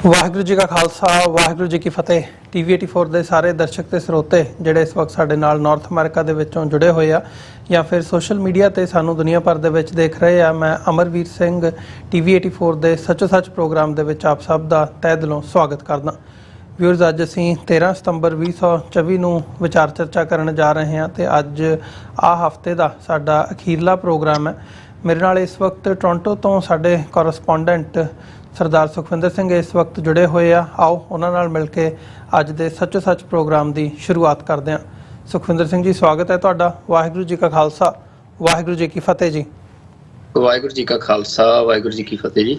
ਵਾਹਿਗੁਰੂ ਜੀ ਕਾ ਖਾਲਸਾ ਵਾਹਿਗੁਰੂ ਜੀ ਕੀ ਫਤਿਹ। TV 84 ਦੇ ਸਾਰੇ ਦਰਸ਼ਕ ਤੇ ਸਰੋਤੇ ਜਿਹੜੇ ਇਸ ਵਕਤ ਸਾਡੇ ਨਾਲ ਨਾਰਥ ਅਮਰੀਕਾ ਦੇ ਵਿੱਚੋਂ ਜੁੜੇ ਹੋਏ ਆ ਜਾਂ ਫਿਰ ਸੋਸ਼ਲ ਮੀਡੀਆ ਤੇ ਸਾਨੂੰ ਦੁਨੀਆ ਭਰ ਦੇ ਵਿੱਚ ਦੇਖ ਰਹੇ ਆ, ਮੈਂ ਅਮਰਵੀਰ ਸਿੰਘ TV 84 ਦੇ ਸੱਚੋ ਸੱਚ ਪ੍ਰੋਗਰਾਮ ਦੇ ਵਿੱਚ ਆਪ ਸਭ ਦਾ ਤਹਿ ਦਿਲੋਂ ਸਵਾਗਤ ਕਰਦਾ। ਵਿਊਅਰਸ, ਅੱਜ ਅਸੀਂ 13 ਸਤੰਬਰ 2024 ਨੂੰ ਵਿਚਾਰ ਚਰਚਾ ਕਰਨ ਜਾ ਰਹੇ ਹਾਂ ਤੇ ਅੱਜ ਆਹ ਹਫਤੇ ਦਾ ਸਾਡਾ ਅਖੀਰਲਾ ਪ੍ਰੋਗਰਾਮ ਹੈ। ਮੇਰੇ ਨਾਲ ਇਸ ਵਕਤ ਟੋਰਾਂਟੋ ਤੋਂ ਸਾਡੇ ਕੋਰਸਪੋਂਡੈਂਟ ਸਰਦਾਰ ਸੁਖਵਿੰਦਰ ਸਿੰਘ ਇਸ ਵਕਤ ਜੁੜੇ ਹੋਏ ਆ। ਆਓ ਉਹਨਾਂ ਨਾਲ ਮਿਲ ਕੇ ਅੱਜ ਦੇ ਸੱਚੋ ਸੱਚ ਪ੍ਰੋਗਰਾਮ ਦੀ ਸ਼ੁਰੂਆਤ ਕਰਦੇ ਹਾਂ। ਸੁਖਵਿੰਦਰ ਸਿੰਘ ਜੀ, ਸਵਾਗਤ ਹੈ ਤੁਹਾਡਾ। ਵਾਹਿਗੁਰੂ ਜੀ ਕਾ ਖਾਲਸਾ ਵਾਹਿਗੁਰੂ ਜੀ ਕੀ ਫਤਿਹ ਜੀ। ਵਾਹਿਗੁਰੂ ਜੀ ਕਾ ਖਾਲਸਾ ਵਾਹਿਗੁਰੂ ਜੀ ਕੀ ਫਤਿਹ ਜੀ।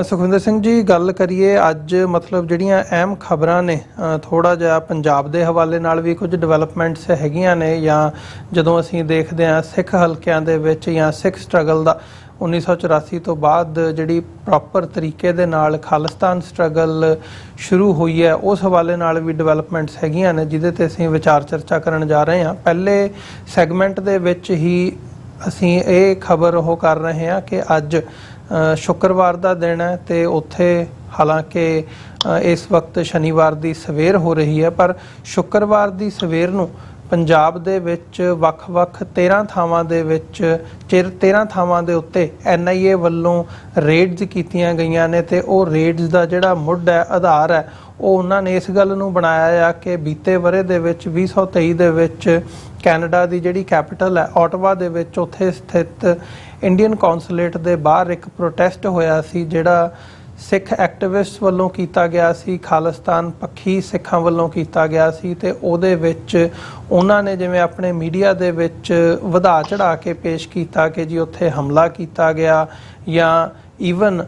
ਸੁਖਵਿੰਦਰ ਸਿੰਘ ਜੀ, ਗੱਲ ਕਰੀਏ ਅੱਜ ਮਤਲਬ ਜਿਹੜੀਆਂ ਅਹਿਮ ਖਬਰਾਂ ਨੇ, ਥੋੜ੍ਹਾ ਜਿਹਾ ਪੰਜਾਬ ਦੇ ਹਵਾਲੇ ਨਾਲ ਵੀ ਕੁਝ ਡਿਵੈਲਪਮੈਂਟਸ ਹੈਗੀਆਂ ਨੇ, ਜਾਂ ਜਦੋਂ ਅਸੀਂ ਦੇਖਦੇ ਹਾਂ ਸਿੱਖ ਹਲਕਿਆਂ ਦੇ ਵਿੱਚ ਜਾਂ ਸਿੱਖ ਸਟਰਗਲ ਦਾ 1984 ਤੋਂ ਬਾਅਦ ਜਿਹੜੀ ਪ੍ਰੋਪਰ ਤਰੀਕੇ ਦੇ ਨਾਲ ਖਾਲਿਸਤਾਨ ਸਟਰਗਲ ਸ਼ੁਰੂ ਹੋਈ ਹੈ, ਉਸ ਹਵਾਲੇ ਨਾਲ ਵੀ ਡਿਵੈਲਪਮੈਂਟਸ ਹੈਗੀਆਂ ਨੇ ਜਿਹਦੇ 'ਤੇ ਅਸੀਂ ਵਿਚਾਰ ਚਰਚਾ ਕਰਨ ਜਾ ਰਹੇ ਹਾਂ। ਪਹਿਲੇ ਸੈਗਮੈਂਟ ਦੇ ਵਿੱਚ ਹੀ ਅਸੀਂ ਇਹ ਖਬਰ ਉਹ ਕਰ ਰਹੇ ਹਾਂ ਕਿ ਅੱਜ ਸ਼ੁੱਕਰਵਾਰ ਦਾ ਦਿਨ ਹੈ ਤੇ ਉੱਥੇ ਹਾਲਾਂਕਿ ਇਸ ਵਕਤ ਸ਼ਨੀਵਾਰ ਦੀ ਸਵੇਰ ਹੋ ਰਹੀ ਹੈ, ਪਰ ਸ਼ੁੱਕਰਵਾਰ ਦੀ ਸਵੇਰ ਨੂੰ ਪੰਜਾਬ ਦੇ ਵਿੱਚ ਵੱਖ-ਵੱਖ 13 ਥਾਵਾਂ ਦੇ ਵਿੱਚ 13 ਥਾਵਾਂ ਦੇ ਉੱਤੇ NIA ਵੱਲੋਂ ਰੇਡਸ ਕੀਤੀਆਂ ਗਈਆਂ ਨੇ ਤੇ ਉਹ ਰੇਡਸ ਦਾ ਜਿਹੜਾ ਮੁੱਢ ਹੈ, ਆਧਾਰ ਹੈ, ਉਹ ਉਹਨਾਂ ਨੇ ਇਸ ਗੱਲ ਨੂੰ ਬਣਾਇਆ ਆ ਕਿ ਬੀਤੇ ਵਰ੍ਹੇ ਦੇ ਵਿੱਚ 2023 ਦੇ ਵਿੱਚ ਕੈਨੇਡਾ ਦੀ ਜਿਹੜੀ ਕੈਪੀਟਲ ਹੈ ਓਟਵਾ ਦੇ ਵਿੱਚ ਉੱਥੇ ਸਥਿਤ ਇੰਡੀਅਨ ਕੌਂਸੂਲੇਟ ਦੇ ਬਾਹਰ ਇੱਕ ਪ੍ਰੋਟੈਸਟ ਹੋਇਆ ਸੀ, ਜਿਹੜਾ ਸਿੱਖ ਐਕਟਿਵਿਸਟ ਵੱਲੋਂ ਕੀਤਾ ਗਿਆ ਸੀ, ਖਾਲਿਸਤਾਨ ਪੱਖੀ ਸਿੱਖਾਂ ਵੱਲੋਂ ਕੀਤਾ ਗਿਆ ਸੀ। ਤੇ ਉਹਦੇ ਵਿੱਚ ਉਹਨਾਂ ਨੇ ਜਿਵੇਂ ਆਪਣੇ ਮੀਡੀਆ ਦੇ ਵਿੱਚ ਵਧਾ ਚੜਾ ਕੇ ਪੇਸ਼ ਕੀਤਾ ਕਿ ਜੀ ਉੱਥੇ ਹਮਲਾ ਕੀਤਾ ਗਿਆ ਜਾਂ ਈਵਨ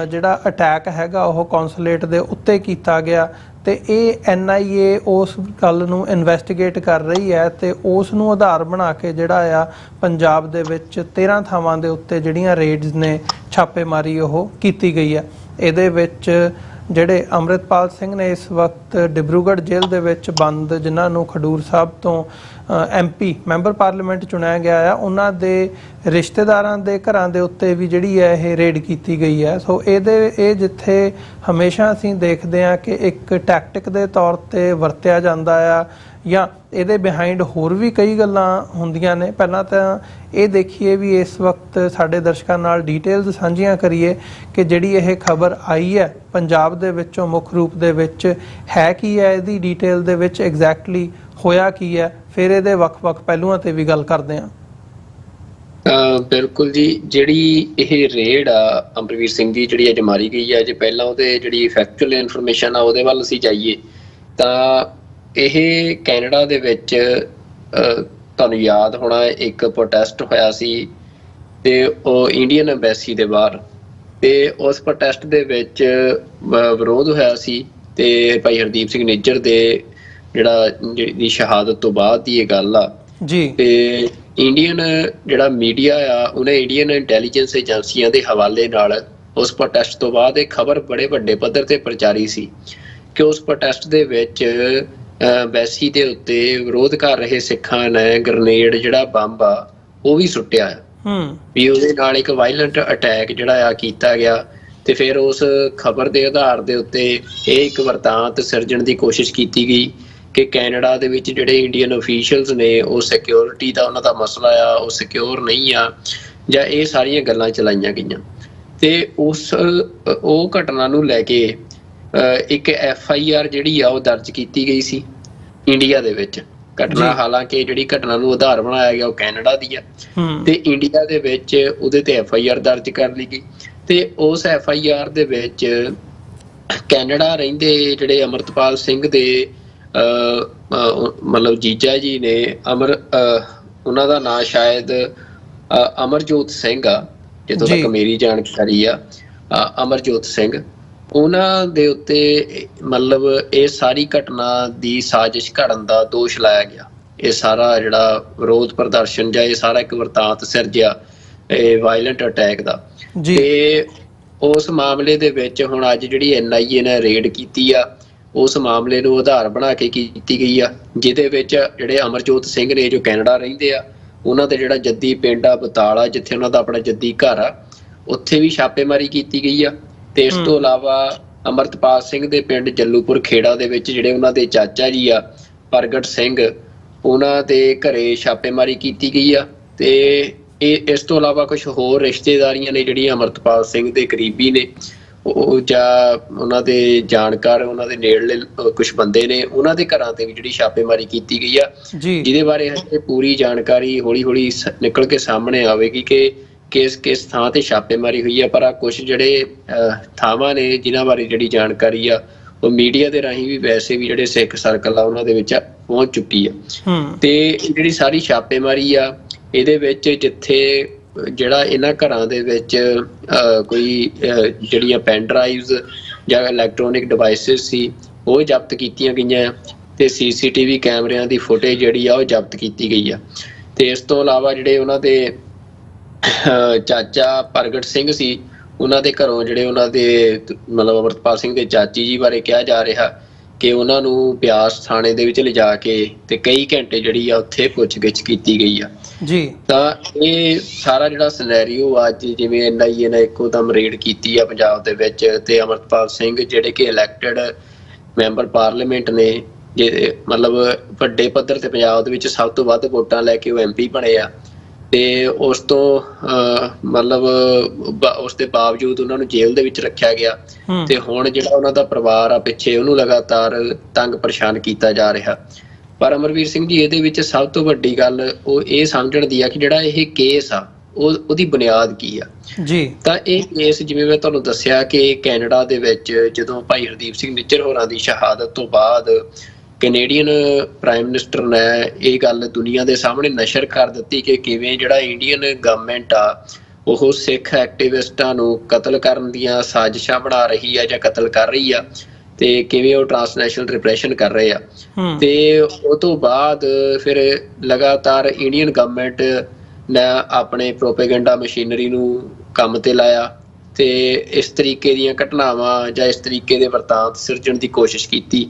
ਜਿਹੜਾ ਅਟੈਕ ਹੈਗਾ ਉਹ ਕੌਂਸੂਲੇਟ ਦੇ ਉੱਤੇ ਕੀਤਾ ਗਿਆ। ਤੇ ਇਹ NIA ਉਸ ਗੱਲ ਨੂੰ ਇਨਵੈਸਟੀਗੇਟ ਕਰ ਰਹੀ ਹੈ ਤੇ ਉਸ ਨੂੰ ਆਧਾਰ ਬਣਾ ਕੇ ਜਿਹੜਾ ਆ ਪੰਜਾਬ ਦੇ ਵਿੱਚ 13 ਥਾਵਾਂ ਦੇ ਉੱਤੇ ਜਿਹੜੀਆਂ ਰੇਡਸ ਨੇ ਛਾਪੇਮਾਰੀ ਉਹ ਕੀਤੀ ਗਈ ਹੈ। ਇਹਦੇ ਵਿੱਚ ਜਿਹੜੇ ਅੰਮ੍ਰਿਤਪਾਲ ਸਿੰਘ ਨੇ ਇਸ ਵਕਤ ਡਿਬਰੂਗੜ੍ਹ ਜੇਲ੍ਹ ਦੇ ਵਿੱਚ ਬੰਦ, ਜਿਨ੍ਹਾਂ ਨੂੰ ਖਡੂਰ ਸਾਹਿਬ ਤੋਂ MP ਮੈਂਬਰ ਪਾਰਲੀਮੈਂਟ ਚੁਣਿਆ ਗਿਆ ਆ, ਉਹਨਾਂ ਦੇ ਰਿਸ਼ਤੇਦਾਰਾਂ ਦੇ ਘਰਾਂ ਦੇ ਉੱਤੇ ਵੀ ਜਿਹੜੀ ਹੈ ਇਹ ਰੇਡ ਕੀਤੀ ਗਈ ਹੈ। ਸੋ ਇਹ ਜਿੱਥੇ ਹਮੇਸ਼ਾ ਅਸੀਂ ਦੇਖਦੇ ਹਾਂ ਕਿ ਇੱਕ ਟੈਕਟਿਕ ਦੇ ਤੌਰ 'ਤੇ ਵਰਤਿਆ ਜਾਂਦਾ ਆ ਜਾਂ ਇਹਦੇ ਬਿਹਾਈਂਡ ਹੋਰ ਵੀ ਕਈ ਗੱਲਾਂ ਹੁੰਦੀਆਂ ਨੇ। ਪਹਿਲਾਂ ਤਾਂ ਇਹ ਦੇਖੀਏ ਵੀ ਇਸ ਵਕਤ ਸਾਡੇ ਦਰਸ਼ਕਾਂ ਨਾਲ ਡਿਟੇਲਸ ਸਾਂਝੀਆਂ ਕਰੀਏ ਕਿ ਜਿਹੜੀ ਇਹ ਖਬਰ ਆਈ ਹੈ ਪੰਜਾਬ ਦੇ ਵਿੱਚੋਂ ਮੁੱਖ ਰੂਪ ਦੇ ਵਿੱਚ ਹੈ ਕੀ ਹੈ, ਇਹਦੀ ਡਿਟੇਲ ਦੇ ਵਿੱਚ ਐਗਜ਼ੈਕਟਲੀ ਹੋਇਆ ਕੀ ਹੈ, ਫਿਰ ਇਹਦੇ ਵੱਖ-ਵੱਖ ਪਹਿਲੂਆਂ ਤੇ ਵੀ ਗੱਲ ਕਰਦੇ ਹਾਂ। ਬਿਲਕੁਲ ਜੀ, ਜਿਹੜੀ ਇਹ ਰੇਡ ਆ ਅਮਰਵੀਰ ਸਿੰਘ ਦੀ ਜਿਹੜੀ ਅੱਜ ਮਾਰੀ ਗਈ ਹੈ, ਜੇ ਪਹਿਲਾਂ ਉਹਦੇ ਜਿਹੜੀ ਫੈਕਚੁਅਲ ਇਨਫੋਰਮੇਸ਼ਨ ਆ ਉਹਦੇ ਵੱਲ ਅਸੀਂ ਜਾਈਏ ਤਾਂ ਇਹ ਕੈਨੇਡਾ ਦੇ ਵਿੱਚ ਤੁਹਾਨੂੰ ਯਾਦ ਹੋਣਾ ਇੱਕ ਪ੍ਰੋਟੈਸਟ ਹੋਇਆ ਸੀ ਤੇ ਉਹ ਇੰਡੀਅਨ ਐਮਬੈਸੀ ਦੇ ਬਾਹਰ, ਤੇ ਉਸ ਪ੍ਰੋਟੈਸਟ ਦੇ ਵਿੱਚ ਵਿਰੋਧ ਹੋਇਆ ਸੀ ਤੇ ਭਾਈ ਹਰਦੀਪ ਸਿੰਘ ਨਿੱਜਰ ਦੇ ਜਿਹੜੀ ਸ਼ਹਾਦਤ ਤੋਂ ਬਾਅਦ ਦੀ ਇਹ ਗੱਲ ਆ ਜੀ। ਤੇ ਇੰਡੀਅਨ ਜਿਹੜਾ ਮੀਡੀਆ ਆ ਉਹਨੇ ਇੰਡੀਅਨ ਇੰਟੈਲੀਜੈਂਸ ਏਜੰਸੀਆਂ ਦੇ ਹਵਾਲੇ ਨਾਲ ਉਸ ਪ੍ਰੋਟੈਸਟ ਤੋਂ ਬਾਅਦ ਇਹ ਖਬਰ ਬੜੇ ਵੱਡੇ ਪੱਧਰ ਤੇ ਪ੍ਰਚਾਰੀ ਸੀ ਕਿ ਉਸ ਪ੍ਰੋਟੈਸਟ ਦੇ ਵਿੱਚ ਐਮਬੈਸੀ ਦੇ ਉੱਤੇ ਵਿਰੋਧ ਕਰ ਰਹੇ ਸਿੱਖਾਂ ਨੇ ਗ੍ਰਨੇਡ ਜਿਹੜਾ ਬੰਬ ਆ ਉਹ ਵੀ ਸੁੱਟਿਆ ਵੀ ਉਹਦੇ ਨਾਲ ਇੱਕ ਵਾਇਲੈਂਟ ਅਟੈਕ ਜਿਹੜਾ ਆ ਕੀਤਾ ਗਿਆ। ਤੇ ਫਿਰ ਉਸ ਖਬਰ ਦੇ ਆਧਾਰ ਦੇ ਉੱਤੇ ਇਹ ਇੱਕ ਵਰਤਾਂਤ ਸਿਰਜਣ ਦੀ ਕੋਸ਼ਿਸ਼ ਕੀਤੀ ਗਈ ਕਿ ਕੈਨੇਡਾ ਦੇ ਵਿੱਚ ਜਿਹੜੇ ਇੰਡੀਅਨ ਅਫੀਸ਼ੀਅਲਸ ਨੇ ਉਹ ਸਿਕਿਉਰਿਟੀ ਦਾ ਉਹਨਾਂ ਦਾ ਮਸਲਾ ਆ, ਉਹ ਸਿਕਿਉਰ ਨਹੀਂ ਆ, ਜਾਂ ਇਹ ਸਾਰੀਆਂ ਗੱਲਾਂ ਚਲਾਈਆਂ ਗਈਆਂ। ਤੇ ਉਹ ਘਟਨਾ ਨੂੰ ਲੈ ਕੇ ਇੱਕ FIR ਜਿਹੜੀ ਆ ਉਹ ਦਰਜ ਕੀਤੀ ਗਈ ਸੀ ਇੰਡੀਆ ਦੇ ਵਿੱਚ। ਘਟਨਾ ਹਾਲਾਂਕਿ ਜਿਹੜੀ ਘਟਨਾ ਨੂੰ ਆਧਾਰ ਬਣਾਇਆ ਗਿਆ ਉਹ ਕੈਨੇਡਾ ਦੀ ਆ ਤੇ ਇੰਡੀਆ ਦੇ ਵਿੱਚ ਉਹਦੇ ਤੇ FIR ਦਰਜ ਕਰ ਲਈ ਗਈ। ਤੇ ਉਸ FIR ਦੇ ਵਿੱਚ ਕੈਨੇਡਾ ਰਹਿੰਦੇ ਜਿਹੜੇ ਅੰਮ੍ਰਿਤਪਾਲ ਸਿੰਘ ਦੇ ਮਤਲਬ ਜੀਜਾ ਜੀ ਨੇ, ਉਹਨਾਂ ਦਾ ਨਾਂ ਸ਼ਾਇਦ ਅਮਰਜੋਤ ਸਿੰਘ ਆ, ਜਿੱਥੋਂ ਤੱਕ ਮੇਰੀ ਜਾਣਕਾਰੀ ਆ, ਅਮਰਜੋਤ ਸਿੰਘ, ਉਹਨਾਂ ਦੇ ਉੱਤੇ ਮਤਲਬ ਇਹ ਸਾਰੀ ਘਟਨਾ ਦੀ ਸਾਜ਼ਿਸ਼ ਘੜਨ ਦਾ ਦੋਸ਼ ਲਾਇਆ ਗਿਆ। ਇਹ ਸਾਰਾ ਜਿਹੜਾ ਵਿਰੋਧ ਪ੍ਰਦਰਸ਼ਨ ਜਾਂ ਇਹ ਸਾਰਾ ਇੱਕ ਵਰਤਾਂਤ ਸਿਰਜਿਆ ਇਹ ਵਾਇਲੈਂਟ ਅਟੈਕ ਦਾ। ਤੇ ਉਸ ਮਾਮਲੇ ਦੇ ਵਿੱਚ ਹੁਣ ਅੱਜ ਜਿਹੜੀ NIA ਨੇ ਰੇਡ ਕੀਤੀ ਆ, ਉਸ ਮਾਮਲੇ ਨੂੰ ਆਧਾਰ ਬਣਾ ਕੇ ਕੀਤੀ ਗਈ ਆ, ਜਿਹਦੇ ਵਿੱਚ ਜਿਹੜੇ ਅਮਰਜੋਤ ਸਿੰਘ ਨੇ ਜੋ ਕੈਨੇਡਾ ਰਹਿੰਦੇ ਆ, ਉਹਨਾਂ ਦੇ ਜਿਹੜਾ ਜੱਦੀ ਪਿੰਡ ਆ ਬਤਾਲਾ, ਜਿੱਥੇ ਉਹਨਾਂ ਦਾ ਆਪਣਾ ਜੱਦੀ ਘਰ ਆ, ਉੱਥੇ ਵੀ ਛਾਪੇਮਾਰੀ ਕੀਤੀ ਗਈ ਆ। ਤੇ ਇਸ ਤੋਂ ਇਲਾਵਾ ਅਮਰਤਪਾਲ ਸਿੰਘ ਦੇ ਪਿੰਡ ਜੱਲੂਪੁਰ ਖੇੜਾ ਦੇ ਵਿੱਚ ਜਿਹੜੇ ਉਹਨਾਂ ਦੇ ਚਾਚਾ ਜੀ ਆ ਪ੍ਰਗਟ ਸਿੰਘ, ਉਹਨਾਂ ਦੇ ਘਰੇ ਛਾਪੇਮਾਰੀ ਕੀਤੀ ਗਈ ਆ। ਤੇ ਇਸ ਤੋਂ ਇਲਾਵਾ ਕੁਝ ਹੋਰ ਰਿਸ਼ਤੇਦਾਰੀਆਂ ਨੇ ਜਿਹੜੀਆਂ ਅਮਰਤਪਾਲ ਸਿੰਘ ਦੇ ਕਰੀਬੀ ਨੇ, ਉਹ ਜਾਂ ਉਹਨਾਂ ਦੇ ਜਾਣਕਾਰ, ਉਹਨਾਂ ਦੇ ਨੇੜਲੇ ਕੁਝ ਬੰਦੇ ਨੇ, ਉਹਨਾਂ ਦੇ ਘਰਾਂ ਤੇ ਵੀ ਜਿਹੜੀ ਛਾਪੇਮਾਰੀ ਕੀਤੀ ਗਈ ਆ, ਜਿਹਦੇ ਬਾਰੇ ਹਜੇ ਪੂਰੀ ਜਾਣਕਾਰੀ ਹੌਲੀ ਹੌਲੀ ਨਿਕਲ ਕੇ ਸਾਹਮਣੇ ਆਵੇਗੀ ਕਿ ਕਿਸ ਥਾਂ ਤੇ ਛਾਪੇਮਾਰੀ ਹੋਈ ਆ। ਪਰ ਕੁਝ ਜਿਹੜੇ ਥਾਵਾਂ ਨੇ ਜਿਨ੍ਹਾਂ ਬਾਰੇ ਜਿਹੜੀ ਜਾਣਕਾਰੀ ਆ ਉਹ ਮੀਡੀਆ ਦੇ ਰਾਹੀਂ ਵੀ ਵੈਸੇ ਵੀ ਜਿਹੜੇ ਸਿੱਖ ਸਰਕਲ ਆ ਉਹਨਾਂ ਦੇ ਵਿੱਚ ਪਹੁੰਚ ਚੁੱਕੀ ਆ। ਤੇ ਜਿਹੜੀ ਸਾਰੀ ਛਾਪੇਮਾਰੀ ਆ ਇਹਦੇ ਵਿੱਚ ਜਿੱਥੇ ਜਿਹੜਾ ਇਹਨਾਂ ਘਰਾਂ ਦੇ ਵਿੱਚ ਕੋਈ ਜਿਹੜੀਆਂ ਪੈਨ ਡਰਾਈਵਸ ਜਾਂ ਇਲੈਕਟ੍ਰੋਨਿਕ ਡਿਵਾਈਸਿਸ ਸੀ ਉਹ ਜ਼ਬਤ ਕੀਤੀਆਂ ਗਈਆਂ, ਤੇ CCTV ਕੈਮਰਿਆਂ ਦੀ ਫੁਟੇਜ ਜਿਹੜੀ ਆ ਉਹ ਜ਼ਬਤ ਕੀਤੀ ਗਈ ਆ। ਤੇ ਇਸ ਤੋਂ ਇਲਾਵਾ ਜਿਹੜੇ ਉਹਨਾਂ ਦੇ ਚਾਚਾ ਪ੍ਰਗਟ ਸਿੰਘ ਸੀ, ਉਹਨਾਂ ਦੇ ਘਰੋਂ ਜਿਹੜੇ ਉਹਨਾਂ ਦੇ ਮਤਲਬ ਅਮਰਤਪਾਲ ਸਿੰਘ ਦੇ ਚਾਚੀ ਜੀ ਬਾਰੇ ਕਿਹਾ ਜਾ ਰਿਹਾ ਕਿ ਉਹਨਾਂ ਨੂੰ ਬਿਆਸ ਥਾਣੇ ਦੇ ਵਿੱਚ ਲਿਜਾ ਕੇ ਤੇ ਕਈ ਘੰਟੇ ਜਿਹੜੀ ਆ ਉੱਥੇ ਪੁੱਛਗਿੱਛ ਕੀਤੀ ਗਈ ਆ ਜੀ। ਤਾਂ ਇਹ ਸਾਰਾ ਜਿਹੜਾ ਸਿਨੈਰੀਓ ਅੱਜ ਜਿਵੇਂ NIA ਨੇ ਇੱਕੋ ਦਮ ਰੇਡ ਕੀਤੀ ਆ ਪੰਜਾਬ ਦੇ ਵਿੱਚ, ਤੇ ਅਮਰਤਪਾਲ ਸਿੰਘ ਜਿਹੜੇ ਕਿ ਇਲੈਕਟਡ ਮੈਂਬਰ ਪਾਰਲੀਮੈਂਟ ਨੇ, ਜੇ ਮਤਲਬ ਵੱਡੇ ਪੱਧਰ ਤੇ ਪੰਜਾਬ ਦੇ ਵਿੱਚ ਸਭ ਤੋਂ ਵੱਧ ਵੋਟਾਂ ਲੈ ਕੇ ਉਹ MP ਬਣੇ ਆ, ਤੇ ਉਸ ਤੋਂ ਮਤਲਬ ਉਸ ਦੇ ਬਾਵਜੂਦ ਉਹਨਾਂ ਨੂੰ ਜੇਲ੍ਹ ਦੇ ਵਿੱਚ ਰੱਖਿਆ ਗਿਆ। ਤੇ ਹੁਣ ਜਿਹੜਾ ਉਹਨਾਂ ਦਾ ਪਰਿਵਾਰ ਆ ਪਿੱਛੇ ਉਹਨੂੰ ਲਗਾਤਾਰ ਤੰਗ ਪਰੇਸ਼ਾਨ ਕੀਤਾ ਜਾ ਰਿਹਾ। ਪਰ ਅਮਰਵੀਰ ਸਿੰਘ ਜੀ, ਇਹਦੇ ਵਿੱਚ ਸਭ ਤੋਂ ਵੱਡੀ ਗੱਲ ਉਹ ਇਹ ਸਮਝਣ ਦੀ ਆ ਕਿ ਜਿਹੜਾ ਇਹ ਕੇਸ ਆ ਉਹਦੀ ਬੁਨਿਆਦ ਕੀ ਆ ਜੀ। ਤਾਂ ਇਹ ਕੇਸ ਜਿਵੇਂ ਮੈਂ ਤੁਹਾਨੂੰ ਦੱਸਿਆ ਕਿ ਕੈਨੇਡਾ ਦੇ ਵਿੱਚ ਜਦੋਂ ਭਾਈ ਹਰਦੀਪ ਸਿੰਘ ਨਿੱਜਰ ਹੋਰਾਂ ਦੀ ਸ਼ਹਾਦਤ ਤੋਂ ਬਾਅਦ ਕੈਨੇਡੀਅਨ ਪ੍ਰਾਈਮ ਮਿਨਿਸਟਰ ਨੇ ਇਹ ਗੱਲ ਦੁਨੀਆ ਦੇ ਸਾਹਮਣੇ ਨਸ਼ਰ ਕਰ ਦਿੱਤੀ ਕਿ ਕਿਵੇਂ ਜਿਹੜਾ ਇੰਡੀਅਨ ਗਵਰਨਮੈਂਟ ਆ ਉਹ ਸਿੱਖ ਐਕਟਿਵਿਸਟਾਂ ਨੂੰ ਕਤਲ ਕਰਨ ਦੀਆਂ ਸਾਜ਼ਿਸ਼ਾਂ ਬਣਾ ਰਹੀ ਆ ਜਾਂ ਕਤਲ ਕਰ ਰਹੀ ਆ, ਤੇ ਕਿਵੇਂ ਉਹ ਟ੍ਰਾਂਸਨੈਸ਼ਨਲ ਰਿਪਰੈਸ਼ਨ ਕਰ ਰਹੇ ਆ। ਤੇ ਉਹ ਤੋਂ ਬਾਅਦ ਫਿਰ ਲਗਾਤਾਰ ਇੰਡੀਅਨ ਗਵਰਨਮੈਂਟ ਨੇ ਆਪਣੇ ਪ੍ਰੋਪੇਗੈਂਡਾ ਮਸ਼ੀਨਰੀ ਨੂੰ ਕੰਮ ਤੇ ਲਾਇਆ, ਤੇ ਇਸ ਤਰੀਕੇ ਦੀਆਂ ਘਟਨਾਵਾਂ ਜਾਂ ਇਸ ਤਰੀਕੇ ਦੇ ਵਰਤਾਂਤ ਸਿਰਜਣ ਦੀ ਕੋਸ਼ਿਸ਼ ਕੀਤੀ,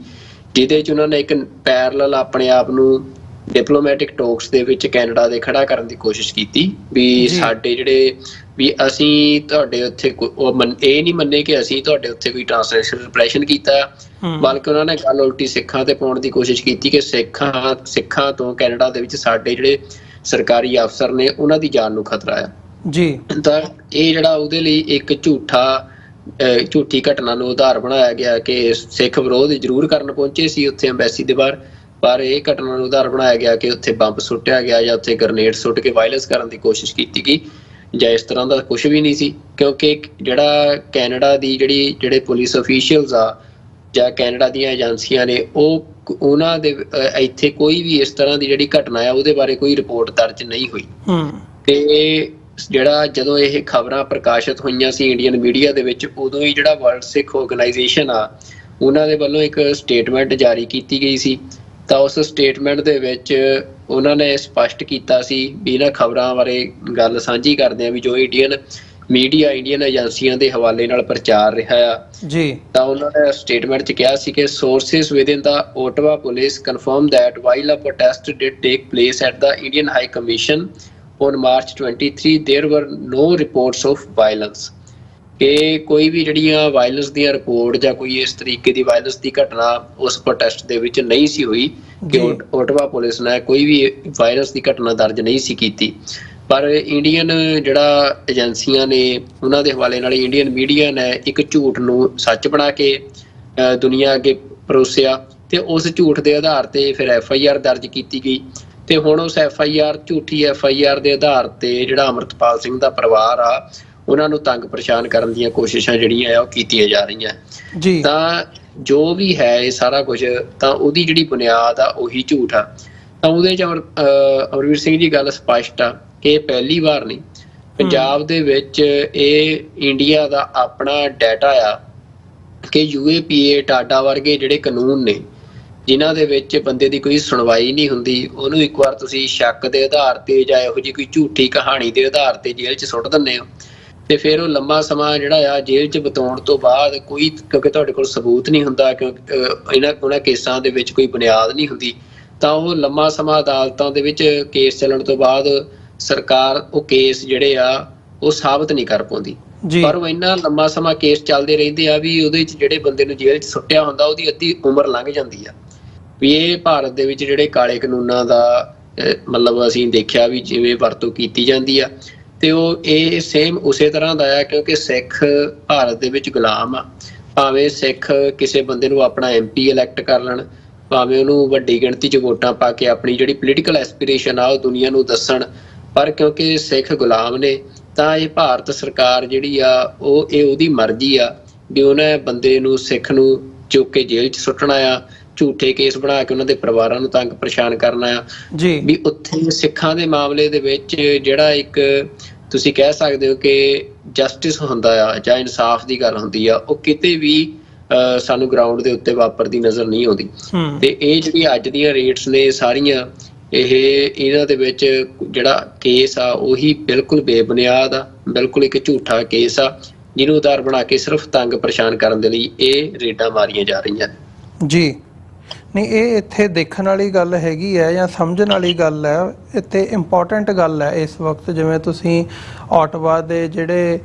ਜਿਹਦੇ 'ਚ ਉਹਨਾਂ ਨੇ ਇੱਕ ਪੈਰਲਲ ਆਪਣੇ ਆਪ ਨੂੰ ਡਿਪਲੋਮੈਟਿਕ ਟੋਕਸ ਦੇ ਵਿੱਚ ਕੈਨੇਡਾ ਦੇ ਖੜਾ ਕਰਨ ਦੀ ਕੋਸ਼ਿਸ਼ ਕੀਤੀ ਵੀ ਸਾਡੇ ਜਿਹੜੇ ਵੀ ਅਸੀਂ ਤੁਹਾਡੇ ਉੱਥੇ ਇਹ ਨਹੀਂ ਮੰਨੇ ਕਿ ਅਸੀਂ ਤੁਹਾਡੇ ਉੱਥੇ ਕੋਈ ਟ੍ਰਾਂਸਲੇਸ਼ਨ ਰਿਪਰੈਸ਼ਨ ਕੀਤਾ, ਬਲਕਿ ਉਹਨਾਂ ਨੇ ਗੱਲ ਉਲਟੀ ਸਿੱਖਾਂ ਤੇ ਪਾਉਣ ਦੀ ਕੋਸ਼ਿਸ਼ ਕੀਤੀ ਕਿ ਸਿੱਖਾਂ ਤੋਂ ਕੈਨੇਡਾ ਦੇ ਵਿੱਚ ਸਾਡੇ ਜਿਹੜੇ ਸਰਕਾਰੀ ਅਫਸਰ ਨੇ ਉਹਨਾਂ ਦੀ ਜਾਨ ਨੂੰ ਖਤਰਾ ਆ ਜੀ। ਤਾਂ ਇਹ ਜਿਹੜਾ ਉਹਦੇ ਲਈ ਇੱਕ ਝੂਠੀ ਘਟਨਾ ਨੂੰ ਉਦਾਹਰ ਬਣਾਇਆ ਗਿਆ ਕਿ ਸਿੱਖ ਵਿਰੋਧ ਜ਼ਰੂਰ ਕਰਨ ਪਹੁੰਚੇ ਸੀ ਉੱਥੇ ਐਮਬੈਸੀ ਦੇ ਬਾਹਰ, ਪਰ ਇਹ ਘਟਨਾ ਨੂੰ ਉਦਾਹਰ ਬਣਾਇਆ ਗਿਆ ਕਿ ਉੱਥੇ ਬੰਬ ਸੁੱਟਿਆ ਗਿਆ ਜਾਂ ਉੱਥੇ ਗ੍ਰਨੇਡ ਸੁੱਟ ਕੇ ਵਾਇਲੈਂਸ ਕਰਨ ਦੀ ਕੋਸ਼ਿਸ਼ ਕੀਤੀ ਗਈ, ਜਾਂ ਇਸ ਤਰ੍ਹਾਂ ਦਾ ਕੁਝ ਵੀ ਨਹੀਂ ਸੀ। ਕਿਉਂਕਿ ਜਿਹੜਾ ਕੈਨੇਡਾ ਦੀ ਜਿਹੜੇ ਪੁਲਿਸ ਅਫੀਸ਼ੀਅਲਸ ਆ ਜਾਂ ਕੈਨੇਡਾ ਦੀਆਂ ਏਜੰਸੀਆਂ ਨੇ ਉਹਨਾਂ ਦੇ ਇੱਥੇ ਕੋਈ ਵੀ ਇਸ ਤਰ੍ਹਾਂ ਦੀ ਜਿਹੜੀ ਘਟਨਾ ਆ ਉਹਦੇ ਬਾਰੇ ਕੋਈ ਰਿਪੋਰਟ ਦਰਜ ਨਹੀਂ ਹੋਈ। ਤੇ ਜਿਹੜਾ ਜਦੋਂ ਇਹ ਖਬਰਾਂ ਪ੍ਰਕਾਸ਼ਿਤ ਹੋਈਆਂ ਸੀ ਇੰਡੀਅਨ ਮੀਡੀਆ ਦੇ ਵਿੱਚ, ਉਦੋਂ ਹੀ ਜਿਹੜਾ ਵਰਲਡ ਸਿੱਖ ਆਰਗੇਨਾਈਜੇਸ਼ਨ ਆ ਉਹਨਾਂ ਦੇ ਵੱਲੋਂ ਇੱਕ ਸਟੇਟਮੈਂਟ ਜਾਰੀ ਕੀਤੀ ਗਈ ਸੀ। ਤਾਂ ਉਸ ਸਟੇਟਮੈਂਟ ਦੇ ਵਿੱਚ ਉਹਨਾਂ ਨੇ ਸਪਸ਼ਟ ਕੀਤਾ ਸੀ ਵੀ ਇਹਨਾਂ ਖਬਰਾਂ ਬਾਰੇ ਗੱਲ ਸਾਂਝੀ ਕਰਦੇ ਆ ਵੀ ਜੋ ਇੰਡੀਅਨ ਮੀਡੀਆ ਇੰਡੀਅਨ ਏਜੰਸੀਆਂ ਦੇ ਹਵਾਲੇ ਨਾਲ ਪ੍ਰਚਾਰ ਰਿਹਾ ਆ ਜੀ। ਤਾਂ ਉਹਨਾਂ ਨੇ ਸਟੇਟਮੈਂਟ 'ਚ ਕਿਹਾ ਸੀ ਕਿ sources within the Ottawa police confirmed that while a protest did take place at the Indian high commission on March 23 there were no reports of violence। ਕਿ ਕੋਈ ਵੀ ਜਿਹੜੀਆਂ ਵਾਇਲੈਂਸ ਦੀਆਂ ਰਿਪੋਰਟ ਜਾਂ ਕੋਈ ਇਸ ਤਰੀਕੇ ਦੀ ਵਾਇਲੈਂਸ ਦੀ ਘਟਨਾ ਉਸ ਪ੍ਰੋਟੈਸਟ ਦੇ ਵਿੱਚ ਨਹੀਂ ਸੀ ਹੋਈ, ਕਿ ਓਟਵਾ ਪੁਲਿਸ ਨੇ ਕੋਈ ਵੀ ਵਾਇਲੈਂਸ ਦੀ ਘਟਨਾ ਦਰਜ ਨਹੀਂ ਸੀ ਕੀਤੀ। ਪਰ ਇੰਡੀਅਨ ਜਿਹੜਾ ਏਜੰਸੀਆਂ ਨੇ ਉਹਨਾਂ ਦੇ ਹਵਾਲੇ ਨਾਲ ਇੰਡੀਅਨ ਮੀਡੀਆ ਨੇ ਇੱਕ ਝੂਠ ਨੂੰ ਸੱਚ ਬਣਾ ਕੇ ਦੁਨੀਆ ਅੱਗੇ ਪਰੋਸਿਆ, ਤੇ ਉਸ ਝੂਠ ਦੇ ਆਧਾਰ ਤੇ ਫਿਰ FIR ਦਰਜ ਕੀਤੀ ਗਈ। ਤੇ ਹੁਣ ਉਸ ਝੂਠੀ FIR ਦੇ ਆਧਾਰ ਤੇ ਜਿਹੜਾ ਅਮਰਤਪਾਲ ਸਿੰਘ ਦਾ ਪਰਿਵਾਰ ਆ ਉਹਨਾਂ ਨੂੰ ਤੰਗ ਪਰੇਸ਼ਾਨ ਕਰਨ ਦੀਆਂ ਕੋਸ਼ਿਸ਼ਾਂ ਜਿਹੜੀਆਂ ਆ ਉਹ ਕੀਤੀਆਂ ਜਾ ਰਹੀਆਂ ਜੀ। ਤਾਂ ਜੋ ਵੀ ਹੈ ਇਹ ਸਾਰਾ ਕੁਝ, ਤਾਂ ਉਹਦੀ ਜਿਹੜੀ ਬੁਨਿਆਦ ਆ ਉਹੀ ਝੂਠ ਆ। ਤਾਂ ਉਹਦੇ 'ਚ ਅਮਰਵੀਰ ਸਿੰਘ ਜੀ ਗੱਲ ਸਪਸ਼ਟ ਆ ਕਿ ਇਹ ਪਹਿਲੀ ਵਾਰ ਨਹੀਂ, ਪੰਜਾਬ ਦੇ ਵਿੱਚ ਇਹ ਇੰਡੀਆ ਦਾ ਆਪਣਾ ਡਾਟਾ ਆ ਕਿ UAPA ਟਾਟਾ ਵਰਗੇ ਜਿਹੜੇ ਕਾਨੂੰਨ ਨੇ ਜਿਨ੍ਹਾਂ ਦੇ ਵਿੱਚ ਬੰਦੇ ਦੀ ਕੋਈ ਸੁਣਵਾਈ ਨਹੀਂ ਹੁੰਦੀ, ਉਹਨੂੰ ਇੱਕ ਵਾਰ ਤੁਸੀਂ ਸ਼ੱਕ ਦੇ ਆਧਾਰ ਤੇ ਜਾਂ ਇਹੋ ਜਿਹੀ ਕੋਈ ਝੂਠੀ ਕਹਾਣੀ ਦੇ ਆਧਾਰ ਤੇ ਜੇਲ੍ਹ 'ਚ ਸੁੱਟ ਦਿੰਦੇ ਹੋ, ਤੇ ਫਿਰ ਉਹ ਲੰਮਾ ਸਮਾਂ ਜਿਹੜਾ ਆ ਜੇਲ੍ਹ 'ਚ ਬਿਤਾਉਣ ਤੋਂ ਬਾਅਦ ਕਿਉਂਕਿ ਤੁਹਾਡੇ ਕੋਲ ਸਬੂਤ ਨਹੀਂ ਹੁੰਦਾ, ਕਿਉਂਕਿ ਉਹਨਾਂ ਕੇਸਾਂ ਦੇ ਵਿੱਚ ਕੋਈ ਬੁਨਿਆਦ ਨਹੀਂ ਹੁੰਦੀ, ਤਾਂ ਉਹ ਲੰਮਾ ਸਮਾਂ ਅਦਾਲਤਾਂ ਦੇ ਵਿੱਚ ਕੇਸ ਚੱਲਣ ਤੋਂ ਬਾਅਦ ਸਰਕਾਰ ਉਹ ਕੇਸ ਜਿਹੜੇ ਆ ਉਹ ਸਾਬਤ ਨਹੀਂ ਕਰ ਪਾਉਂਦੀ। ਪਰ ਉਹ ਇੰਨਾ ਲੰਮਾ ਸਮਾਂ ਕੇਸ ਚੱਲਦੇ ਰਹਿੰਦੇ ਆ ਵੀ ਉਹਦੇ 'ਚ ਜਿਹੜੇ ਬੰਦੇ ਨੂੰ ਜੇਲ੍ਹ 'ਚ ਸੁੱਟਿਆ ਹੁੰਦਾ ਉਹਦੀ ਅੱਧੀ ਉਮਰ ਲੰਘ ਜਾਂਦੀ ਆ। ਵੀ ਇਹ ਭਾਰਤ ਦੇ ਵਿੱਚ ਜਿਹੜੇ ਕਾਲੇ ਕਾਨੂੰਨਾਂ ਦਾ ਮਤਲਬ ਅਸੀਂ ਦੇਖਿਆ ਵੀ ਜਿਵੇਂ ਵਰਤੋਂ ਕੀਤੀ ਜਾਂਦੀ ਆ, ਤੇ ਉਹ ਇਹ ਸੇਮ ਉਸੇ ਤਰ੍ਹਾਂ ਦਾ ਆ, ਕਿਉਂਕਿ ਸਿੱਖ ਭਾਰਤ ਦੇ ਵਿੱਚ ਗੁਲਾਮ ਆ। ਭਾਵੇਂ ਸਿੱਖ ਕਿਸੇ ਬੰਦੇ ਨੂੰ ਆਪਣਾ MP ਇਲੈਕਟ ਕਰ ਲੈਣ, ਭਾਵੇਂ ਉਹਨੂੰ ਵੱਡੀ ਗਿਣਤੀ 'ਚ ਵੋਟਾਂ ਪਾ ਕੇ ਆਪਣੀ ਜਿਹੜੀ ਪੋਲੀਟੀਕਲ ਐਸਪੀਰੇਸ਼ਨ ਆ ਉਹ ਦੁਨੀਆ ਨੂੰ ਦੱਸਣ, ਪਰ ਕਿਉਂਕਿ ਸਿੱਖ ਗੁਲਾਮ ਨੇ ਤਾਂ ਇਹ ਭਾਰਤ ਸਰਕਾਰ ਜਿਹੜੀ ਆ ਇਹ ਉਹਦੀ ਮਰਜ਼ੀ ਆ ਵੀ ਉਹਨੇ ਬੰਦੇ ਨੂੰ, ਸਿੱਖ ਨੂੰ ਚੁੱਕ ਕੇ ਜੇਲ੍ਹ 'ਚ ਸੁੱਟਣਾ ਆ, ਝੂਠੇ ਕੇਸ ਬਣਾ ਕੇ ਉਹਨਾਂ ਦੇ ਪਰਿਵਾਰਾਂ ਨੂੰ ਤੰਗ ਪਰੇਸ਼ਾਨ ਕਰਨਾ ਆ ਜੀ। ਵੀ ਉੱਥੇ ਸਿੱਖਾਂ ਦੇ ਮਾਮਲੇ ਦੇ ਵਿੱਚ ਜਿਹੜਾ ਇੱਕ ਤੁਸੀਂ ਕਹਿ ਸਕਦੇ ਹੋ ਕਿ ਜਸਟਿਸ ਹੁੰਦਾ ਆ ਜਾਂ ਇਨਸਾਫ ਦੀ ਗੱਲ ਹੁੰਦੀ ਆ, ਉਹ ਕਿਤੇ ਵੀ ਸਾਨੂੰ ਗਰਾਊਂਡ ਦੇ ਉੱਤੇ ਵਾਪਰਦੀ ਨਜ਼ਰ ਨਹੀਂ ਆਉਂਦੀ। ਤੇ ਇਹ ਜਿਹੜੀ ਅੱਜ ਦੀਆਂ ਰੇਟਸ ਨੇ ਸਾਰੀਆਂ, ਇਹਨਾਂ ਦੇ ਵਿੱਚ ਜਿਹੜਾ ਕੇਸ ਆ ਉਹੀ ਬਿਲਕੁਲ ਬੇਬੁਨਿਆਦ ਆ, ਬਿਲਕੁਲ ਇੱਕ ਝੂਠਾ ਕੇਸ ਆ ਜਿਹਨੂੰ ਉਤਾਰ ਬਣਾ ਕੇ ਸਿਰਫ ਤੰਗ ਪਰੇਸ਼ਾਨ ਕਰਨ ਦੇ ਲਈ ਇਹ ਰੇਡਾਂ ਮਾਰੀਆਂ ਜਾ ਰਹੀਆਂ ਜੀ। ਨਹੀਂ, ਇਹ ਇੱਥੇ ਦੇਖਣ ਵਾਲੀ ਗੱਲ ਹੈਗੀ ਹੈ ਜਾਂ ਸਮਝਣ ਵਾਲੀ ਗੱਲ ਹੈ, ਇੱਥੇ ਇੰਪੋਰਟੈਂਟ ਗੱਲ ਹੈ ਇਸ ਵਕਤ। ਜਿਵੇਂ ਤੁਸੀਂ ਆਟਵਾ ਦੇ ਜਿਹੜੇ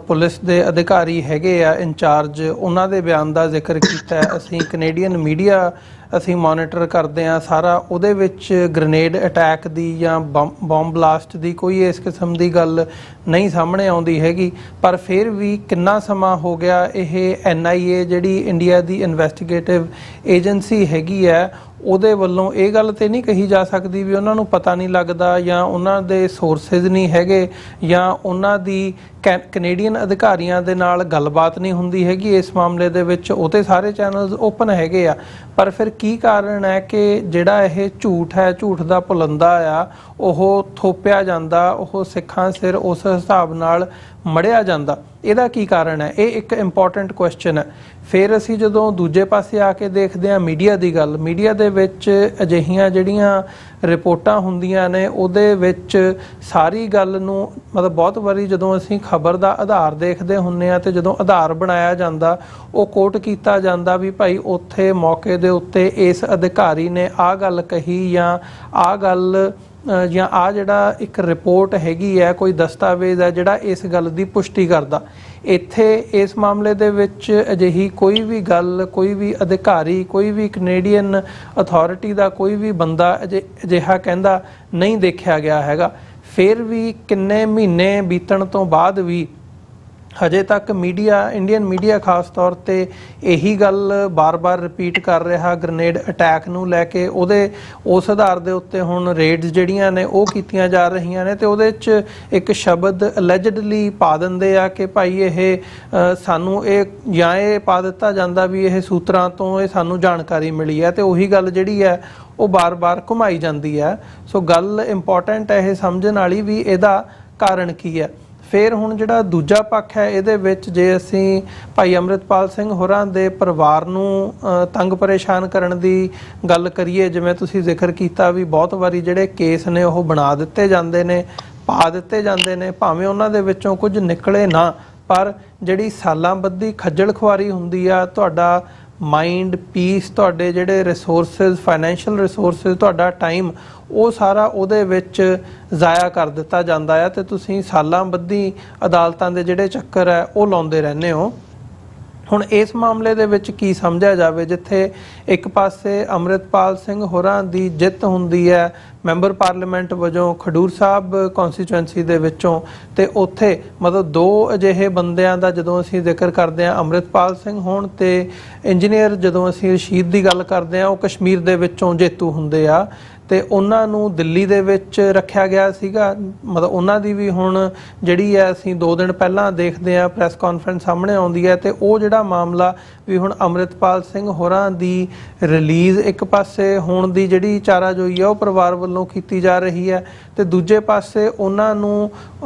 ਪੁਲਿਸ ਦੇ ਅਧਿਕਾਰੀ ਹੈਗੇ ਆ ਇੰਚਾਰਜ, ਉਹਨਾਂ ਦੇ ਬਿਆਨ ਦਾ ਜ਼ਿਕਰ ਕੀਤਾ। ਅਸੀਂ ਕੈਨੇਡੀਅਨ ਮੀਡੀਆ ਅਸੀਂ ਮੋਨੀਟਰ ਕਰਦੇ ਹਾਂ ਸਾਰਾ, ਉਹਦੇ ਵਿੱਚ ਗ੍ਰੇਨੇਡ ਅਟੈਕ ਦੀ ਜਾਂ ਬੰਬ ਬਲਾਸਟ ਦੀ ਕੋਈ ਇਸ ਕਿਸਮ ਦੀ ਗੱਲ ਨਹੀਂ ਸਾਹਮਣੇ ਆਉਂਦੀ ਹੈਗੀ। ਪਰ ਫਿਰ ਵੀ ਕਿੰਨਾ ਸਮਾਂ ਹੋ ਗਿਆ, ਇਹ NIA ਜਿਹੜੀ ਇੰਡੀਆ ਦੀ ਇਨਵੈਸਟੀਗੇਟਿਵ ਏਜੰਸੀ ਹੈਗੀ ਹੈ, ਉਹਦੇ ਵੱਲੋਂ ਇਹ ਗੱਲ ਤੇ ਨਹੀਂ ਕਹੀ ਜਾ ਸਕਦੀ ਵੀ ਉਹਨਾਂ ਨੂੰ ਪਤਾ ਨਹੀਂ ਲੱਗਦਾ ਜਾਂ ਉਹਨਾਂ ਦੇ ਸੋਰਸਿਸ ਨਹੀਂ ਹੈਗੇ ਜਾਂ ਉਹਨਾਂ ਦੀ ਕੈਨੇਡੀਅਨ ਅਧਿਕਾਰੀਆਂ ਦੇ ਨਾਲ ਗੱਲਬਾਤ ਨਹੀਂ ਹੁੰਦੀ ਹੈਗੀ ਇਸ ਮਾਮਲੇ ਦੇ ਵਿੱਚ। ਉਹ ਤੇ ਸਾਰੇ ਚੈਨਲਸ ਓਪਨ ਹੈਗੇ ਆ, ਪਰ ਫਿਰ ਕੀ ਕਾਰਨ ਹੈ ਕਿ ਜਿਹੜਾ ਇਹ ਝੂਠ ਹੈ, ਝੂਠ ਦਾ ਪੁਲੰਦਾ ਆ, ਉਹ ਥੋਪਿਆ ਜਾਂਦਾ, ਉਹ ਸਿੱਖਾਂ ਸਿਰ ਉਸ ਹਿਸਾਬ ਨਾਲ ਮੜਿਆ ਜਾਂਦਾ? ਇਹਦਾ ਕੀ ਕਾਰਨ ਹੈ? ਇਹ ਇੱਕ ਇੰਪੋਰਟੈਂਟ ਕੁਐਸਚਨ ਹੈ। ਫਿਰ ਅਸੀਂ ਜਦੋਂ ਦੂਜੇ ਪਾਸੇ ਆ ਕੇ ਦੇਖਦੇ ਹਾਂ ਮੀਡੀਆ ਦੀ ਗੱਲ, ਮੀਡੀਆ ਦੇ ਵਿੱਚ ਅਜਿਹੀਆਂ ਜਿਹੜੀਆਂ ਰਿਪੋਰਟਾਂ ਹੁੰਦੀਆਂ ਨੇ ਉਹਦੇ ਵਿੱਚ ਸਾਰੀ ਗੱਲ ਨੂੰ ਮਤਲਬ ਬਹੁਤ ਵਾਰੀ ਜਦੋਂ ਅਸੀਂ ਖਬਰ ਦਾ ਆਧਾਰ ਦੇਖਦੇ ਹੁੰਦੇ ਹਾਂ ਤੇ ਜਦੋਂ ਆਧਾਰ ਬਣਾਇਆ ਜਾਂਦਾ ਉਹ ਕੋਟ ਕੀਤਾ ਜਾਂਦਾ ਵੀ ਭਾਈ ਉੱਥੇ ਮੌਕੇ ਦੇ ਉੱਤੇ ਇਸ ਅਧਿਕਾਰੀ ਨੇ ਆਹ ਗੱਲ ਕਹੀ ਜਾਂ ਆਹ ਗੱਲ ਜਾਂ ਆਹ ਜਿਹੜਾ ਇੱਕ ਰਿਪੋਰਟ ਹੈਗੀ ਹੈ, ਕੋਈ ਦਸਤਾਵੇਜ਼ ਹੈ ਜਿਹੜਾ ਇਸ ਗੱਲ ਦੀ ਪੁਸ਼ਟੀ ਕਰਦਾ। ਇੱਥੇ ਇਸ ਮਾਮਲੇ ਦੇ ਵਿੱਚ ਅਜਿਹੀ ਕੋਈ ਵੀ ਗੱਲ, ਕੋਈ ਵੀ ਅਧਿਕਾਰੀ, ਕੋਈ ਵੀ ਕੈਨੇਡੀਅਨ ਅਥਾਰਟੀ ਦਾ ਕੋਈ ਵੀ ਬੰਦਾ ਅਜਿਹਾ ਕਹਿੰਦਾ ਨਹੀਂ ਦੇਖਿਆ ਗਿਆ ਹੈਗਾ। ਫਿਰ ਵੀ ਕਿੰਨੇ ਮਹੀਨੇ ਬੀਤਣ ਤੋਂ ਬਾਅਦ ਵੀ ਹਜੇ ਤੱਕ ਮੀਡੀਆ, ਇੰਡੀਅਨ ਮੀਡੀਆ ਖਾਸ ਤੌਰ ਤੇ ਇਹੀ ਗੱਲ ਬਾਰ-ਬਾਰ ਰਿਪੀਟ ਕਰ ਰਿਹਾ ਗ੍ਰੇਨੇਡ ਅਟੈਕ ਨੂੰ ਲੈ ਕੇ। ਉਸ ਆਧਾਰ ਦੇ ਉੱਤੇ ਹੁਣ ਰੇਡਸ ਜਿਹੜੀਆਂ ਨੇ ਉਹ ਕੀਤੀਆਂ ਜਾ ਰਹੀਆਂ ਨੇ ਤੇ ਉਹਦੇ 'ਚ ਇੱਕ ਸ਼ਬਦ ਅਲੈਜਡਲੀ ਪਾ ਦਿੰਦੇ ਆ ਕਿ ਭਾਈ ਇਹ ਸਾਨੂੰ ਇਹ ਜਾਂ ਇਹ ਪਾ ਦਿੱਤਾ ਜਾਂਦਾ ਵੀ ਇਹ ਸੂਤਰਾਂ ਤੋਂ ਇਹ ਸਾਨੂੰ ਜਾਣਕਾਰੀ ਮਿਲੀ ਹੈ, ਤੇ ਉਹੀ ਗੱਲ ਜਿਹੜੀ ਹੈ ਉਹ ਬਾਰ-ਬਾਰ ਘੁਮਾਈ ਜਾਂਦੀ ਹੈ। ਸੋ ਗੱਲ ਇੰਪੋਰਟੈਂਟ ਹੈ ਇਹ ਸਮਝਣ ਵਾਲੀ ਵੀ ਇਹਦਾ ਕਾਰਨ ਕੀ ਹੈ। ਫਿਰ ਹੁਣ ਜਿਹੜਾ ਦੂਜਾ ਪੱਖ ਹੈ ਇਹਦੇ ਵਿੱਚ, ਜੇ ਅਸੀਂ ਭਾਈ ਅੰਮ੍ਰਿਤਪਾਲ ਸਿੰਘ ਹੋਰਾਂ ਦੇ ਪਰਿਵਾਰ ਨੂੰ ਤੰਗ ਪਰੇਸ਼ਾਨ ਕਰਨ ਦੀ ਗੱਲ ਕਰੀਏ, ਜਿਵੇਂ ਤੁਸੀਂ ਜ਼ਿਕਰ ਕੀਤਾ ਵੀ ਬਹੁਤ ਵਾਰੀ ਜਿਹੜੇ ਕੇਸ ਨੇ ਉਹ ਬਣਾ ਦਿੱਤੇ ਜਾਂਦੇ ਨੇ, ਪਾ ਦਿੱਤੇ ਜਾਂਦੇ ਨੇ, ਭਾਵੇਂ ਉਹਨਾਂ ਦੇ ਵਿੱਚੋਂ ਕੁਝ ਨਿਕਲੇ ਨਾ, ਪਰ ਜਿਹੜੀ ਸਾਲਾਂ ਬੱਧੀ ਖੱਜਲ ਖੁਆਰੀ ਹੁੰਦੀ ਆ, ਤੁਹਾਡਾ ਮਾਈਂਡ ਪੀਸ, ਤੁਹਾਡੇ ਜਿਹੜੇ ਰਿਸੋਰਸਿਸ, ਫਾਈਨੈਂਸ਼ੀਅਲ ਰਿਸੋਰਸਿਸ, ਤੁਹਾਡਾ ਟਾਈਮ, ਉਹ ਸਾਰਾ ਉਹਦੇ ਵਿੱਚ ਜ਼ਾਇਆ ਕਰ ਦਿੱਤਾ ਜਾਂਦਾ ਹੈ ਤੇ ਤੁਸੀਂ ਸਾਲਾਂ ਬੱਧੀ ਅਦਾਲਤਾਂ ਦੇ ਜਿਹੜੇ ਚੱਕਰ ਹੈ ਉਹ ਲਾਉਂਦੇ ਰਹਿੰਦੇ ਹੋ। ਹੁਣ ਇਸ ਮਾਮਲੇ ਦੇ ਵਿੱਚ ਕੀ ਸਮਝਿਆ ਜਾਵੇ, ਜਿੱਥੇ ਇੱਕ ਪਾਸੇ ਅੰਮ੍ਰਿਤਪਾਲ ਸਿੰਘ ਹੋਰਾਂ ਦੀ ਜਿੱਤ ਹੁੰਦੀ ਹੈ ਮੈਂਬਰ ਪਾਰਲੀਮੈਂਟ ਵਜੋਂ ਖਡੂਰ ਸਾਹਿਬ ਕੌਂਸਟੀਚੁਐਂਸੀ ਦੇ ਵਿੱਚੋਂ, ਤੇ ਉੱਥੇ ਮਤਲਬ ਦੋ ਅਜਿਹੇ ਬੰਦਿਆਂ ਦਾ ਜਦੋਂ ਅਸੀਂ ਜ਼ਿਕਰ ਕਰਦੇ ਹਾਂ, ਅੰਮ੍ਰਿਤਪਾਲ ਸਿੰਘ ਹੋਣ ਤੇ ਇੰਜੀਨੀਅਰ ਜਦੋਂ ਅਸੀਂ ਰਸ਼ੀਦ ਦੀ ਗੱਲ ਕਰਦੇ ਹਾਂ, ਉਹ ਕਸ਼ਮੀਰ ਦੇ ਵਿੱਚੋਂ ਜੇਤੂ ਹੁੰਦੇ ਆ ਤੇ ਉਹਨਾਂ ਨੂੰ ਦਿੱਲੀ ਦੇ ਵਿੱਚ ਰੱਖਿਆ ਗਿਆ ਸੀਗਾ। ਮਤਲਬ ਉਹਨਾਂ ਦੀ ਵੀ ਹੁਣ ਜਿਹੜੀ ਹੈ ਅਸੀਂ 2 ਦਿਨ ਪਹਿਲਾਂ ਦੇਖਦੇ ਹਾਂ ਪ੍ਰੈਸ ਕਾਨਫਰੰਸ ਸਾਹਮਣੇ ਆਉਂਦੀ ਹੈ, ਤੇ ਉਹ ਜਿਹੜਾ ਮਾਮਲਾ ਵੀ ਹੁਣ ਅੰਮ੍ਰਿਤਪਾਲ ਸਿੰਘ ਹੋਰਾਂ ਦੀ ਰਿਲੀਜ਼ ਇੱਕ ਪਾਸੇ ਹੋਣ ਦੀ ਜਿਹੜੀ ਚਾਰਾਜੋਈ ਹੈ ਉਹ ਪਰਿਵਾਰ ਵੱਲੋਂ ਕੀਤੀ ਜਾ ਰਹੀ ਹੈ, ਤੇ ਦੂਜੇ ਪਾਸੇ ਉਹਨਾਂ ਨੂੰ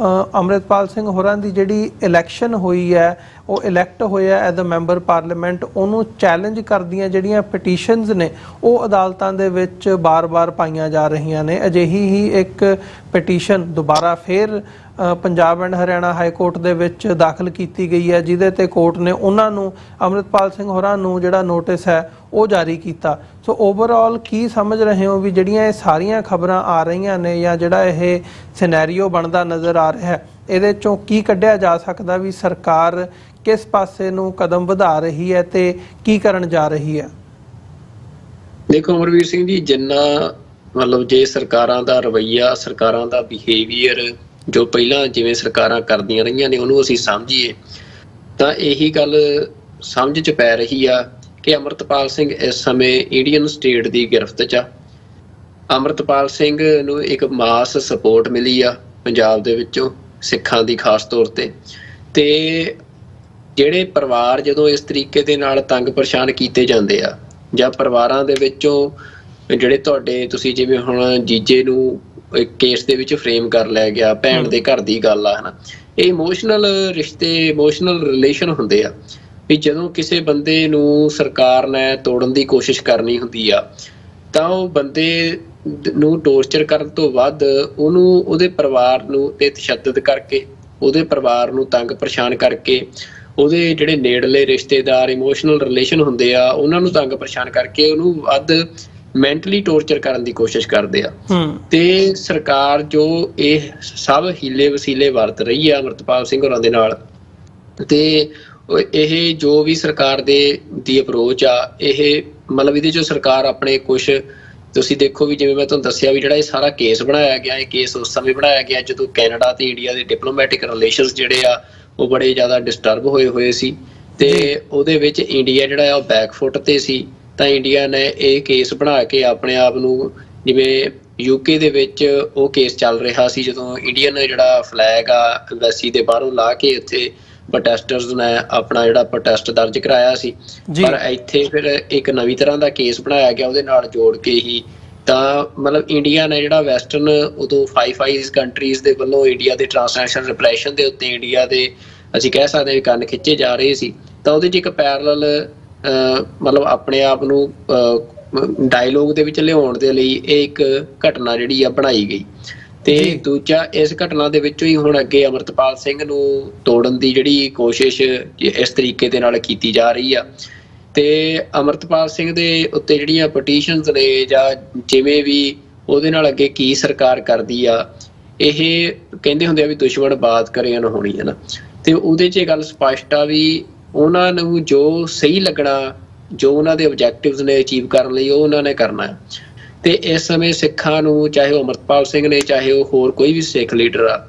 ਅੰਮ੍ਰਿਤਪਾਲ ਸਿੰਘ ਹੋਰਾਂ ਦੀ ਜਿਹੜੀ ਇਲੈਕਸ਼ਨ ਹੋਈ ਹੈ, ਉਹ ਇਲੈਕਟ ਹੋਇਆ ਐਜ਼ ਅ ਮੈਂਬਰ ਪਾਰਲੀਮੈਂਟ, ਉਹਨੂੰ ਚੈਲੰਜ ਕਰਦੀਆਂ ਜਿਹੜੀਆਂ ਪਟੀਸ਼ਨਸ ਨੇ ਉਹ ਅਦਾਲਤਾਂ ਦੇ ਵਿੱਚ ਬਾਰ-ਬਾਰ ਪਾਈਆਂ ਜਾ ਰਹੀਆਂ ਨੇ। ਅਜਿਹੀ ਹੀ ਇੱਕ ਪਟੀਸ਼ਨ ਦੁਬਾਰਾ ਫਿਰ Punjab and Haryana high court ਦੇ ਵਿੱਚ ਦਾਖਲ ਕੀਤੀ ਗਈ ਹੈ, ਜਿਹਦੇ ਤੇ ਕੋਰਟ ਨੇ ਉਹਨਾਂ ਨੂੰ, ਅੰਮ੍ਰਿਤਪਾਲ ਸਿੰਘ ਹੋਰਾਂ ਨੂੰ ਜਿਹੜਾ ਨੋਟਿਸ ਹੈ ਉਹ ਜਾਰੀ ਕੀਤਾ। ਸੋ ਓਵਰਆਲ ਕੀ ਸਮਝ ਰਹੇ ਹੋ ਵੀ ਜਿਹੜੀਆਂ ਇਹ ਸਾਰੀਆਂ ਖਬਰਾਂ ਆ ਰਹੀਆਂ ਨੇ ਜਾਂ ਜਿਹੜਾ ਇਹ ਸਿਨੈਰੀਓ ਬਣਦਾ ਨਜ਼ਰ ਆ ਰਿਹਾ ਹੈ, ਇਹਦੇ ਚੋਂ ਕੀ ਕੱਢਿਆ ਜਾ ਸਕਦਾ ਵੀ ਸਰਕਾਰ ਕਿਸ ਪਾਸੇ ਨੂੰ ਕਦਮ ਵਧਾ ਰਹੀ ਹੈ ਤੇ ਕੀ ਕਰਨ ਜਾ ਰਹੀ ਹੈ? ਦੇਖੋ ਅਮਰਵੀਰ ਸਿੰਘ ਜੀ, ਜਿੰਨਾ ਮਤਲਬ ਜੇ ਸਰਕਾਰਾਂ ਦਾ ਰਵੱਈਆ, ਸਰਕਾਰਾਂ ਦਾ ਬਿਹੇਵੀਅਰ ਜੋ ਪਹਿਲਾਂ ਜਿਵੇਂ ਸਰਕਾਰਾਂ ਕਰਦੀਆਂ ਰਹੀਆਂ ਨੇ ਉਹਨੂੰ ਅਸੀਂ ਸਮਝੀਏ ਤਾਂ ਇਹੀ ਗੱਲ ਸਮਝ 'ਚ ਪੈ ਰਹੀ ਆ ਕਿ ਅੰਮ੍ਰਿਤਪਾਲ ਸਿੰਘ ਇਸ ਸਮੇਂ ਇੰਡੀਅਨ ਸਟੇਟ ਦੀ ਗਿਰਫਤ 'ਚ ਆ। ਅੰਮ੍ਰਿਤਪਾਲ ਸਿੰਘ ਨੂੰ ਇੱਕ ਮਾਸ ਸਪੋਰਟ ਮਿਲੀ ਆ ਪੰਜਾਬ ਦੇ ਵਿੱਚੋਂ, ਸਿੱਖਾਂ ਦੀ ਖਾਸ ਤੌਰ ਤੇ ਜਿਹੜੇ ਪਰਿਵਾਰ ਜਦੋਂ ਇਸ ਤਰੀਕੇ ਦੇ ਨਾਲ ਤੰਗ ਪਰੇਸ਼ਾਨ ਕੀਤੇ ਜਾਂਦੇ ਆ, ਜਾਂ ਪਰਿਵਾਰਾਂ ਦੇ ਵਿੱਚੋਂ ਜਿਹੜੇ ਤੁਹਾਡੇ ਤੁਸੀਂ ਜਿਵੇਂ ਹੁਣ ਜੀਜੇ ਨੂੰ ਕੇਸ ਦੇ ਵਿੱਚ ਫਰੇਮ ਕਰ ਲਿਆ ਗਿਆ, ਭੈਣ ਦੇ ਘਰ ਦੀ ਗੱਲ ਆ, ਹਨਾ, ਇਹ ਇਮੋਸ਼ਨਲ ਰਿਸ਼ਤੇ, ਇਮੋਸ਼ਨਲ ਰਿਲੇਸ਼ਨ ਹੁੰਦੇ ਆ ਵੀ ਜਦੋਂ ਕਿਸੇ ਬੰਦੇ ਨੂੰ ਸਰਕਾਰ ਨੇ ਤੋੜਨ ਦੀ ਕੋਸ਼ਿਸ਼ ਕਰਨੀ ਹੁੰਦੀ ਆ ਤਾਂ ਉਹ ਬੰਦੇ ਨੂੰ ਟੌਰਚਰ ਕਰਨ ਤੋਂ ਵੱਧ ਉਹਨੂੰ ਉਹਦੇ ਪਰਿਵਾਰ ਨੂੰ ਤੇ ਤਸ਼ੱਦਦ ਕਰਕੇ, ਉਹਦੇ ਪਰਿਵਾਰ ਨੂੰ ਤੰਗ ਪਰੇਸ਼ਾਨ ਕਰਕੇ, ਉਹਦੇ ਜਿਹੜੇ ਨੇੜਲੇ ਰਿਸ਼ਤੇਦਾਰ ਇਮੋਸ਼ਨਲ ਰਿਲੇਸ਼ਨ ਹੁੰਦੇ ਆ ਉਹਨਾਂ ਨੂੰ ਤੰਗ ਪਰੇਸ਼ਾਨ ਕਰਕੇ ਉਹਨੂੰ ਵੱਧ ਮੈਂਟਲੀ ਟੌਰਚਰ ਕਰਨ ਦੀ ਕੋਸ਼ਿਸ਼ ਕਰਦੇ ਆ। ਤੇ ਸਰਕਾਰ ਜੋ ਇਹ ਸਭ ਹੀਲੇ ਵਸੀਲੇ ਵਰਤ ਰਹੀ ਆ ਅੰਮ੍ਰਿਤਪਾਲ ਸਿੰਘ ਹੋਰਾਂ ਦੇ ਨਾਲ, ਤੇ ਇਹ ਜੋ ਵੀ ਸਰਕਾਰ ਦੀ ਅਪਰੋਚ ਆ, ਇਹ ਮਤਲਬ ਇਹਦੇ ਚੋਂ ਸਰਕਾਰ ਆਪਣੇ ਕੁਛ ਤੁਸੀਂ ਦੇਖੋ ਵੀ ਜਿਵੇਂ ਮੈਂ ਤੁਹਾਨੂੰ ਦੱਸਿਆ ਵੀ ਜਿਹੜਾ ਇਹ ਸਾਰਾ ਕੇਸ ਬਣਾਇਆ ਗਿਆ, ਇਹ ਕੇਸ ਉਸ ਸਮੇਂ ਬਣਾਇਆ ਗਿਆ ਜਦੋਂ ਕੈਨੇਡਾ ਤੇ ਇੰਡੀਆ ਦੇ ਡਿਪਲੋਮੈਟਿਕ ਰਿਲੇਸ਼ਨਸ ਜਿਹੜੇ ਆ ਉਹ ਬੜੇ ਜ਼ਿਆਦਾ ਡਿਸਟਰਬ ਹੋਏ ਸੀ ਤੇ ਉਹਦੇ ਵਿੱਚ ਇੰਡੀਆ ਜਿਹੜਾ ਆ ਉਹ ਬੈਕਫੁੱਟ ਤੇ ਸੀ। ਤਾਂ ਇੰਡੀਆ ਨੇ ਇਹ ਕੇਸ ਬਣਾ ਕੇ ਆਪਣੇ ਆਪ ਨੂੰ, ਜਿਵੇਂ ਯੂਕੇ ਦੇ ਵਿੱਚ ਉਹ ਕੇਸ ਚੱਲ ਰਿਹਾ ਸੀ ਜਦੋਂ ਇੰਡੀਅਨ ਜਿਹੜਾ ਫਲੈਗ ਆ ਐਮਬੈਸੀ ਦੇ ਬਾਹਰੋਂ ਲਾ ਕੇ ਉੱਥੇ ਪ੍ਰੋਟੈਸਟਰਸ ਨੇ ਆਪਣਾ ਜਿਹੜਾ ਪ੍ਰੋਟੈਸਟ ਦਰਜ ਕਰਾਇਆ ਸੀ, ਪਰ ਇੱਥੇ ਫਿਰ ਇੱਕ ਨਵੀਂ ਤਰ੍ਹਾਂ ਦਾ ਕੇਸ ਬਣਾਇਆ ਗਿਆ ਉਹਦੇ ਨਾਲ ਜੋੜ ਕੇ ਹੀ। ਤਾਂ ਮਤਲਬ ਇੰਡੀਆ ਨੇ ਜਿਹੜਾ ਵੈਸਟਰਨ ਉਦੋਂ 5 ਕੰਟਰੀਜ਼ ਦੇ ਵੱਲੋਂ ਇੰਡੀਆ ਦੇ ਟ੍ਰਾਂਸਨੈਸ਼ਨਲ ਰਿਪਰੈਸ਼ਨ ਦੇ ਉੱਤੇ ਇੰਡੀਆ ਦੇ ਅਸੀਂ ਕਹਿ ਸਕਦੇ ਹਾਂ ਕੰਨ ਖਿੱਚੇ ਜਾ ਰਹੇ ਸੀ, ਤਾਂ ਉਹਦੇ 'ਚ ਇੱਕ ਪੈਰਲਲ ਮਤਲਬ ਆਪਣੇ ਆਪ ਨੂੰ ਡਾਇਲੋਗ ਦੇ ਵਿੱਚ ਲਿਆਉਣ ਦੇ ਲਈ ਇਹ ਇੱਕ ਘਟਨਾ ਜਿਹੜੀ ਆ ਬਣਾਈ ਗਈ। ਤੇ ਦੂਜਾ, ਇਸ ਘਟਨਾ ਦੇ ਵਿੱਚੋਂ ਹੀ ਹੁਣ ਅੱਗੇ ਅੰਮ੍ਰਿਤਪਾਲ ਸਿੰਘ ਨੂੰ ਤੋੜਨ ਦੀ ਜਿਹੜੀ ਕੋਸ਼ਿਸ਼ ਇਸ ਤਰੀਕੇ ਦੇ ਨਾਲ ਕੀਤੀ ਜਾ ਰਹੀ ਆ। ਤੇ ਅੰਮ੍ਰਿਤਪਾਲ ਸਿੰਘ ਦੇ ਉੱਤੇ ਜਿਹੜੀਆਂ ਪਟੀਸ਼ਨਸ ਨੇ ਜਾਂ ਜਿਵੇਂ ਵੀ ਉਹਦੇ ਨਾਲ ਅੱਗੇ ਕੀ ਸਰਕਾਰ ਕਰਦੀ ਆ, ਇਹ ਕਹਿੰਦੇ ਹੁੰਦੇ ਆ ਵੀ ਦੁਸ਼ਮਣ ਬਾਤ ਕਰੇ ਅਨਹੋਣੀ, ਹੈ ਨਾ। ਤੇ ਉਹਦੇ 'ਚ ਇਹ ਗੱਲ ਸਪਸ਼ਟ ਆ ਵੀ ਉਹਨਾਂ ਨੂੰ ਜੋ ਸਹੀ ਲੱਗਣਾ, ਜੋ ਉਹਨਾਂ ਦੇ ਆਬਜੈਕਟਿਵਸ ਨੇ ਅਚੀਵ ਕਰਨ ਲਈ, ਉਹ ਉਹਨਾਂ ਨੇ ਕਰਨਾ। ਤੇ ਇਸ ਸਮੇਂ ਸਿੱਖਾਂ ਨੂੰ, ਚਾਹੇ ਉਹ ਅੰਮ੍ਰਿਤਪਾਲ ਸਿੰਘ ਨੇ, ਚਾਹੇ ਉਹ ਹੋਰ ਕੋਈ ਵੀ ਸਿੱਖ ਲੀਡਰ ਆ,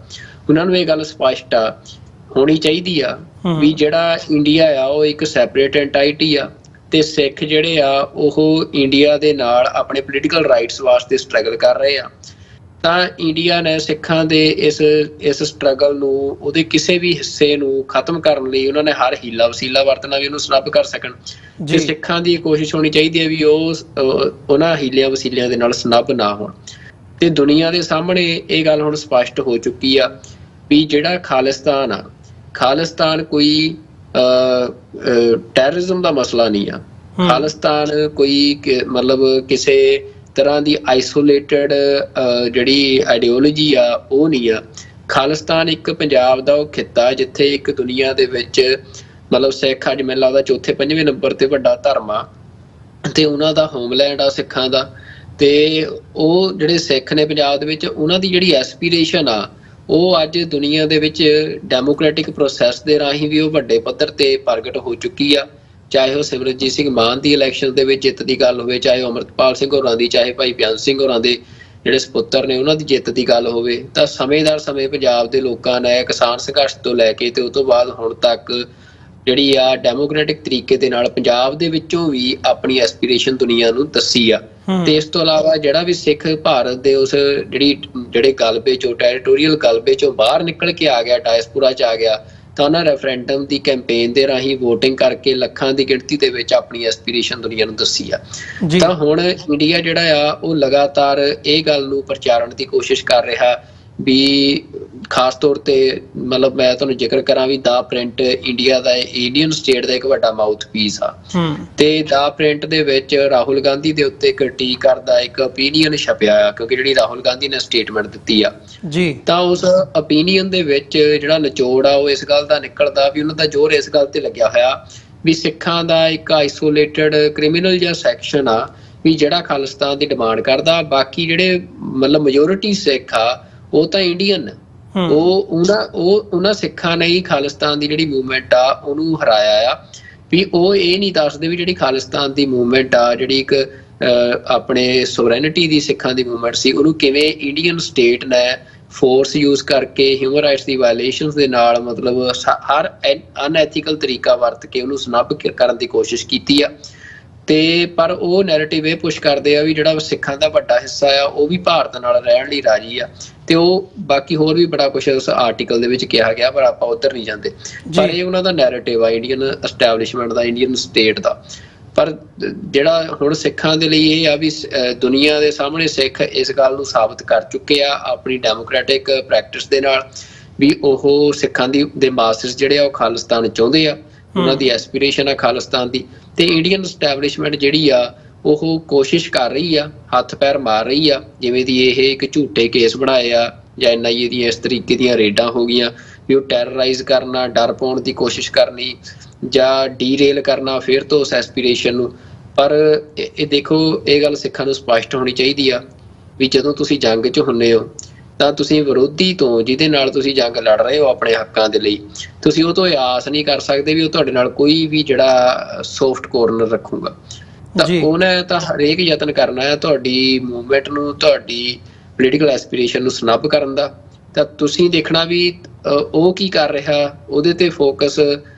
ਉਹਨਾਂ ਨੂੰ ਇਹ ਗੱਲ ਸਪਸ਼ਟ ਆ ਹੋਣੀ ਚਾਹੀਦੀ ਆ ਵੀ ਜਿਹੜਾ ਇੰਡੀਆ ਆ ਉਹ ਇੱਕ ਸੈਪਰੇਟ ਐਂਟਾਈਟੀ ਆ ਤੇ ਸਿੱਖ ਜਿਹੜੇ ਆ ਉਹ ਇੰਡੀਆ ਦੇ ਨਾਲ ਆਪਣੇ ਪੋਲੀਟੀਕਲ ਰਾਈਟਸ ਵਾਸਤੇ ਸਟਰਗਲ ਕਰ ਰਹੇ ਆ। ਤਾਂ ਇੰਡੀਆ ਨੇ ਸਿੱਖਾਂ ਦੇ ਇਸ ਸਟਰਗਲ ਨੂੰ, ਉਹਦੇ ਕਿਸੇ ਵੀ ਹਿੱਸੇ ਨੂੰ ਖਤਮ ਕਰਨ ਲਈ ਉਹਨਾਂ ਨੇ ਹਰ ਹੀਲਾ ਵਸੀਲਾ ਵਰਤਣਾ ਵੀ ਉਹਨੂੰ ਸਨੱਬ ਕਰ ਸਕਣ। ਤੇ ਸਿੱਖਾਂ ਦੀ ਕੋਸ਼ਿਸ਼ ਹੋਣੀ ਚਾਹੀਦੀ ਹੈ ਵੀ ਉਹ ਉਹਨਾਂ ਹੀਲਿਆਂ ਵਸੀਲਿਆਂ ਦੇ ਨਾਲ ਸਨੱਬ ਨਾ ਹੋਣ। ਤੇ ਦੁਨੀਆ ਦੇ ਸਾਹਮਣੇ ਇਹ ਗੱਲ ਹੁਣ ਸਪਸ਼ਟ ਹੋ ਚੁੱਕੀ ਆ ਵੀ ਜਿਹੜਾ ਖਾਲਿਸਤਾਨ ਆ, ਖਾਲਿਸਤਾਨ ਕੋਈ ਟੈਰਰਿਜ਼ਮ ਦਾ ਮਸਲਾ ਨਹੀਂ ਆ। ਖਾਲਿਸਤਾਨ ਕੋਈ ਮਤਲਬ ਕਿਸੇ ਤਰ੍ਹਾਂ ਦੀ ਆਈਸੋਲੇਟਡ ਜਿਹੜੀ ਆਈਡੀਓਲੋਜੀ ਆ ਉਹ ਨਹੀਂ ਆ। ਖਾਲਿਸਤਾਨ ਇੱਕ ਪੰਜਾਬ ਦਾ ਉਹ ਖਿੱਤਾ ਜਿੱਥੇ ਇੱਕ ਦੁਨੀਆ ਦੇ ਵਿੱਚ ਮਤਲਬ ਸਿੱਖ ਅੱਜ ਮੈਨੂੰ ਲੱਗਦਾ 4ਵੇਂ-5ਵੇਂ ਨੰਬਰ ਤੇ ਵੱਡਾ ਧਰਮ ਆ ਤੇ ਉਹਨਾਂ ਦਾ ਹੋਮਲੈਂਡ ਆ ਸਿੱਖਾਂ ਦਾ। ਤੇ ਉਹ ਜਿਹੜੇ ਸਿੱਖ ਨੇ ਪੰਜਾਬ ਦੇ ਵਿੱਚ, ਉਹਨਾਂ ਦੀ ਜਿਹੜੀ ਐਸਪੀਰੇਸ਼ਨ ਆ ਉਹ ਅੱਜ ਦੁਨੀਆ ਦੇ ਵਿੱਚ ਡੈਮੋਕ੍ਰੈਟਿਕ ਪ੍ਰੋਸੈਸ ਦੇ ਰਾਹੀਂ ਵੀ ਉਹ ਵੱਡੇ ਪੱਧਰ ਤੇ ਪ੍ਰਗਟ ਹੋ ਚੁੱਕੀ ਆ। ਚਾਹੇ ਉਹ ਸਿਮਰਨਜੀਤ ਸਿੰਘ ਮਾਨ ਦੀ ਇਲੈਕਸ਼ਨ ਦੇ ਵਿੱਚ ਜਿੱਤ ਦੀ ਗੱਲ ਹੋਵੇ, ਚਾਹੇ ਉਹ ਅੰਮ੍ਰਿਤਪਾਲ ਸਿੰਘ ਹੋਰਾਂ ਦੀ, ਚਾਹੇ ਭਾਈ ਬੇਅੰਤ ਸਿੰਘ ਹੋਰਾਂ ਦੇ ਜਿਹੜੇ ਸਪੁੱਤਰ ਨੇ ਉਹਨਾਂ ਦੀ ਜਿੱਤ ਦੀ ਗੱਲ ਹੋਵੇ, ਤਾਂ ਸਮੇਂ-ਦਰ ਸਮੇਂ ਪੰਜਾਬ ਦੇ ਲੋਕਾਂ ਨੇ ਕਿਸਾਨ ਸੰਘਰਸ਼ ਤੋਂ ਲੈ ਕੇ ਤੇ ਉਸ ਤੋਂ ਬਾਅਦ ਹੁਣ ਤੱਕ ਜਿਹੜੀ ਆ ਡੈਮੋਕ੍ਰੈਟਿਕ ਤਰੀਕੇ ਦੇ ਨਾਲ ਪੰਜਾਬ ਦੇ ਵਿੱਚੋਂ ਵੀ ਆਪਣੀ ਐਸਪੀਰੇਸ਼ਨ ਦੁਨੀਆ ਨੂੰ ਦੱਸੀ ਆ। ਤੇ ਇਸ ਤੋਂ ਇਲਾਵਾ ਜਿਹੜਾ ਵੀ ਸਿੱਖ ਭਾਰਤ ਦੇ ਉਸ ਜਿਹੜੇ ਗਲਬੇ ਚੋਂ, ਟੈਰੀਟੋਰੀਅਲ ਗਲਬੇ ਚੋਂ ਬਾਹਰ ਨਿਕਲ ਕੇ ਆ ਗਿਆ, ਡਾਇਸਪੋਰਾ 'ਚ ਆ ਗਿਆ, ਤਾਂ ਉਹਨਾਂ ਰੈਫਰੈਂਡਮ ਦੀ ਕੈਂਪੇਨ ਦੇ ਰਾਹੀਂ ਵੋਟਿੰਗ ਕਰਕੇ ਲੱਖਾਂ ਦੀ ਗਿਣਤੀ ਦੇ ਵਿੱਚ ਆਪਣੀ ਐਸਪੀਰੇਸ਼ਨ ਦੁਨੀਆ ਨੂੰ ਦੱਸੀ ਆ। ਤਾਂ ਹੁਣ ਇੰਡੀਆ ਜਿਹੜਾ ਆ ਉਹ ਲਗਾਤਾਰ ਇਹ ਗੱਲ ਨੂੰ ਪ੍ਰਚਾਰਨ ਦੀ ਕੋਸ਼ਿਸ਼ ਕਰ ਰਿਹਾ ਵੀ ਖਾਸ ਤੌਰ ਤੇ ਮਤਲਬ ਮੈਂ ਤੁਹਾਨੂੰ ਜ਼ਿਕਰ ਕਰਾਂ ਵੀ ਦਾ ਪ੍ਰਿੰਟ ਇੰਡੀਆ ਦਾ, ਇੰਡੀਅਨ ਸਟੇਟ ਦਾ ਇੱਕ ਵੱਡਾ ਮਾਊਥ ਪੀਸ ਆ। ਤੇ ਦਾ ਪ੍ਰਿੰਟ ਦੇ ਵਿੱਚ ਰਾਹੁਲ ਗਾਂਧੀ ਦੇ ਉੱਤੇ ਕ੍ਰਿਟਿਕ ਕਰਦਾ ਇੱਕ ਓਪੀਨੀਅਨ ਛਪਿਆ ਆ, ਕਿਉਂਕਿ ਜਿਹੜੀ ਰਾਹੁਲ ਗਾਂਧੀ ਨੇ ਸਟੇਟਮੈਂਟ ਦਿੱਤੀ ਆ ਤਾਂ ਉਸ ਓਪੀਨੀਅਨ ਦੇ ਵਿੱਚ ਜਿਹੜਾ ਨਿਚੋੜ ਆ ਉਹ ਇਸ ਗੱਲ ਦਾ ਨਿਕਲਦਾ ਵੀ ਉਹਨਾਂ ਦਾ ਜ਼ੋਰ ਇਸ ਗੱਲ ਤੇ ਲੱਗਿਆ ਹੋਇਆ ਵੀ ਸਿੱਖਾਂ ਦਾ ਇੱਕ ਆਈਸੋਲੇਟਡ ਕ੍ਰਿਮੀਨਲ ਜਿਹਾ ਸੈਕਸ਼ਨ ਆ ਵੀ ਜਿਹੜਾ ਖਾਲਿਸਤਾਨ ਦੀ ਡਿਮਾਂਡ ਕਰਦਾ। ਬਾਕੀ ਜਿਹੜੇ ਮਤਲਬ ਮੈਜੋਰਿਟੀ ਸਿੱਖ ਆ ਉਹ ਤਾਂ ਇੰਡੀਅਨ, ਉਹਨਾਂ ਸਿੱਖਾਂ ਨੇ ਹੀ ਖਾਲਿਸਤਾਨ ਦੀ ਜਿਹੜੀ ਮੂਵਮੈਂਟ ਆ ਉਹਨੂੰ ਹਰਾਇਆ ਆ। ਵੀ ਉਹ ਇਹ ਨਹੀਂ ਦੱਸਦੇ ਵੀ ਜਿਹੜੀ ਖਾਲਿਸਤਾਨ ਦੀ ਮੂਵਮੈਂਟ ਆ, ਜਿਹੜੀ ਇੱਕ ਆਪਣੇ ਸੋਵਰੈਨਿਟੀ ਦੀ ਸਿੱਖਾਂ ਦੀ ਮੂਵਮੈਂਟ ਸੀ, ਉਹਨੂੰ ਕਿਵੇਂ ਇੰਡੀਅਨ ਸਟੇਟ ਨੇ ਫੋਰਸ ਯੂਜ਼ ਕਰਕੇ ਹਿਊਮਨ ਰਾਈਟਸ ਦੀ ਵਾਇਲੇਸ਼ਨਸ ਦੇ ਨਾਲ ਮਤਲਬ ਹਰ ਅਨਐਥੀਕਲ ਤਰੀਕਾ ਵਰਤ ਕੇ ਉਹਨੂੰ ਸਨੱਬ ਕਰਨ ਦੀ ਕੋਸ਼ਿਸ਼ ਕੀਤੀ ਆ। ਤੇ ਪਰ ਉਹ ਨੈਰੇਟਿਵ ਇਹ ਪੁਸ਼ ਕਰਦੇ ਆ ਵੀ ਜਿਹੜਾ ਸਿੱਖਾਂ ਦਾ ਵੱਡਾ ਹਿੱਸਾ ਆ ਉਹ ਵੀ ਭਾਰਤ ਨਾਲ ਰਹਿਣ ਲਈ ਰਾਜੀ ਆ। ਤੇ ਉਹ ਬਾਕੀ ਹੋਰ ਵੀ ਬੜਾ ਕੁਛ ਉਸ ਆਰਟੀਕਲ ਦੇ ਵਿੱਚ ਕਿਹਾ ਗਿਆ, ਪਰ ਆਪਾਂ ਉੱਧਰ ਨਹੀਂ ਜਾਂਦੇ। ਪਰ ਇਹ ਉਹਨਾਂ ਦਾ ਨੈਰੇਟਿਵ ਆ ਇੰਡੀਅਨ ਐਸਟੈਬਲਿਸ਼ਮੈਂਟ ਦਾ, ਇੰਡੀਅਨ ਸਟੇਟ ਦਾ। ਪਰ ਜਿਹੜਾ ਹੁਣ ਸਿੱਖਾਂ ਦੇ ਲਈ ਇਹ ਆ ਵੀ ਦੁਨੀਆ ਦੇ ਸਾਹਮਣੇ ਸਿੱਖ ਇਸ ਗੱਲ ਨੂੰ ਸਾਬਤ ਕਰ ਚੁੱਕੇ ਆ ਆਪਣੀ ਡੈਮੋਕ੍ਰੈਟਿਕ ਪ੍ਰੈਕਟਿਸ ਦੇ ਨਾਲ ਵੀ ਉਹ ਸਿੱਖਾਂ ਦੇ ਮਾਸਟਰਸ ਜਿਹੜੇ ਆ ਉਹ ਖਾਲਿਸਤਾਨ ਚਾਹੁੰਦੇ ਆ, ਉਹਨਾਂ ਦੀ ਐਸਪੀਰੇਸ਼ਨ ਆ ਖਾਲਿਸਤਾਨ ਦੀ। ਤੇ ਇੰਡੀਅਨ ਐਸਟੈਬਲਿਸ਼ਮੈਂਟ ਜਿਹੜੀ ਆ ਉਹ ਕੋਸ਼ਿਸ਼ ਕਰ ਰਹੀ ਆ, ਹੱਥ ਪੈਰ ਮਾਰ ਰਹੀ ਆ। ਜਿਵੇਂ ਦੀ ਇਹ ਇੱਕ ਝੂਠੇ ਕੇਸ ਬਣਾਏ ਆ ਜਾਂ NIA ਦੀਆਂ ਇਸ ਤਰੀਕੇ ਦੀਆਂ ਰੇਡਾਂ ਹੋ ਗਈਆਂ ਵੀ ਉਹ ਟੈਰਰਾਈਜ਼ ਕਰਨਾ, ਡਰ ਪਾਉਣ ਦੀ ਕੋਸ਼ਿਸ਼ ਕਰਨੀ ਜਾਂ ਡੀਰੇਲ ਕਰਨਾ ਫਿਰ ਤੋਂ ਉਸ ਐਸਪੀਰੇਸ਼ਨ ਨੂੰ। ਪਰ ਇਹ ਦੇਖੋ, ਇਹ ਗੱਲ ਸਿੱਖਾਂ ਨੂੰ ਸਪਸ਼ਟ ਹੋਣੀ ਚਾਹੀਦੀ ਆ ਵੀ ਜਦੋਂ ਤੁਸੀਂ ਜੰਗ 'ਚ ਹੁੰਦੇ ਹੋ ਤਾਂ ਤੁਸੀਂ ਵਿਰੋਧੀ ਤੋਂ, ਜਿਹਦੇ ਨਾਲ ਤੁਸੀਂ ਜੰਗ ਲੜ ਰਹੇ ਹੋ ਆਪਣੇ ਹੱਕਾਂ ਦੇ ਲਈ, ਤੁਸੀਂ ਉਹ ਤੋਂ ਇਹ ਆਸ ਨਹੀਂ ਕਰ ਸਕਦੇ ਵੀ ਉਹ ਤੁਹਾਡੇ ਨਾਲ ਕੋਈ ਵੀ ਜਿਹੜਾ ਸੌਫਟ ਕੋਰਨਰ ਰੱਖੂਗਾ। ਤਾਂ ਉਹਨੇ ਤਾਂ ਹਰੇਕ ਯਤਨ ਕਰਨਾ ਹੈ ਤੁਹਾਡੀ ਮੂਵਮੈਂਟ ਨੂੰ, ਤੁਹਾਡੀ ਪੋਲੀਟੀਕਲ ਐਸਪੀਰੇਸ਼ਨ ਨੂੰ ਸਨੱਬ ਕਰਨ ਦਾ। ਤਾਂ ਤੁਸੀਂ ਦੇਖਣਾ ਵੀ ਉਹ ਕੀ ਕਰ ਰਿਹਾ, ਉਹਦੇ ਤੇ ਫੋਕਸ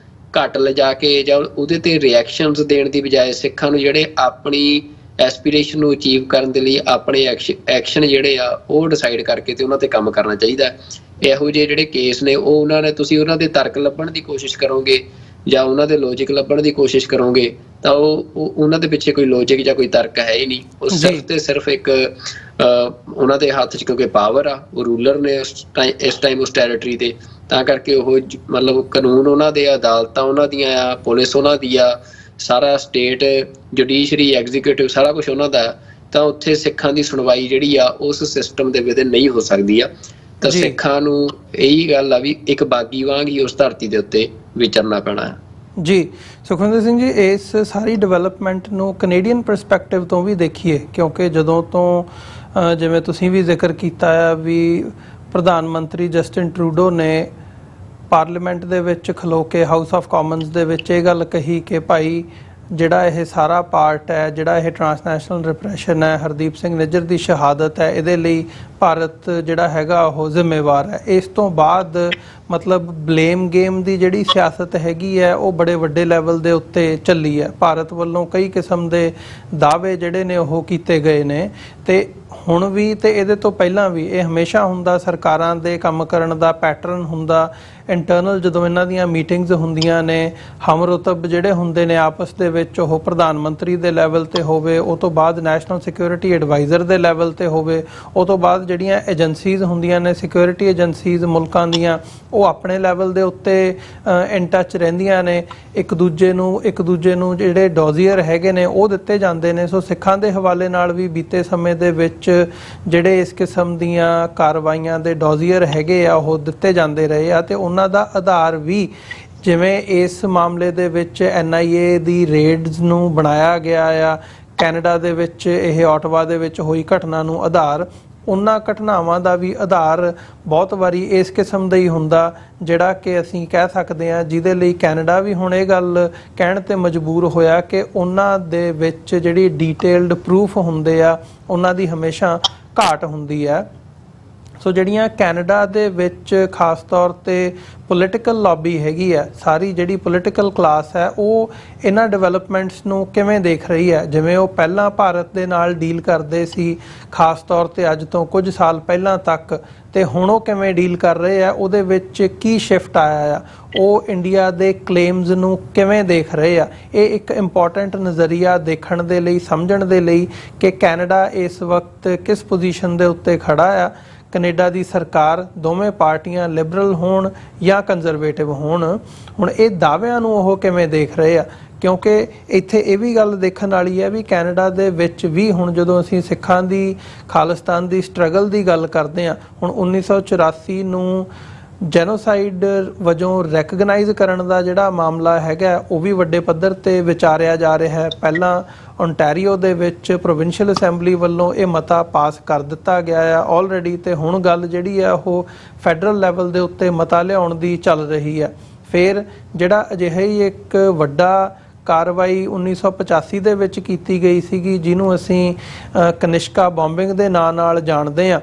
ਘੱਟ ਲਿਜਾ ਕੇ ਜਾਂ ਉਹਦੇ ਤੇ ਰਿਐਕਸ਼ਨਸ ਦੇਣ ਦੀ ਬਜਾਏ ਸਿੱਖਾਂ ਨੂੰ ਜਿਹੜੇ ਆਪਣੀ ਐਸਪੀਰੇਸ਼ਨ ਨੂੰ ਅਚੀਵ ਕਰਨ ਦੇ ਲਈ ਆਪਣੇ ਐਕਸ਼ਨ ਜਿਹੜੇ ਆ ਉਹ ਡਿਸਾਈਡ ਕਰਕੇ ਤੇ ਉਹਨਾਂ ਤੇ ਕੰਮ ਕਰਨਾ ਚਾਹੀਦਾ। ਇਹੋ ਜਿਹੇ ਜਿਹੜੇ ਕੇਸ ਨੇ ਉਹ ਤੁਸੀਂ ਉਹਨਾਂ ਦੇ ਤਰਕ ਲੱਭਣ ਦੀ ਕੋਸ਼ਿਸ਼ ਕਰੋਗੇ ਜਾਂ ਉਹਨਾਂ ਦੇ ਲੌਜਿਕ ਲੱਭਣ ਦੀ ਕੋਸ਼ਿਸ਼ ਕਰੋਗੇ ਤਾਂ ਉਹ ਉਹਨਾਂ ਦੇ ਪਿੱਛੇ ਕੋਈ ਲੌਜਿਕ ਜਾਂ ਕੋਈ ਤਰਕ ਹੈ ਹੀ ਨਹੀਂ। ਉਹ ਸਿਰਫ ਤੇ ਸਿਰਫ ਇੱਕ ਉਹਨਾਂ ਦੇ ਹੱਥ 'ਚ ਕਿਉਂਕਿ ਪਾਵਰ ਆ, ਉਹ ਰੂਲਰ ਨੇ ਇਸ ਟਾਈਮ ਉਸ ਟੈਰੀਟਰੀ ਤੇ, ਤਾਂ ਕਰਕੇ ਉਹ ਮਤਲਬ ਕਾਨੂੰਨ ਉਹਨਾਂ ਦੇ, ਅਦਾਲਤਾਂ ਉਹਨਾਂ ਦੀਆਂ ਆ, ਪੁਲਿਸ ਉਹਨਾਂ ਦੀ ਆ, ਸਾਰਾ ਸਟੇਟ ਜੁਡੀਸ਼ਰੀ ਐਗਜ਼ੀਕਿਊਟਿਵ ਸਾਰਾ ਕੁਛ ਉਹਨਾਂ ਦਾ। ਤਾਂ ਉੱਥੇ ਸਿੱਖਾਂ ਦੀ ਸੁਣਵਾਈ ਜਿਹੜੀ ਆ ਉਸ ਸਿਸਟਮ ਦੇ ਵਿਦਿਨ ਨਹੀਂ ਹੋ ਸਕਦੀ ਆ। ਤਾਂ ਸਿੱਖਾਂ ਨੂੰ ਇਹੀ ਗੱਲ ਆ ਵੀ ਇੱਕ ਬਾਗੀ ਵਾਂਗ ਹੀ ਉਸ ਧਰਤੀ ਦੇ ਉੱਤੇ ਵਿਚਰਨਾ ਪੈਣਾ ਹੈ। ਜੀ ਸੁਖਵਿੰਦਰ ਸਿੰਘ ਜੀ, ਇਸ ਸਾਰੀ ਡਿਵੈਲਪਮੈਂਟ ਨੂੰ ਕੈਨੇਡੀਅਨ ਪਰਸਪੈਕਟਿਵ ਤੋਂ ਵੀ ਦੇਖੀਏ, ਕਿਉਂਕਿ ਜਦੋਂ ਤੋਂ ਜਿਵੇਂ ਤੁਸੀਂ ਵੀ ਜ਼ਿਕਰ ਕੀਤਾ ਆ ਵੀ ਪ੍ਰਧਾਨ ਮੰਤਰੀ ਜਸਟਿਨ ਟਰੂਡੋ ਨੇ ਪਾਰਲੀਮੈਂਟ ਦੇ ਵਿੱਚ ਖਲੋ ਕੇ ਹਾਊਸ ਆਫ ਕਾਮਨਸ ਦੇ ਵਿੱਚ ਇਹ ਗੱਲ ਕਹੀ ਕਿ ਭਾਈ ਜਿਹੜਾ ਇਹ ਸਾਰਾ ਪਾਰਟ ਹੈ, ਜਿਹੜਾ ਇਹ ਟਰਾਂਸਨੈਸ਼ਨਲ ਰਿਪਰੈਸ਼ਨ ਹੈ, ਹਰਦੀਪ ਸਿੰਘ ਨਿੱਜਰ ਦੀ ਸ਼ਹਾਦਤ ਹੈ, ਇਹਦੇ ਲਈ ਭਾਰਤ ਜਿਹੜਾ ਹੈਗਾ ਉਹ ਜ਼ਿੰਮੇਵਾਰ ਹੈ। ਇਸ ਤੋਂ ਬਾਅਦ ਮਤਲਬ ਬਲੇਮ ਗੇਮ ਦੀ ਜਿਹੜੀ ਸਿਆਸਤ ਹੈਗੀ ਹੈ ਉਹ ਬੜੇ ਵੱਡੇ ਲੈਵਲ ਦੇ ਉੱਤੇ ਚੱਲੀ ਹੈ। ਭਾਰਤ ਵੱਲੋਂ ਕਈ ਕਿਸਮ ਦੇ ਦਾਅਵੇ ਜਿਹੜੇ ਨੇ ਉਹ ਕੀਤੇ ਗਏ ਨੇ, ਤੇ ਹੁਣ ਵੀ ਤੇ ਇਹਦੇ ਤੋਂ ਪਹਿਲਾਂ ਵੀ ਇਹ ਹਮੇਸ਼ਾ ਹੁੰਦਾ, ਸਰਕਾਰਾਂ ਦੇ ਕੰਮ ਕਰਨ ਦਾ ਪੈਟਰਨ ਹੁੰਦਾ। ਇੰਟਰਨਲ ਜਦੋਂ ਇਹਨਾਂ ਦੀਆਂ ਮੀਟਿੰਗਸ ਹੁੰਦੀਆਂ ਨੇ, ਹਮਰੁਤਬ ਜਿਹੜੇ ਹੁੰਦੇ ਨੇ ਆਪਸ ਦੇ ਵਿੱਚ, ਉਹ ਪ੍ਰਧਾਨ ਮੰਤਰੀ ਦੇ ਲੈਵਲ ਤੇ ਹੋਵੇ, ਉਹ ਤੋਂ ਬਾਅਦ ਨੈਸ਼ਨਲ ਸਿਕਿਉਰਿਟੀ ਐਡਵਾਈਜ਼ਰ ਦੇ ਲੈਵਲ ਤੇ ਹੋਵੇ, ਉਹ ਤੋਂ ਬਾਅਦ ਜਿਹੜੀਆਂ ਏਜੰਸੀਜ਼ ਹੁੰਦੀਆਂ ਨੇ, ਸਿਕਿਉਰਿਟੀ ਏਜੰਸੀਜ਼ ਮੁਲਕਾਂ ਦੀਆਂ, ਉਹ ਆਪਣੇ ਲੈਵਲ ਦੇ ਉੱਤੇ ਇਨ ਟੱਚ ਰਹਿੰਦੀਆਂ ਨੇ। ਇੱਕ ਦੂਜੇ ਨੂੰ ਜਿਹੜੇ ਡੋਜ਼ੀਅਰ ਹੈਗੇ ਨੇ ਉਹ ਦਿੱਤੇ ਜਾਂਦੇ ਨੇ। ਸੋ ਸਿੱਖਾਂ ਦੇ ਹਵਾਲੇ ਨਾਲ ਵੀ ਬੀਤੇ ਸਮੇਂ ਦੇ ਵਿੱਚ ਜਿਹੜੇ ਇਸ ਕਿਸਮ ਦੀਆਂ ਕਾਰਵਾਈਆਂ ਦੇ ਡੋਜ਼ੀਅਰ ਹੈਗੇ ਆ ਉਹ ਦਿੱਤੇ ਜਾਂਦੇ ਰਹੇ ਆ, ਤੇ ਉਹਨਾਂ ਦਾ ਆਧਾਰ ਵੀ ਜਿਵੇਂ ਇਸ ਮਾਮਲੇ ਦੇ ਵਿੱਚ NIA ਦੀ ਰੇਡਸ ਨੂੰ ਬਣਾਇਆ ਗਿਆ ਆ, ਕੈਨੇਡਾ ਦੇ ਵਿੱਚ ਇਹ ਆਟਵਾ ਦੇ ਵਿੱਚ ਹੋਈ ਘਟਨਾ ਨੂੰ ਆਧਾਰ, ਉਹਨਾਂ ਘਟਨਾਵਾਂ ਦਾ ਵੀ ਆਧਾਰ ਬਹੁਤ ਵਾਰੀ ਇਸ ਕਿਸਮ ਦਾ ਹੀ ਹੁੰਦਾ, ਜਿਹੜਾ ਕਿ ਅਸੀਂ ਕਹਿ ਸਕਦੇ ਹਾਂ, ਜਿਹਦੇ ਲਈ ਕੈਨੇਡਾ ਵੀ ਹੁਣ ਇਹ ਗੱਲ ਕਹਿਣ ਤੇ ਮਜਬੂਰ ਹੋਇਆ ਕਿ ਉਹਨਾਂ ਦੇ ਵਿੱਚ ਜਿਹੜੀ ਡੀਟੇਲਡ ਪ੍ਰੂਫ ਹੁੰਦੇ ਆ ਉਹਨਾਂ ਦੀ ਹਮੇਸ਼ਾ ਘਾਟ ਹੁੰਦੀ ਹੈ। ਸੋ ਜਿਹੜੀਆਂ ਕੈਨੇਡਾ ਦੇ ਵਿੱਚ ਖਾਸ ਤੌਰ ਤੇ ਪੋਲੀਟੀਕਲ ਲੌਬੀ ਹੈਗੀ ਹੈ, ਸਾਰੀ ਜਿਹੜੀ ਪੋਲੀਟੀਕਲ ਕਲਾਸ ਹੈ, ਉਹ ਇਹਨਾਂ ਡਿਵੈਲਪਮੈਂਟਸ ਨੂੰ ਕਿਵੇਂ ਦੇਖ ਰਹੀ ਹੈ? ਜਿਵੇਂ ਉਹ ਪਹਿਲਾਂ ਭਾਰਤ ਦੇ ਨਾਲ ਡੀਲ ਕਰਦੇ ਸੀ ਖਾਸ ਤੌਰ ਤੇ ਅੱਜ ਤੋਂ ਕੁਝ ਸਾਲ ਪਹਿਲਾਂ ਤੱਕ, ਤੇ ਹੁਣ ਉਹ ਕਿਵੇਂ ਡੀਲ ਕਰ ਰਹੇ ਆ, ਉਹਦੇ ਵਿੱਚ ਕੀ ਸ਼ਿਫਟ ਆਇਆ ਆ, ਉਹ ਇੰਡੀਆ ਦੇ ਕਲੇਮਸ ਨੂੰ ਕਿਵੇਂ ਦੇਖ ਰਹੇ ਆ? ਇਹ ਇੱਕ ਇੰਪੋਰਟੈਂਟ ਨਜ਼ਰੀਆ ਦੇਖਣ ਦੇ ਲਈ, ਸਮਝਣ ਦੇ ਲਈ ਕਿ ਕੈਨੇਡਾ ਇਸ ਵਕਤ ਕਿਸ ਪੋਜੀਸ਼ਨ ਦੇ ਉੱਤੇ ਖੜਾ ਆ। ਕੈਨੇਡਾ ਦੀ ਸਰਕਾਰ, ਦੋਵੇਂ ਪਾਰਟੀਆਂ ਲਿਬਰਲ ਹੋਣ ਜਾਂ ਕੰਜ਼ਰਵੇਟਿਵ ਹੋਣ, ਹੁਣ ਇਹ ਦਾਅਵਿਆਂ ਨੂੰ ਉਹ ਕਿਵੇਂ ਦੇਖ ਰਹੇ ਆ? ਕਿਉਂਕਿ ਇੱਥੇ ਇਹ ਵੀ ਗੱਲ ਦੇਖਣ ਵਾਲੀ ਹੈ ਵੀ ਕੈਨੇਡਾ ਦੇ ਵਿੱਚ ਵੀ ਹੁਣ ਜਦੋਂ ਅਸੀਂ ਸਿੱਖਾਂ ਦੀ ਖਾਲਿਸਤਾਨ ਦੀ ਸਟਰਗਲ ਦੀ ਗੱਲ ਕਰਦੇ ਹਾਂ, ਹੁਣ 1984 ਨੂੰ ਜੈਨੋਸਾਈਡ ਵਜੋਂ ਰੈਕਗਨਾਈਜ਼ ਕਰਨ ਦਾ ਜਿਹੜਾ ਮਾਮਲਾ ਹੈਗਾ ਉਹ ਵੀ ਵੱਡੇ ਪੱਧਰ ਤੇ ਵਿਚਾਰਿਆ ਜਾ ਰਿਹਾ ਹੈ। ਪਹਿਲਾਂ ਓਨਟਾਰੀਓ ਦੇ ਵਿੱਚ ਪ੍ਰੋਵਿੰਸ਼ੀਅਲ ਅਸੈਂਬਲੀ ਵੱਲੋਂ ਇਹ ਮਤਾ ਪਾਸ ਕਰ ਦਿੱਤਾ ਗਿਆ ਆ ਆਲਰੇਡੀ, ਤੇ ਹੁਣ ਗੱਲ ਜਿਹੜੀ ਆ ਉਹ ਫੈਡਰਲ ਲੈਵਲ ਦੇ ਉੱਤੇ ਮਤਾ ਲਿਆਉਣ ਦੀ ਚੱਲ ਰਹੀ ਹੈ। ਫਿਰ ਜਿਹੜਾ ਅਜਿਹਾ ਹੀ ਇੱਕ ਵੱਡਾ ਕਾਰਵਾਈ 1985 ਦੇ ਵਿੱਚ ਕੀਤੀ ਗਈ ਸੀਗੀ, ਜਿਹਨੂੰ ਅਸੀਂ ਕਨਿਸ਼ਕਾ ਬੰਬਿੰਗ ਦੇ ਨਾਂ ਨਾਲ ਜਾਣਦੇ ਹਾਂ,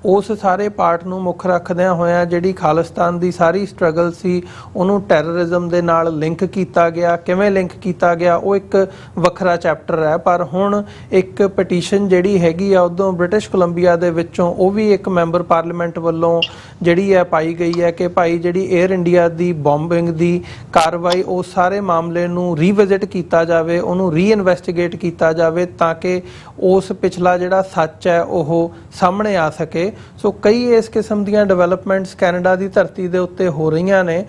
ਉਸ ਸਾਰੇ ਪਾਰਟ ਨੂੰ ਮੁੱਖ ਰੱਖਦਿਆਂ ਹੋਇਆਂ ਜਿਹੜੀ ਖਾਲਿਸਤਾਨ ਦੀ ਸਾਰੀ ਸਟਰਗਲ ਸੀ ਉਹਨੂੰ ਟੈਰਰਿਜ਼ਮ ਦੇ ਨਾਲ ਲਿੰਕ ਕੀਤਾ ਗਿਆ। ਕਿਵੇਂ ਲਿੰਕ ਕੀਤਾ ਗਿਆ ਉਹ ਇੱਕ ਵੱਖਰਾ ਚੈਪਟਰ ਹੈ, ਪਰ ਹੁਣ ਇੱਕ ਪਟੀਸ਼ਨ ਜਿਹੜੀ ਹੈਗੀ ਆ ਉਦੋਂ ਬ੍ਰਿਟਿਸ਼ ਕੋਲੰਬੀਆ ਦੇ ਵਿੱਚੋਂ ਉਹ ਵੀ ਇੱਕ ਮੈਂਬਰ ਪਾਰਲੀਮੈਂਟ ਵੱਲੋਂ ਜਿਹੜੀ ਹੈ ਪਾਈ ਗਈ ਹੈ ਕਿ ਭਾਈ ਜਿਹੜੀ 에ਅਰ ਇੰਡੀਆ ਦੀ ਬੰਬਿੰਗ ਦੀ ਕਾਰਵਾਈ ਉਸ ਸਾਰੇ ਮਾਮਲੇ ਨੂੰ ਰੀਵਿਜ਼ਿਟ ਕੀਤਾ ਜਾਵੇ, ਉਹਨੂੰ ਰੀਇਨਵੈਸਟੀਗੇਟ ਕੀਤਾ ਜਾਵੇ ਤਾਂ ਕਿ ਉਸ ਪਿਛਲਾ ਜਿਹੜਾ ਸੱਚ ਹੈ ਉਹ ਸਾਹਮਣੇ ਆ ਸਕੇ। ਸੋ ਕਈ ਇਸ ਕਿਸਮ ਦੀਆਂ ਡਿਵੈਲਪਮੈਂਟਸ ਕੈਨੇਡਾ ਦੀ ਧਰਤੀ ਦੇ ਉੱਤੇ ਹੋ ਰਹੀਆਂ ਨੇ,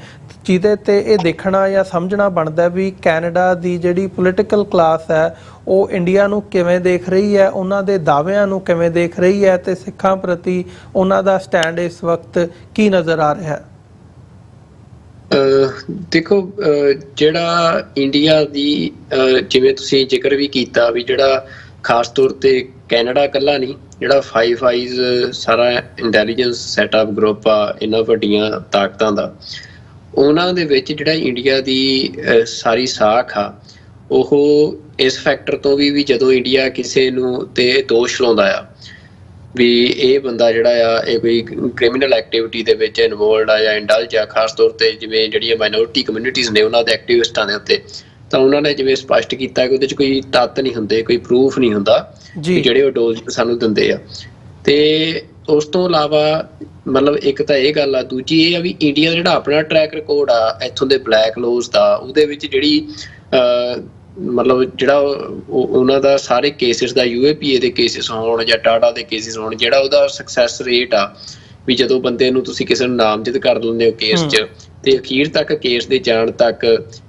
ਜਿਹਦੇ ਤੇ ਇਹ ਦੇਖਣਾ ਜਾਂ ਸਮਝਣਾ ਬਣਦਾ ਵੀ ਕੈਨੇਡਾ ਦੀ ਜਿਹੜੀ ਪੋਲੀਟੀਕਲ ਕਲਾਸ ਹੈ ਉਹ ਇੰਡੀਆ ਨੂੰ ਕਿਵੇਂ ਦੇਖ ਰਹੀ ਹੈ, ਉਹਨਾਂ ਦੇ ਦਾਅਵਿਆਂ ਨੂੰ ਕਿਵੇਂ ਦੇਖ ਰਹੀ ਹੈ, ਤੇ ਸਿੱਖਾਂ ਪ੍ਰਤੀ ਉਹਨਾਂ ਦਾ ਸਟੈਂਡ ਇਸ ਵਕਤ ਕੀ ਨਜ਼ਰ ਆ ਰਿਹਾ ਹੈ। ਦੇਖੋ, ਜਿਹੜਾ ਇੰਡੀਆ ਦੀ ਜਿਵੇਂ ਤੁਸੀਂ ਜ਼ਿਕਰ ਵੀ ਕੀਤਾ ਵੀ ਜਿਹੜਾ ਖਾਸ ਤੌਰ ਤੇ ਕੈਨੇਡਾ ਇਕੱਲਾ ਨਹੀਂ, ਜਿਹੜਾ ਫਾਈਵ ਆਈਜ਼ ਸਾਰਾ ਇੰਟੈਲੀਜੈਂਸ ਸੈਟਅਪ ਗਰੁੱਪ ਆ ਇਹਨਾਂ ਵੱਡੀਆਂ ਤਾਕਤਾਂ ਦਾ, ਉਹਨਾਂ ਦੇ ਵਿੱਚ ਜਿਹੜਾ ਇੰਡੀਆ ਦੀ ਸਾਰੀ ਸਾਖ ਆ ਉਹ ਇਸ ਫੈਕਟਰ ਤੋਂ ਵੀ ਜਦੋਂ ਇੰਡੀਆ ਕਿਸੇ ਨੂੰ ਤੇ ਦੋਸ਼ ਲਾਉਂਦਾ ਆ ਵੀ ਇਹ ਬੰਦਾ ਜਿਹੜਾ ਆ ਇਹ ਕੋਈ ਕ੍ਰਿਮੀਨਲ ਐਕਟੀਵਿਟੀ ਦੇ ਵਿੱਚ ਇਨਵੋਲਡ ਆ ਜਾਂ ਇੰਡਲਜ ਆ, ਖਾਸ ਤੌਰ ਤੇ ਜਿਵੇਂ ਜਿਹੜੀਆਂ ਮਾਈਨੋਰਿਟੀ ਕਮਿਊਨਿਟੀਜ਼ ਨੇ ਉਹਨਾਂ ਦੇ ਐਕਟਿਵਿਸਟਾਂ ਦੇ ਉੱਤੇ, ਤਾਂ ਉਹਨਾਂ ਨੇ ਜਿਵੇਂ ਸਪਸ਼ਟ ਕੀਤਾ ਕਿ ਉਹਦੇ 'ਚ ਕੋਈ ਤੱਤ ਨਹੀਂ ਹੁੰਦੇ, ਕੋਈ ਪ੍ਰੂਫ ਨਹੀਂ ਹੁੰਦਾ ਜਿਹੜੇ ਉਹ ਡੋਜ਼ ਸਾਨੂੰ ਦਿੰਦੇ ਆ। ਤੇ ਉਸ ਤੋਂ ਇਲਾਵਾ ਮਤਲਬ ਇੱਕ ਤਾਂ ਇਹ ਗੱਲ ਆ, ਦੂਜੀ ਇਹ ਆ ਵੀ ਇੰਡੀਆ ਦਾ ਜਿਹੜਾ ਆਪਣਾ ਟਰੈਕ ਰਿਕਾਰਡ ਆ ਇੱਥੋਂ ਦੇ ਬਲੈਕ ਲੋਜ਼ ਦਾ, ਉਹਦੇ ਵਿੱਚ ਜਿਹੜੀ ਮਤਲਬ ਜਿਹੜਾ ਉਹਨਾਂ ਦਾ ਸਾਰੇ ਕੇਸਿਸ ਦਾ UAPA ਦੇ ਕੇਸਿਸ ਹੋਣ ਜਾਂ ਟਾਟਾ ਦੇ ਕੇਸਿਸ ਹੋਣ, ਜਿਹੜਾ ਉਹਦਾ ਸਕਸੈਸ ਰੇਟ ਆ ਵੀ ਜਦੋਂ ਬੰਦੇ ਨੂੰ ਤੁਸੀਂ ਕਿਸੇ ਨੂੰ ਨਾਮਜ਼ਦ ਕਰ ਲੈਂਦੇ ਹੋ ਕੇਸ 'ਚ ਤੇ ਅਖੀਰ ਤੱਕ ਕੇਸ ਦੇ ਜਾਣ ਤੱਕ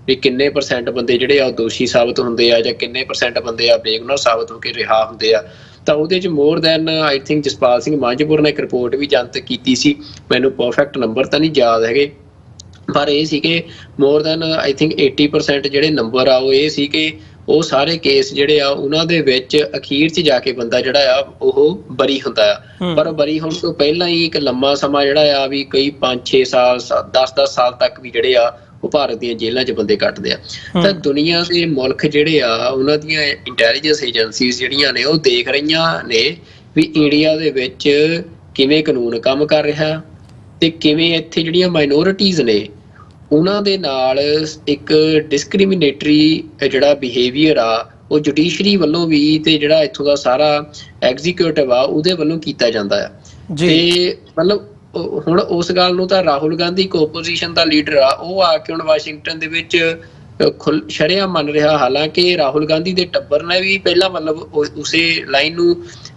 ਵੀ ਕਿੰਨੇ % ਬੰਦੇ ਜਿਹੜੇ ਆ ਦੋਸ਼ੀ ਸਾਬਤ ਹੁੰਦੇ ਆ ਜਾਂ ਕਿੰਨੇ % ਬੰਦੇ ਆ ਬੇਗੁਨਾਹ ਸਾਬਤ ਹੋ ਕੇ ਰਿਹਾ ਹੁੰਦੇ ਆ, ਤਾਂ ਉਹਦੇ 'ਚ more than I think Jaspal Singh Manjhpur ਨੇ ਇੱਕ ਰਿਪੋਰਟ ਵੀ ਜਨਤਕ ਕੀਤੀ ਸੀ, ਮੈਨੂੰ ਪਰਫੈਕਟ ਨੰਬਰ ਤਾਂ ਨਹੀਂ ਯਾਦ ਹੈਗੇ, ਪਰ ਇਹ ਸੀ ਕਿ ਮੋਰ ਦੈਨ ਆਈ ਥਿੰਕ 80% ਜਿਹੜੇ ਨੰਬਰ ਆ ਉਹ ਇਹ ਸੀ ਕਿ ਉਹ ਸਾਰੇ ਕੇਸ ਜਿਹੜੇ ਆ ਉਹਨਾਂ ਦੇ ਵਿੱਚ ਅਖੀਰ 'ਚ ਜਾ ਕੇ ਬੰਦਾ ਜਿਹੜਾ ਆ ਉਹ ਬਰੀ ਹੁੰਦਾ ਆ, ਪਰ ਬਰੀ ਹੋਣ ਤੋਂ ਪਹਿਲਾਂ ਹੀ ਇੱਕ ਲੰਮਾ ਸਮਾਂ ਜਿਹੜਾ ਆ ਵੀ ਕਈ 5-6 ਸਾਲ 10-10 ਸਾਲ ਤੱਕ ਵੀ ਜਿਹੜੇ ਆ ਉਹ ਭਾਰਤ ਦੀਆਂ ਜੇਲ੍ਹਾਂ 'ਚ ਬੰਦੇ ਕੱਟਦੇ ਆ। ਤਾਂ ਦੁਨੀਆ ਦੇ ਮੁਲਕ ਜਿਹੜੇ ਆ ਉਹਨਾਂ ਦੀਆਂ ਇੰਟੈਲੀਜੈਂਸ ਏਜੰਸੀਜ਼ ਜਿਹੜੀਆਂ ਨੇ ਉਹ ਦੇਖ ਰਹੀਆਂ ਨੇ ਵੀ ਇੰਡੀਆ ਦੇ ਵਿੱਚ ਕਿਵੇਂ ਕਾਨੂੰਨ ਕੰਮ ਕਰ ਰਿਹਾ ਤੇ ਕਿਵੇਂ ਇੱਥੇ ਜਿਹੜੀਆਂ ਮਾਈਨੋਰਿਟੀਜ਼ ਨੇ ਉਹਨਾਂ ਦੇ ਨਾਲ ਇੱਕ ਡਿਸਕ੍ਰਿਮੀਨੇਟਰੀ ਜਿਹੜਾ ਬਿਹੇਵੀਅਰ ਆ ਉਹ ਜੁਡੀਸ਼ਰੀ ਵੱਲੋਂ ਵੀ ਤੇ ਜਿਹੜਾ ਇੱਥੋਂ ਦਾ ਸਾਰਾ ਐਗਜ਼ੀਕਿਊਟਿਵ ਆ ਉਹਦੇ ਵੱਲੋਂ ਕੀਤਾ ਜਾਂਦਾ ਆ। ਤੇ ਮਤਲਬ ਹੁਣ ਉਸ ਗੱਲ ਨੂੰ ਤਾਂ ਰਾਹੁਲ ਗਾਂਧੀ ਓਪੋਜੀਸ਼ਨ ਦਾ ਲੀਡਰ ਆ, ਉਹ ਆ ਕੇ ਹੁਣ ਵਾਸ਼ਿੰਗਟਨ ਦੇ ਵਿੱਚ ਸ਼ਰੇਆਮ ਮੰਨ ਰਿਹਾ, ਹਾਲਾਂਕਿ ਰਾਹੁਲ ਗਾਂਧੀ ਦੇ ਟੱਬਰ ਨੇ ਵੀ ਪਹਿਲਾਂ ਮਤਲਬ ਉਸੇ ਲਾਈਨ ਨੂੰ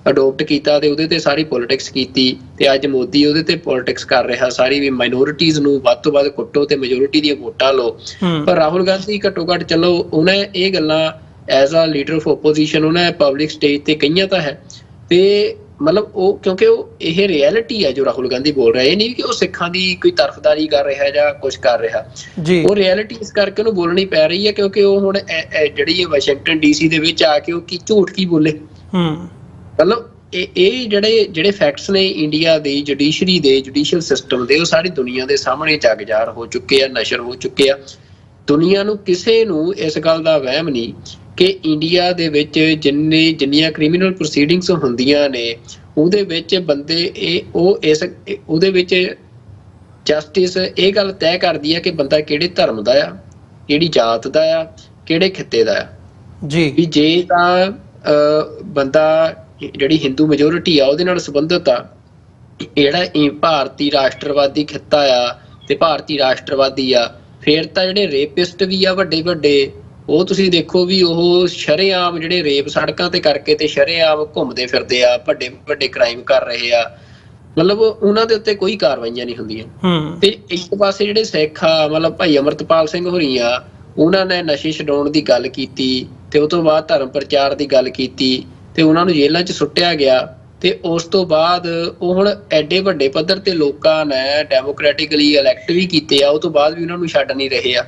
ਅਡੋਪਟ ਕੀਤਾ ਤੇ ਉਹਦੇ ਤੇ ਸਾਰੀ ਪੋਲਿਟਿਕਸ ਕੀਤੀ, ਤੇ ਅੱਜ ਮੋਦੀ ਉਹਦੇ ਤੇ ਪੋਲਿਟਿਕਸ ਕਰ ਰਿਹਾ ਸਾਰੀ ਵੀ ਮਾਈਨੋਰਿਟੀਜ਼ ਨੂੰ ਵੱਧ ਤੋਂ ਵੱਧ ਕੁੱਟੋ ਤੇ ਮੈਜੋਰਿਟੀ ਦੀਆਂ ਵੋਟਾਂ ਲਓ। ਪਰ ਰਾਹੁਲ ਗਾਂਧੀ ਘੱਟੋ ਘੱਟ ਚਲੋ ਉਹਨੇ ਇਹ ਗੱਲਾਂ as a leader of opposition ਉਹਨੇ ਪਬਲਿਕ ਸਟੇਜ ਤੇ ਕਹੀਆਂ ਤਾਂ ਹੈ, ਤੇ ਮਤਲਬ ਉਹ ਕਿਉਂਕਿ ਉਹ ਇਹ ਰਿਐਲਿਟੀ ਹੈ ਜੋ ਰਾਹੁਲ ਗਾਂਧੀ ਬੋਲ ਰਿਹਾ, ਇਹ ਨਹੀਂ ਕਿ ਉਹ ਸਿੱਖਾਂ ਦੀ ਕੋਈ ਤਰਫਦਾਰੀ ਕਰ ਰਿਹਾ ਜਾਂ ਕੁਛ ਕਰ ਰਿਹਾ, ਉਹ ਰਿਐਲਿਟੀ ਇਸ ਕਰਕੇ ਉਹਨੂੰ ਬੋਲਣੀ ਪੈ ਰਹੀ ਹੈ ਕਿਉਂਕਿ ਉਹ ਹੁਣ ਜਿਹੜੀ ਵਾਸ਼ਿੰਗਟਨ DC ਦੇ ਵਿੱਚ ਆ ਕੇ ਉਹ ਕੀ ਝੂਠ ਕੀ ਬੋਲੇ। ਮਤਲਬ ਇਹ ਜਿਹੜੇ ਫੈਕਟਸ ਨੇ ਇੰਡੀਆ ਦੀ ਜੁਡੀਸ਼ਰੀ ਦੇ ਜੁਡੀਸ਼ੀਅਲ ਸਿਸਟਮ ਦੇ ਉਹ ਸਾਰੀ ਦੁਨੀਆ ਦੇ ਸਾਹਮਣੇ ਜਗਜ਼ਾਹਰ ਹੋ ਚੁੱਕੇ ਆ, ਨਸ਼ਰ ਹੋ ਚੁੱਕੇ ਆ। ਦੁਨੀਆ ਨੂੰ ਕਿਸੇ ਨੂੰ ਇਸ ਗੱਲ ਦਾ ਵਹਿਮ ਨਹੀਂ ਕਿ ਇੰਡੀਆ ਦੇ ਵਿੱਚ ਜਿੰਨੀਆਂ ਕ੍ਰਿਮੀਨਲ ਪ੍ਰੋਸੀਡਿੰਗਸ ਹੁੰਦੀਆਂ ਨੇ ਉਹਦੇ ਵਿੱਚ ਬੰਦੇ ਉਹਦੇ ਵਿੱਚ ਜਸਟਿਸ ਇਹ ਗੱਲ ਤੈਅ ਕਰਦੀ ਹੈ ਕਿ ਬੰਦਾ ਕਿਹੜੇ ਧਰਮ ਦਾ ਆ, ਕਿਹੜੀ ਜਾਤ ਦਾ ਆ, ਕਿਹੜੇ ਖਿੱਤੇ ਦਾ ਆ। ਵੀ ਜੇ ਤਾਂ ਬੰਦਾ ਜਿਹੜੀ ਹਿੰਦੂ ਮੈਜੋਰਿਟੀ ਆ ਉਹਦੇ ਨਾਲ ਸੰਬੰਧਿਤ ਆ, ਜਿਹੜਾ ਭਾਰਤੀ ਰਾਸ਼ਟਰਵਾਦੀ ਖਿੱਤਾ ਆ ਤੇ ਭਾਰਤੀ ਰਾਸ਼ਟਰਵਾਦੀ ਆ, ਫਿਰ ਤਾਂ ਜਿਹੜੇ ਰੇਪਿਸਟ ਵੀ ਆ ਵੱਡੇ ਵੱਡੇ ਉਹ ਤੁਸੀਂ ਦੇਖੋ ਵੀ ਉਹ ਸ਼ਰੇਆਮ ਜਿਹੜੇ ਰੇਪ ਸੜਕਾਂ ਤੇ ਕਰਕੇ ਤੇ ਸ਼ਰੇਆਮ ਘੁੰਮਦੇ ਫਿਰਦੇ ਆ, ਵੱਡੇ ਵੱਡੇ ਕ੍ਰਾਈਮ ਕਰ ਰਹੇ ਆ, ਮਤਲਬ ਉਹਨਾਂ ਦੇ ਉੱਤੇ ਕੋਈ ਕਾਰਵਾਈਆਂ ਨਹੀਂ ਹੁੰਦੀਆਂ। ਤੇ ਇੱਕ ਪਾਸੇ ਜਿਹੜੇ ਸਿੱਖ ਆ ਮਤਲਬ ਭਾਈ ਅਮਰਤਪਾਲ ਸਿੰਘ ਹੋਰੀ ਆ, ਉਹਨਾਂ ਨੇ ਨਸ਼ੇ ਛਡਾਉਣ ਦੀ ਗੱਲ ਕੀਤੀ ਤੇ ਉਹ ਤੋਂ ਬਾਅਦ ਧਰਮ ਪ੍ਰਚਾਰ ਦੀ ਗੱਲ ਕੀਤੀ ਤੇ ਉਹਨਾਂ ਨੂੰ ਜੇਲ੍ਹਾਂ 'ਚ ਸੁੱਟਿਆ ਗਿਆ ਤੇ ਉਸ ਤੋਂ ਬਾਅਦ ਉਹ ਹੁਣ ਐਡੇ ਵੱਡੇ ਪੱਧਰ ਤੇ ਲੋਕਾਂ ਨੇ ਡੈਮੋਕ੍ਰੈਟਿਕਲੀ ਇਲੈਕਟ ਵੀ ਕੀਤੇ ਆ, ਉਹ ਤੋਂ ਬਾਅਦ ਵੀ ਉਹਨਾਂ ਨੂੰ ਛੱਡ ਨਹੀਂ ਰਹੇ ਆ।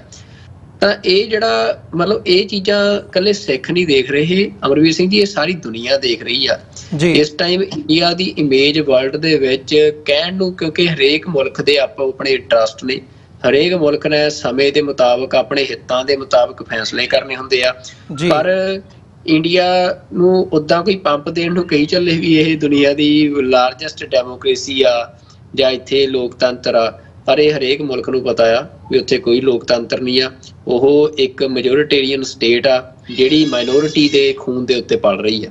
ਤਾਂ ਇਹ ਜਿਹੜਾ ਮਤਲਬ ਇਹ ਚੀਜ਼ਾਂ ਇਕੱਲੇ ਸਿੱਖ ਨਹੀਂ ਦੇਖ ਰਹੇ ਅਮਰਵੀਰ ਸਿੰਘ ਜੀ, ਇਹ ਸਾਰੀ ਦੁਨੀਆ ਦੇਖ ਰਹੀ ਆ ਇਸ ਟਾਈਮ। ਇੰਡੀਆ ਦੀ ਇਮੇਜ ਵਰਲਡ ਦੇ ਵਿੱਚ ਕਹਿਣ ਨੂੰ, ਕਿਉਂਕਿ ਹਰੇਕ ਮੁਲਕ ਦੇ ਆਪੋ ਆਪਣੇ ਇੰਟਰਸਟ ਨੇ, ਹਰੇਕ ਮੁਲਕ ਨੇ ਸਮੇਂ ਦੇ ਮੁਤਾਬਕ ਆਪਣੇ ਹਿੱਤਾਂ ਦੇ ਮੁਤਾਬਕ ਫੈਸਲੇ ਕਰਨੇ ਹੁੰਦੇ ਆ। ਪਰ ਇੰਡੀਆ ਨੂੰ ਉਦਾਂ ਕੋਈ ਪੰਪ ਦੇਣ ਨੂੰ ਕਹੀ ਚੱਲੇ ਵੀ ਇਹ ਦੁਨੀਆ ਦੀ ਲਾਰਜੈਸਟ ਡੈਮੋਕ੍ਰੇਸੀ ਆ ਜਾਂ ਇੱਥੇ ਲੋਕਤੰਤਰ ਆ, ਪਰ ਇਹ ਹਰੇਕ ਮੁਲਕ ਨੂੰ ਪਤਾ ਆ ਵੀ ਉੱਥੇ ਕੋਈ ਲੋਕਤੰਤਰ ਨਹੀਂ ਆ। ਉਹ ਇੱਕ ਮੈਜੋਰਿਟੇਰੀਅਨ ਸਟੇਟ ਆ ਜਿਹੜੀ ਮਾਈਨੋਰਿਟੀ ਦੇ ਖੂਨ ਦੇ ਉੱਤੇ ਪਲ ਰਹੀ ਆ।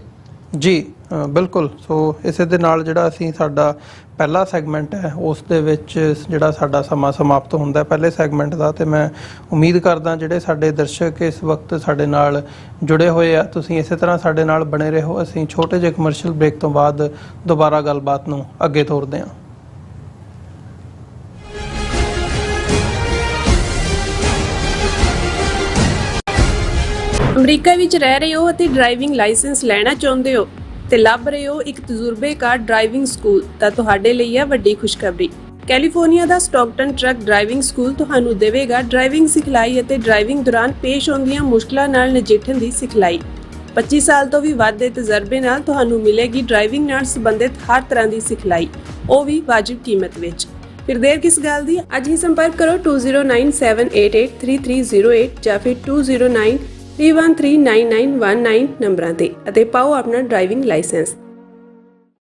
ਜੀ ਬਿਲਕੁਲ। ਸੋ ਇਸੇ ਦੇ ਨਾਲ ਜਿਹੜਾ ਅਸੀਂ ਸਾਡਾ ਪਹਿਲਾ ਸੈਗਮੈਂਟ ਹੈ ਉਸ ਦੇ ਵਿੱਚ ਜਿਹੜਾ ਸਾਡਾ ਸਮਾਂ ਸਮਾਪਤ ਹੁੰਦਾ ਪਹਿਲੇ ਸੈਗਮੈਂਟ ਦਾ, ਤੇ ਮੈਂ ਉਮੀਦ ਕਰਦਾ ਜਿਹੜੇ ਸਾਡੇ ਦਰਸ਼ਕ ਇਸ ਵਕਤ ਸਾਡੇ ਨਾਲ ਜੁੜੇ ਹੋਏ ਆ ਤੁਸੀਂ ਇਸੇ ਤਰ੍ਹਾਂ ਸਾਡੇ ਨਾਲ ਬਣੇ ਰਹੋ। ਅਸੀਂ ਛੋਟੇ ਜਿਹੇ ਕਮਰਸ਼ੀਅਲ ਬ੍ਰੇਕ ਤੋਂ ਬਾਅਦ ਦੁਬਾਰਾ ਗੱਲਬਾਤ ਨੂੰ ਅੱਗੇ ਤੋਰਦੇ ਹਾਂ। ਅਮਰੀਕਾ ਵਿੱਚ ਰਹਿ ਰਹੇ ਹੋ ਅਤੇ ਡਰਾਈਵਿੰਗ ਲਾਇਸੈਂਸ ਲੈਣਾ ਚਾਹੁੰਦੇ ਹੋ ਤੇ ਲੱਭ ਰਹੇ ਹੋ ਇੱਕ ਤਜਰਬੇਕਾਰ ਡਰਾਈਵਿੰਗ ਸਕੂਲ, ਤਾਂ ਤੁਹਾਡੇ ਲਈ ਹੈ ਵੱਡੀ ਖੁਸ਼ਖਬਰੀ। ਕੈਲੀਫੋਰਨੀਆ ਦਾ ਸਟਾਕਟਨ ਟਰੱਕ ਡਰਾਈਵਿੰਗ ਸਕੂਲ ਤੁਹਾਨੂੰ ਦੇਵੇਗਾ ਡਰਾਈਵਿੰਗ ਸਿਖਲਾਈ ਅਤੇ ਡਰਾਈਵਿੰਗ ਦੌਰਾਨ ਪੇਸ਼ ਆਉਂਦੀਆਂ ਮੁਸ਼ਕਲਾਂ ਨਾਲ ਨਜਿੱਠਣ ਦੀ ਸਿਖਲਾਈ। 25 ਸਾਲ ਤੋਂ ਵੀ ਵੱਧ ਦੇ ਤਜਰਬੇ ਨਾਲ ਤੁਹਾਨੂੰ ਮਿਲੇਗੀ ਡਰਾਈਵਿੰਗ ਨਾਲ ਸੰਬੰਧਿਤ ਹਰ ਤਰ੍ਹਾਂ ਦੀ ਸਿਖਲਾਈ, ਉਹ ਵੀ ਵਾਜਿਬ ਕੀਮਤ ਵਿੱਚ। ਫਿਰ ਦੇਰ ਕਿਸ ਗੱਲ ਦੀ, ਅੱਜ ਹੀ ਸੰਪਰਕ ਕਰੋ 2097883308 ਜਾਂ ਫਿਰ 2093139919 ਨੰਬਰਾਂ ਤੇ ਅਤੇ ਪਾਓ ਆਪਣਾ ਡਰਾਈਵਿੰਗ ਲਾਇਸੈਂਸ।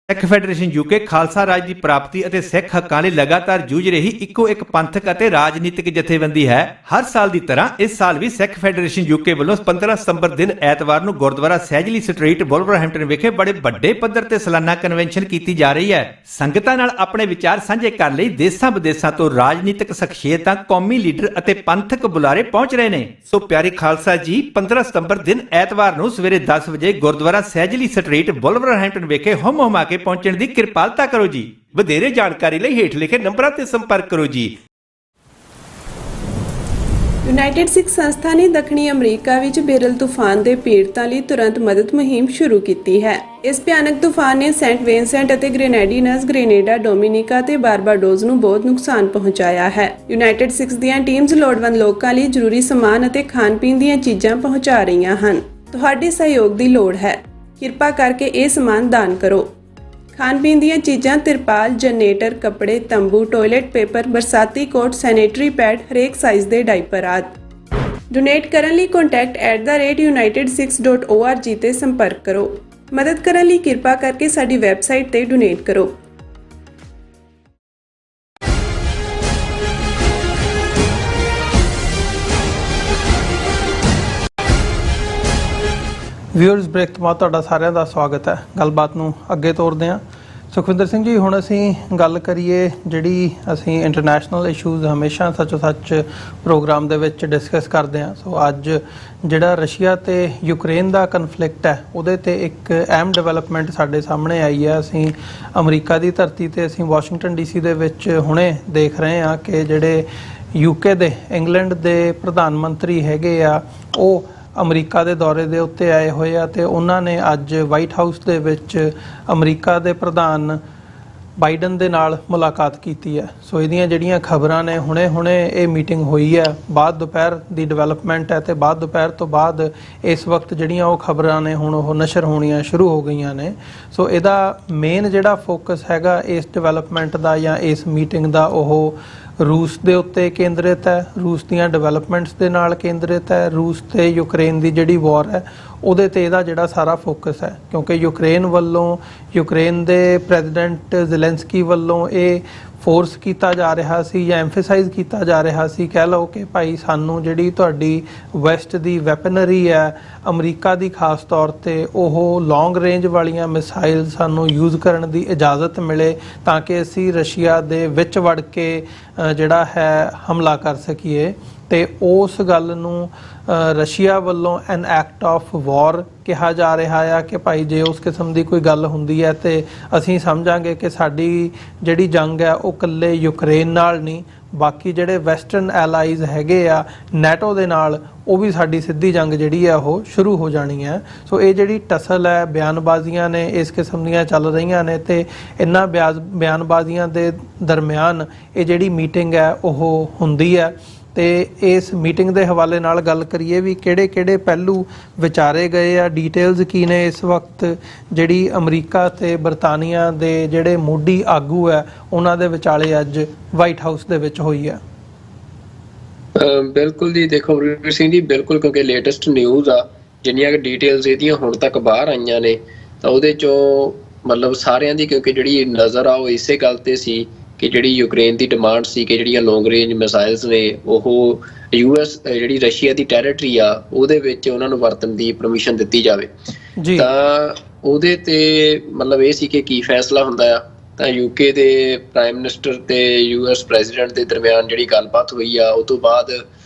ਸਿੱਖ ਫੈਡਰੇਸ਼ਨ ਯੂਕੇ ਖਾਲਸਾ ਰਾਜ ਦੀ ਪ੍ਰਾਪਤੀ ਅਤੇ ਸਿੱਖ ਹੱਕਾਂ ਲਈ ਲਗਾਤਾਰ ਜੂਝ ਰਹੀ ਇੱਕੋ ਇੱਕ ਪੰਥਕ ਅਤੇ ਰਾਜਨੀਤਿਕ ਜਥੇਬੰਦੀ ਹੈ। ਹਰ ਸਾਲ ਦੀ ਤਰ੍ਹਾਂ ਇਸ ਸਾਲ ਵੀ ਸਿੱਖ ਫੈਡਰੇਸ਼ਨ ਯੂਕੇ ਵੱਲੋਂ 15 ਸਤੰਬਰ ਦਿਨ ਐਤਵਾਰ ਨੂੰ ਗੁਰਦੁਆਰਾ ਸੈਜਲੀ ਸਟਰੀਟ ਵੁਲਵਰਹੈਂਪਟਨ ਵਿਖੇ ਬੜੇ ਵੱਡੇ ਪੱਧਰ ਤੇ ਸਾਲਾਨਾ ਕਨਵੈਨਸ਼ਨ ਕੀਤੀ ਜਾ ਰਹੀ ਹੈ। ਸੰਗਤਾਂ ਨਾਲ ਆਪਣੇ ਵਿਚਾਰ ਸਾਂਝੇ ਕਰਨ ਲਈ ਦੇਸਾਂ ਵਿਦੇਸਾਂ ਤੋਂ ਰਾਜਨੀਤਿਕ ਸ਼ਖਸੀਅਤਾਂ, ਕੌਮੀ ਲੀਡਰ ਅਤੇ ਪੰਥਕ ਬੁਲਾਰੇ ਪਹੁੰਚ ਰਹੇ ਨੇ। ਸੋ ਪਿਆਰੇ ਖਾਲਸਾ ਜੀ, 15 ਸਤੰਬਰ ਦਿਨ ਐਤਵਾਰ ਨੂੰ ਸਵੇਰੇ 10 ਵਜੇ ਗੁਰਦੁਆਰਾ ਸੈਜਲੀ ਸਟਰੀਟ ਵੁਲਵਰਹੈਂਪਟਨ ਵਿਖੇ ਹੁਮ-ਹੁਮਾ ਕੇ ਪਹੁੰਚਣ ਦੀ ਕਿਰਪਾਲਤਾ ਕਰੋ ਜੀ। ਵਧੇਰੇ ਜਾਣਕਾਰੀ ਲਈ ਹੇਠ ਲਿਖੇ ਨੰਬਰਾਂ ਤੇ ਸੰਪਰਕ ਕਰੋ ਜੀ। ਯੂਨਾਈਟਿਡ ਸਿੱਖ ਸੰਸਥਾ ਨੇ ਦੱਖਣੀ ਅਮਰੀਕਾ ਵਿੱਚ ਬੇਰਲ ਤੂਫਾਨ ਦੇ ਪੀੜਤਾਂ ਲਈ ਤੁਰੰਤ ਮਦਦ ਮੁਹਿੰਮ ਸ਼ੁਰੂ ਕੀਤੀ ਹੈ। ਇਸ ਭਿਆਨਕ ਤੂਫਾਨ ਨੇ ਸੈਂਟ ਵਿੰਸੈਂਟ ਅਤੇ ਗ੍ਰੇਨੇਡੀਨਸ, ਗ੍ਰੇਨੇਡਾ, ਡੋਮਿਨਿਕਾ ਤੇ ਬਾਰਬਾਡੋਸ ਨੂੰ ਬਹੁਤ ਨੁਕਸਾਨ ਪਹੁੰਚਾਇਆ ਹੈ। ਯੂਨਾਈਟਿਡ ਸਿੱਖਸ ਦੀਆਂ ਟੀਮਸ ਲੋੜਵੰਦ ਲੋਕਾਂ ਲਈ ਜ਼ਰੂਰੀ ਸਮਾਨ ਅਤੇ ਖਾਣ-ਪੀਣ ਦੀਆਂ ਚੀਜ਼ਾਂ ਪਹੁੰਚਾ ਰਹੀਆਂ ਹਨ। ਤੁਹਾਡੇ ਸਹਿਯੋਗ ਦੀ ਲੋੜ ਹੈ। ਕਿਰਪਾ ਕਰਕੇ ਇਹ ਸਮਾਨ ਦਾਨ ਕਰੋ। ਖਾਣ-ਪੀਣ ਦੀਆਂ ਚੀਜ਼ਾਂ, ਤਿਰਪਾਲ, ਜਨਰੇਟਰ, ਕੱਪੜੇ, ਤੰਬੂ, ਟਾਇਲਟ ਪੇਪਰ, ਬਰਸਾਤੀ ਕੋਟ, ਸੈਨੇਟਰੀ ਪੈਡ, ਹਰੇਕ ਸਾਈਜ਼ ਦੇ ਡਾਈਪਰ ਆਦਿ। ਡੋਨੇਟ ਕਰਨ ਲਈ contact@unitedsikhs.org ਤੇ ਸੰਪਰਕ ਕਰੋ। ਮਦਦ ਕਰਨ ਲਈ ਕਿਰਪਾ ਕਰਕੇ ਸਾਡੀ ਵੈਬਸਾਈਟ ਤੇ ਡੋਨੇਟ ਕਰੋ। ਵਿਊਅਰਸ, ਬ੍ਰੇਕ ਤੋਂ ਬਾਅਦ ਤੁਹਾਡਾ ਸਾਰਿਆਂ ਦਾ ਸਵਾਗਤ ਹੈ। ਗੱਲਬਾਤ ਨੂੰ ਅੱਗੇ ਤੋਰਦੇ ਹਾਂ। ਸੁਖਵਿੰਦਰ ਸਿੰਘ ਜੀ, ਹੁਣ ਅਸੀਂ ਗੱਲ ਕਰੀਏ ਜਿਹੜੀ ਅਸੀਂ ਇੰਟਰਨੈਸ਼ਨਲ ਇਸ਼ੂਜ਼ ਹਮੇਸ਼ਾ ਸੱਚੋ ਸੱਚ ਪ੍ਰੋਗਰਾਮ ਦੇ ਵਿੱਚ ਡਿਸਕਸ ਕਰਦੇ ਹਾਂ। ਸੋ ਅੱਜ ਜਿਹੜਾ ਰਸ਼ੀਆ ਤੇ ਯੂਕਰੇਨ ਦਾ ਕਨਫਲਿਕਟ ਹੈ ਉਹਦੇ ਤੇ ਇੱਕ ਅਹਿਮ ਡਿਵੈਲਪਮੈਂਟ ਸਾਡੇ ਸਾਹਮਣੇ ਆਈ ਹੈ। ਅਸੀਂ ਅਮਰੀਕਾ ਦੀ ਧਰਤੀ ਤੇ ਅਸੀਂ ਵਾਸ਼ਿੰਗਟਨ DC ਦੇ ਵਿੱਚ ਹੁਣੇ ਦੇਖ ਰਹੇ ਹਾਂ ਕਿ ਜਿਹੜੇ UK ਦੇ, ਇੰਗਲੈਂਡ ਦੇ ਪ੍ਰਧਾਨ ਮੰਤਰੀ ਹੈਗੇ ਆ, ਉਹ ਅਮਰੀਕਾ ਦੇ ਦੌਰੇ ਦੇ ਉੱਤੇ ਆਏ ਹੋਏ ਆ ਤੇ ਉਹਨਾਂ ਨੇ ਅੱਜ ਵਾਈਟ ਹਾਊਸ ਦੇ ਵਿੱਚ ਅਮਰੀਕਾ ਦੇ ਪ੍ਰਧਾਨ ਬਾਈਡਨ ਦੇ ਨਾਲ ਮੁਲਾਕਾਤ ਕੀਤੀ ਹੈ। ਸੋ ਇਹਦੀਆਂ ਜਿਹੜੀਆਂ ਖਬਰਾਂ ਨੇ, ਹੁਣੇ ਇਹ ਮੀਟਿੰਗ ਹੋਈ ਹੈ, ਬਾਅਦ ਦੁਪਹਿਰ ਦੀ ਡਿਵੈਲਪਮੈਂਟ ਹੈ ਤੇ ਬਾਅਦ ਦੁਪਹਿਰ ਤੋਂ ਬਾਅਦ ਇਸ ਵਕਤ ਜਿਹੜੀਆਂ ਉਹ ਖਬਰਾਂ ਨੇ ਹੁਣ ਉਹ ਨਸ਼ਰ ਹੋਣੀਆਂ ਸ਼ੁਰੂ ਹੋ ਗਈਆਂ ਨੇ। ਸੋ ਇਹਦਾ ਮੇਨ ਜਿਹੜਾ ਫੋਕਸ ਹੈਗਾ ਇਸ ਡਿਵੈਲਪਮੈਂਟ ਦਾ ਜਾਂ ਇਸ ਮੀਟਿੰਗ ਦਾ, ਉਹ ਰੂਸ ਦੇ ਉੱਤੇ ਕੇਂਦਰਿਤ ਹੈ, ਰੂਸ ਦੀਆਂ ਡਿਵੈਲਪਮੈਂਟਸ ਦੇ ਨਾਲ ਕੇਂਦਰਿਤ ਹੈ। ਰੂਸ ਤੇ ਯੂਕਰੇਨ ਦੀ ਜਿਹੜੀ ਵਾਰ ਹੈ ਉਹਦੇ ਤੇ ਇਹਦਾ ਜਿਹੜਾ ਸਾਰਾ ਫੋਕਸ ਹੈ, ਕਿਉਂਕਿ ਯੂਕਰੇਨ ਵੱਲੋਂ, ਯੂਕਰੇਨ ਦੇ ਪ੍ਰੈਜ਼ੀਡੈਂਟ ਜ਼ੈਲੈਂਸਕੀ ਵੱਲੋਂ ਇਹ ਫੋਰਸ ਕੀਤਾ ਜਾ ਰਿਹਾ ਸੀ ਜਾਂ ਐਮਫੇਸਾਈਜ਼ ਕੀਤਾ ਜਾ ਰਿਹਾ ਸੀ, ਕਹਿ ਲਓ ਕਿ ਭਾਈ ਸਾਨੂੰ ਜਿਹੜੀ ਤੁਹਾਡੀ ਵੈਸਟ ਦੀ ਵੈਪਨਰੀ ਹੈ, ਅਮਰੀਕਾ ਦੀ ਖਾਸ ਤੌਰ ਤੇ ਉਹ ਲੌਂਗ ਰੇਂਜ ਵਾਲੀਆਂ ਮਿਸਾਈਲ ਸਾਨੂੰ ਯੂਜ਼ ਕਰਨ ਦੀ ਇਜਾਜ਼ਤ ਮਿਲੇ ਤਾਂ ਕਿ ਅਸੀਂ ਰਸ਼ੀਆ ਦੇ ਵਿੱਚ ਵੜ ਕੇ ਜਿਹੜਾ ਹੈ ਹਮਲਾ ਕਰ ਸਕੀਏ। ਤੇ ਉਸ ਗੱਲ ਨੂੰ ਰਸ਼ੀਆ ਵੱਲੋਂ ਐਨ ਐਕਟ ਆਫ ਵਾਰ ਕਿਹਾ ਜਾ ਰਿਹਾ ਆ ਕਿ ਭਾਈ ਜੇ ਉਸ ਕਿਸਮ ਦੀ ਕੋਈ ਗੱਲ ਹੁੰਦੀ ਹੈ ਤੇ ਅਸੀਂ ਸਮਝਾਂਗੇ ਕਿ ਸਾਡੀ ਜਿਹੜੀ ਜੰਗ ਹੈ ਉਹ ਇਕੱਲੇ ਯੂਕਰੇਨ ਨਾਲ ਨਹੀਂ, ਬਾਕੀ ਜਿਹੜੇ ਵੈਸਟਰਨ ਐਲਾਈਜ਼ ਹੈਗੇ ਆ ਨੈਟੋ ਦੇ ਨਾਲ, ਉਹ ਵੀ ਸਾਡੀ ਸਿੱਧੀ ਜੰਗ ਜਿਹੜੀ ਹੈ ਉਹ ਸ਼ੁਰੂ ਹੋ ਜਾਣੀ ਹੈ। ਸੋ ਇਹ ਜਿਹੜੀ ਟਸਲ ਹੈ, ਬਿਆਨਬਾਜ਼ੀਆਂ ਨੇ ਇਸ ਕਿਸਮ ਦੀਆਂ ਚੱਲ ਰਹੀਆਂ ਨੇ ਤੇ ਇਹਨਾਂ ਬਿਆਨਬਾਜ਼ੀਆਂ ਦੇ ਦਰਮਿਆਨ ਇਹ ਜਿਹੜੀ ਮੀਟਿੰਗ ਹੈ ਉਹ ਹੁੰਦੀ ਹੈ। ਤੇ ਇਸ ਮੀਟਿੰਗ ਦੇ ਹਵਾਲੇ ਨਾਲ ਗੱਲ ਕਰੀਏ ਵੀ ਕਿਹੜੇ ਪਹਿਲੂ ਵਿਚਾਰੇ ਗਏ ਆ, ਡਿਟੇਲਸ ਕੀ ਨੇ ਇਸ ਵਕਤ ਜਿਹੜੀ ਅਮਰੀਕਾ ਤੇ ਬਰਤਾਨੀਆ ਦੇ ਜਿਹੜੇ ਮੋਢੀ ਆਗੂ ਹੈ ਉਹਨਾਂ ਦੇ ਵਿਚਾਲੇ ਅੱਜ ਵਾਈਟ ਹਾਊਸ ਦੇ ਵਿੱਚ ਹੋਈ ਹੈ। ਬਿਲਕੁਲ ਜੀ, ਦੇਖੋ ਅਮਰਵੀਰ ਸਿੰਘ ਜੀ, ਬਿਲਕੁਲ, ਕਿਉਂਕਿ ਲੇਟੈਸਟ ਨਿਊਜ਼ ਆ, ਜਿੰਨੀਆਂ ਕਿ ਡਿਟੇਲਸ ਇਹਦੀਆਂ ਹੁਣ ਤੱਕ ਬਾਹਰ ਆਈਆਂ ਨੇ ਤਾਂ ਉਹਦੇ ਚੋਂ ਮਤਲਬ ਸਾਰਿਆਂ ਦੀ ਕਿਉਂਕਿ ਜਿਹੜੀ ਨਜ਼ਰ ਆ ਉਹ ਇਸੇ ਗੱਲ ਤੇ ਸੀ ਕਿ ਜਿਹੜੀ ਯੂਕਰੇਨ ਦੀ ਡਿਮਾਂਡ ਸੀ ਕਿ ਜਿਹੜੀਆਂ ਲੌਂਗ ਰੇਂਜ ਮਿਸਾਈਲਸ ਨੇ ਉਹ ਯੂਐਸ ਜਿਹੜੀ ਰਸ਼ੀਆ ਦੀ ਟੈਰੀਟਰੀ ਆ ਉਹਦੇ ਵਿੱਚ ਉਹਨਾਂ ਨੂੰ ਵਰਤਣ ਦੀ ਪਰਮਿਸ਼ਨ ਦਿੱਤੀ ਜਾਵੇ। ਤਾਂ ਉਹਦੇ ਤੇ ਮਤਲਬ ਇਹ ਸੀ ਕਿ ਕੀ ਫੈਸਲਾ ਹੁੰਦਾ ਆ। ਤਾਂ ਯੂਕੇ ਦੇ ਪ੍ਰਾਈਮ ਮਿਨਿਸਟਰ ਤੇ ਯੂਐਸ ਪ੍ਰੈਜ਼ੀਡੈਂਟ ਦੇ ਦਰਮਿਆਨ ਜਿਹੜੀ ਗੱਲਬਾਤ ਹੋਈ ਆ, ਉਹ ਤੋਂ ਬਾਅਦ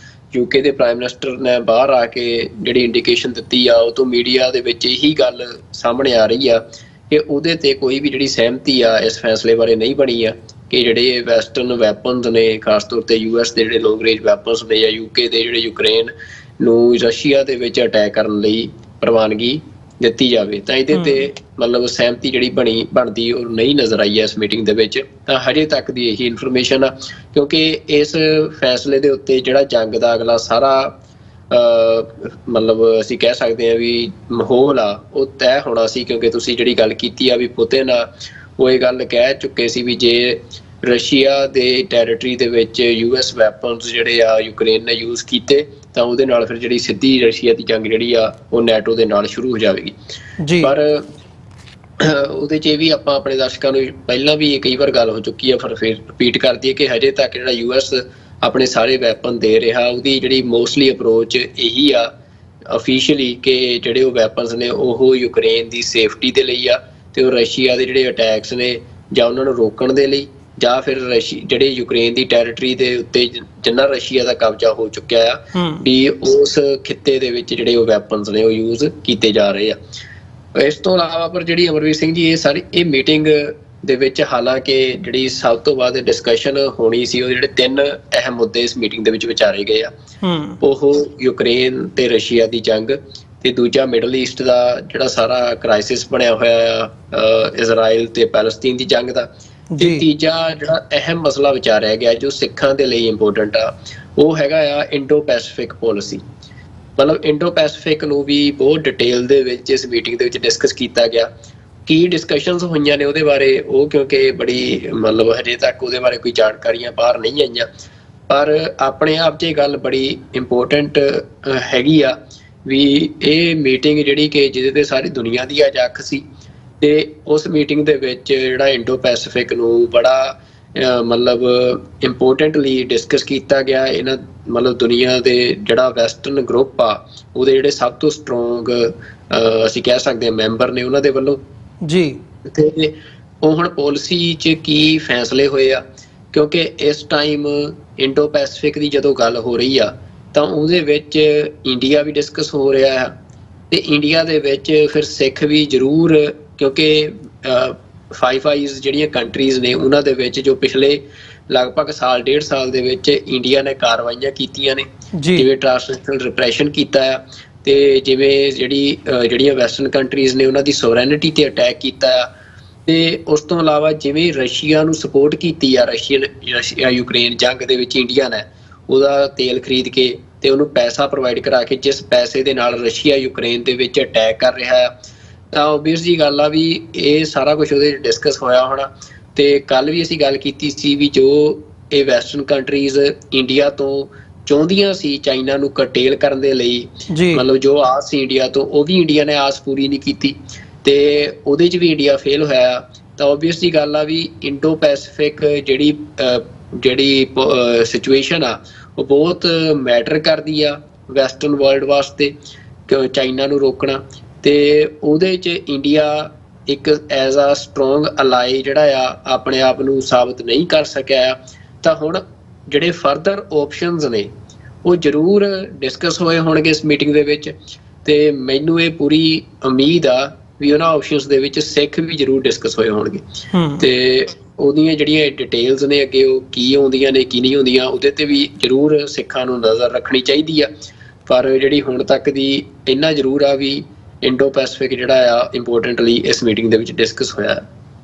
ਯੂਕੇ ਦੇ ਪ੍ਰਾਈਮ ਮਿਨਿਸਟਰ ਨੇ ਬਾਹਰ ਆ ਕੇ ਜਿਹੜੀ ਇੰਡੀਕੇਸ਼ਨ ਦਿੱਤੀ ਆ, ਉਹ ਤੋਂ ਮੀਡੀਆ ਦੇ ਵਿੱਚ ਇਹੀ ਗੱਲ ਸਾਹਮਣੇ ਆ ਰਹੀ ਆ ਕਿ ਉਹਦੇ ਤੇ ਕੋਈ ਵੀ ਜਿਹੜੀ ਸਹਿਮਤੀ ਆ ਇਸ ਫੈਸਲੇ ਬਾਰੇ ਨਹੀਂ ਬਣੀ ਆ ਕਿ ਜਿਹੜੇ ਵੈਸਟਰਨ ਵੈਪਨਸ ਨੇ, ਖਾਸ ਤੌਰ ਤੇ ਯੂਐਸ ਦੇ ਜਿਹੜੇ ਲੌਂਗ ਰੇਂਜ ਵੈਪਨਸ ਨੇ ਜਾਂ ਯੂਕੇ ਦੇ ਜਿਹੜੇ ਯੂਕਰੇਨ ਨੂੰ ਰਸ਼ੀਆ ਦੇ ਵਿੱਚ ਅਟੈਕ ਕਰਨ ਲਈ ਪ੍ਰਵਾਨਗੀ ਦਿੱਤੀ ਜਾਵੇ। ਤਾਂ ਇਹਦੇ ਤੇ ਮਤਲਬ ਸਹਿਮਤੀ ਜਿਹੜੀ ਬਣਦੀ ਉਹ ਨਹੀਂ ਨਜ਼ਰ ਆਈ ਹੈ ਇਸ ਮੀਟਿੰਗ ਦੇ ਵਿੱਚ। ਤਾਂ ਹਜੇ ਤੱਕ ਦੀ ਇਹੀ ਇਨਫੋਰਮੇਸ਼ਨ ਆ, ਕਿਉਂਕਿ ਇਸ ਫੈਸਲੇ ਦੇ ਉੱਤੇ ਜਿਹੜਾ ਜੰਗ ਦਾ ਅਗਲਾ ਸਾਰਾ ਮਤਲਬ ਅਸੀਂ ਕਹਿ ਸਕਦੇ ਹਾਂ ਵੀ ਮਾਹੌਲ ਆ ਉਹ ਤੈਅ ਹੋਣਾ ਸੀ। ਕਿਉਂਕਿ ਤੁਸੀਂ ਜਿਹੜੀ ਗੱਲ ਕੀਤੀ ਆ ਵੀ ਪੁਤਿਨ ਆ ਉਹ ਇਹ ਗੱਲ ਕਹਿ ਚੁੱਕੇ ਸੀ ਵੀ ਜੇ ਰਸ਼ੀਆ ਦੇ ਟੈਰੀਟਰੀ ਦੇ ਵਿੱਚ ਯੂਐਸ ਵੈਪਨਸ ਜਿਹੜੇ ਆ ਯੂਕਰੇਨ ਨੇ ਯੂਜ਼ ਕੀਤੇ ਤਾਂ ਉਹਦੇ ਨਾਲ ਫਿਰ ਜਿਹੜੀ ਸਿੱਧੀ ਰਸ਼ੀਆ ਦੀ ਜੰਗ ਜਿਹੜੀ ਆ ਉਹ ਨੈਟੋ ਦੇ ਨਾਲ ਸ਼ੁਰੂ ਹੋ ਜਾਵੇਗੀ। ਪਰ ਉਹਦੇ 'ਚ ਇਹ ਵੀ ਆਪਾਂ ਆਪਣੇ ਦਰਸ਼ਕਾਂ ਨੂੰ ਪਹਿਲਾਂ ਵੀ ਕਈ ਵਾਰ ਗੱਲ ਹੋ ਚੁੱਕੀ ਆ, ਫਿਰ ਰਿਪੀਟ ਕਰ ਦਈਏ ਕਿ ਹਜੇ ਤੱਕ ਜਿਹੜਾ ਯੂਐਸ ਆਪਣੇ ਸਾਰੇ ਵੈਪਨ ਦੇ ਰਿਹਾ, ਉਹਦੀ ਜਿਹੜੀ ਮੋਸਟਲੀ ਅਪਰੋਚ ਇਹੀ ਆ ਅਫੀਸ਼ੀਅਲੀ ਕਿ ਜਿਹੜੇ ਉਹ ਵੈਪਨਸ ਨੇ ਉਹ ਯੂਕਰੇਨ ਦੀ ਸੇਫਟੀ ਦੇ ਲਈ ਆ ਤੇ ਉਹ ਰਸ਼ੀਆ ਦੇ ਜਿਹੜੇ ਅਟੈਕਸ ਨੇ ਜਾਂ ਉਹਨਾਂ ਨੂੰ ਰੋਕਣ ਦੇ ਲਈ ਜਾਂ ਫਿਰ ਜਿਹੜੇ ਯੂਕਰੇਨ ਦੀ ਟੈਰੀਟਰੀ ਦੇ ਉੱਤੇ ਜਿੰਨਾ ਰਸ਼ੀਆ ਦਾ ਕਬਜ਼ਾ ਹੋ ਚੁੱਕਿਆ ਆ ਵੀ ਉਸ ਖਿੱਤੇ ਦੇ ਵਿੱਚ ਜਿਹੜੇ ਉਹ ਵੈਪਨਸ ਨੇ ਉਹ ਯੂਜ਼ ਕੀਤੇ ਜਾ ਰਹੇ ਆ। ਇਸ ਤੋਂ ਇਲਾਵਾ ਪਰ ਜਿਹੜੀ ਅਮਰਵੀਰ ਸਿੰਘ ਜੀ ਇਹ ਮੀਟਿੰਗ ਦੇ ਵਿੱਚ ਹਾਲਾਂਕਿ ਜਿਹੜੀ ਸਭ ਤੋਂ ਵੱਧ ਡਿਸਕਸ਼ਨ ਹੋਣੀ ਸੀ ਉਹ ਜਿਹੜੇ 3 ਅਹਿਮ ਮੁੱਦੇ ਇਸ ਮੀਟਿੰਗ ਦੇ ਵਿੱਚ ਵਿਚਾਰੇ ਗਏ ਆ, ਉਹ ਯੂਕਰੇਨ ਤੇ ਰਸ਼ੀਆ ਦੀ ਜੰਗ ਤੇ ਦੂਜਾ ਮਿਡਲ ਈਸਟ ਦਾ ਜਿਹੜਾ ਸਾਰਾ ਕ੍ਰਾਈਸਿਸ ਬਣਿਆ ਹੋਇਆ ਆ ਇਜ਼ਰਾਈਲ ਤੇ ਪੈਲਸਤੀਨ ਦੀ ਜੰਗ ਦਾ, ਤੇ ਤੀਜਾ ਜਿਹੜਾ ਅਹਿਮ ਮਸਲਾ ਵਿਚਾਰਿਆ ਗਿਆ ਜੋ ਸਿੱਖਾਂ ਦੇ ਲਈ ਇੰਪੋਰਟੈਂਟ ਆ ਉਹ ਹੈਗਾ ਆ ਇੰਡੋ ਪੈਸੀਫਿਕ ਪੋਲਿਸੀ। ਮਤਲਬ ਇੰਡੋ ਪੈਸੀਫਿਕ ਨੂੰ ਵੀ ਬਹੁਤ ਡਿਟੇਲ ਦੇ ਵਿੱਚ ਇਸ ਮੀਟਿੰਗ ਦੇ ਵਿੱਚ ਡਿਸਕਸ ਕੀਤਾ ਗਿਆ। ਕੀ ਡਿਸਕਸ਼ਨਸ ਹੋਈਆਂ ਨੇ ਉਹਦੇ ਬਾਰੇ ਉਹ ਕਿਉਂਕਿ ਬੜੀ ਮਤਲਬ ਹਜੇ ਤੱਕ ਉਹਦੇ ਬਾਰੇ ਕੋਈ ਜਾਣਕਾਰੀਆਂ ਬਾਹਰ ਨਹੀਂ ਆਈਆਂ, ਪਰ ਆਪਣੇ ਆਪ 'ਚ ਇਹ ਗੱਲ ਬੜੀ ਇੰਪੋਰਟੈਂਟ ਹੈਗੀ ਆ ਵੀ ਇਹ ਮੀਟਿੰਗ ਜਿਹੜੀ ਕਿ ਜਿਹਦੇ ਤੇ ਸਾਰੀ ਦੁਨੀਆ ਦੀ ਅੱਜ ਅੱਖ ਸੀ ਤੇ ਉਸ ਮੀਟਿੰਗ ਦੇ ਵਿੱਚ ਜਿਹੜਾ ਇੰਡੋ ਪੈਸੀਫਿਕ ਨੂੰ ਬੜਾ ਮਤਲਬ ਇੰਪੋਰਟੈਂਟਲੀ ਡਿਸਕਸ ਕੀਤਾ ਗਿਆ। ਇਹਨਾਂ ਮਤਲਬ ਦੁਨੀਆ ਦੇ ਜਿਹੜਾ ਵੈਸਟਰਨ ਗਰੁੱਪ ਆ ਉਹਦੇ ਜਿਹੜੇ ਸਭ ਤੋਂ ਸਟਰੋਂਗ ਅਸੀਂ ਕਹਿ ਸਕਦੇ ਹਾਂ ਮੈਂਬਰ ਨੇ ਉਹਨਾਂ ਦੇ ਵੱਲੋਂ ਜੀ, ਤੇ ਉਹ ਹੁਣ ਪੋਲਿਸੀ 'ਚ ਕੀ ਫੈਸਲੇ ਹੋਏ ਆ ਕਿਉਂਕਿ ਇਸ ਟਾਈਮ ਇੰਡੋ ਪੈਸੀਫਿਕ ਦੀ ਜਦੋਂ ਗੱਲ ਹੋ ਰਹੀ ਆ ਤਾਂ ਉਹਦੇ ਵਿੱਚ ਇੰਡੀਆ ਵੀ ਡਿਸਕਸ ਹੋ ਰਿਹਾ ਆ ਤੇ ਇੰਡੀਆ ਦੇ ਵਿੱਚ ਫਿਰ ਸਿੱਖ ਵੀ ਜ਼ਰੂਰ, ਕਿਉਂਕਿ ਫਾਈਵ ਆਈਜ਼ ਜਿਹੜੀਆਂ ਕੰਟਰੀਜ਼ ਨੇ ਉਹਨਾਂ ਦੇ ਵਿੱਚ ਜੋ ਪਿਛਲੇ ਲਗਭਗ ਸਾਲ 1.5 ਸਾਲ ਦੇ ਵਿੱਚ ਇੰਡੀਆ ਨੇ ਕਾਰਵਾਈਆਂ ਕੀਤੀਆਂ ਨੇ, ਜਿਵੇਂ ਟ੍ਰਾਂਸਨੈਸ਼ਨਲ ਰਿਪਰੈਸ਼ਨ ਕੀਤਾ ਆ ਤੇ ਜਿਵੇਂ ਜਿਹੜੀਆਂ ਵੈਸਟਰਨ ਕੰਟਰੀਜ਼ ਨੇ ਉਹਨਾਂ ਦੀ ਸੋਵਰੈਨਿਟੀ ਤੇ ਅਟੈਕ ਕੀਤਾ ਆ ਤੇ ਉਸ ਤੋਂ ਇਲਾਵਾ ਜਿਵੇਂ ਰਸ਼ੀਆ ਨੂੰ ਸਪੋਰਟ ਕੀਤੀ ਆ ਰਸ਼ੀਆ ਯੂਕਰੇਨ ਜੰਗ ਦੇ ਵਿੱਚ ਇੰਡੀਆ ਨੇ ਉਹਦਾ ਤੇਲ ਖਰੀਦ ਕੇ ਤੇ ਉਹਨੂੰ ਪੈਸਾ ਪ੍ਰੋਵਾਈਡ ਕਰਾ ਕੇ ਜਿਸ ਪੈਸੇ ਦੇ ਨਾਲ ਰਸ਼ੀਆ ਯੂਕਰੇਨ ਦੇ ਵਿੱਚ ਅਟੈਕ ਕਰ ਰਿਹਾ ਆ ਤਾਂ ਓਬਵੀਅਸ ਜੀ ਗੱਲ ਆ ਵੀ ਇਹ ਸਾਰਾ ਕੁਝ ਉਹਦੇ ਡਿਸਕਸ ਹੋਇਆ ਹੋਣਾ। ਤੇ ਕੱਲ ਵੀ ਅਸੀਂ ਗੱਲ ਕੀਤੀ ਸੀ ਵੀ ਜੋ ਇਹ ਵੈਸਟਰਨ ਕੰਟਰੀਜ਼ ਇੰਡੀਆ ਤੋਂ ਚਾਹੁੰਦੀਆਂ ਸੀ ਚਾਈਨਾ ਨੂੰ ਕਰਟੇਲ ਕਰਨ ਦੇ ਲਈ, ਮਤਲਬ ਜੋ ਆਸ ਸੀ ਇੰਡੀਆ ਤੋਂ ਉਹ ਵੀ ਇੰਡੀਆ ਨੇ ਆਸ ਪੂਰੀ ਨਹੀਂ ਕੀਤੀ ਤੇ ਉਹਦੇ 'ਚ ਵੀ ਇੰਡੀਆ ਫੇਲ ਹੋਇਆ। ਤਾਂ ਓਬਵੀਅਸ ਜੀ ਗੱਲ ਆ ਵੀ ਇੰਡੋ ਪੈਸੀਫਿਕ ਜਿਹੜੀ ਸਿਚੁਏਸ਼ਨ ਆ ਉਹ ਬਹੁਤ ਮੈਟਰ ਕਰਦੀ ਆ ਵੈਸਟਰਨ ਵਰਲਡ ਵਾਸਤੇ ਚਾਈਨਾ ਨੂੰ ਰੋਕਣਾ ਤੇ ਉਹਦੇ 'ਚ ਇੰਡੀਆ ਇੱਕ ਐਜ਼ ਆ ਸਟਰੋਂਗ ਅਲਾਈ ਜਿਹੜਾ ਆ ਆਪਣੇ ਆਪ ਨੂੰ ਸਾਬਤ ਨਹੀਂ ਕਰ ਸਕਿਆ ਆ। ਤਾਂ ਹੁਣ ਜਿਹੜੇ ਫਰਦਰ ਆਪਸ਼ਨਸ ਨੇ ਉਹ ਜ਼ਰੂਰ ਡਿਸਕਸ ਹੋਏ ਹੋਣਗੇ ਇਸ ਮੀਟਿੰਗ ਦੇ ਵਿੱਚ, ਤੇ ਮੈਨੂੰ ਇਹ ਪੂਰੀ ਉਮੀਦ ਆ ਵੀ ਉਹਨਾਂ ਆਪਸ਼ਨਸ ਦੇ ਵਿੱਚ ਸਿੱਖ ਵੀ ਜ਼ਰੂਰ ਡਿਸਕਸ ਹੋਏ ਹੋਣਗੇ, ਤੇ ਉਹਦੀਆਂ ਜਿਹੜੀਆਂ ਡਿਟੇਲਸ ਨੇ ਅੱਗੇ ਉਹ ਕੀ ਆਉਂਦੀਆਂ ਨੇ ਕੀ ਨਹੀਂ ਆਉਂਦੀਆਂ ਉਹਦੇ ਤੇ ਵੀ ਜ਼ਰੂਰ ਸਿੱਖਾਂ ਨੂੰ ਨਜ਼ਰ ਰੱਖਣੀ ਚਾਹੀਦੀ ਆ। ਪਰ ਜਿਹੜੀ ਹੁਣ ਤੱਕ ਦੀ ਇੰਨਾ ਜ਼ਰੂਰ ਆ ਵੀ ਇੰਡੋ ਪੈਸੀਫਿਕ ਜਿਹੜਾ ਆ ਇੰਪੋਰਟੈਂਟਲੀ ਇਸ ਮੀਟਿੰਗ ਦੇ ਵਿੱਚ ਡਿਸਕਸ ਹੋਇਆ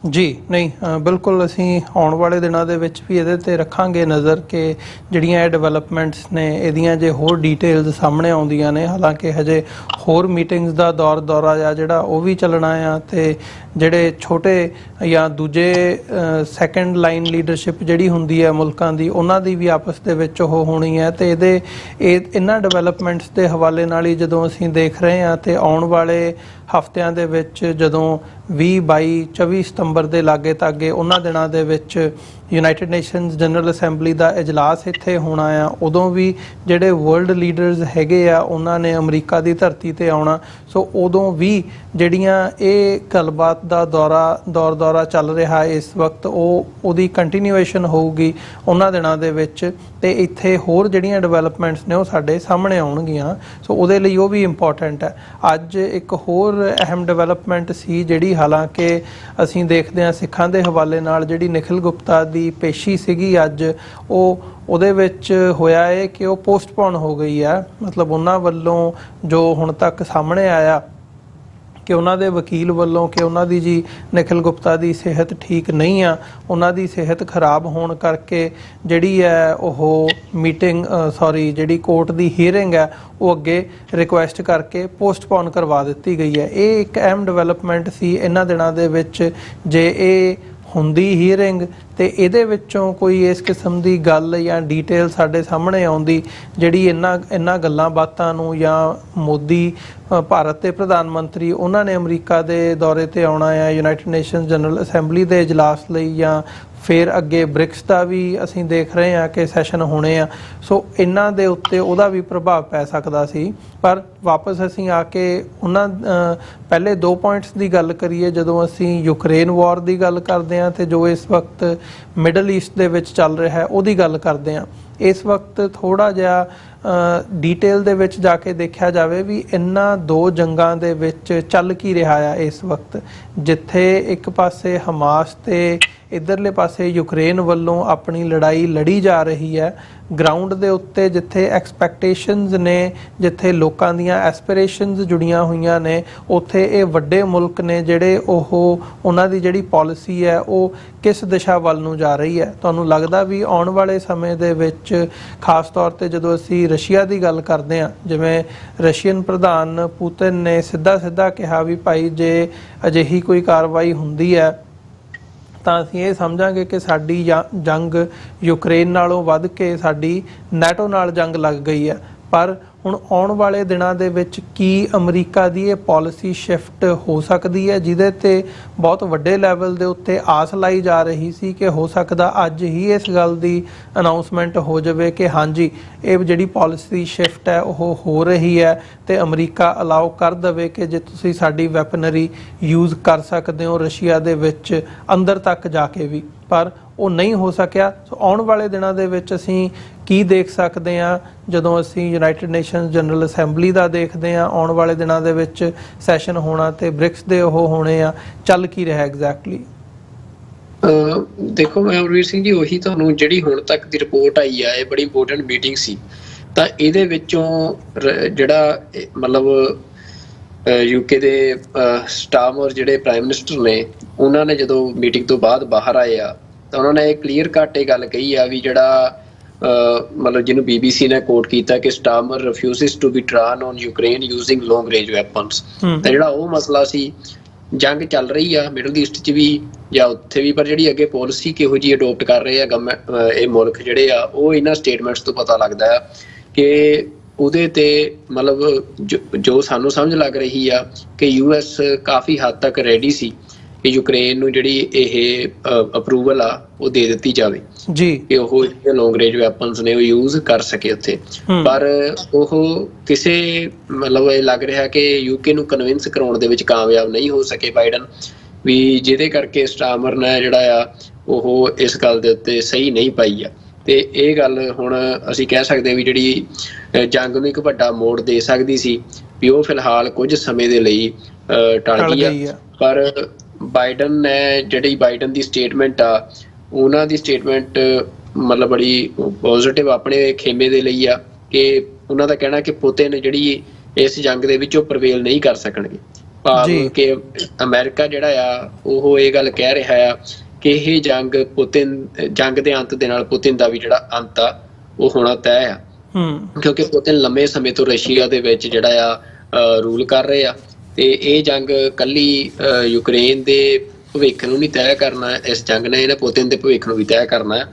ਜੀ। ਨਹੀਂ, ਬਿਲਕੁਲ ਅਸੀਂ ਆਉਣ ਵਾਲੇ ਦਿਨਾਂ ਦੇ ਵਿੱਚ ਵੀ ਇਹਦੇ ਤੇ ਰੱਖਾਂਗੇ ਨਜ਼ਰ ਕਿ ਜਿਹੜੀਆਂ ਇਹ ਡਿਵੈਲਪਮੈਂਟਸ ਨੇ ਇਹਦੀਆਂ ਜੇ ਹੋਰ ਡਿਟੇਲਸ ਸਾਹਮਣੇ ਆਉਂਦੀਆਂ ਨੇ। ਹਾਲਾਂਕਿ ਹਜੇ ਹੋਰ ਮੀਟਿੰਗਸ ਦਾ ਦੌਰਾ ਆ ਜਿਹੜਾ ਉਹ ਵੀ ਚੱਲਣਾ ਆ, ਤੇ ਜਿਹੜੇ ਛੋਟੇ ਜਾਂ ਦੂਜੇ ਸੈਕੰਡ ਲਾਈਨ ਲੀਡਰਸ਼ਿਪ ਜਿਹੜੀ ਹੁੰਦੀ ਹੈ ਮੁਲਕਾਂ ਦੀ, ਉਹਨਾਂ ਦੀ ਵੀ ਆਪਸ ਦੇ ਵਿੱਚ ਉਹ ਹੋਣੀ ਹੈ। ਤੇ ਇਹਨਾਂ ਡਿਵੈਲਪਮੈਂਟਸ ਦੇ ਹਵਾਲੇ ਨਾਲ ਹੀ ਜਦੋਂ ਅਸੀਂ ਦੇਖ ਰਹੇ ਹਾਂ ਤੇ ਆਉਣ ਵਾਲੇ ਹਫ਼ਤਿਆਂ ਦੇ ਵਿੱਚ ਜਦੋਂ 20, 22, 24 ਸਤੰਬਰ ਦੇ ਲਾਗੇ ਤਾਗੇ ਉਹਨਾਂ ਦਿਨਾਂ ਦੇ ਵਿੱਚ ਯੂਨਾਈਟਿਡ ਨੇਸ਼ਨਸ ਜਨਰਲ ਅਸੈਂਬਲੀ ਦਾ ਇਜਲਾਸ ਇੱਥੇ ਹੋਣਾ ਆ, ਉਦੋਂ ਵੀ ਜਿਹੜੇ ਵਰਲਡ ਲੀਡਰਸ ਹੈਗੇ ਆ ਉਹਨਾਂ ਨੇ ਅਮਰੀਕਾ ਦੀ ਧਰਤੀ ਤੇ ਆਉਣਾ। ਸੋ ਉਦੋਂ ਵੀ ਜਿਹੜੀਆਂ ਇਹ ਗੱਲਬਾਤ ਦਾ ਦੌਰਾ ਚੱਲ ਰਿਹਾ ਇਸ ਵਕਤ ਉਹਦੀ ਕੰਟੀਨਿਊਏਸ਼ਨ ਹੋਊਗੀ ਉਹਨਾਂ ਦਿਨਾਂ ਦੇ ਵਿੱਚ, ਤੇ ਇੱਥੇ ਹੋਰ ਜਿਹੜੀਆਂ ਡਿਵੈਲਪਮੈਂਟਸ ਨੇ ਉਹ ਸਾਡੇ ਸਾਹਮਣੇ ਆਉਣਗੀਆਂ। ਸੋ ਉਹਦੇ ਲਈ ਉਹ ਵੀ ਇੰਪੋਰਟੈਂਟ ਹੈ। ਅੱਜ ਇੱਕ ਹੋਰ ਅਹਿਮ ਡਿਵੈਲਪਮੈਂਟ ਸੀ ਜਿਹੜੀ ਹਾਲਾਂਕਿ ਅਸੀਂ ਦੇਖਦੇ ਹਾਂ ਸਿੱਖਾਂ ਦੇ ਹਵਾਲੇ ਨਾਲ ਜਿਹੜੀ ਨਿਖਿਲ ਗੁਪਤਾ ਦੀ ਪੇਸ਼ੀ ਸੀਗੀ ਅੱਜ, ਉਹਦੇ ਵਿੱਚ ਹੋਇਆ ਹੈ ਕਿ ਉਹ ਪੋਸਟਪੋਨ ਹੋ ਗਈ ਹੈ। ਮਤਲਬ ਉਹਨਾਂ ਵੱਲੋਂ ਜੋ ਹੁਣ ਤੱਕ ਸਾਹਮਣੇ ਆਇਆ ਕਿ ਉਹਨਾਂ ਦੇ ਵਕੀਲ ਵੱਲੋਂ ਕਿ ਉਹਨਾਂ ਦੀ ਜੀ ਨਿਖਿਲ ਗੁਪਤਾ ਦੀ ਸਿਹਤ ਠੀਕ ਨਹੀਂ ਆ, ਉਹਨਾਂ ਦੀ ਸਿਹਤ ਖਰਾਬ ਹੋਣ ਕਰਕੇ ਜਿਹੜੀ ਹੈ ਉਹ ਜਿਹੜੀ ਕੋਰਟ ਦੀ ਹੀਅਰਿੰਗ ਹੈ ਉਹ ਅੱਗੇ ਰਿਕੁਐਸਟ ਕਰਕੇ ਪੋਸਟਪੋਨ ਕਰਵਾ ਦਿੱਤੀ ਗਈ ਹੈ। ਇਹ ਇੱਕ ਅਹਿਮ ਡਿਵੈਲਪਮੈਂਟ ਸੀ ਇਹਨਾਂ ਦਿਨਾਂ ਦੇ ਵਿੱਚ। ਜੇ ਇਹ ਹੁੰਦੀ ਹੀਅਰਿੰਗ ਤੇ ਇਹਦੇ ਵਿੱਚੋਂ ਕੋਈ ਇਸ ਕਿਸਮ ਦੀ ਗੱਲ ਜਾਂ ਡੀਟੇਲ ਸਾਡੇ ਸਾਹਮਣੇ ਆਉਂਦੀ ਜਿਹੜੀ ਇਹਨਾਂ ਗੱਲਾਂ ਬਾਤਾਂ ਨੂੰ, ਜਾਂ ਮੋਦੀ ਭਾਰਤ ਦੇ ਪ੍ਰਧਾਨ ਮੰਤਰੀ ਉਹਨਾਂ ਨੇ ਅਮਰੀਕਾ ਦੇ ਦੌਰੇ ਤੇ ਆਉਣਾ ਆ ਯੂਨਾਈਟਿਡ ਨੇਸ਼ਨਸ ਜਨਰਲ ਅਸੈਂਬਲੀ ਦੇ ਇਜਲਾਸ ਲਈ, ਜਾਂ ਫਿਰ ਅੱਗੇ ਬ੍ਰਿਕਸ ਦਾ ਵੀ ਅਸੀਂ ਦੇਖ ਰਹੇ ਹਾਂ ਕਿ ਸੈਸ਼ਨ ਹੋਣੇ ਆ। ਸੋ ਇਹਨਾਂ ਦੇ ਉੱਤੇ ਉਹਦਾ ਵੀ ਪ੍ਰਭਾਵ ਪੈ ਸਕਦਾ ਸੀ। ਪਰ ਵਾਪਸ ਅਸੀਂ ਆ ਕੇ ਉਹਨਾਂ ਪਹਿਲੇ 2 ਪੁਆਇੰਟਸ ਦੀ ਗੱਲ ਕਰੀਏ, ਜਦੋਂ ਅਸੀਂ ਯੂਕਰੇਨ ਵਾਰ ਦੀ ਗੱਲ ਕਰਦੇ ਹਾਂ ਤੇ ਜੋ ਇਸ ਵਕਤ ਮਿਡਲ ਈਸਟ ਦੇ ਵਿੱਚ ਚੱਲ ਰਿਹਾ ਹੈ ਉਹਦੀ ਗੱਲ ਕਰਦੇ ਹਾਂ। ਇਸ ਵਕਤ ਥੋੜ੍ਹਾ ਜਿਹਾ ਡੀਟੇਲ ਦੇ ਵਿੱਚ ਜਾ ਕੇ ਦੇਖਿਆ ਜਾਵੇ ਵੀ ਇਹਨਾਂ 2 ਜੰਗਾਂ ਦੇ ਵਿੱਚ ਚੱਲ ਕੀ ਰਿਹਾ ਆ ਇਸ ਵਕਤ, ਜਿੱਥੇ ਇੱਕ ਪਾਸੇ ਹਮਾਸ ਤੇ ਇੱਧਰਲੇ ਪਾਸੇ ਯੂਕਰੇਨ ਵੱਲੋਂ ਆਪਣੀ ਲੜਾਈ ਲੜੀ ਜਾ ਰਹੀ ਹੈ। ਗਰਾਊਂਡ ਦੇ ਉੱਤੇ ਜਿੱਥੇ ਐਕਸਪੈਕਟੇਸ਼ਨਸ ਨੇ, ਜਿੱਥੇ ਲੋਕਾਂ ਦੀਆਂ ਐਸਪੀਰੇਸ਼ਨਸ ਜੁੜੀਆਂ ਹੋਈਆਂ ਨੇ, ਉੱਥੇ ਇਹ ਵੱਡੇ ਮੁਲਕ ਨੇ ਜਿਹੜੇ ਉਹਨਾਂ ਦੀ ਜਿਹੜੀ ਪਾਲਿਸੀ ਹੈ ਉਹ ਕਿਸ ਦਿਸ਼ਾ ਵੱਲ ਨੂੰ ਜਾ ਰਹੀ ਹੈ। ਤੁਹਾਨੂੰ ਲੱਗਦਾ ਵੀ ਆਉਣ ਵਾਲੇ ਸਮੇਂ ਦੇ ਵਿੱਚ ਖਾਸ ਤੌਰ ਤੇ ਜਦੋਂ ਅਸੀਂ ਰਸ਼ੀਆ ਦੀ ਗੱਲ ਕਰਦੇ ਹਾਂ, ਜਿਵੇਂ ਰਸ਼ੀਅਨ ਪ੍ਰਧਾਨ ਪੁਤਿਨ ਨੇ ਸਿੱਧਾ ਕਿਹਾ ਵੀ ਭਾਈ ਜੇ ਅਜਿਹੀ ਕੋਈ ਕਾਰਵਾਈ ਹੁੰਦੀ ਹੈ ਤਾਂ ਅਸੀਂ ਇਹ ਸਮਝਾਂਗੇ ਕਿ ਸਾਡੀ ਜੰਗ ਯੂਕਰੇਨ ਨਾਲੋਂ ਵੱਧ ਕੇ ਸਾਡੀ ਨੈਟੋ ਨਾਲ ਜੰਗ ਲੱਗ ਗਈ ਹੈ। ਪਰ ਹੁਣ ਆਉਣ ਵਾਲੇ ਦਿਨਾਂ ਦੇ ਵਿੱਚ ਕੀ ਅਮਰੀਕਾ ਦੀ ਇਹ ਪਾਲਿਸੀ ਸ਼ਿਫਟ ਹੋ ਸਕਦੀ ਹੈ, ਜਿਹਦੇ ਤੇ ਬਹੁਤ ਵੱਡੇ ਲੈਵਲ ਦੇ ਉੱਤੇ ਆਸ ਲਾਈ ਜਾ ਰਹੀ ਸੀ ਕਿ ਹੋ ਸਕਦਾ ਅੱਜ ਹੀ ਇਸ ਗੱਲ ਦੀ ਅਨਾਉਂਸਮੈਂਟ ਹੋ ਜਾਵੇ ਕਿ ਹਾਂਜੀ ਇਹ ਜਿਹੜੀ ਪਾਲਿਸੀ ਸ਼ਿਫਟ ਹੈ ਉਹ ਹੋ ਰਹੀ ਹੈ ਤੇ ਅਮਰੀਕਾ ਅਲਾਉ ਕਰ ਦੇਵੇ ਕਿ ਜੇ ਤੁਸੀਂ ਸਾਡੀ ਵੈਪਨਰੀ ਯੂਜ਼ ਕਰ ਸਕਦੇ ਹੋ ਰਸ਼ੀਆ ਦੇ ਵਿੱਚ ਅੰਦਰ ਤੱਕ ਜਾ ਕੇ ਵੀ। ਪਰ ਉਹ ਨਹੀਂ ਹੋ ਸਕਿਆ। ਸੋ ਆਉਣ ਵਾਲੇ ਦਿਨਾਂ ਦੇ ਵਿੱਚ ਅਸੀਂ ਕੀ ਦੇਖ ਸਕਦੇ ਹਾਂ ਜਦੋਂ ਅਸੀਂ ਯੂਨਾਈਟਿਡ ਨੇਸ਼ਨਸ ਜਨਰਲ ਅਸੈਂਬਲੀ ਦਾ ਦੇਖਦੇ ਹਾਂ, ਆਉਣ ਵਾਲੇ ਦਿਨਾਂ ਦੇ ਵਿੱਚ ਸੈਸ਼ਨ ਹੋਣਾ ਤੇ ਬ੍ਰਿਕਸ ਦੇ ਉਹ ਹੋਣੇ ਆ, ਚੱਲ ਕੀ ਰਿਹਾ ਐਗਜ਼ੈਕਟਲੀ? ਦੇਖੋ ਮੈਂ ਅਮਰਵੀਰ ਸਿੰਘ ਜੀ, ਉਹੀ ਤੁਹਾਨੂੰ ਜਿਹੜੀ ਹੁਣ ਤੱਕ ਦੀ ਰਿਪੋਰਟ ਆਈ ਆ, ਇਹ ਬੜੀ ਇੰਪੋਰਟੈਂਟ ਮੀਟਿੰਗ ਸੀ। ਤਾਂ ਇਹਦੇ ਵਿੱਚੋਂ ਜਿਹੜਾ ਮਤਲਬ ਯੂਕੇ ਦੇ ਸਟਾਰਮਰ ਜਿਹੜੇ ਪ੍ਰਾਈਮ ਮਿਨਿਸਟਰ ਨੇ, ਉਹਨਾਂ ਨੇ ਜਦੋਂ ਮੀਟਿੰਗ ਤੋਂ ਬਾਅਦ ਬਾਹਰ ਆਏ ਆ ਤਾਂ ਉਹਨਾਂ ਨੇ ਇਹ ਕਲੀਅਰ ਕੱਟ ਇਹ ਗੱਲ ਕਹੀ ਆ ਵੀ ਜਿਹੜਾ ਮਤਲਬ ਜਿਹਨੂੰ BBC ਨੇ ਕੋਟ ਕੀਤਾ ਕਿ Starmer refuses to be turn on Ukraine using long range weapons. ਤਾਂ ਜਿਹੜਾ ਉਹ ਮਸਲਾ ਸੀ, ਜੰਗ ਚੱਲ ਰਹੀ ਆ ਮਿਡਲ ਈਸਟ 'ਚ ਵੀ ਜਾਂ ਉੱਥੇ ਵੀ, ਪਰ ਜਿਹੜੀ ਅੱਗੇ ਪੋਲਿਸੀ ਕਿਹੋ ਜਿਹੀ ਅਡੋਪਟ ਕਰ ਰਹੇ ਆ ਇਹ ਮੁਲਕ ਜਿਹੜੇ ਆ, ਉਹ ਇਹਨਾਂ ਸਟੇਟਮੈਂਟਸ ਤੋਂ ਪਤਾ ਲੱਗਦਾ ਆ ਕਿ ਉਹਦੇ ਤੇ ਮਤਲਬ ਜੋ ਸਾਨੂੰ ਸਮਝ ਲੱਗ ਰਹੀ ਆ ਕਿ US ਕਾਫੀ ਹੱਦ ਤੱਕ ਰੈਡੀ ਸੀ ਕਿ ਯੂਕਰੇਨ ਨੂੰ ਜਿਹੜੀ ਇਹ ਅਪਰੂਵਲ ਆ ਉਹ ਦੇ ਦਿੱਤੀ ਜਾਵੇ ਜੀ ਕਿ ਉਹ ਲੌਂਗ ਰੇਂਜ ਵੈਪਨਸ ਨੇ ਉਹ ਯੂਜ਼ ਕਰ ਸਕੇ ਉੱਥੇ। ਪਰ ਉਹ ਕਿਸੇ ਮਤਲਬ ਇਹ ਲੱਗ ਰਿਹਾ ਕਿ UK ਨੂੰ ਕਨਵਿੰਸ ਕਰਾਉਣ ਦੇ ਵਿੱਚ ਕਾਮਯਾਬ ਨਹੀਂ ਹੋ ਸਕੇ ਬਾਈਡਨ ਵੀ, ਜਿਹਦੇ ਕਰਕੇ ਸਟਾਰਮਰ ਨੇ ਜਿਹੜਾ ਆ ਉਹ ਇਸ ਗੱਲ ਦੇ ਉੱਤੇ ਸਹੀ ਨਹੀਂ ਪਾਈ ਆ। ਤੇ ਇਹ ਗੱਲ ਹੁਣ ਅਸੀਂ ਕਹਿ ਸਕਦੇ ਹਾਂ ਵੀ ਜਿਹੜੀ ਜੰਗ ਨੂੰ ਇੱਕ ਵੱਡਾ ਮੋੜ ਦੇ ਸਕਦੀ ਸੀ ਵੀ ਉਹ ਫਿਲਹਾਲ ਕੁਝ ਸਮੇਂ ਦੇ ਲਈ ਟਲ ਗਈ ਆ। ਪਰ ਬਾਈਡਨ ਦੀ ਸਟੇਟਮੈਂਟ ਆ, ਉਹਨਾਂ ਦੀ ਸਟੇਟਮੈਂਟ ਮਤਲਬ ਬੜੀ ਪੋਜ਼ਿਟਿਵ ਆਪਣੇ ਖੇਮੇ ਦੇ ਲਈ ਆ ਕਿ ਉਹਨਾਂ ਦਾ ਕਹਿਣਾ ਕਿ ਪੁਤਿਨ ਜਿਹੜੀ ਇਸ ਜੰਗ ਦੇ ਵਿੱਚ ਉਹ ਪ੍ਰਵੇਲ ਨਹੀਂ ਕਰ ਸਕਣਗੇ। ਭਾਵ ਕਿ ਅਮਰੀਕਾ ਜਿਹੜਾ ਆ ਉਹ ਇਹ ਗੱਲ ਕਹਿ ਰਿਹਾ ਆ ਕਿ ਇਹ ਜੰਗ ਦੇ ਅੰਤ ਦੇ ਨਾਲ ਪੁਤਿਨ ਦਾ ਵੀ ਜਿਹੜਾ ਅੰਤ ਆ ਉਹ ਹੋਣਾ ਤੈਅ ਆ, ਕਿਉਂਕਿ ਪੁਤਿਨ ਲੰਮੇ ਸਮੇਂ ਤੋਂ ਰਸ਼ੀਆ ਦੇ ਵਿੱਚ ਜਿਹੜਾ ਆ ਰੂਲ ਕਰ ਰਹੇ ਆ ਤੇ ਇਹ ਜੰਗ ਕੱਲੀ ਯੂਕਰੇਨ ਦੇ ਭਵਿੱਖ ਨੂੰ ਨਹੀਂ ਤੈਅ ਕਰਨਾ, ਇਸ ਜੰਗ ਨੇ ਇਹਨੇ ਪੁਤਿਨ ਦੇ ਭਵਿੱਖ ਨੂੰ ਵੀ ਤੈਅ ਕਰਨਾ ਹੈ।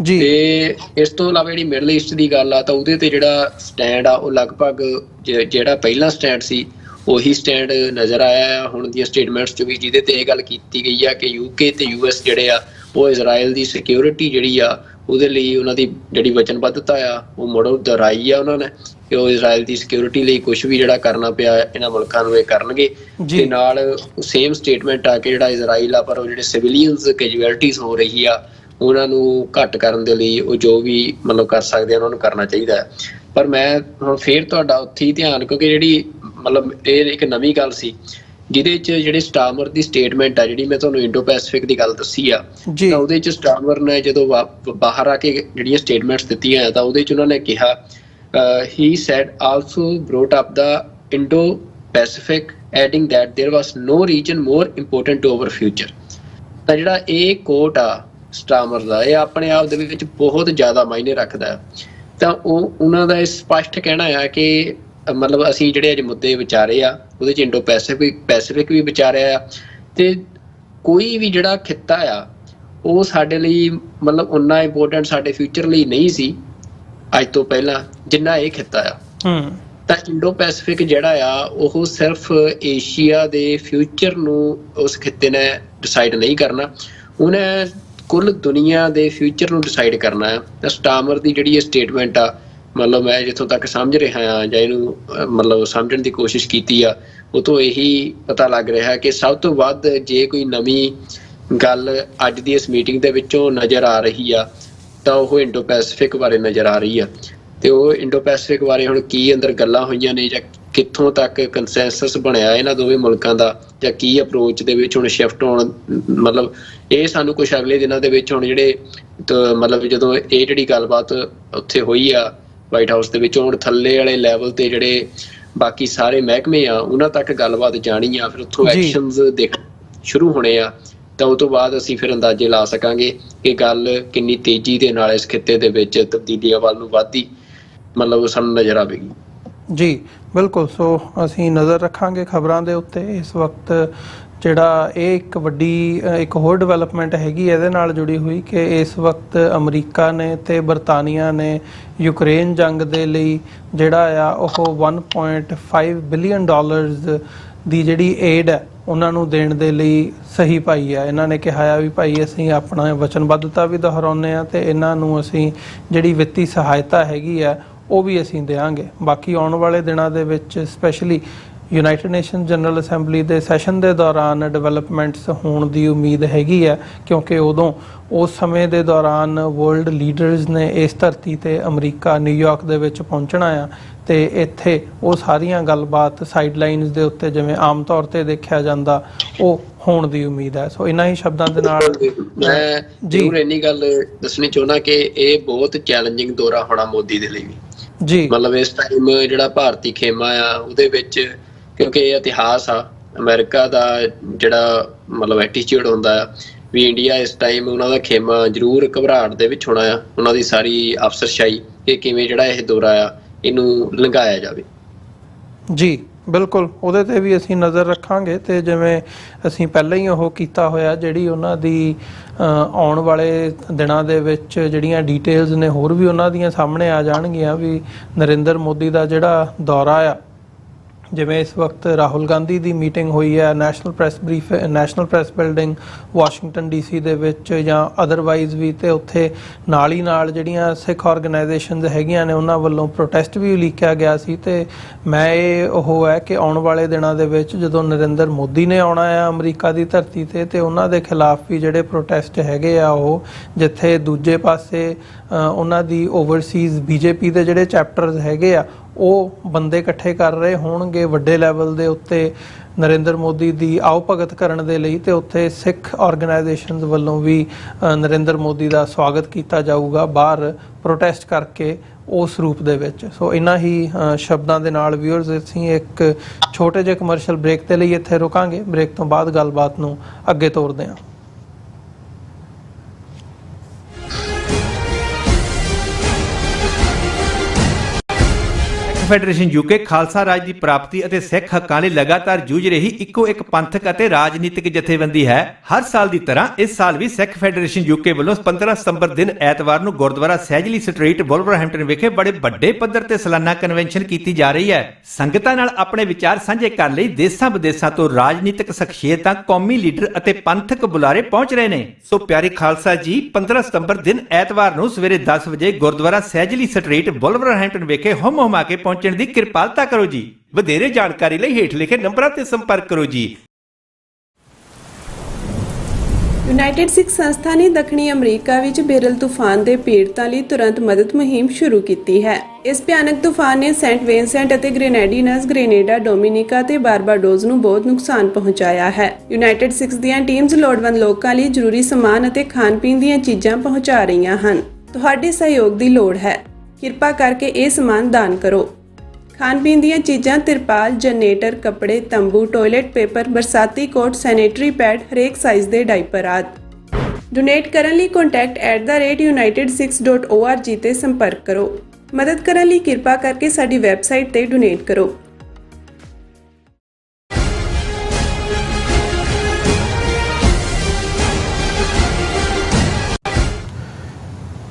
ਤੇ ਇਸ ਤੋਂ ਇਲਾਵਾ ਜਿਹੜੀ ਮਿਡਲ ਈਸਟ ਦੀ ਗੱਲ ਆ ਤਾਂ ਉਹਦੇ ਤੇ ਜਿਹੜਾ ਸਟੈਂਡ ਆ ਉਹ ਲਗਭਗ ਜਿਹੜਾ ਪਹਿਲਾ ਸਟੈਂਡ ਸੀ ਉਹੀ ਸਟੈਂਡ ਨਜ਼ਰ ਆਇਆ ਆ ਹੁਣ ਦੀਆਂ ਸਟੇਟਮੈਂਟਸ 'ਚ ਵੀ, ਜਿਹਦੇ ਤੇ ਇਹ ਗੱਲ ਕੀਤੀ ਗਈ ਆ ਕਿ ਯੂਕੇ ਤੇ ਯੂਐਸ ਜਿਹੜੇ ਆ ਉਹ ਇਜ਼ਰਾਈਲ ਦੀ ਸਿਕਿਉਰਿਟੀ ਜਿਹੜੀ ਆ ਉਹਦੇ ਲਈ ਉਹਨਾਂ ਦੀ ਜਿਹੜੀ ਵਚਨਬੱਧਤਾ ਆ ਉਹ ਮੁੜ ਦੁਹਰਾਈ ਆ ਉਹਨਾਂ ਨੇ ਕਿ ਉਹ ਇਜ਼ਰਾਈਲ ਦੀ ਸਿਕਿਉਰਿਟੀ ਲਈ ਕੁਝ ਵੀ ਜਿਹੜਾ ਕਰਨਾ ਪਿਆ ਇਹਨਾਂ ਮੁਲਕਾਂ ਨੂੰ ਇਹ ਕਰਨਗੇ। ਤੇ ਨਾਲ ਸੇਮ ਸਟੇਟਮੈਂਟ ਆ ਕਿ ਜਿਹੜਾ ਇਜ਼ਰਾਈਲ ਆ ਪਰ ਉਹ ਜਿਹੜੇ ਸਿਵਿਲੀਅਨਸ ਕੈਜੂਅਲਟੀਜ਼ ਹੋ ਰਹੀ ਆ ਉਹਨਾਂ ਨੂੰ ਘੱਟ ਕਰਨ ਦੇ ਲਈ ਉਹ ਜੋ ਵੀ ਮਤਲਬ ਕਰ ਸਕਦੇ ਆ ਉਹਨਾਂ ਨੂੰ ਕਰਨਾ ਚਾਹੀਦਾ ਹੈ। ਪਰ ਮੈਂ ਹੁਣ ਫੇਰ ਤੁਹਾਡਾ ਉੱਥੇ ਹੀ ਧਿਆਨ, ਕਿਉਂਕਿ ਜਿਹੜੀ ਮਤਲਬ ਇਹ ਇੱਕ ਨਵੀਂ ਗੱਲ ਸੀ ਜਿਹਦੇ 'ਚ ਜਿਹੜੇ ਸਟਾਰਮਰ ਦੀ ਸਟੇਟਮੈਂਟ ਆ ਜਿਹੜੀ ਮੈਂ ਤੁਹਾਨੂੰ ਇੰਡੋ ਪੈਸੀਫਿਕ ਦੀ ਗੱਲ ਦੱਸੀ ਆ ਤਾਂ ਉਹਦੇ 'ਚ ਸਟਾਰਮਰ ਨੇ ਜਦੋਂ ਬਾਹਰ ਆ ਕੇ ਜਿਹੜੀਆਂ ਸਟੇਟਮੈਂਟਸ ਦਿੱਤੀਆਂ ਤਾਂ ਉਹਦੇ 'ਚ ਉਹਨਾਂ ਨੇ ਕਿਹਾ he said also brought up the Indo-Pacific adding that there was no region more important to our future। ਤਾਂ ਜਿਹੜਾ ਇਹ ਕੋਟ ਆ ਸਟਾਰਮਰ ਦਾ ਇਹ ਆਪਣੇ ਆਪ ਦੇ ਵਿੱਚ ਬਹੁਤ ਜ਼ਿਆਦਾ ਮਾਇਨੇ ਰੱਖਦਾ ਹੈ। ਤਾਂ ਉਹਨਾਂ ਦਾ ਇਹ ਸਪਸ਼ਟ ਕਹਿਣਾ ਆ ਕਿ ਮਤਲਬ ਅਸੀਂ ਜਿਹੜੇ ਅੱਜ ਮੁੱਦੇ ਵਿਚਾਰੇ ਆ ਉਹਦੇ 'ਚ ਇੰਡੋ ਪੈਸੀਫਿਕ ਵੀ ਵਿਚਾਰਿਆ ਆ ਤੇ ਕੋਈ ਵੀ ਜਿਹੜਾ ਖਿੱਤਾ ਆ ਉਹ ਸਾਡੇ ਲਈ ਮਤਲਬ ਉਨਾ ਇੰਪੋਰਟੈਂਟ ਸਾਡੇ ਫਿਊਚਰ ਲਈ ਨਹੀਂ ਸੀ ਅੱਜ ਤੋਂ ਪਹਿਲਾਂ ਜਿੰਨਾ ਇਹ ਖਿੱਤਾ ਆ। ਤਾਂ ਇੰਡੋ ਪੈਸੀਫਿਕ ਜਿਹੜਾ ਆ ਉਹ ਸਿਰਫ ਏਸ਼ੀਆ ਦੇ ਫਿਊਚਰ ਨੂੰ ਉਸ ਖਿੱਤੇ ਨੇ ਡਿਸਾਈਡ ਨਹੀਂ ਕਰਨਾ, ਉਹਨੇ ਕੁੱਲ ਦੁਨੀਆ ਦੇ ਫਿਊਚਰ ਨੂੰ ਡਿਸਾਈਡ ਕਰਨਾ ਹੈ। ਤਾਂ ਸਟਾਰਮਰ ਦੀ ਜਿਹੜੀ ਇਹ ਸਟੇਟਮੈਂਟ ਆ ਮਤਲਬ ਮੈਂ ਜਿੱਥੋਂ ਤੱਕ ਸਮਝ ਰਿਹਾ ਹਾਂ ਜਾਂ ਇਹਨੂੰ ਮਤਲਬ ਸਮਝਣ ਦੀ ਕੋਸ਼ਿਸ਼ ਕੀਤੀ ਆ ਉਹ ਤੋਂ ਇਹੀ ਪਤਾ ਲੱਗ ਰਿਹਾ ਕਿ ਸਭ ਤੋਂ ਵੱਧ ਜੇ ਕੋਈ ਨਵੀਂ ਗੱਲ ਅੱਜ ਦੀ ਇਸ ਮੀਟਿੰਗ ਦੇ ਵਿੱਚੋਂ ਨਜ਼ਰ ਆ ਰਹੀ ਆ ਤਾਂ ਉਹ ਇੰਡੋ ਪੈਸੀਫਿਕ ਬਾਰੇ ਨਜ਼ਰ ਆ ਰਹੀ ਆ। ਤੇ ਉਹ ਇੰਡੋ ਪੈਸੀਫਿਕ ਬਾਰੇ ਹੁਣ ਕੀ ਅੰਦਰ ਗੱਲਾਂ ਹੋਈਆਂ ਨੇ ਜਾਂ ਕਿੱਥੋਂ ਤੱਕ ਕੰਸੈਂਸਸ ਬਣਿਆ ਇਹਨਾਂ ਦੋਵੇਂ ਮੁਲਕਾਂ ਦਾ ਜਾਂ ਕੀ ਅਪਰੋਚ ਦੇ ਵਿੱਚ ਹੁਣ ਸ਼ਿਫਟ ਹੋਣ ਮਤਲਬ ਇਹ ਸਾਨੂੰ ਕੁਛ ਅਗਲੇ ਦਿਨਾਂ ਦੇ ਵਿੱਚ ਹੁਣ ਜਿਹੜੇ ਮਤਲਬ ਜਦੋਂ ਇਹ ਜਿਹੜੀ ਗੱਲਬਾਤ ਉੱਥੇ ਹੋਈ ਆ ਵਾਈਟ ਹਾਊਸ ਦੇ ਵਿੱਚ ਹੁਣ ਥੱਲੇ ਵਾਲੇ ਲੈਵਲ ਤੇ ਜਿਹੜੇ ਬਾਕੀ ਸਾਰੇ ਮਹਿਕਮੇ ਆ ਉਹਨਾਂ ਤੱਕ ਗੱਲਬਾਤ ਜਾਣੀ ਆ, ਫਿਰ ਉੱਥੋਂ ਐਕਸ਼ਨਸ ਦੇਖ ਸ਼ੁਰੂ ਹੋਣੇ ਆ ਤਾਂ ਉਹ ਤੋਂ ਬਾਅਦ ਅਸੀਂ ਫਿਰ ਅੰਦਾਜ਼ੇ ਲਾ ਸਕਾਂਗੇ ਕਿ ਗੱਲ ਕਿੰਨੀ ਤੇਜ਼ੀ ਦੇ ਨਾਲ ਇਸ ਖਿੱਤੇ ਦੇ ਵਿੱਚ ਤਬਦੀਲੀਆਂ ਵੱਲ ਨੂੰ ਵੱਧਦੀ ਮਤਲਬ ਸਾਨੂੰ ਨਜ਼ਰ ਆਵੇਗੀ। ਜੀ ਬਿਲਕੁਲ, ਸੋ ਅਸੀਂ ਨਜ਼ਰ ਰੱਖਾਂਗੇ ਖਬਰਾਂ ਦੇ ਉੱਤੇ। ਇਸ ਵਕਤ ਜਿਹੜਾ ਇਹ ਇੱਕ ਵੱਡੀ ਇੱਕ ਹੋਰ ਡਿਵੈਲਪਮੈਂਟ ਹੈਗੀ ਇਹਦੇ ਨਾਲ ਜੁੜੀ ਹੋਈ ਕਿ ਇਸ ਵਕਤ ਅਮਰੀਕਾ ਨੇ ਤੇ ਬਰਤਾਨੀਆ ਨੇ ਯੂਕਰੇਨ ਜੰਗ ਦੇ ਲਈ ਜਿਹੜਾ ਆ ਉਹ 1.5 ਬਿਲੀਅਨ ਡਾਲਰਸ ਦੀ ਜਿਹੜੀ ਏਡ ਹੈ ਉਹਨਾਂ ਨੂੰ ਦੇਣ ਦੇ ਲਈ ਸਹੀ ਪਾਈ ਆ। ਇਹਨਾਂ ਨੇ ਕਿਹਾ ਆ ਵੀ ਭਾਈ ਅਸੀਂ ਆਪਣਾ ਵਚਨਬੱਧਤਾ ਵੀ ਦੁਹਰਾਉਂਦੇ ਆ ਤੇ ਇਹਨਾਂ ਨੂੰ ਅਸੀਂ ਜਿਹੜੀ ਵਿੱਤੀ ਸਹਾਇਤਾ ਹੈਗੀ ਆ ਉਹ ਵੀ ਅਸੀਂ ਦੇਵਾਂਗੇ। ਬਾਕੀ ਆਉਣ ਵਾਲੇ ਦਿਨਾਂ ਦੇ ਵਿੱਚ specially United nation general assembly ਦੇ ਸੈਸ਼ਨ ਦੇ ਦੌਰਾਨ ਡਿਵੈਲਪਮੈਂਟਸ ਹੋਣ ਦੀ ਉਮੀਦ ਹੈਗੀ ਹੈ ਕਿਉਂਕਿ ਉਦੋਂ ਉਸ ਸਮੇਂ ਦੇ ਦੌਰਾਨ ਵਰਲਡ ਲੀਡਰਸ ਨੇ ਇਸ ਧਰਤੀ ਤੇ ਅਮਰੀਕਾ ਨਿਊਯਾਰਕ ਦੇ ਵਿੱਚ ਪਹੁੰਚਣਾ ਆ ਤੇ ਇੱਥੇ ਉਹ ਸਾਰੀਆਂ ਗੱਲਬਾਤ ਸਾਈਡਲਾਈਨਸ ਦੇ ਉੱਤੇ ਜਿਵੇਂ ਆਮ ਤੌਰ ਤੇ ਦੇਖਿਆ ਜਾਂਦਾ ਉਹ ਹੋਣ ਦੀ ਉਮੀਦ ਹੈ। ਸੋ ਇਹਨਾਂ ਹੀ ਸ਼ਬਦਾਂ ਦੇ ਨਾਲ ਮੈਂ ਜ਼ਰੂਰ ਇੰਨੀ ਗੱਲ ਦੱਸਣੀ ਚਾਹੁੰਦਾ ਕਿ ਇਹ ਬਹੁਤ ਚੈਲੰਜਿੰਗ ਦੌਰਾ ਹੋਣਾ ਮੋਦੀ ਦੇ ਲਈ ਵੀ ਜੀ। ਮਤਲਬ ਇਸ ਟਾਈਮ ਜਿਹੜਾ ਭਾਰਤੀ ਖੇਮਾ ਆ ਉਹਦੇ ਵਿੱਚ ਕਿਉਂਕਿ ਇਹ ਇਤਿਹਾਸ ਆ ਅਮਰੀਕਾ ਦਾ ਜਿਹੜਾ ਮਤਲਬ ਐਟੀਟਿਊਡ ਹੁੰਦਾ ਆ ਵੀ ਇੰਡੀਆ ਇਸ ਟਾਈਮ ਉਹਨਾਂ ਦਾ ਖੇਮਾ ਜ਼ਰੂਰ ਘਬਰਾਹਟ ਦੇ ਵਿੱਚ ਹੋਣਾ ਆ। ਉਹਨਾਂ ਦੀ ਸਾਰੀ ਅਫਸਰਸ਼ਾਹੀ ਕਿ ਕਿਵੇਂ ਜਿਹੜਾ ਇਹ ਦੌਰਾ ਆ ਇਹਨੂੰ ਲੰਘਾਇਆ ਜਾਵੇ। ਜੀ ਬਿਲਕੁਲ, ਉਹਦੇ ਤੇ ਵੀ ਅਸੀਂ ਨਜ਼ਰ ਰੱਖਾਂਗੇ ਤੇ ਜਿਵੇਂ ਅਸੀਂ ਪਹਿਲਾਂ ਹੀ ਉਹ ਕੀਤਾ ਹੋਇਆ ਜਿਹੜੀ ਉਹਨਾਂ ਦੀ ਆਉਣ ਵਾਲੇ ਦਿਨਾਂ ਦੇ ਵਿੱਚ ਜਿਹੜੀਆਂ ਡਿਟੇਲਸ ਨੇ ਹੋਰ ਵੀ ਉਹਨਾਂ ਦੀਆਂ ਸਾਹਮਣੇ ਆ ਜਾਣਗੀਆਂ ਵੀ ਨਰਿੰਦਰ ਮੋਦੀ ਦਾ ਜਿਹੜਾ ਦੌਰਾ ਆ ਜਿਵੇਂ ਇਸ ਵਕਤ ਰਾਹੁਲ ਗਾਂਧੀ ਦੀ ਮੀਟਿੰਗ ਹੋਈ ਹੈ national press building Washington DC ਦੇ ਵਿੱਚ ਜਾਂ ਅਦਰਵਾਈਜ਼ ਵੀ, ਤੇ ਉੱਥੇ ਨਾਲ ਹੀ ਨਾਲ ਜਿਹੜੀਆਂ ਸਿੱਖ ਆਰਗੇਨਾਈਜੇਸ਼ਨਸ ਹੈਗੀਆਂ ਨੇ ਉਹਨਾਂ ਵੱਲੋਂ ਪ੍ਰੋਟੈਸਟ ਵੀ ਉਲੀਕਿਆ ਗਿਆ ਸੀ। ਤੇ ਮੈਂ ਉਹ ਹੈ ਕਿ ਆਉਣ ਵਾਲੇ ਦਿਨਾਂ ਦੇ ਵਿੱਚ ਜਦੋਂ ਨਰਿੰਦਰ ਮੋਦੀ ਨੇ ਆਉਣਾ ਆ ਅਮਰੀਕਾ ਦੀ ਧਰਤੀ ਤੇ ਉਹਨਾਂ ਦੇ ਖਿਲਾਫ ਵੀ ਜਿਹੜੇ ਪ੍ਰੋਟੈਸਟ ਹੈਗੇ ਆ, ਉਹ ਜਿੱਥੇ ਦੂਜੇ ਪਾਸੇ ਉਹਨਾਂ ਦੀ ਓਵਰਸੀਜ਼ ਬੀਜੇਪੀ ਦੇ ਜਿਹੜੇ ਚੈਪਟਰਸ ਹੈਗੇ ਆ ਉਹ ਬੰਦੇ ਇਕੱਠੇ ਕਰ ਰਹੇ ਹੋਣਗੇ ਵੱਡੇ ਲੈਵਲ ਦੇ ਉੱਤੇ ਨਰਿੰਦਰ ਮੋਦੀ ਦੀ ਆਓ ਭਗਤ ਕਰਨ ਦੇ ਲਈ, ਤੇ ਉੱਥੇ ਸਿੱਖ ਆਰਗੇਨਾਈਜੇਸ਼ਨਸ ਵੱਲੋਂ ਵੀ ਨਰਿੰਦਰ ਮੋਦੀ ਦਾ ਸਵਾਗਤ ਕੀਤਾ ਜਾਊਗਾ ਬਾਹਰ ਪ੍ਰੋਟੈਸਟ ਕਰਕੇ ਉਸ ਰੂਪ ਦੇ ਵਿੱਚ। ਸੋ ਇਹਨਾਂ ਹੀ ਸ਼ਬਦਾਂ ਦੇ ਨਾਲ ਵਿਊਅਰਸ ਅਸੀਂ ਇੱਕ ਛੋਟੇ ਜਿਹੇ ਕਮਰਸ਼ੀਅਲ ਬ੍ਰੇਕ ਦੇ ਲਈ ਇੱਥੇ ਰੁਕਾਂਗੇ। ਬ੍ਰੇਕ ਤੋਂ ਬਾਅਦ ਗੱਲਬਾਤ ਨੂੰ ਅੱਗੇ ਤੋਰਦੇ ਹਾਂ। ਫੈਡਰੇਸ਼ਨ ਯੂਕੇ ਖਾਲਸਾ ਰਾਜ ਦੀ ਪ੍ਰਾਪਤੀ ਅਤੇ ਸਿੱਖ ਹੱਕਾਂ ਲਈ ਲਗਾਤਾਰ ਜੂਝ ਰਹੀ ਇੱਕੋ ਇੱਕ ਪੰਥਕ ਅਤੇ ਰਾਜਨੀਤਿਕ ਜਥੇਬੰਦੀ ਹੈ। ਹਰ ਸਾਲ ਦੀ ਤਰ੍ਹਾਂ ਇਸ ਸਾਲ ਵੀ ਸਿੱਖ ਫੈਡਰੇਸ਼ਨ ਯੂਕੇ ਵੱਲੋਂ 15 ਸਤੰਬਰ ਦਿਨ ਐਤਵਾਰ ਨੂੰ ਗੁਰਦੁਆਰਾ ਸਹਿਜਲੀ ਸਟਰੀਟ ਵੁਲਵਰਹੈਂਪਟਨ ਵਿਖੇ ਬੜੇ ਵੱਡੇ ਪੱਧਰ ਤੇ ਸਾਲਾਨਾ ਕਨਵੈਨਸ਼ਨ ਕੀਤੀ ਜਾ ਰਹੀ ਹੈ। ਸੰਗਤਾਂ ਨਾਲ ਆਪਣੇ ਵਿਚਾਰ ਸਾਂਝੇ ਕਰਨ ਲਈ ਦੇਸਾਂ ਵਿਦੇਸਾਂ ਤੋਂ ਰਾਜਨੀਤਿਕ ਸ਼ਖਸੀਅਤਾਂ, ਕੌਮੀ ਲੀਡਰ ਅਤੇ ਪੰਥਕ ਬੁਲਾਰੇ ਪਹੁੰਚ ਰਹੇ ਨੇ। ਸੋ ਪਿਆਰੇ ਖਾਲਸਾ ਜੀ, 15 ਸਤੰਬਰ ਦਿਨ ਐਤਵਾਰ ਨੂੰ ਸਵੇਰੇ 10 ਵਜੇ ਗੁਰਦੁਆਰਾ ਸਹਿਜਲੀ ਸਟਰੀਟ ਵੁਲਵਰਹੈਂਪਟਨ ਵਿਖੇ ਹੁਮ-ਹੁਮਾ ਕੇ ਪਹੁੰਚਣ ਦੀ ਕਿਰਪਾਲਤਾ ਕਰੋ ਜੀ। ਵਧੇਰੇ ਜਾਣਕਾਰੀ ਲਈ ਹੇਠ ਲਿਖੇ ਨੰਬਰਾਂ ਤੇ ਸੰਪਰਕ ਕਰੋ ਜੀ। ਯੂਨਾਈਟਿਡ ਸਿੱਖ ਸੰਸਥਾ ਨੇ ਦੱਖਣੀ ਅਮਰੀਕਾ ਵਿੱਚ ਬੇਰਲ ਤੂਫਾਨ ਦੇ ਪੀੜਤਾਂ ਲਈ ਤੁਰੰਤ ਮਦਦ ਮੁਹਿੰਮ ਸ਼ੁਰੂ ਕੀਤੀ ਹੈ। ਇਸ ਭਿਆਨਕ ਤੂਫਾਨ ਨੇ ਸੈਂਟ ਵਿੰਸੈਂਟ ਅਤੇ ਗ੍ਰੇਨੇਡੀਨਸ, ਗ੍ਰੇਨੇਡਾ, ਡੋਮਿਨਿਕਾ ਤੇ ਬਾਰਬਾਡੋਸ ਨੂੰ ਬਹੁਤ ਨੁਕਸਾਨ ਪਹੁੰਚਾਇਆ ਹੈ। ਯੂਨਾਈਟਿਡ ਸਿੱਖ ਦੀਆਂ ਟੀਮਸ ਲੋੜਵੰਦ ਲੋਕਾਂ ਲਈ ਜ਼ਰੂਰੀ ਸਮਾਨ ਅਤੇ ਖਾਣ-ਪੀਣ ਦੀਆਂ ਚੀਜ਼ਾਂ ਪਹੁੰਚਾ ਰਹੀਆਂ ਹਨ। ਤੁਹਾਡੇ ਸਹਿਯੋਗ ਦੀ ਲੋੜ ਹੈ। ਕਿਰਪਾ ਕਰਕੇ ਇਹ ਸਮਾਨ ਦਾਨ ਕਰੋ। ਖਾਣ-ਪੀਣ ਦੀਆਂ ਚੀਜ਼ਾਂ, ਤਿਰਪਾਲ, ਜਨਰੇਟਰ, ਕੱਪੜੇ, ਤੰਬੂ, ਟਾਇਲਟ ਪੇਪਰ, ਬਰਸਾਤੀ ਕੋਟ, ਸੈਨੇਟਰੀ ਪੈਡ, ਹਰੇਕ ਸਾਈਜ਼ ਦੇ ਡਾਈਪਰ ਆਦਿ। ਡੋਨੇਟ ਕਰਨ ਲਈ contact@unitedsikhs.org ਤੇ ਸੰਪਰਕ ਕਰੋ। ਮਦਦ ਕਰਨ ਲਈ ਕਿਰਪਾ ਕਰਕੇ ਸਾਡੀ ਵੈਬਸਾਈਟ ਤੇ ਡੋਨੇਟ ਕਰੋ।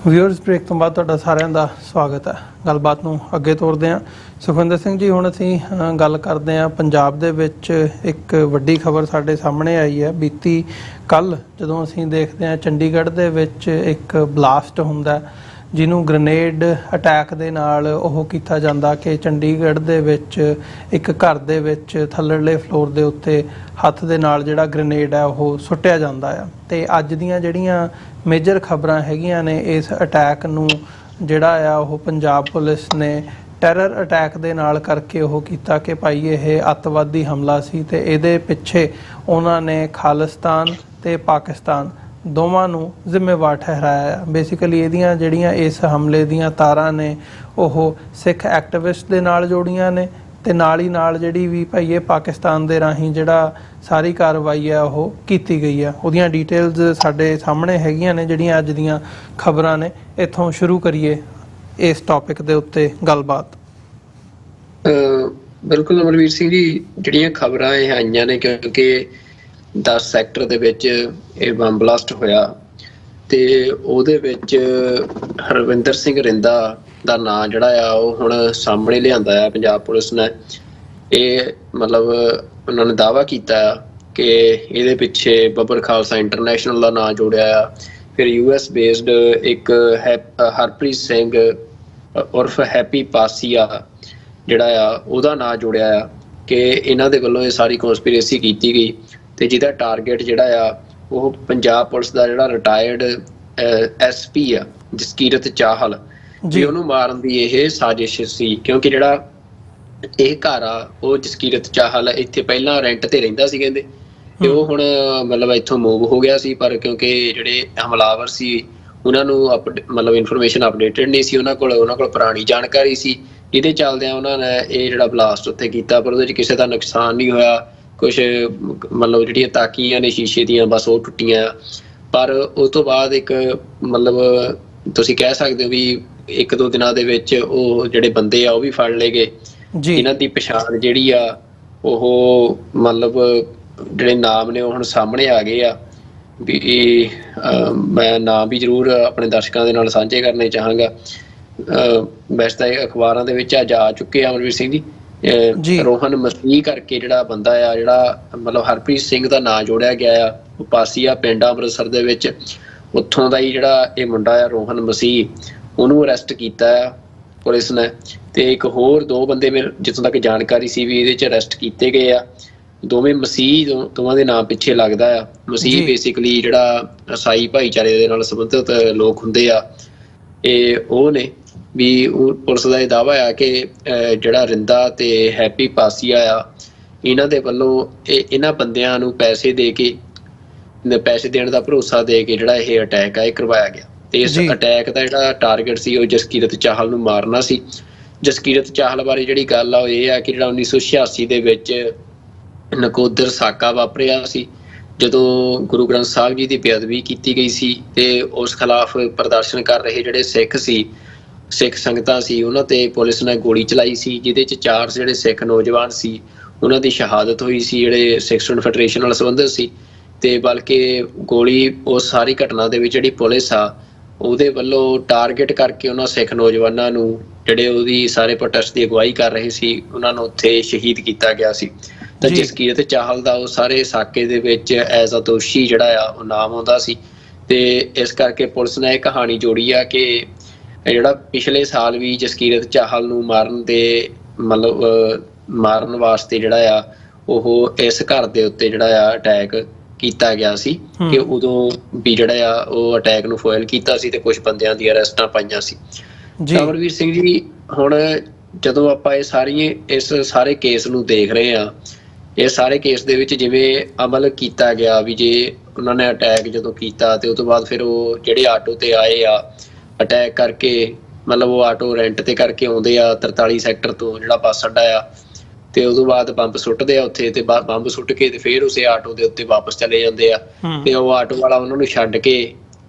ਵਿਊਅਰਸ, ਬ੍ਰੇਕ ਤੋਂ ਬਾਅਦ ਤੁਹਾਡਾ ਸਾਰਿਆਂ ਦਾ ਸਵਾਗਤ ਹੈ। ਗੱਲਬਾਤ ਨੂੰ ਅੱਗੇ ਤੋਰਦੇ ਹਾਂ। ਸੁਖਵਿੰਦਰ ਸਿੰਘ ਜੀ, ਹੁਣ ਅਸੀਂ ਗੱਲ ਕਰਦੇ ਹਾਂ ਪੰਜਾਬ ਦੇ ਵਿੱਚ ਇੱਕ ਵੱਡੀ ਖਬਰ ਸਾਡੇ ਸਾਹਮਣੇ ਆਈ ਹੈ। ਬੀਤੀ ਕੱਲ੍ਹ ਜਦੋਂ ਅਸੀਂ ਦੇਖਦੇ ਹਾਂ ਚੰਡੀਗੜ੍ਹ ਦੇ ਵਿੱਚ ਇੱਕ ਬਲਾਸਟ ਹੁੰਦਾ ਜਿਹਨੂੰ ਗ੍ਰੇਨੇਡ ਅਟੈਕ ਦੇ ਨਾਲ ਉਹ ਕੀਤਾ ਜਾਂਦਾ ਕਿ ਚੰਡੀਗੜ੍ਹ ਦੇ ਵਿੱਚ ਇੱਕ ਘਰ ਦੇ ਵਿੱਚ ਥੱਲੜਲੇ ਫਲੋਰ ਦੇ ਉੱਤੇ ਹੱਥ ਦੇ ਨਾਲ ਜਿਹੜਾ ਗ੍ਰੇਨੇਡ ਹੈ ਉਹ ਸੁੱਟਿਆ ਜਾਂਦਾ ਆ। ਤੇ ਅੱਜ ਦੀਆਂ ਜਿਹੜੀਆਂ ਮੇਜਰ ਖਬਰਾਂ ਹੈਗੀਆਂ ਨੇ ਇਸ ਅਟੈਕ ਨੂੰ ਜਿਹੜਾ ਆ ਉਹ ਪੰਜਾਬ ਪੁਲਿਸ ਨੇ ਟੈਰਰ ਅਟੈਕ ਦੇ ਨਾਲ ਕਰਕੇ ਉਹ ਕੀਤਾ ਕਿ ਭਾਈ ਇਹ ਅੱਤਵਾਦੀ ਹਮਲਾ ਸੀ ਤੇ ਇਹਦੇ ਪਿੱਛੇ ਉਹਨਾਂ ਨੇ ਖਾਲਿਸਤਾਨ ਤੇ ਪਾਕਿਸਤਾਨ ਦੋਵਾਂ ਨੂੰ ਜ਼ਿੰਮੇਵਾਰ ਠਹਿਰਾਇਆ। ਬੇਸਿਕਲੀ ਇਹਦੀਆਂ ਜਿਹੜੀਆਂ ਇਸ ਹਮਲੇ ਦੀਆਂ ਤਾਰਾਂ ਨੇ ਉਹ ਸਿੱਖ ਐਕਟਿਵਿਸਟ ਦੇ ਨਾਲ ਜੋੜੀਆਂ ਨੇ ਤੇ ਨਾਲ ਹੀ ਨਾਲ ਜਿਹੜੀ ਵੀ ਭਾਈ ਇਹ ਪਾਕਿਸਤਾਨ ਦੇ ਰਾਹੀਂ ਜਿਹੜਾ ਸਾਰੀ ਕਾਰਵਾਈ ਆ ਉਹ ਕੀਤੀ ਗਈ ਆ। ਉਹਦੀਆਂ ਡਿਟੇਲਸ ਸਾਡੇ ਸਾਹਮਣੇ ਹੈਗੀਆਂ ਨੇ ਜਿਹੜੀਆਂ ਅੱਜ ਦੀਆਂ ਖਬਰਾਂ ਨੇ। ਇੱਥੋਂ ਸ਼ੁਰੂ ਕਰੀਏ ਇਸ ਟੌਪਿਕ ਦੇ ਉੱਤੇ ਗੱਲਬਾਤ। ਬਿਲਕੁਲ ਅਮਰਵੀਰ ਸਿੰਘ ਜੀ, ਜਿਹੜੀਆਂ ਖਬਰਾਂ ਇਹ ਆਈਆਂ ਨੇ ਕਿਉਂਕਿ 10 ਸੈਕਟਰ ਦੇ ਵਿੱਚ ਇਹ ਬੰਬ ਬਲਾਸਟ ਹੋਇਆ ਤੇ ਉਹਦੇ ਵਿੱਚ ਹਰਵਿੰਦਰ ਸਿੰਘ ਰਿੰਦਾ ਦਾ ਨਾਂ ਜਿਹੜਾ ਆ ਉਹ ਹੁਣ ਸਾਹਮਣੇ ਲਿਆਂਦਾ ਆ ਪੰਜਾਬ ਪੁਲਿਸ ਨੇ। ਇਹ ਮਤਲਬ ਉਹਨਾਂ ਨੇ ਦਾਅਵਾ ਕੀਤਾ ਆ ਕਿ ਇਹਦੇ ਪਿੱਛੇ ਬੱਬਰ ਖਾਲਸਾ ਇੰਟਰਨੈਸ਼ਨਲ ਦਾ ਨਾਂ ਜੋੜਿਆ ਆ। ਫਿਰ US ਬੇਸਡ ਇੱਕ ਹਰਪ੍ਰੀਤ ਸਿੰਘ ਉਰਫ ਹੈਪੀ ਪਾਸੀਆ ਜਿਹੜਾ ਆ ਉਹਦਾ ਨਾਂ ਜੋੜਿਆ ਆ ਕਿ ਇਹਨਾਂ ਦੇ ਵੱਲੋਂ ਇਹ ਸਾਰੀ ਕਨਸਪੀਰੇਸੀ ਕੀਤੀ ਗਈ ਤੇ ਜਿਹਦਾ ਟਾਰਗੇਟ ਜਿਹੜਾ ਆ ਉਹ ਪੰਜਾਬ ਪੁਲਿਸ ਦਾ ਜਿਹੜਾ ਰਿਟਾਇਰਡ SP ਆ ਜਸਕੀਰਤ ਚਾਹਲ ਜੀ, ਉਹਨੂੰ ਮਾਰਨ ਦੀ ਇਹ ਸਾਜ਼ਿਸ਼ ਸੀ। ਕਿਉਂਕਿ ਜਿਹੜਾ ਇਹ ਘਰ ਆ ਉਹ ਜਸਕੀਰਤ ਚਾਹਲ ਇੱਥੇ ਪਹਿਲਾਂ ਰੈਂਟ ਤੇ ਰਹਿੰਦਾ ਸੀ ਕਹਿੰਦੇ, ਤੇ ਉਹ ਹੁਣ ਮਤਲਬ ਇੱਥੋਂ ਮੂਵ ਹੋ ਗਿਆ ਸੀ। ਪਰ ਕਿਉਂਕਿ ਜਿਹੜੇ ਹਮਲਾਵਰ ਸੀ ਉਹਨਾਂ ਨੂੰ ਮਤਲਬ ਇਨਫੋਰਮੇਸ਼ਨ ਅਪਡੇਟਡ ਨਹੀਂ ਸੀ, ਉਹਨਾਂ ਕੋਲ ਪੁਰਾਣੀ ਜਾਣਕਾਰੀ ਸੀ, ਜਿਹਦੇ ਚੱਲਦਿਆਂ ਉਹਨਾਂ ਨੇ ਇਹ ਜਿਹੜਾ ਬਲਾਸਟ ਉੱਥੇ ਕੀਤਾ। ਪਰ ਉਹਦੇ 'ਚ ਕਿਸੇ ਦਾ ਨੁਕਸਾਨ ਨਹੀਂ ਹੋਇਆ। ਕੁਛ ਮਤਲਬ ਜਿਹੜੀਆਂ ਤਾਕੀਆਂ ਨੇ ਸ਼ੀਸ਼ੇ ਦੀਆਂ ਬਸ ਉਹ ਟੁੱਟੀਆਂ। ਪਰ ਉਸ ਤੋਂ ਬਾਅਦ ਇੱਕ ਮਤਲਬ ਤੁਸੀਂ ਕਹਿ ਸਕਦੇ ਹੋ ਵੀ 1-2 ਦਿਨਾਂ ਦੇ ਵਿੱਚ ਉਹ ਜਿਹੜੇ ਬੰਦੇ ਆ ਉਹ ਵੀ ਫੜ ਲਏ ਗਏ। ਇਹਨਾਂ ਦੀ ਪਛਾਣ ਜਿਹੜੀ ਆ ਉਹ ਮਤਲਬ ਜਿਹੜੇ ਨਾਮ ਨੇ ਉਹ ਹੁਣ ਸਾਹਮਣੇ ਆ ਗਏ ਆ ਵੀ ਮੈਂ ਨਾਮ ਵੀ ਜ਼ਰੂਰ ਆਪਣੇ ਦਰਸ਼ਕਾਂ ਦੇ ਨਾਲ ਸਾਂਝੇ ਕਰਨੇ ਚਾਹਾਂਗਾ। ਵੈਸੇ ਤਾਂ ਇਹ ਅਖਬਾਰਾਂ ਦੇ ਵਿੱਚ ਅੱਜ ਆ ਚੁੱਕੇ ਆ ਅਮਰਵੀਰ ਸਿੰਘ ਜੀ, ਰੋਹਨ ਮਸੀਹ ਕਰਕੇ ਜਿਹੜਾ ਬੰਦਾ ਆ, ਜਿਹੜਾ ਮਤਲਬ ਹਰਪ੍ਰੀਤ ਸਿੰਘ ਦਾ ਨਾਂ ਜੋੜਿਆ ਗਿਆ ਆ, ਉਹ ਪਾਸੀਆ ਪਿੰਡ ਅੰਮ੍ਰਿਤਸਰ ਦੇ ਵਿੱਚ, ਉੱਥੋਂ ਦਾ ਹੀ ਜਿਹੜਾ ਇਹ ਮੁੰਡਾ ਆ ਰੋਹਨ ਮਸੀਹ, ਉਹਨੂੰ ਅਰੈਸਟ ਕੀਤਾ ਆ ਪੁਲਿਸ ਨੇ। ਤੇ ਇੱਕ ਹੋਰ 2 ਬੰਦੇ ਜਿੱਥੋਂ ਤੱਕ ਜਾਣਕਾਰੀ ਸੀ ਵੀ ਇਹਦੇ 'ਚ ਅਰੈਸਟ ਕੀਤੇ ਗਏ ਆ। ਦੋਵੇਂ ਮਸੀਹ, ਦੋਵਾਂ ਦੇ ਨਾਂ ਪਿੱਛੇ ਲੱਗਦਾ ਆ। ਮਸੀਹ ਬੇਸਿਕਲੀ ਜਿਹੜਾ ਈਸਾਈ ਭਾਈਚਾਰੇ ਦੇ ਨਾਲ ਸੰਬੰਧਿਤ ਲੋਕ ਹੁੰਦੇ ਆ, ਇਹ ਉਹ ਨੇ ਵੀ। ਪੁਲਿਸ ਦਾ ਇਹ ਦਾਅਵਾ ਆ ਕਿ ਜਿਹੜਾ ਰਿੰਦਾ ਤੇ ਹੈਪੀ ਪਾਸੀਆ ਆ, ਇਹਨਾਂ ਦੇ ਵੱਲੋਂ ਇਹਨਾਂ ਬੰਦਿਆਂ ਨੂੰ ਪੈਸੇ ਦੇਣ ਦਾ ਭਰੋਸਾ ਦੇ ਕੇ ਜਿਹੜਾ ਇਹ ਅਟੈਕ ਆ ਇਹ ਕਰਵਾਇਆ ਗਿਆ। ਤੇ ਇਸ ਅਟੈਕ ਦਾ ਜਿਹੜਾ ਟਾਰਗੇਟ ਸੀ ਉਹ ਜਸਕੀਰਤ ਚਾਹਲ ਨੂੰ ਮਾਰਨਾ ਸੀ। ਜਸਕੀਰਤ ਚਾਹਲ ਬਾਰੇ ਜਿਹੜੀ ਗੱਲ ਆ ਉਹ ਇਹ ਆ ਕਿ ਜਿਹੜਾ 1986 ਦੇ ਵਿੱਚ ਨਕੋਦਰ ਸਾਕਾ ਵਾਪਰਿਆ ਸੀ, ਜਦੋਂ ਗੁਰੂ ਗ੍ਰੰਥ ਸਾਹਿਬ ਜੀ ਦੀ ਬੇਅਦਬੀ ਕੀਤੀ ਗਈ ਸੀ, ਤੇ ਉਸ ਖਿਲਾਫ ਪ੍ਰਦਰਸ਼ਨ ਕਰ ਰਹੇ ਜਿਹੜੇ ਸਿੱਖ ਸੰਗਤਾਂ ਸੀ, ਉਹਨਾਂ ਤੇ ਪੁਲਿਸ ਨੇ ਗੋਲੀ ਚਲਾਈ ਸੀ, ਜਿਹਦੇ 'ਚ 4 ਜਿਹੜੇ ਸਿੱਖ ਨੌਜਵਾਨ ਸੀ ਉਹਨਾਂ ਦੀ ਸ਼ਹਾਦਤ ਹੋਈ ਸੀ, ਜਿਹੜੇ ਸਿੱਖ ਸਟੂਡੈਂਟ ਫੈਡਰੇਸ਼ਨ ਨਾਲ ਸੰਬੰਧਿਤ ਸੀ। ਤੇ ਬਲਕਿ ਗੋਲੀ ਉਸ ਸਾਰੀ ਘਟਨਾ ਦੇ ਵਿੱਚ ਜਿਹੜੀ ਪੁਲਿਸ ਆ ਉਹਦੇ ਵੱਲੋਂ ਟਾਰਗੇਟ ਕਰਕੇ ਉਹਨਾਂ ਸਿੱਖ ਨੌਜਵਾਨਾਂ ਨੂੰ, ਜਿਹੜੇ ਉਹਦੀ ਸਾਰੇ ਪ੍ਰੋਟੈਸਟ ਦੀ ਅਗਵਾਈ ਕਰ ਰਹੇ ਸੀ, ਉਹਨਾਂ ਨੂੰ ਉੱਥੇ ਸ਼ਹੀਦ ਕੀਤਾ ਗਿਆ ਸੀ। ਤਾਂ ਜਸਕੀਰਤ ਚਾਹਲ ਦਾ ਉਹ ਸਾਰੇ ਸਾਕੇ ਦੇ ਵਿੱਚ ਐਜ਼ ਅ ਦੋਸ਼ੀ ਜਿਹੜਾ ਆ ਉਹ ਨਾਮ ਆਉਂਦਾ ਸੀ। ਤੇ ਇਸ ਕਰਕੇ ਪੁਲਿਸ ਨੇ ਇਹ ਕਹਾਣੀ ਜੋੜੀ ਆ ਕਿ ਜਿਹੜਾ ਪਿਛਲੇ ਸਾਲ ਵੀ ਜਸਕੀਰਤ ਚਾਹਲ ਨੂੰ ਮਾਰਨ ਵਾਸਤੇ ਜਿਹੜਾ ਆ ਉਹ ਇਸ ਘਰ ਦੇ ਉੱਤੇ ਜਿਹੜਾ ਆ ਅਟੈਕ ਕੀਤਾ ਗਿਆ ਸੀ, ਕਿ ਉਦੋਂ ਵੀ ਜਿਹੜਾ ਆ ਉਹ ਅਟੈਕ ਨੂੰ ਫੋਇਲ ਕੀਤਾ ਸੀ ਤੇ ਕੁਝ ਬੰਦਿਆਂ ਦੀ ਅਰੈਸਟਾਂ ਪਾਈਆਂ ਸੀ। ਅਮਰਵੀਰ ਸਿੰਘ ਜੀ, ਹੁਣ ਜਦੋਂ ਆਪਾਂ ਇਸ ਸਾਰੇ ਕੇਸ ਨੂੰ ਦੇਖ ਰਹੇ ਆ, ਇਹ ਸਾਰੇ ਕੇਸ ਦੇ ਵਿੱਚ ਜਿਵੇਂ ਅਮਲ ਕੀਤਾ ਗਿਆ ਵੀ ਜੇ ਉਹਨਾਂ ਨੇ ਅਟੈਕ ਜਦੋਂ ਕੀਤਾ ਤੇ ਉਸ ਤੋਂ ਬਾਅਦ ਫਿਰ ਉਹ ਜਿਹੜੇ ਆਟੋ ਤੇ ਆਏ ਆ ਅਟੈਕ ਕਰਕੇ, ਮਤਲਬ ਉਹ ਆਟੋ ਰੈਂਟ ਤੇ ਕਰਕੇ ਆਉਂਦੇ ਆ 43 ਸੈਕਟਰ ਤੋਂ ਜਿਹੜਾ ਬੱਸ ਅੱਡਾ ਆ, ਤੇ ਉਦੋਂ ਬਾਅਦ ਬੰਬ ਸੁੱਟਦੇ ਆ ਉੱਥੇ, ਤੇ ਬੰਬ ਸੁੱਟ ਕੇ ਤੇ ਫਿਰ ਉਸੇ ਆਟੋ ਦੇ ਉੱਤੇ ਵਾਪਸ ਚਲੇ ਜਾਂਦੇ ਆ। ਤੇ ਉਹ ਆਟੋ ਵਾਲਾ ਉਹਨਾਂ ਨੂੰ ਛੱਡ ਕੇ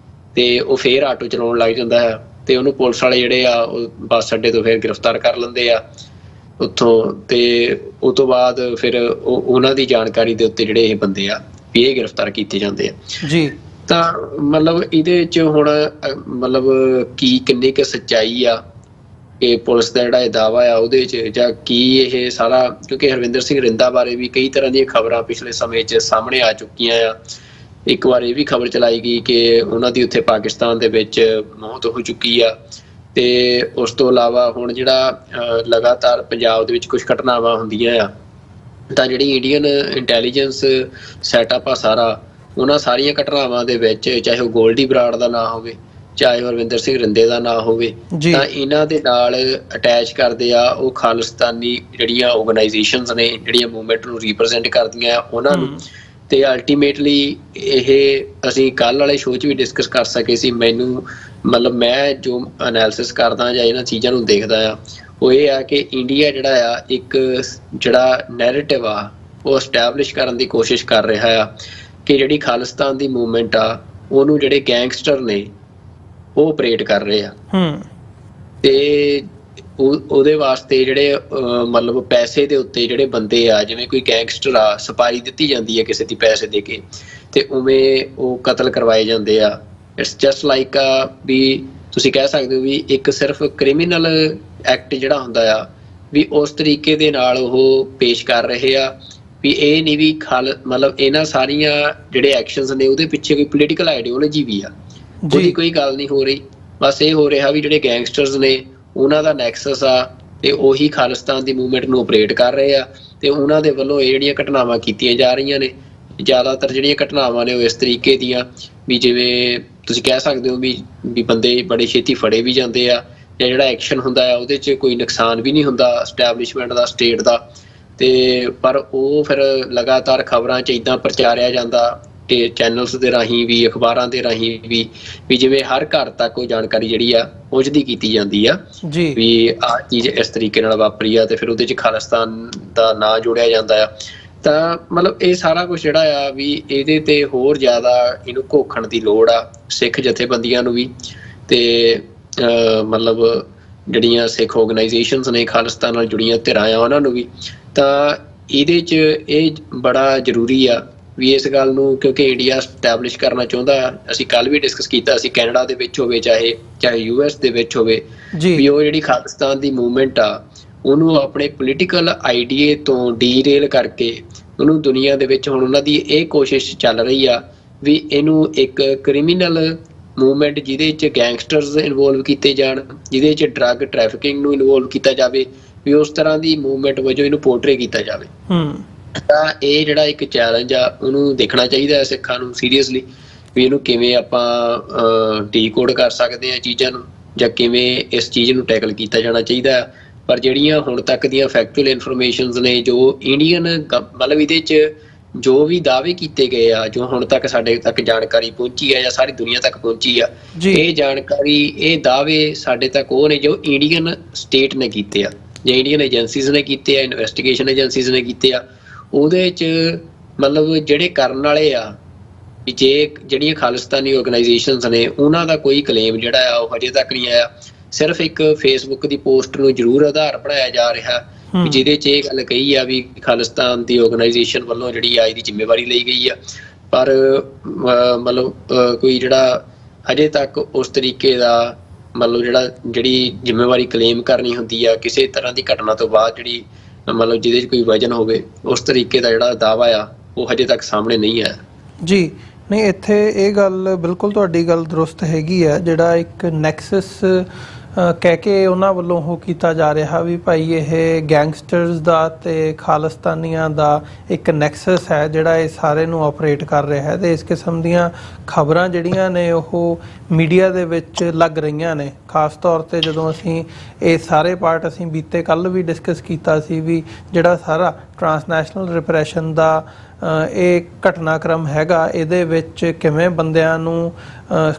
ਤੇ ਉਹ ਫੇਰ ਆਟੋ ਚਲਾਉਣ ਲੱਗ ਜਾਂਦਾ ਹੈ, ਤੇ ਉਹਨੂੰ ਪੁਲਿਸ ਵਾਲੇ ਜਿਹੜੇ ਆ ਉਹ ਬੱਸ ਅੱਡੇ ਤੋਂ ਫਿਰ ਗ੍ਰਿਫਤਾਰ ਕਰ ਲੈਂਦੇ ਆ ਉੱਥੋਂ। ਤੇ ਉਸ ਤੋਂ ਬਾਅਦ ਫਿਰ ਉਹਨਾਂ ਦੀ ਜਾਣਕਾਰੀ ਦੇ ਉੱਤੇ ਜਿਹੜੇ ਇਹ ਬੰਦੇ ਆ ਵੀ ਇਹ ਗ੍ਰਿਫਤਾਰ ਕੀਤੇ ਜਾਂਦੇ ਆ ਜੀ। ਤਾਂ ਮਤਲਬ ਇਹਦੇ 'ਚ ਹੁਣ ਮਤਲਬ ਕਿੰਨੀ ਕੁ ਸੱਚਾਈ ਆ ਕਿ ਪੁਲਿਸ ਦਾ ਜਿਹੜਾ ਇਹ ਦਾਅਵਾ ਆ ਉਹਦੇ 'ਚ, ਜਾਂ ਕੀ ਇਹ ਸਾਰਾ, ਕਿਉਂਕਿ ਹਰਵਿੰਦਰ ਸਿੰਘ ਰਿੰਦਾ ਬਾਰੇ ਵੀ ਕਈ ਤਰ੍ਹਾਂ ਦੀਆਂ ਖਬਰਾਂ ਪਿਛਲੇ ਸਮੇਂ 'ਚ ਸਾਹਮਣੇ ਆ ਚੁੱਕੀਆਂ ਆ। ਇੱਕ ਵਾਰ ਇਹ ਵੀ ਖਬਰ ਚਲਾਈ ਗਈ ਕਿ ਉਹਨਾਂ ਦੀ ਉੱਥੇ ਪਾਕਿਸਤਾਨ ਦੇ ਵਿੱਚ ਮੌਤ ਹੋ ਚੁੱਕੀ ਆ। ਤੇ ਉਸ ਤੋਂ ਇਲਾਵਾ ਹੁਣ ਜਿਹੜਾ ਲਗਾਤਾਰ ਪੰਜਾਬ ਦੇ ਵਿੱਚ ਕੁਝ ਘਟਨਾਵਾਂ ਹੁੰਦੀਆਂ ਆ, ਤਾਂ ਜਿਹੜੀ ਇੰਡੀਅਨ ਇੰਟੈਲੀਜੈਂਸ ਸੈਟਅਪ ਆ ਸਾਰਾ, ਉਹਨਾਂ ਸਾਰੀਆਂ ਘਟਨਾਵਾਂ ਦੇ ਵਿੱਚ ਚਾਹੇ ਉਹ ਗੋਲਡੀ ਬਰਾੜ ਦਾ ਨਾਂ ਹੋਵੇ, ਚਾਹੇ ਹਰਵਿੰਦਰ ਸਿੰਘ ਰਿੰਦੇ ਦਾ ਨਾਂ ਹੋਵੇ, ਤਾਂ ਇਹਨਾਂ ਦੇ ਨਾਲ ਅਟੈਚ ਕਰਦੇ ਆ ਉਹ ਖਾਲਿਸਤਾਨੀ ਜਿਹੜੀਆਂ ਆਰਗੇਨਾਈਜੇਸ਼ਨਸ ਨੇ, ਜਿਹੜੀਆਂ ਮੂਵਮੈਂਟ ਨੂੰ ਰਿਪਰੈਜ਼ੈਂਟ ਕਰਦੀਆਂ ਉਹਨਾਂ ਨੂੰ। ਤੇ ਅਲਟੀਮੇਟਲੀ ਇਹ ਅਸੀਂ ਕੱਲ੍ਹ ਵਾਲੇ ਸ਼ੋਅ 'ਚ ਵੀ ਡਿਸਕਸ ਕਰ ਸਕੇ ਸੀ। ਮੈਨੂੰ ਮਤਲਬ ਮੈਂ ਜੋ ਐਨਾਲਿਸਿਸ ਕਰਦਾ ਜਾਂ ਇਹਨਾਂ ਚੀਜ਼ਾਂ ਨੂੰ ਦੇਖਦਾ ਆ, ਉਹ ਇਹ ਆ ਕਿ ਇੰਡੀਆ ਜਿਹੜਾ ਆ ਇੱਕ ਜਿਹੜਾ ਨੈਰੇਟਿਵ ਆ ਉਹ ਐਸਟੈਬਲਿਸ਼ ਕਰਨ ਦੀ ਕੋਸ਼ਿਸ਼ ਕਰ ਰਿਹਾ ਆ ਕਿ ਜਿਹੜੀ ਖਾਲਿਸਤਾਨ ਦੀ ਮੂਵਮੈਂਟ ਆ ਉਹਨੂੰ ਜਿਹੜੇ ਗੈਂਗਸਟਰ ਨੇ ਉਹ ਆਪਰੇਟ ਕਰ ਰਹੇ ਆ। ਤੇ ਉਹਦੇ ਵਾਸਤੇ ਜਿਹੜੇ ਮਤਲਬ ਪੈਸੇ ਦੇ ਉੱਤੇ ਜਿਹੜੇ ਬੰਦੇ ਆ, ਜਿਵੇਂ ਕੋਈ ਗੈਂਗਸਟਰ ਆ, ਸਪਾਈ ਦਿੱਤੀ ਜਾਂਦੀ ਹੈ ਕਿਸੇ ਦੀ ਪੈਸੇ ਦੇ ਕੇ, ਤੇ ਉਵੇਂ ਉਹ ਕਤਲ ਕਰਵਾਏ ਜਾਂਦੇ ਆ। ਇਟਸ ਜਸਟ ਲਾਈਕ ਵੀ ਤੁਸੀਂ ਕਹਿ ਸਕਦੇ ਹੋ ਵੀ ਇੱਕ ਸਿਰਫ ਕ੍ਰਿਮੀਨਲ ਐਕਟ ਜਿਹੜਾ ਹੁੰਦਾ ਆ ਵੀ ਉਸ ਤਰੀਕੇ ਦੇ ਨਾਲ ਉਹ ਪੇਸ਼ ਕਰ ਰਹੇ ਆ ਵੀ ਇਹ ਨਹੀਂ ਵੀ ਮਤਲਬ ਇਹਨਾਂ ਸਾਰੀਆਂ ਜਿਹੜੇ ਐਕਸ਼ਨਸ ਨੇ ਉਹਦੇ ਪਿੱਛੇ ਕੋਈ ਪੋਲੀਟੀਕਲ ਆਈਡੀਓਲੋਜੀ ਵੀ ਆ, ਉਹਦੀ ਕੋਈ ਗੱਲ ਨਹੀਂ ਹੋ ਰਹੀ। ਬਸ ਇਹ ਹੋ ਰਿਹਾ ਵੀ ਜਿਹੜੇ ਗੈਂਗਸਟਰਸ ਨੇ ਉਹਨਾਂ ਦਾ ਨੈਕਸਸ ਆ ਤੇ ਉਹੀ ਖਾਲਿਸਤਾਨ ਦੀ ਮੂਵਮੈਂਟ ਨੂੰ ਆਪਰੇਟ ਕਰ ਰਹੇ ਆ, ਤੇ ਉਹਨਾਂ ਦੇ ਵੱਲੋਂ ਇਹ ਜਿਹੜੀਆਂ ਘਟਨਾਵਾਂ ਕੀਤੀਆਂ ਜਾ ਰਹੀਆਂ ਨੇ, ਜ਼ਿਆਦਾਤਰ ਜਿਹੜੀਆਂ ਘਟਨਾਵਾਂ ਨੇ ਉਹ ਇਸ ਤਰੀਕੇ ਦੀਆਂ ਵੀ ਜਿਵੇਂ ਤੁਸੀਂ ਕਹਿ ਸਕਦੇ ਹੋ ਵੀ ਬੰਦੇ ਬੜੇ ਛੇਤੀ ਫੜੇ ਵੀ ਜਾਂਦੇ ਆ, ਜਾਂ ਜਿਹੜਾ ਐਕਸ਼ਨ ਹੁੰਦਾ ਆ ਉਹਦੇ 'ਚ ਕੋਈ ਨੁਕਸਾਨ ਵੀ ਨਹੀਂ ਹੁੰਦਾ ਐਸਟੈਬਲਿਸ਼ਮੈਂਟ ਦਾ, ਸਟੇਟ ਦਾ। ਤੇ ਪਰ ਉਹ ਫਿਰ ਲਗਾਤਾਰ ਖਬਰਾਂ 'ਚ ਇੱਦਾਂ ਪ੍ਰਚਾਰਿਆ ਜਾਂਦਾ ਤੇ ਚੈਨਲਸ ਦੇ ਰਾਹੀਂ ਵੀ, ਅਖਬਾਰਾਂ ਦੇ ਰਾਹੀਂ ਵੀ ਜਿਵੇਂ ਹਰ ਘਰ ਤੱਕ ਉਹ ਜਾਣਕਾਰੀ ਜਿਹੜੀ ਆ ਪਹੁੰਚਦੀ ਕੀਤੀ ਜਾਂਦੀ ਆ ਵੀ ਆਹ ਚੀਜ਼ ਇਸ ਤਰੀਕੇ ਨਾਲ ਵਾਪਰੀ ਆ, ਤੇ ਫਿਰ ਉਹਦੇ 'ਚ ਖਾਲਿਸਤਾਨ ਦਾ ਨਾਂ ਜੋੜਿਆ ਜਾਂਦਾ ਆ। ਤਾਂ ਮਤਲਬ ਇਹ ਸਾਰਾ ਕੁਛ ਜਿਹੜਾ ਆ ਵੀ ਇਹਦੇ ਤੇ ਹੋਰ ਜ਼ਿਆਦਾ ਇਹਨੂੰ ਘੋਖਣ ਦੀ ਲੋੜ ਆ ਸਿੱਖ ਜਥੇਬੰਦੀਆਂ ਨੂੰ ਵੀ, ਤੇ ਮਤਲਬ ਜਿਹੜੀਆਂ ਸਿੱਖ ਆਰਗੇਨਾਈਜੇਸ਼ਨਸ ਨੇ ਖਾਲਿਸਤਾਨ ਨਾਲ ਜੁੜੀਆਂ ਧਿਰਾਂ ਆ ਉਹਨਾਂ ਨੂੰ ਵੀ। ਤਾਂ ਇਹਦੇ 'ਚ ਇਹ ਬੜਾ ਜ਼ਰੂਰੀ ਆ ਵੀ ਇਸ ਗੱਲ ਨੂੰ, ਕਿਉਂਕਿ ਇੰਡੀਆ ਸਟੈਬਲਿਸ਼ ਕਰਨਾ ਚਾਹੁੰਦਾ, ਅਸੀਂ ਕੱਲ੍ਹ ਵੀ ਡਿਸਕਸ ਕੀਤਾ ਸੀ, ਕੈਨੇਡਾ ਦੇ ਵਿੱਚ ਹੋਵੇ ਚਾਹੇ US ਦੇ ਵਿੱਚ ਹੋਵੇ, ਵੀ ਉਹ ਜਿਹੜੀ ਖਾਲਿਸਤਾਨ ਦੀ ਮੂਵਮੈਂਟ ਆ ਉਹਨੂੰ ਆਪਣੇ ਪੋਲੀਟੀਕਲ ਆਈਡੀਏ ਤੋਂ ਡੀਰੇਲ ਕਰਕੇ ਉਹਨੂੰ ਦੁਨੀਆ ਦੇ ਵਿੱਚ ਹੁਣ ਉਹਨਾਂ ਦੀ ਇਹ ਕੋਸ਼ਿਸ਼ ਚੱਲ ਰਹੀ ਆ ਵੀ ਇਹਨੂੰ ਇੱਕ ਕ੍ਰਿਮੀਨਲ ਮੂਵਮੈਂਟ ਜਿਹਦੇ 'ਚ ਗੈਂਗਸਟਰਸ ਇਨਵੋਲਵ ਕੀਤੇ ਜਾਣ, ਜਿਹਦੇ 'ਚ ਡਰੱਗ ਟ੍ਰੈਫਿਕਿੰਗ ਨੂੰ ਇਨਵੋਲਵ ਕੀਤਾ ਜਾਵੇ, ਵੀ ਉਸ ਤਰ੍ਹਾਂ ਦੀ ਮੂਵਮੈਂਟ ਵਜੋਂ ਇਹਨੂੰ ਪੋਰਟਰੇ ਕੀਤਾ ਜਾਵੇ। ਤਾਂ ਇਹ ਜਿਹੜਾ ਇੱਕ ਚੈਲੰਜ ਆ ਉਹਨੂੰ ਦੇਖਣਾ ਚਾਹੀਦਾ ਹੈ ਸਿੱਖਾਂ ਨੂੰ ਸੀਰੀਅਸਲੀ, ਵੀ ਇਹਨੂੰ ਕਿਵੇਂ ਆਪਾਂ ਡੀਕੋਡ ਕਰ ਸਕਦੇ ਹਾਂ ਚੀਜ਼ਾਂ ਨੂੰ, ਜਾਂ ਕਿਵੇਂ ਇਸ ਚੀਜ਼ ਨੂੰ ਟੈਕਲ ਕੀਤਾ ਜਾਣਾ ਚਾਹੀਦਾ ਹੈ। ਪਰ ਜਿਹੜੀਆਂ ਹੁਣ ਤੱਕ ਦੀਆਂ ਫੈਕਚੁਅਲ ਇਨਫੋਰਮੇਸ਼ਨਸ ਨੇ ਜੋ ਇੰਡੀਅਨ ਮਤਲਬ ਇਹਦੇ 'ਚ ਜੋ ਵੀ ਦਾਅਵੇ ਕੀਤੇ ਗਏ ਆ, ਜੋ ਹੁਣ ਤੱਕ ਸਾਡੇ ਤੱਕ ਜਾਣਕਾਰੀ ਪਹੁੰਚੀ ਆ ਜਾਂ ਸਾਰੀ ਦੁਨੀਆ ਤੱਕ ਪਹੁੰਚੀ ਆ, ਇਹ ਜਾਣਕਾਰੀ ਇਹ ਦਾਅਵੇ ਸਾਡੇ ਤੱਕ ਉਹ ਨੇ ਜੋ ਇੰਡੀਅਨ ਸਟੇਟ ਨੇ ਕੀਤੇ ਆ ਜਾਂ ਇੰਡੀਅਨ ਏਜੰਸੀਜ਼ ਨੇ ਕੀਤੇ ਆ, ਇਨਵੈਸਟੀਗੇਸ਼ਨ ਏਜੰਸੀਜ਼ ਨੇ ਕੀਤੇ ਆ। ਉਹਦੇ 'ਚ ਮਤਲਬ ਜਿਹੜੇ ਕਰਨ ਵਾਲੇ ਆ ਵੀ ਜੇ ਜਿਹੜੀਆਂ ਖਾਲਿਸਤਾਨੀ ਆਰਗੇਨਾਈਜੇਸ਼ਨਸ ਨੇ ਉਹਨਾਂ ਦਾ ਕੋਈ ਕਲੇਮ ਜਿਹੜਾ ਆ ਉਹ ਹਜੇ ਤੱਕ ਨਹੀਂ ਆਇਆ। ਸਿਰਫ ਇੱਕ ਫੇਸਬੁੱਕ ਦੀ ਪੋਸਟ ਨੂੰ ਜ਼ਰੂਰ ਆਧਾਰ ਬਣਾਇਆ ਜਾ ਰਿਹਾ ਜਿਹਦੇ 'ਚ ਇਹ ਗੱਲ ਕਹੀ ਆ ਵੀ ਖਾਲਿਸਤਾਨ ਦੀ ਆਰਗੇਨਾਈਜੇਸ਼ਨ ਵੱਲੋਂ ਜਿਹੜੀ ਆ ਇਹਦੀ ਜ਼ਿੰਮੇਵਾਰੀ ਲਈ ਗਈ ਆ, ਪਰ ਮਤਲਬ ਕੋਈ ਜਿਹੜਾ ਹਜੇ ਤੱਕ ਉਸ ਤਰੀਕੇ ਦਾ ਮਤਲਬ ਜਿਹੜੀ ਜ਼ਿੰਮੇਵਾਰੀ ਕਲੇਮ ਕਰਨੀ ਹੁੰਦੀ ਆ ਕਿਸੇ ਤਰ੍ਹਾਂ ਦੀ ਘਟਨਾ ਤੋਂ ਬਾਅਦ, ਜਿਹੜੀ ਮਤਲਬ ਜਿਹਦੇ 'ਚ ਕੋਈ ਵਜਨ ਹੋਵੇ, ਉਸ ਤਰੀਕੇ ਦਾ ਜਿਹੜਾ ਦਾਅਵਾ ਆ ਉਹ ਹਜੇ ਤੱਕ ਸਾਹਮਣੇ ਨਹੀਂ ਆਇਆ। ਜੀ ਨਹੀਂ, ਇੱਥੇ ਇਹ ਗੱਲ ਬਿਲਕੁਲ ਤੁਹਾਡੀ ਗੱਲ ਦਰੁਸਤ ਹੈਗੀ ਹੈ। ਜਿਹੜਾ ਇੱਕ ਨੈਕਸਸ ਕਹਿ ਕੇ ਉਹਨਾਂ ਵੱਲੋਂ ਉਹ ਕੀਤਾ ਜਾ ਰਿਹਾ ਵੀ ਭਾਈ ਇਹ ਗੈਂਗਸਟਰਸ ਦਾ ਤੇ ਖਾਲਿਸਤਾਨੀਆਂ ਦਾ ਇੱਕ ਨੈਕਸਸ ਹੈ ਜਿਹੜਾ ਇਹ ਸਾਰੇ ਨੂੰ ਆਪਰੇਟ ਕਰ ਰਿਹਾ ਹੈ, ਤੇ ਇਸ ਕਿਸਮ ਦੀਆਂ ਖਬਰਾਂ ਜਿਹੜੀਆਂ ਨੇ ਉਹ ਮੀਡੀਆ ਦੇ ਵਿੱਚ ਲੱਗ ਰਹੀਆਂ ਨੇ। ਖਾਸ ਤੌਰ 'ਤੇ ਜਦੋਂ ਅਸੀਂ ਇਹ ਸਾਰੇ ਪਾਰਟ ਅਸੀਂ ਬੀਤੇ ਕੱਲ੍ਹ ਵੀ ਡਿਸਕਸ ਕੀਤਾ ਸੀ ਵੀ ਜਿਹੜਾ ਸਾਰਾ ਟਰਾਂਸਨੈਸ਼ਨਲ ਰਿਪਰੈਸ਼ਨ ਦਾ ਇਹ ਘਟਨਾਕ੍ਰਮ ਹੈਗਾ, ਇਹਦੇ ਵਿੱਚ ਕਿਵੇਂ ਬੰਦਿਆਂ ਨੂੰ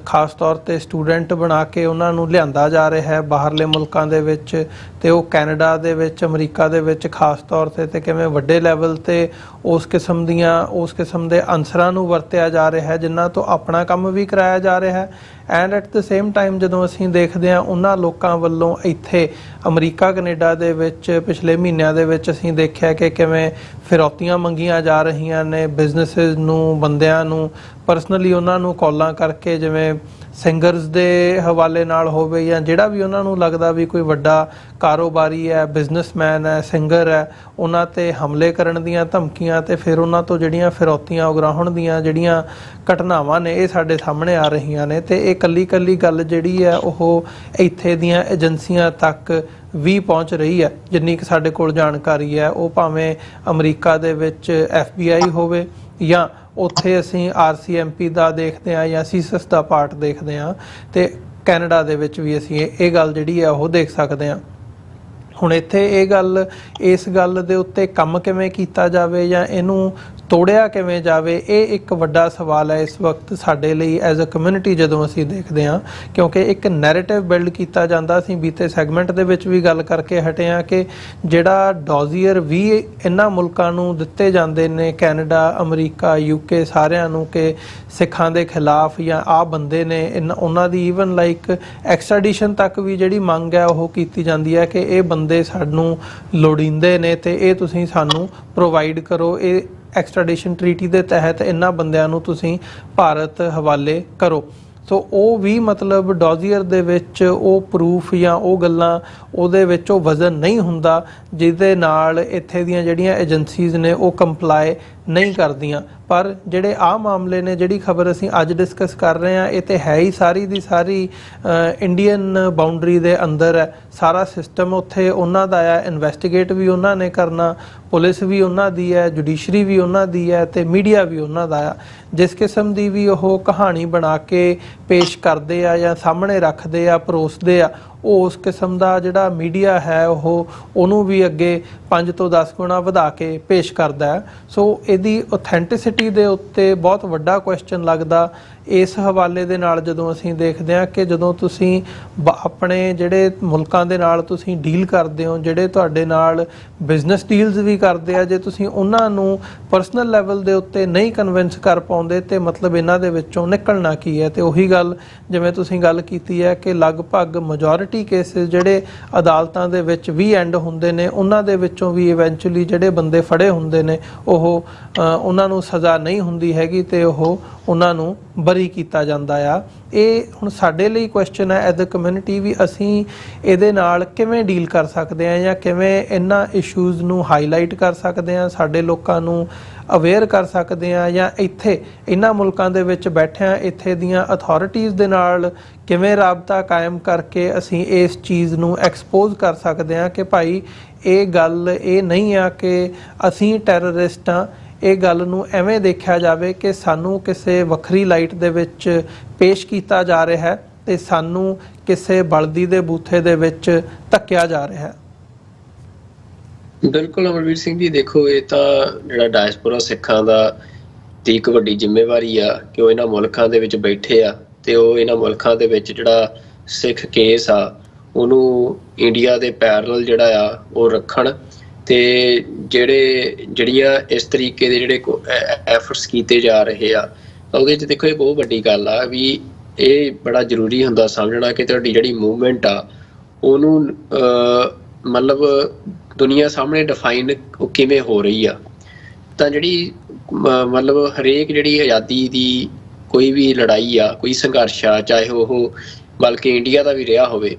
ਖਾਸ ਤੌਰ 'ਤੇ ਸਟੂਡੈਂਟ ਬਣਾ ਕੇ ਉਹਨਾਂ ਨੂੰ ਲਿਆਂਦਾ ਜਾ ਰਿਹਾ ਹੈ ਬਾਹਰਲੇ ਮੁਲਕਾਂ ਦੇ ਵਿੱਚ, ਤੇ ਉਹ ਕੈਨੇਡਾ ਦੇ ਵਿੱਚ, ਅਮਰੀਕਾ ਦੇ ਵਿੱਚ ਖਾਸ ਤੌਰ 'ਤੇ ਕਿਵੇਂ ਵੱਡੇ ਲੈਵਲ 'ਤੇ ਉਸ ਕਿਸਮ ਦੇ ਅਨਸਰਾਂ ਨੂੰ ਵਰਤਿਆ ਜਾ ਰਿਹਾ ਹੈ ਜਿਨ੍ਹਾਂ ਤੋਂ ਆਪਣਾ ਕੰਮ ਵੀ ਕਰਾਇਆ ਜਾ ਰਿਹਾ ਹੈ। And at the same time ਜਦੋਂ ਅਸੀਂ ਦੇਖਦੇ ਹਾਂ ਉਹਨਾਂ ਲੋਕਾਂ ਵੱਲੋਂ ਇੱਥੇ ਅਮਰੀਕਾ ਕੈਨੇਡਾ ਦੇ ਵਿੱਚ ਪਿਛਲੇ ਮਹੀਨਿਆਂ ਦੇ ਵਿੱਚ ਅਸੀਂ ਦੇਖਿਆ ਕਿ ਕਿਵੇਂ ਫਿਰੌਤੀਆਂ ਮੰਗੀਆਂ ਜਾ ਰਹੀਆਂ ਨੇ ਬਿਜ਼ਨੈਸਿਸ ਨੂੰ, ਬੰਦਿਆਂ ਨੂੰ ਪਰਸਨਲੀ ਉਹਨਾਂ ਨੂੰ ਕਾਲਾਂ ਕਰਕੇ, ਜਿਵੇਂ ਸਿੰਗਰਸ ਦੇ ਹਵਾਲੇ ਨਾਲ ਹੋਵੇ ਜਾਂ ਜਿਹੜਾ ਵੀ ਉਹਨਾਂ ਨੂੰ ਲੱਗਦਾ ਵੀ ਕੋਈ ਵੱਡਾ ਕਾਰੋਬਾਰੀ ਹੈ, ਬਿਜ਼ਨਸਮੈਨ ਹੈ, ਸਿੰਗਰ ਹੈ, ਉਹਨਾਂ 'ਤੇ ਹਮਲੇ ਕਰਨ ਦੀਆਂ ਧਮਕੀਆਂ ਤੇ ਫਿਰ ਉਹਨਾਂ ਤੋਂ ਜਿਹੜੀਆਂ ਫਿਰੌਤੀਆਂ ਉਗਰਾਹੁਣ ਦੀਆਂ ਜਿਹੜੀਆਂ ਘਟਨਾਵਾਂ ਨੇ ਇਹ ਸਾਡੇ ਸਾਹਮਣੇ ਆ ਰਹੀਆਂ ਨੇ। ਤੇ ਇਹ ਕੱਲੀ ਗੱਲ ਜਿਹੜੀ ਹੈ ਉਹ ਇੱਥੇ ਦੀਆਂ ਏਜੰਸੀਆਂ ਤੱਕ ਵੀ ਪਹੁੰਚ ਰਹੀ ਹੈ ਜਿੰਨੀ ਕਿ ਸਾਡੇ ਕੋਲ ਜਾਣਕਾਰੀ ਹੈ। ਉਹ ਭਾਵੇਂ ਅਮਰੀਕਾ ਦੇ ਵਿੱਚ FBI ਹੋਵੇ ਜਾਂ ਉੱਥੇ ਅਸੀਂ RCMP ਦਾ ਦੇਖਦੇ ਹਾਂ ਜਾਂ CSIS ਦਾ ਪਾਰਟ ਦੇਖਦੇ ਹਾਂ, ਤੇ ਕੈਨੇਡਾ ਦੇ ਵਿੱਚ ਵੀ ਅਸੀਂ ਇਹ ਗੱਲ ਜਿਹੜੀ ਹੈ ਉਹ ਦੇਖ ਸਕਦੇ ਹਾਂ। ਹੁਣ ਇੱਥੇ ਇਸ ਗੱਲ ਦੇ ਉੱਤੇ ਕੰਮ ਕਿਵੇਂ ਕੀਤਾ ਜਾਵੇ ਜਾਂ ਇਹਨੂੰ ਤੋੜਿਆ ਕਿਵੇਂ ਜਾਵੇ, ਇਹ ਇੱਕ ਵੱਡਾ ਸਵਾਲ ਹੈ ਇਸ ਵਕਤ ਸਾਡੇ ਲਈ ਐਜ਼ ਅ ਕਮਿਊਨਿਟੀ ਜਦੋਂ ਅਸੀਂ ਦੇਖਦੇ ਹਾਂ, ਕਿਉਂਕਿ ਇੱਕ ਨੈਰੇਟਿਵ ਬਿਲਡ ਕੀਤਾ ਜਾਂਦਾ। ਅਸੀਂ ਬੀਤੇ ਸੈਗਮੈਂਟ ਦੇ ਵਿੱਚ ਵੀ ਗੱਲ ਕਰਕੇ ਹਟੇ ਹਾਂ ਕਿ ਜਿਹੜਾ ਡੋਜ਼ੀਅਰ ਵੀ ਇਹਨਾਂ ਮੁਲਕਾਂ ਨੂੰ ਦਿੱਤੇ ਜਾਂਦੇ ਨੇ, ਕੈਨੇਡਾ, ਅਮਰੀਕਾ, UK, ਸਾਰਿਆਂ ਨੂੰ, ਕਿ ਸਿੱਖਾਂ ਦੇ ਖਿਲਾਫ ਜਾਂ ਆਹ ਬੰਦੇ ਨੇ, ਉਹਨਾਂ ਦੀ ਈਵਨ ਲਾਈਕ ਐਕਸਟ੍ਰੈਡੀਸ਼ਨ ਤੱਕ ਵੀ ਜਿਹੜੀ ਮੰਗ ਹੈ ਉਹ ਕੀਤੀ ਜਾਂਦੀ ਹੈ ਕਿ ਇਹ ਬੰਦੇ ਸਾਨੂੰ ਲੋੜੀਂਦੇ ਨੇ ਤੇ ਇਹ ਤੁਸੀਂ ਸਾਨੂੰ ਪ੍ਰੋਵਾਈਡ ਕਰੋ, ਇਹ ਐਕਸਟ੍ਰੈਡੀਸ਼ਨ ਟਰੀਟੀ ਦੇ ਤਹਿਤ ਇਹਨਾਂ ਬੰਦਿਆਂ ਨੂੰ ਤੁਸੀਂ ਭਾਰਤ ਹਵਾਲੇ ਕਰੋ। ਸੋ ਉਹ ਵੀ ਮਤਲਬ ਡੋਜ਼ੀਅਰ ਦੇ ਵਿੱਚ ਉਹ ਪ੍ਰੂਫ ਜਾਂ ਉਹ ਗੱਲਾਂ ਉਹਦੇ ਵਿੱਚ ਉਹ ਵਜ਼ਨ ਨਹੀਂ ਹੁੰਦਾ ਜਿਹਦੇ ਨਾਲ ਇੱਥੇ ਦੀਆਂ ਜਿਹੜੀਆਂ ਏਜੰਸੀਜ਼ ਨੇ ਉਹ ਕੰਪਲਾਈ ਨਹੀਂ ਕਰਦੀਆਂ। ਪਰ ਜਿਹੜੇ ਆਹ ਮਾਮਲੇ ਨੇ, ਜਿਹੜੀ ਖਬਰ ਅਸੀਂ ਅੱਜ ਡਿਸਕਸ ਕਰ ਰਹੇ ਹਾਂ, ਇਹ ਤੇ ਹੈ ਹੀ ਸਾਰੀ ਦੀ ਸਾਰੀ ਇੰਡੀਅਨ ਬਾਉਂਡਰੀ ਦੇ ਅੰਦਰ ਹੈ। ਸਾਰਾ ਸਿਸਟਮ ਉੱਥੇ ਉਹਨਾਂ ਦਾ ਹੈ, ਇਨਵੈਸਟੀਗੇਟ ਵੀ ਉਹਨਾਂ ਨੇ ਕਰਨਾ, ਪੁਲਿਸ ਵੀ ਉਹਨਾਂ ਦੀ ਹੈ, ਜੁਡੀਸ਼ਰੀ ਵੀ ਉਹਨਾਂ ਦੀ ਹੈ ਤੇ ਮੀਡੀਆ ਵੀ ਉਹਨਾਂ ਦਾ ਆ। ਜਿਸ ਕਿਸਮ ਦੀ ਵੀ ਉਹ ਕਹਾਣੀ ਬਣਾ ਕੇ ਪੇਸ਼ ਕਰਦੇ ਆ ਜਾਂ ਸਾਹਮਣੇ ਰੱਖਦੇ ਆ, ਪਰੋਸਦੇ ਆ, ਉਹ ਉਸ ਕਿਸਮ ਦਾ ਜਿਹੜਾ ਮੀਡੀਆ ਹੈ ਉਹਨੂੰ ਵੀ ਅੱਗੇ 5 ਤੋਂ 10 ਗੁਣਾ ਵਧਾ ਕੇ ਪੇਸ਼ ਕਰਦਾ ਹੈ। ਸੋ ਇਹਦੀ ਔਥੈਂਟਿਸਿਟੀ ਦੇ ਉੱਤੇ ਬਹੁਤ ਵੱਡਾ ਕੁਐਸਚਨ ਲੱਗਦਾ ਇਸ ਹਵਾਲੇ ਦੇ ਨਾਲ ਜਦੋਂ ਅਸੀਂ ਦੇਖਦੇ ਹਾਂ ਕਿ ਜਦੋਂ ਤੁਸੀਂ ਆਪਣੇ ਜਿਹੜੇ ਮੁਲਕਾਂ ਦੇ ਨਾਲ ਤੁਸੀਂ ਡੀਲ ਕਰਦੇ ਹੋ, ਜਿਹੜੇ ਤੁਹਾਡੇ ਨਾਲ ਬਿਜ਼ਨਸ ਡੀਲਸ ਵੀ ਕਰਦੇ ਆ, ਜੇ ਤੁਸੀਂ ਉਹਨਾਂ ਨੂੰ ਪਰਸਨਲ ਲੈਵਲ ਦੇ ਉੱਤੇ ਨਹੀਂ ਕਨਵਿੰਸ ਕਰ ਪਾਉਂਦੇ ਤੇ ਮਤਲਬ ਇਹਨਾਂ ਦੇ ਵਿੱਚੋਂ ਨਿਕਲਣਾ ਕੀ ਹੈ। ਤੇ ਉਹੀ ਗੱਲ ਜਿਵੇਂ ਤੁਸੀਂ ਗੱਲ ਕੀਤੀ ਹੈ ਕਿ ਲਗਭਗ ਮੈਜੋਰਿਟੀ ਕੇਸਿਸ ਜਿਹੜੇ ਅਦਾਲਤਾਂ ਦੇ ਵਿੱਚ ਵੀ ਐਂਡ ਹੁੰਦੇ ਨੇ, ਉਹਨਾਂ ਦੇ ਵਿੱਚੋਂ ਵੀ ਇਵੈਂਚੁਅਲੀ ਜਿਹੜੇ ਬੰਦੇ ਫੜੇ ਹੁੰਦੇ ਨੇ ਉਹਨਾਂ ਨੂੰ ਸਜ਼ਾ ਨਹੀਂ ਹੁੰਦੀ ਹੈਗੀ ਤੇ ਉਹ ਉਹਨਾਂ ਨੂੰ ਬਰੀ ਕੀਤਾ ਜਾਂਦਾ ਆ। ਇਹ ਹੁਣ ਸਾਡੇ ਲਈ ਕੁਐਸਚਨ ਹੈ ਐਜ਼ ਅ ਕਮਿਊਨਿਟੀ ਵੀ ਅਸੀਂ ਇਹਦੇ ਨਾਲ ਕਿਵੇਂ ਡੀਲ ਕਰ ਸਕਦੇ ਹਾਂ ਜਾਂ ਕਿਵੇਂ ਇਹਨਾਂ ਇਸ਼ੂਜ਼ ਨੂੰ ਹਾਈਲਾਈਟ ਕਰ ਸਕਦੇ ਹਾਂ, ਸਾਡੇ ਲੋਕਾਂ ਨੂੰ ਅਵੇਅਰ ਕਰ ਸਕਦੇ ਹਾਂ, ਜਾਂ ਇੱਥੇ ਇਹਨਾਂ ਮੁਲਕਾਂ ਦੇ ਵਿੱਚ ਬੈਠਿਆਂ ਇੱਥੇ ਦੀਆਂ ਅਥਾਰਟੀਜ਼ ਦੇ ਨਾਲ ਕਿਵੇਂ ਰਾਬਤਾ ਕਾਇਮ ਕਰਕੇ ਅਸੀਂ ਇਸ ਚੀਜ਼ ਨੂੰ ਐਕਸਪੋਜ਼ ਕਰ ਸਕਦੇ ਹਾਂ ਕਿ ਭਾਈ ਇਹ ਗੱਲ ਇਹ ਨਹੀਂ ਆ ਕਿ ਅਸੀਂ ਟੈਰਰਿਸਟ ਹਾਂ। ਇਹ ਗੱਲ ਨੂੰ ਐਵੇਂ ਦੇਖਿਆ ਜਾਵੇ ਕਿ ਸਾਨੂੰ ਕਿਸੇ ਵੱਖਰੀ ਲਾਈਟ ਦੇ ਵਿੱਚ ਪੇਸ਼ ਕੀਤਾ ਜਾ ਰਿਹਾ ਹੈ ਤੇ ਸਾਨੂੰ ਕਿਸੇ ਬਲਦੀ ਦੇ ਬੂਥੇ ਦੇ ਵਿੱਚ ਧੱਕਿਆ ਜਾ ਰਿਹਾ ਹੈ। ਬਿਲਕੁਲ ਅਮਰਵੀਰ ਸਿੰਘ ਜੀ, ਦੇਖੋ ਇਹ ਤਾਂ ਜਿਹੜਾ ਡਾਇਸਪੋਰਾ ਸਿੱਖਾਂ ਦਾ ਦੀ ਇੱਕ ਵੱਡੀ ਜ਼ਿੰਮੇਵਾਰੀ ਆ ਕਿ ਉਹ ਇਹਨਾਂ ਮੁਲਕਾਂ ਦੇ ਵਿੱਚ ਬੈਠੇ ਆ ਤੇ ਉਹ ਇਹਨਾਂ ਮੁਲਕਾਂ ਦੇ ਵਿੱਚ ਜਿਹੜਾ ਸਿੱਖ ਕੇਸ ਆ ਉਹਨੂੰ ਇੰਡੀਆ ਦੇ ਪੈਰਲਲ ਜਿਹੜਾ ਆ ਉਹ ਰੱਖਣ ਤੇ ਜਿਹੜੀਆਂ ਇਸ ਤਰੀਕੇ ਦੇ ਜਿਹੜੇ ਐਫਰਟਸ ਕੀਤੇ ਜਾ ਰਹੇ ਆ ਉਹਦੇ 'ਚ ਦੇਖੋ ਇਹ ਬਹੁਤ ਵੱਡੀ ਗੱਲ ਆ ਵੀ ਇਹ ਬੜਾ ਜ਼ਰੂਰੀ ਹੁੰਦਾ ਸਮਝਣਾ ਕਿ ਤੁਹਾਡੀ ਜਿਹੜੀ ਮੂਵਮੈਂਟ ਆ ਉਹਨੂੰ ਮਤਲਬ ਦੁਨੀਆ ਸਾਹਮਣੇ ਡਿਫਾਈਨ ਕਿਵੇਂ ਹੋ ਰਹੀ ਆ। ਤਾਂ ਜਿਹੜੀ ਮਤਲਬ ਹਰੇਕ ਜਿਹੜੀ ਆਜ਼ਾਦੀ ਦੀ ਕੋਈ ਵੀ ਲੜਾਈ ਆ, ਕੋਈ ਸੰਘਰਸ਼ ਆ, ਚਾਹੇ ਉਹ ਬਲਕਿ ਇੰਡੀਆ ਦਾ ਵੀ ਰਿਹਾ ਹੋਵੇ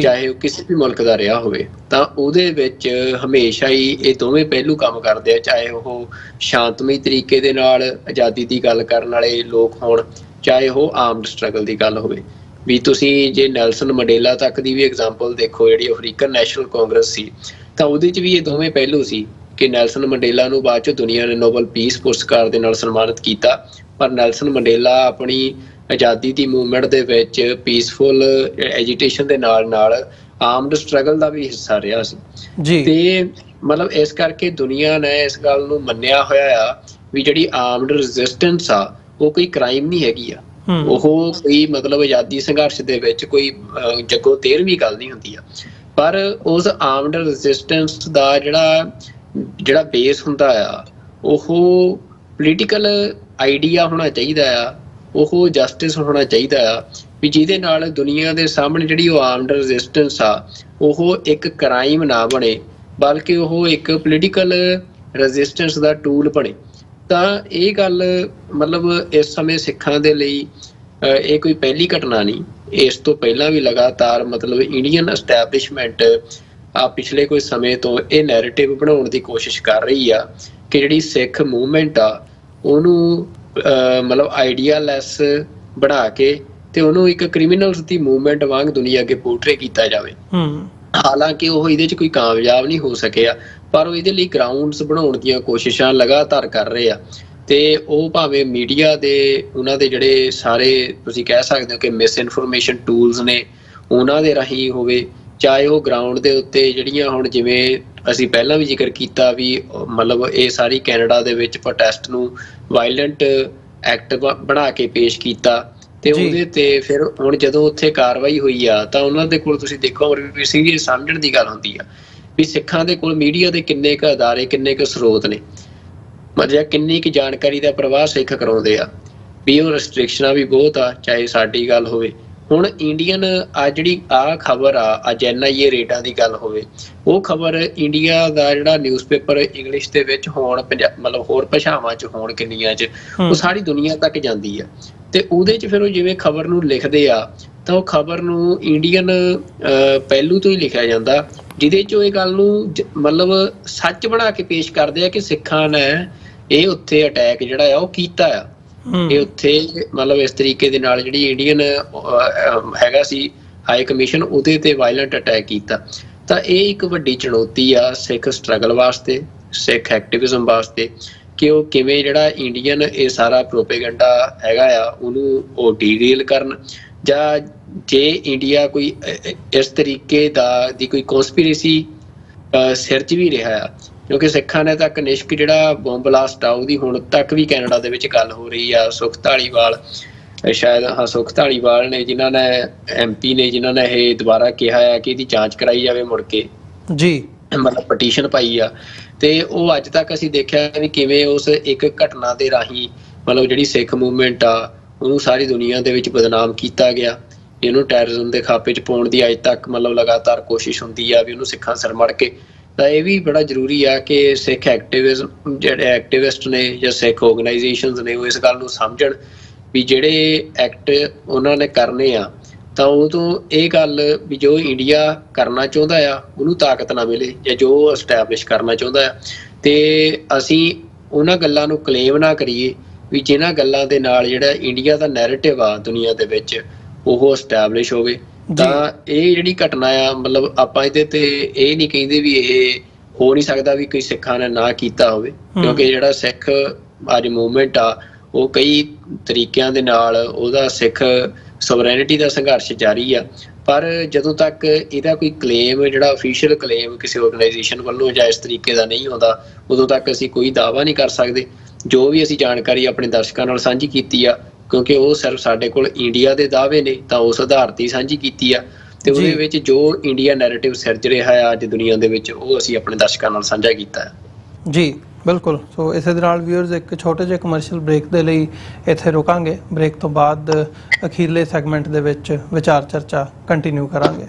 ਚਾਹੇ ਉਹ ਕਿਸੇ ਵੀ ਮੁਲਕ ਦਾ ਰਿਹਾ ਹੋਵੇ, ਤਾਂ ਉਹਦੇ ਵਿੱਚ ਹਮੇਸ਼ਾ ਹੀ ਇਹ ਦੋਵੇਂ ਪਹਿਲੂ ਕੰਮ ਕਰਦੇ ਆ। ਚਾਹੇ ਉਹ ਸ਼ਾਂਤਮਈ ਤਰੀਕੇ ਦੇ ਨਾਲ ਆਜ਼ਾਦੀ ਦੀ ਗੱਲ ਕਰਨ ਵਾਲੇ ਲੋਕ ਹੋਣ, ਚਾਹੇ ਉਹ ਆਰਮਡ ਸਟਰਗਲ ਦੀ ਗੱਲ ਹੋਵੇ। ਵੀ ਤੁਸੀਂ ਜੇ ਨੈਲਸਨ ਮੰਡੇਲਾ ਤੱਕ ਦੀ ਵੀ ਐਗਜ਼ਾਮਪਲ ਦੇਖੋ, ਜਿਹੜੀ ਅਫਰੀਕਨ ਨੈਸ਼ਨਲ ਕਾਂਗਰਸ ਸੀ, ਤਾਂ ਉਹਦੇ 'ਚ ਵੀ ਇਹ ਦੋਵੇਂ ਪਹਿਲੂ ਸੀ ਕਿ ਨੈਲਸਨ ਮੰਡੇਲਾ ਨੂੰ ਬਾਅਦ 'ਚ ਦੁਨੀਆ ਨੇ ਨੋਬਲ ਪੀਸ ਪੁਰਸਕਾਰ ਦੇ ਨਾਲ ਸਨਮਾਨਿਤ ਕੀਤਾ, ਪਰ ਨੈਲਸਨ ਮੰਡੇਲਾ ਆਪਣੀ ਆਜ਼ਾਦੀ ਦੀ ਮੂਵਮੈਂਟ ਦੇ ਵਿੱਚ ਪੀਸਫੁਲ ਐਜੀਟੇਸ਼ਨ ਦੇ ਨਾਲ ਨਾਲ ਆਰਮਡ ਸਟਰਗਲ ਦਾ ਵੀ ਹਿੱਸਾ ਰਿਹਾ ਸੀ ਜੀ। ਤੇ ਮਤਲਬ ਇਸ ਕਰਕੇ ਦੁਨੀਆ ਨੇ ਇਸ ਗੱਲ ਨੂੰ ਮੰਨਿਆ ਹੋਇਆ ਆ ਵੀ ਜਿਹੜੀ ਆਰਮਡ ਰੈਜ਼ਿਸਟੈਂਸ ਆ ਉਹ ਕੋਈ ਕ੍ਰਾਈਮ ਨਹੀਂ ਹੈਗੀ ਆ, ਉਹ ਕੋਈ ਮਤਲਬ ਆਜ਼ਾਦੀ ਸੰਘਰਸ਼ ਦੇ ਵਿੱਚ ਕੋਈ ਜੱਗੋ ਤੇਰਵੀਂ ਗੱਲ ਨਹੀਂ ਹੁੰਦੀ ਆ। ਪਰ ਉਸ ਆਰਮਡ ਰੈਜ਼ਿਸਟੈਂਸ ਦਾ ਜਿਹੜਾ ਬੇਸ ਹੁੰਦਾ ਆ ਉਹ ਪੋਲੀਟੀਕਲ ਆਈਡੀਆ ਹੋਣਾ ਚਾਹੀਦਾ ਆ, ਉਹ ਜਸਟਿਸ ਹੋਣਾ ਚਾਹੀਦਾ ਆ ਵੀ ਜਿਹਦੇ ਨਾਲ ਦੁਨੀਆ ਦੇ ਸਾਹਮਣੇ ਜਿਹੜੀ ਉਹ ਆਰਮਡ ਰੈਜ਼ਿਸਟੈਂਸ ਆ ਉਹ ਇੱਕ ਕ੍ਰਾਈਮ ਨਾ ਬਣੇ, ਬਲਕਿ ਉਹ ਇੱਕ ਪੋਲੀਟੀਕਲ ਰੈਜ਼ਿਸਟੈਂਸ ਦਾ ਟੂਲ ਬਣੇ। ਤਾਂ ਇਹ ਗੱਲ ਮਤਲਬ ਇਸ ਸਮੇਂ ਸਿੱਖਾਂ ਦੇ ਲਈ ਇਹ ਕੋਈ ਪਹਿਲੀ ਘਟਨਾ ਨਹੀਂ, ਇਸ ਤੋਂ ਪਹਿਲਾਂ ਵੀ ਲਗਾਤਾਰ ਮਤਲਬ ਇੰਡੀਅਨ ਐਸਟੈਬਲਿਸ਼ਮੈਂਟ ਪਿਛਲੇ ਕੋਈ ਸਮੇਂ ਤੋਂ ਇਹ ਨੈਰੇਟਿਵ ਬਣਾਉਣ ਦੀ ਕੋਸ਼ਿਸ਼ ਕਰ ਰਹੀ ਆ ਕਿ ਜਿਹੜੀ ਸਿੱਖ ਮੂਵਮੈਂਟ ਆ ਉਹਨੂੰ ਮਤਲਬ ਆਈਡੀਆ ਲੈਸ ਬਣਾ ਕੇ ਤੇ ਉਹਨੂੰ ਇੱਕ ਕ੍ਰਿਮੀਨਲਸ ਦੀ ਮੂਵਮੈਂਟ ਵਾਂਗ ਦੁਨੀਆ ਅੱਗੇ ਪੋਰਟਰੇ ਕੀਤਾ ਜਾਵੇ। ਹਾਲਾਂਕਿ ਉਹ ਇਹਦੇ 'ਚ ਕੋਈ ਕਾਮਯਾਬ ਨਹੀਂ ਹੋ ਸਕਿਆ, ਪਰ ਉਹ ਇਹਦੇ ਲਈ ਗਰਾਊਂਡਸ ਬਣਾਉਣ ਦੀਆਂ ਕੋਸ਼ਿਸ਼ਾਂ ਲਗਾਤਾਰ ਕਰ ਰਹੇ ਆ। ਤੇ ਉਹ ਭਾਵੇਂ ਮੀਡੀਆ ਦੇ ਉਹਨਾਂ ਦੇ ਜਿਹੜੇ ਸਾਰੇ ਤੁਸੀਂ ਕਹਿ ਸਕਦੇ ਹੋ ਕਿ ਮਿਸ ਇਨਫੋਰਮੇਸ਼ਨ ਟੂਲਸ ਨੇ ਉਹਨਾਂ ਦੇ ਰਾਹੀਂ ਹੋਵੇ, ਚਾਹੇ ਉਹ ਗਰਾਊਂਡ ਦੇ ਉੱਤੇ ਜਿਹੜੀਆਂ ਹੁਣ ਜਿਵੇਂ ਅਸੀਂ ਪਹਿਲਾਂ ਵੀ ਜ਼ਿਕਰ ਕੀਤਾ ਵੀ ਮਤਲਬ ਇਹ ਸਾਰੀ ਕੈਨੇਡਾ ਦੇ ਵਿੱਚ ਪ੍ਰੋਟੈਸਟ ਨੂੰ ਵਾਇਲੈਂਟ ਐਕਟ ਬਣਾ ਕੇ ਪੇਸ਼ ਕੀਤਾ ਤੇ ਉਹਦੇ ਤੇ ਫਿਰ ਹੁਣ ਜਦੋਂ ਉੱਥੇ ਕਾਰਵਾਈ ਹੋਈ ਆ ਤਾਂ ਉਹਨਾਂ ਦੇ ਕੋਲ ਤੁਸੀਂ ਦੇਖੋ ਅਮਰਵੀਰ ਸਿੰਘ ਜੀ ਸਮਝਣ ਦੀ ਗੱਲ ਹੁੰਦੀ ਆ ਵੀ ਸਿੱਖਾਂ ਦੇ ਕੋਲ ਮੀਡੀਆ ਦੇ ਕਿੰਨੇ ਕੁ ਅਦਾਰੇ, ਕਿੰਨੇ ਕੁ ਸਰੋਤ ਨੇ, ਮਤਲਬ ਕਿੰਨੀ ਕੁ ਜਾਣਕਾਰੀ ਦਾ ਪ੍ਰਵਾਹ ਸਿੱਖ ਕਰਾਉਂਦੇ ਆ ਵੀ ਉਹ ਰੈਸਟ੍ਰਿਕਸ਼ਨਾਂ ਵੀ ਬਹੁਤ ਆ, ਚਾਹੇ ਸਾਡੀ ਗੱਲ ਹੋਵੇ। ਹੁਣ ਇੰਡੀਅਨ ਜਿਹੜੀ ਖਬਰ ਆ ਅੱਜ NIA ਰੇਡਾਂ ਦੀ ਗੱਲ ਹੋਵੇ, ਉਹ ਖਬਰ ਇੰਡੀਆ ਦਾ ਜਿਹੜਾ ਨਿਊਜ਼ਪੇਪਰ ਇੰਗਲਿਸ਼ ਦੇ ਵਿੱਚ ਹੋਣ, ਮਤਲਬ ਹੋਰ ਭਾਸ਼ਾਵਾਂ 'ਚ ਹੋਣ ਕਿੰਨੀਆਂ 'ਚ, ਉਹ ਸਾਰੀ ਦੁਨੀਆ ਤੱਕ ਜਾਂਦੀ ਆ। ਤੇ ਉਹਦੇ 'ਚ ਫਿਰ ਉਹ ਜਿਵੇਂ ਖਬਰ ਨੂੰ ਲਿਖਦੇ ਆ ਤਾਂ ਉਹ ਖਬਰ ਨੂੰ ਇੰਡੀਅਨ ਪਹਿਲੂ ਤੋਂ ਹੀ ਲਿਖਿਆ ਜਾਂਦਾ, ਜਿਹਦੇ 'ਚ ਇਹ ਗੱਲ ਨੂੰ ਮਤਲਬ ਸੱਚ ਬਣਾ ਕੇ ਪੇਸ਼ ਕਰਦੇ ਆ ਕਿ ਸਿੱਖਾਂ ਨੇ ਇਹ ਉੱਥੇ ਅਟੈਕ ਜਿਹੜਾ ਆ ਉਹ ਕੀਤਾ ਆ, ਇਹ ਉੱਥੇ ਮਤਲਬ ਇਸ ਤਰੀਕੇ ਦੇ ਨਾਲ ਜਿਹੜੀ ਇੰਡੀਅਨ ਹੈਗਾ ਸੀ ਹਾਈ ਕਮਿਸ਼ਨ ਉਹਦੇ ਤੇ ਵਾਇਲੈਂਟ ਅਟੈਕ ਕੀਤਾ। ਤਾਂ ਇਹ ਇੱਕ ਵੱਡੀ ਚੁਣੌਤੀ ਆ ਸਿੱਖ ਸਟਰਗਲ ਵਾਸਤੇ, ਸਿੱਖ ਐਕਟਿਵਿਜ਼ਮ ਵਾਸਤੇ ਕਿ ਉਹ ਕਿਵੇਂ ਜਿਹੜਾ ਇੰਡੀਅਨ ਇਹ ਸਾਰਾ ਪ੍ਰੋਪੇਗੈਂਡਾ ਹੈਗਾ ਆ ਉਹਨੂੰ ਉਹ ਡੀਰੇਲ ਕਰਨ, ਜਾਂ ਜੇ ਇੰਡੀਆ ਕੋਈ ਇਸ ਤਰੀਕੇ ਦੀ ਕੋਈ ਕੌਂਸਪੀਰੇਸੀ ਸਿਰ 'ਚ ਵੀ ਰਿਹਾ ਆ, ਕਿਉਂਕਿ ਸਿੱਖਾਂ ਨੇ ਤਾਂ ਕਨਿਸ਼ਕ ਜਿਹੜਾ ਬੰਬ ਬਲਾਸਟ ਆ ਉਹਦੀ ਹੁਣ ਤੱਕ ਵੀ ਕੈਨੇਡਾ ਦੇ ਵਿੱਚ ਗੱਲ ਹੋ ਰਹੀ ਆ। ਸੁਖ ਧਾਲੀਵਾਲ ਸ਼ਾਇਦ ਸੁਖ ਧਾਲੀਵਾਲ ਨੇ ਜਿਨ੍ਹਾਂ ਨੇ MP ਨੇ ਜਿਨ੍ਹਾਂ ਨੇ ਇਹ ਦੁਬਾਰਾ ਕਿਹਾ ਆ ਕਿ ਇਹਦੀ ਜਾਂਚ ਕਰਾਈ ਜਾਵੇ ਮੁੜ ਕੇ ਜੀ, ਮਤਲਬ ਪਟੀਸ਼ਨ ਪਾਈ ਆ। ਤੇ ਉਹ ਅੱਜ ਤੱਕ ਅਸੀਂ ਦੇਖਿਆ ਵੀ ਕਿਵੇਂ ਉਸ ਇੱਕ ਘਟਨਾ ਦੇ ਰਾਹੀਂ ਮਤਲਬ ਜਿਹੜੀ ਸਿੱਖ ਮੂਵਮੈਂਟ ਆ ਉਹਨੂੰ ਸਾਰੀ ਦੁਨੀਆ ਦੇ ਵਿੱਚ ਬਦਨਾਮ ਕੀਤਾ ਗਿਆ। ਇਹਨੂੰ ਟੈਰਰਿਜ਼ਮ ਦੇ ਖਾਪੇ 'ਚ ਪਾਉਣ ਦੀ ਅੱਜ ਤੱਕ ਮਤਲਬ ਲਗਾਤਾਰ ਕੋਸ਼ਿਸ਼ ਹੁੰਦੀ ਆ ਵੀ ਉਹਨੂੰ ਸਿੱਖਾਂ ਸਿਰ ਮੜ ਕੇ ਤਾਂ ਇਹ ਵੀ ਬੜਾ ਜ਼ਰੂਰੀ ਆ ਕਿ ਸਿੱਖ ਐਕਟਿਵਿਜ਼ਮ ਜਿਹੜੇ ਐਕਟਿਵਿਸਟ ਨੇ ਜਾਂ ਸਿੱਖ ਆਰਗੇਨਾਈਜੇਸ਼ਨਸ ਨੇ ਉਹ ਇਸ ਗੱਲ ਨੂੰ ਸਮਝਣ ਵੀ ਜਿਹੜੇ ਐਕਟ ਉਹਨਾਂ ਨੇ ਕਰਨੇ ਆ ਤਾਂ ਉਦੋਂ ਇਹ ਗੱਲ ਵੀ ਜੋ ਇੰਡੀਆ ਕਰਨਾ ਚਾਹੁੰਦਾ ਆ ਉਹਨੂੰ ਤਾਕਤ ਨਾ ਮਿਲੇ ਜਾਂ ਜੋ ਐਸਟੈਬਲਿਸ਼ ਕਰਨਾ ਚਾਹੁੰਦਾ ਆ ਤੇ ਅਸੀਂ ਉਹਨਾਂ ਗੱਲਾਂ ਨੂੰ ਕਲੇਮ ਨਾ ਕਰੀਏ ਵੀ ਜਿਨ੍ਹਾਂ ਗੱਲਾਂ ਦੇ ਨਾਲ ਜਿਹੜਾ ਇੰਡੀਆ ਦਾ ਨੈਰੇਟਿਵ ਆ ਦੁਨੀਆ ਦੇ ਵਿੱਚ ਉਹ ਐਸਟੈਬਲਿਸ਼ ਹੋਵੇ। ਤਾਂ ਇਹ ਜਿਹੜੀ ਘਟਨਾ ਆ ਮਤਲਬ ਆਪਾਂ ਇਹਦੇ ਤੇ ਇਹ ਨਹੀਂ ਕਹਿੰਦੇ ਵੀ ਇਹ ਹੋ ਨਹੀਂ ਸਕਦਾ ਵੀ ਕੋਈ ਸਿੱਖਾਂ ਨੇ ਨਾ ਕੀਤਾ ਹੋਵੇ, ਕਿਉਂਕਿ ਜਿਹੜਾ ਸਿੱਖ ਅੱਜ ਮੂਵਮੈਂਟ ਆ ਉਹ ਕਈ ਤਰੀਕਿਆਂ ਦੇ ਨਾਲ ਉਹਦਾ ਸਿੱਖ ਸੋਵਰੈਨਿਟੀ ਦਾ ਸੰਘਰਸ਼ ਜਾਰੀ ਆ। ਪਰ ਜਦੋਂ ਤੱਕ ਇਹਦਾ ਕੋਈ ਕਲੇਮ ਜਿਹੜਾ ਅਫੀਸ਼ੀਅਲ ਕਲੇਮ ਕਿਸੇ ਆਰਗੇਨਾਈਜੇਸ਼ਨ ਵੱਲੋਂ ਜਾਂ ਇਸ ਤਰੀਕੇ ਦਾ ਨਹੀਂ ਆਉਂਦਾ ਉਦੋਂ ਤੱਕ ਅਸੀਂ ਕੋਈ ਦਾਅਵਾ ਨਹੀਂ ਕਰ ਸਕਦੇ। ਜੋ ਵੀ ਅਸੀਂ ਜਾਣਕਾਰੀ ਆਪਣੇ ਦਰਸ਼ਕਾਂ ਨਾਲ ਸਾਂਝੀ ਕੀਤੀ ਆ ਕਿਉਂਕਿ ਉਹ ਸਿਰਫ ਸਾਡੇ ਕੋਲ ਇੰਡੀਆ ਦੇ ਦਾਅਵੇ ਨੇ ਤਾਂ ਉਸ ਆਧਾਰ ਤੇ ਸਾਂਝੀ ਕੀਤੀ ਆ ਤੇ ਉਹਦੇ ਵਿੱਚ ਜੋ ਇੰਡੀਆ ਨੈਰੇਟਿਵ ਸਿਰਜ ਰਿਹਾ ਹੈ ਅੱਜ ਦੁਨੀਆ ਦੇ ਵਿੱਚ ਉਹ ਅਸੀਂ ਆਪਣੇ ਦਰਸ਼ਕਾਂ ਨਾਲ ਸਾਂਝਾ ਕੀਤਾ ਹੈ। ਜੀ ਬਿਲਕੁਲ। ਸੋ ਇਸੇ ਦੇ ਨਾਲ ਵਿਊਅਰਸ ਇੱਕ ਛੋਟੇ ਜਿਹੇ ਕਮਰਸ਼ੀਅਲ ਬ੍ਰੇਕ ਦੇ ਲਈ ਇੱਥੇ ਰੁਕਾਂਗੇ। ਬ੍ਰੇਕ ਤੋਂ ਬਾਅਦ ਅਖੀਰਲੇ ਸੈਗਮੈਂਟ ਦੇ ਵਿੱਚ ਵਿਚਾਰ ਚਰਚਾ ਕੰਟੀਨਿਊ ਕਰਾਂਗੇ।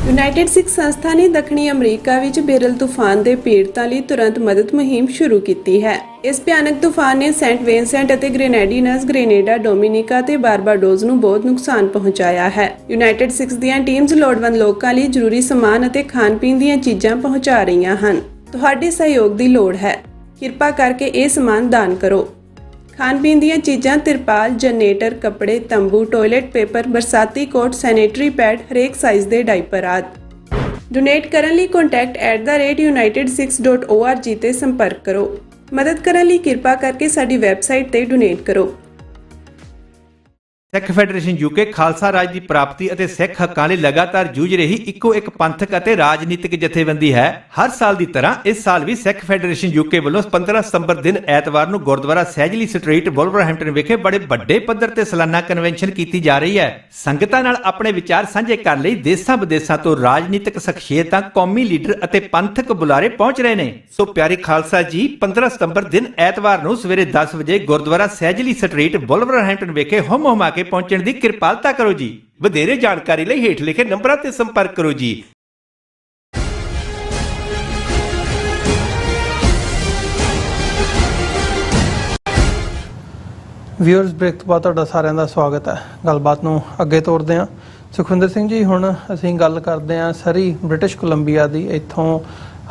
ਯੂਨਾਈਟਿਡ ਸਿੱਖ ਸੰਸਥਾ ਨੇ ਦੱਖਣੀ ਅਮਰੀਕਾ ਵਿੱਚ ਬੇਰਲ ਤੂਫਾਨ ਦੇ ਪੀੜਤਾਂ ਲਈ ਤੁਰੰਤ ਮਦਦ ਮੁਹਿੰਮ ਸ਼ੁਰੂ ਕੀਤੀ ਹੈ। ਇਸ ਭਿਆਨਕ ਤੂਫਾਨ ਨੇ ਸੈਂਟ ਵਿੰਸੈਂਟ ਅਤੇ ਗ੍ਰੇਨੇਡੀਨਸ, ਗ੍ਰੇਨੇਡਾ, ਡੋਮਿਨਿਕਾ ਤੇ ਬਾਰਬਾਡੋਸ ਨੂੰ ਬਹੁਤ ਨੁਕਸਾਨ ਪਹੁੰਚਾਇਆ ਹੈ। ਯੂਨਾਈਟਿਡ ਸਿੱਖ ਦੀਆਂ ਟੀਮਜ਼ ਲੋੜਵੰਦ ਲੋਕਾਂ ਲਈ ਜ਼ਰੂਰੀ ਸਮਾਨ ਅਤੇ ਖਾਣ-ਪੀਣ ਦੀਆਂ ਚੀਜ਼ਾਂ ਪਹੁੰਚਾ ਰਹੀਆਂ ਹਨ। ਤੁਹਾਡੇ ਸਹਿਯੋਗ ਦੀ ਲੋੜ ਹੈ। ਕਿਰਪਾ ਕਰਕੇ ਇਹ ਸਮਾਨ ਦਾਨ ਕਰੋ। ਖਾਣ-ਪੀਣ ਦੀਆਂ ਚੀਜ਼ਾਂ, ਤਿਰਪਾਲ, ਜਨਰੇਟਰ, ਕੱਪੜੇ, ਤੰਬੂ, ਟਾਇਲਟ ਪੇਪਰ, ਬਰਸਾਤੀ ਕੋਟ, ਸੈਨੇਟਰੀ ਪੈਡ, ਹਰੇਕ ਸਾਈਜ਼ ਦੇ ਡਾਈਪਰ ਆਦਿ। ਡੋਨੇਟ ਕਰਨ ਲਈ contact@unitedsikhs.org ਤੇ ਸੰਪਰਕ ਕਰੋ। ਮਦਦ ਕਰਨ ਲਈ ਕਿਰਪਾ ਕਰਕੇ ਸਾਡੀ ਵੈਬਸਾਈਟ ਤੇ ਡੋਨੇਟ ਕਰੋ। ਸਿੱਖ ਫੈਡਰੇਸ਼ਨ ਯੂਕੇ ਖਾਲਸਾ ਰਾਜ ਦੀ ਪ੍ਰਾਪਤੀ ਅਤੇ ਸਿੱਖ ਹੱਕਾਂ ਲਈ ਲਗਾਤਾਰ ਜੂਝ ਰਹੀ ਇੱਕੋ ਇੱਕ ਪੰਥਕ ਅਤੇ ਰਾਜਨੀਤਿਕ ਜਥੇਬੰਦੀ ਹੈ। ਹਰ ਸਾਲ ਦੀ ਤਰ੍ਹਾਂ ਇਸ ਸਾਲ ਵੀ ਸਿੱਖ ਫੈਡਰੇਸ਼ਨ ਯੂਕੇ ਵੱਲੋਂ 15 ਸਤੰਬਰ ਦਿਨ ਐਤਵਾਰ ਨੂੰ ਗੁਰਦੁਆਰਾ ਸਹਿਜਲੀ ਸਟਰੀਟ, ਵੁਲਵਰਹੈਂਪਟਨ ਵਿਖੇ ਬੜੇ ਵੱਡੇ ਪੱਧਰ ਤੇ ਸਾਲਾਨਾ ਕਨਵੈਨਸ਼ਨ ਕੀਤੀ ਜਾ ਰਹੀ ਹੈ। ਸੰਗਤਾਂ ਨਾਲ ਆਪਣੇ ਵਿਚਾਰ ਸਾਂਝੇ ਕਰਨ ਲਈ ਦੇਸਾਂ ਵਿਦੇਸਾਂ ਤੋਂ ਰਾਜਨੀਤਿਕ ਸ਼ਖਸੀਅਤਾਂ, ਕੌਮੀ ਲੀਡਰ ਅਤੇ ਪੰਥਕ ਬੁਲਾਰੇ ਪਹੁੰਚ ਰਹੇ ਨੇ। ਸੋ ਪਿਆਰੇ ਖਾਲਸਾ ਜੀ, 15 ਸਤੰਬਰ ਦਿਨ ਐਤਵਾਰ ਨੂੰ ਸਵੇਰੇ 10 ਵਜੇ ਗੁਰਦੁਆਰਾ ਸਹਿਜਲੀ ਸਟਰੀਟ, ਵੁਲਵਰਹੈਂਪਟਨ ਵਿਖੇ ਹੁਮ-ਹੁਮਾ ਕੇ ਪਹੁੰਚਣ ਦੀ ਕਿਰਪਾਲਤਾ ਕਰੋ ਜੀ। ਵਧੇਰੇ ਜਾਣਕਾਰੀ ਲਈ ਹੇਠ ਲਿਖੇ ਨੰਬਰਾਂ ਤੇ ਸੰਪਰਕ ਕਰੋ ਜੀ। ਵਿਊਅਰਸ, ਬ੍ਰੇਕ ਤੋਂ ਬਾਅਦ ਤੁਹਾਡਾ ਸਾਰਿਆਂ ਦਾ ਸਵਾਗਤ ਹੈ। ਗੱਲਬਾਤ ਨੂੰ ਅੱਗੇ ਤੋਰਦੇ ਹਾਂ। ਸੁਖਵਿੰਦਰ ਸਿੰਘ ਜੀ, ਹੁਣ ਅਸੀਂ ਗੱਲ ਕਰਦੇ ਹਾਂ ਸਰੀ, ਬ੍ਰਿਟਿਸ਼ ਕੋਲੰਬੀਆ ਦੀ। ਇੱਥੋਂ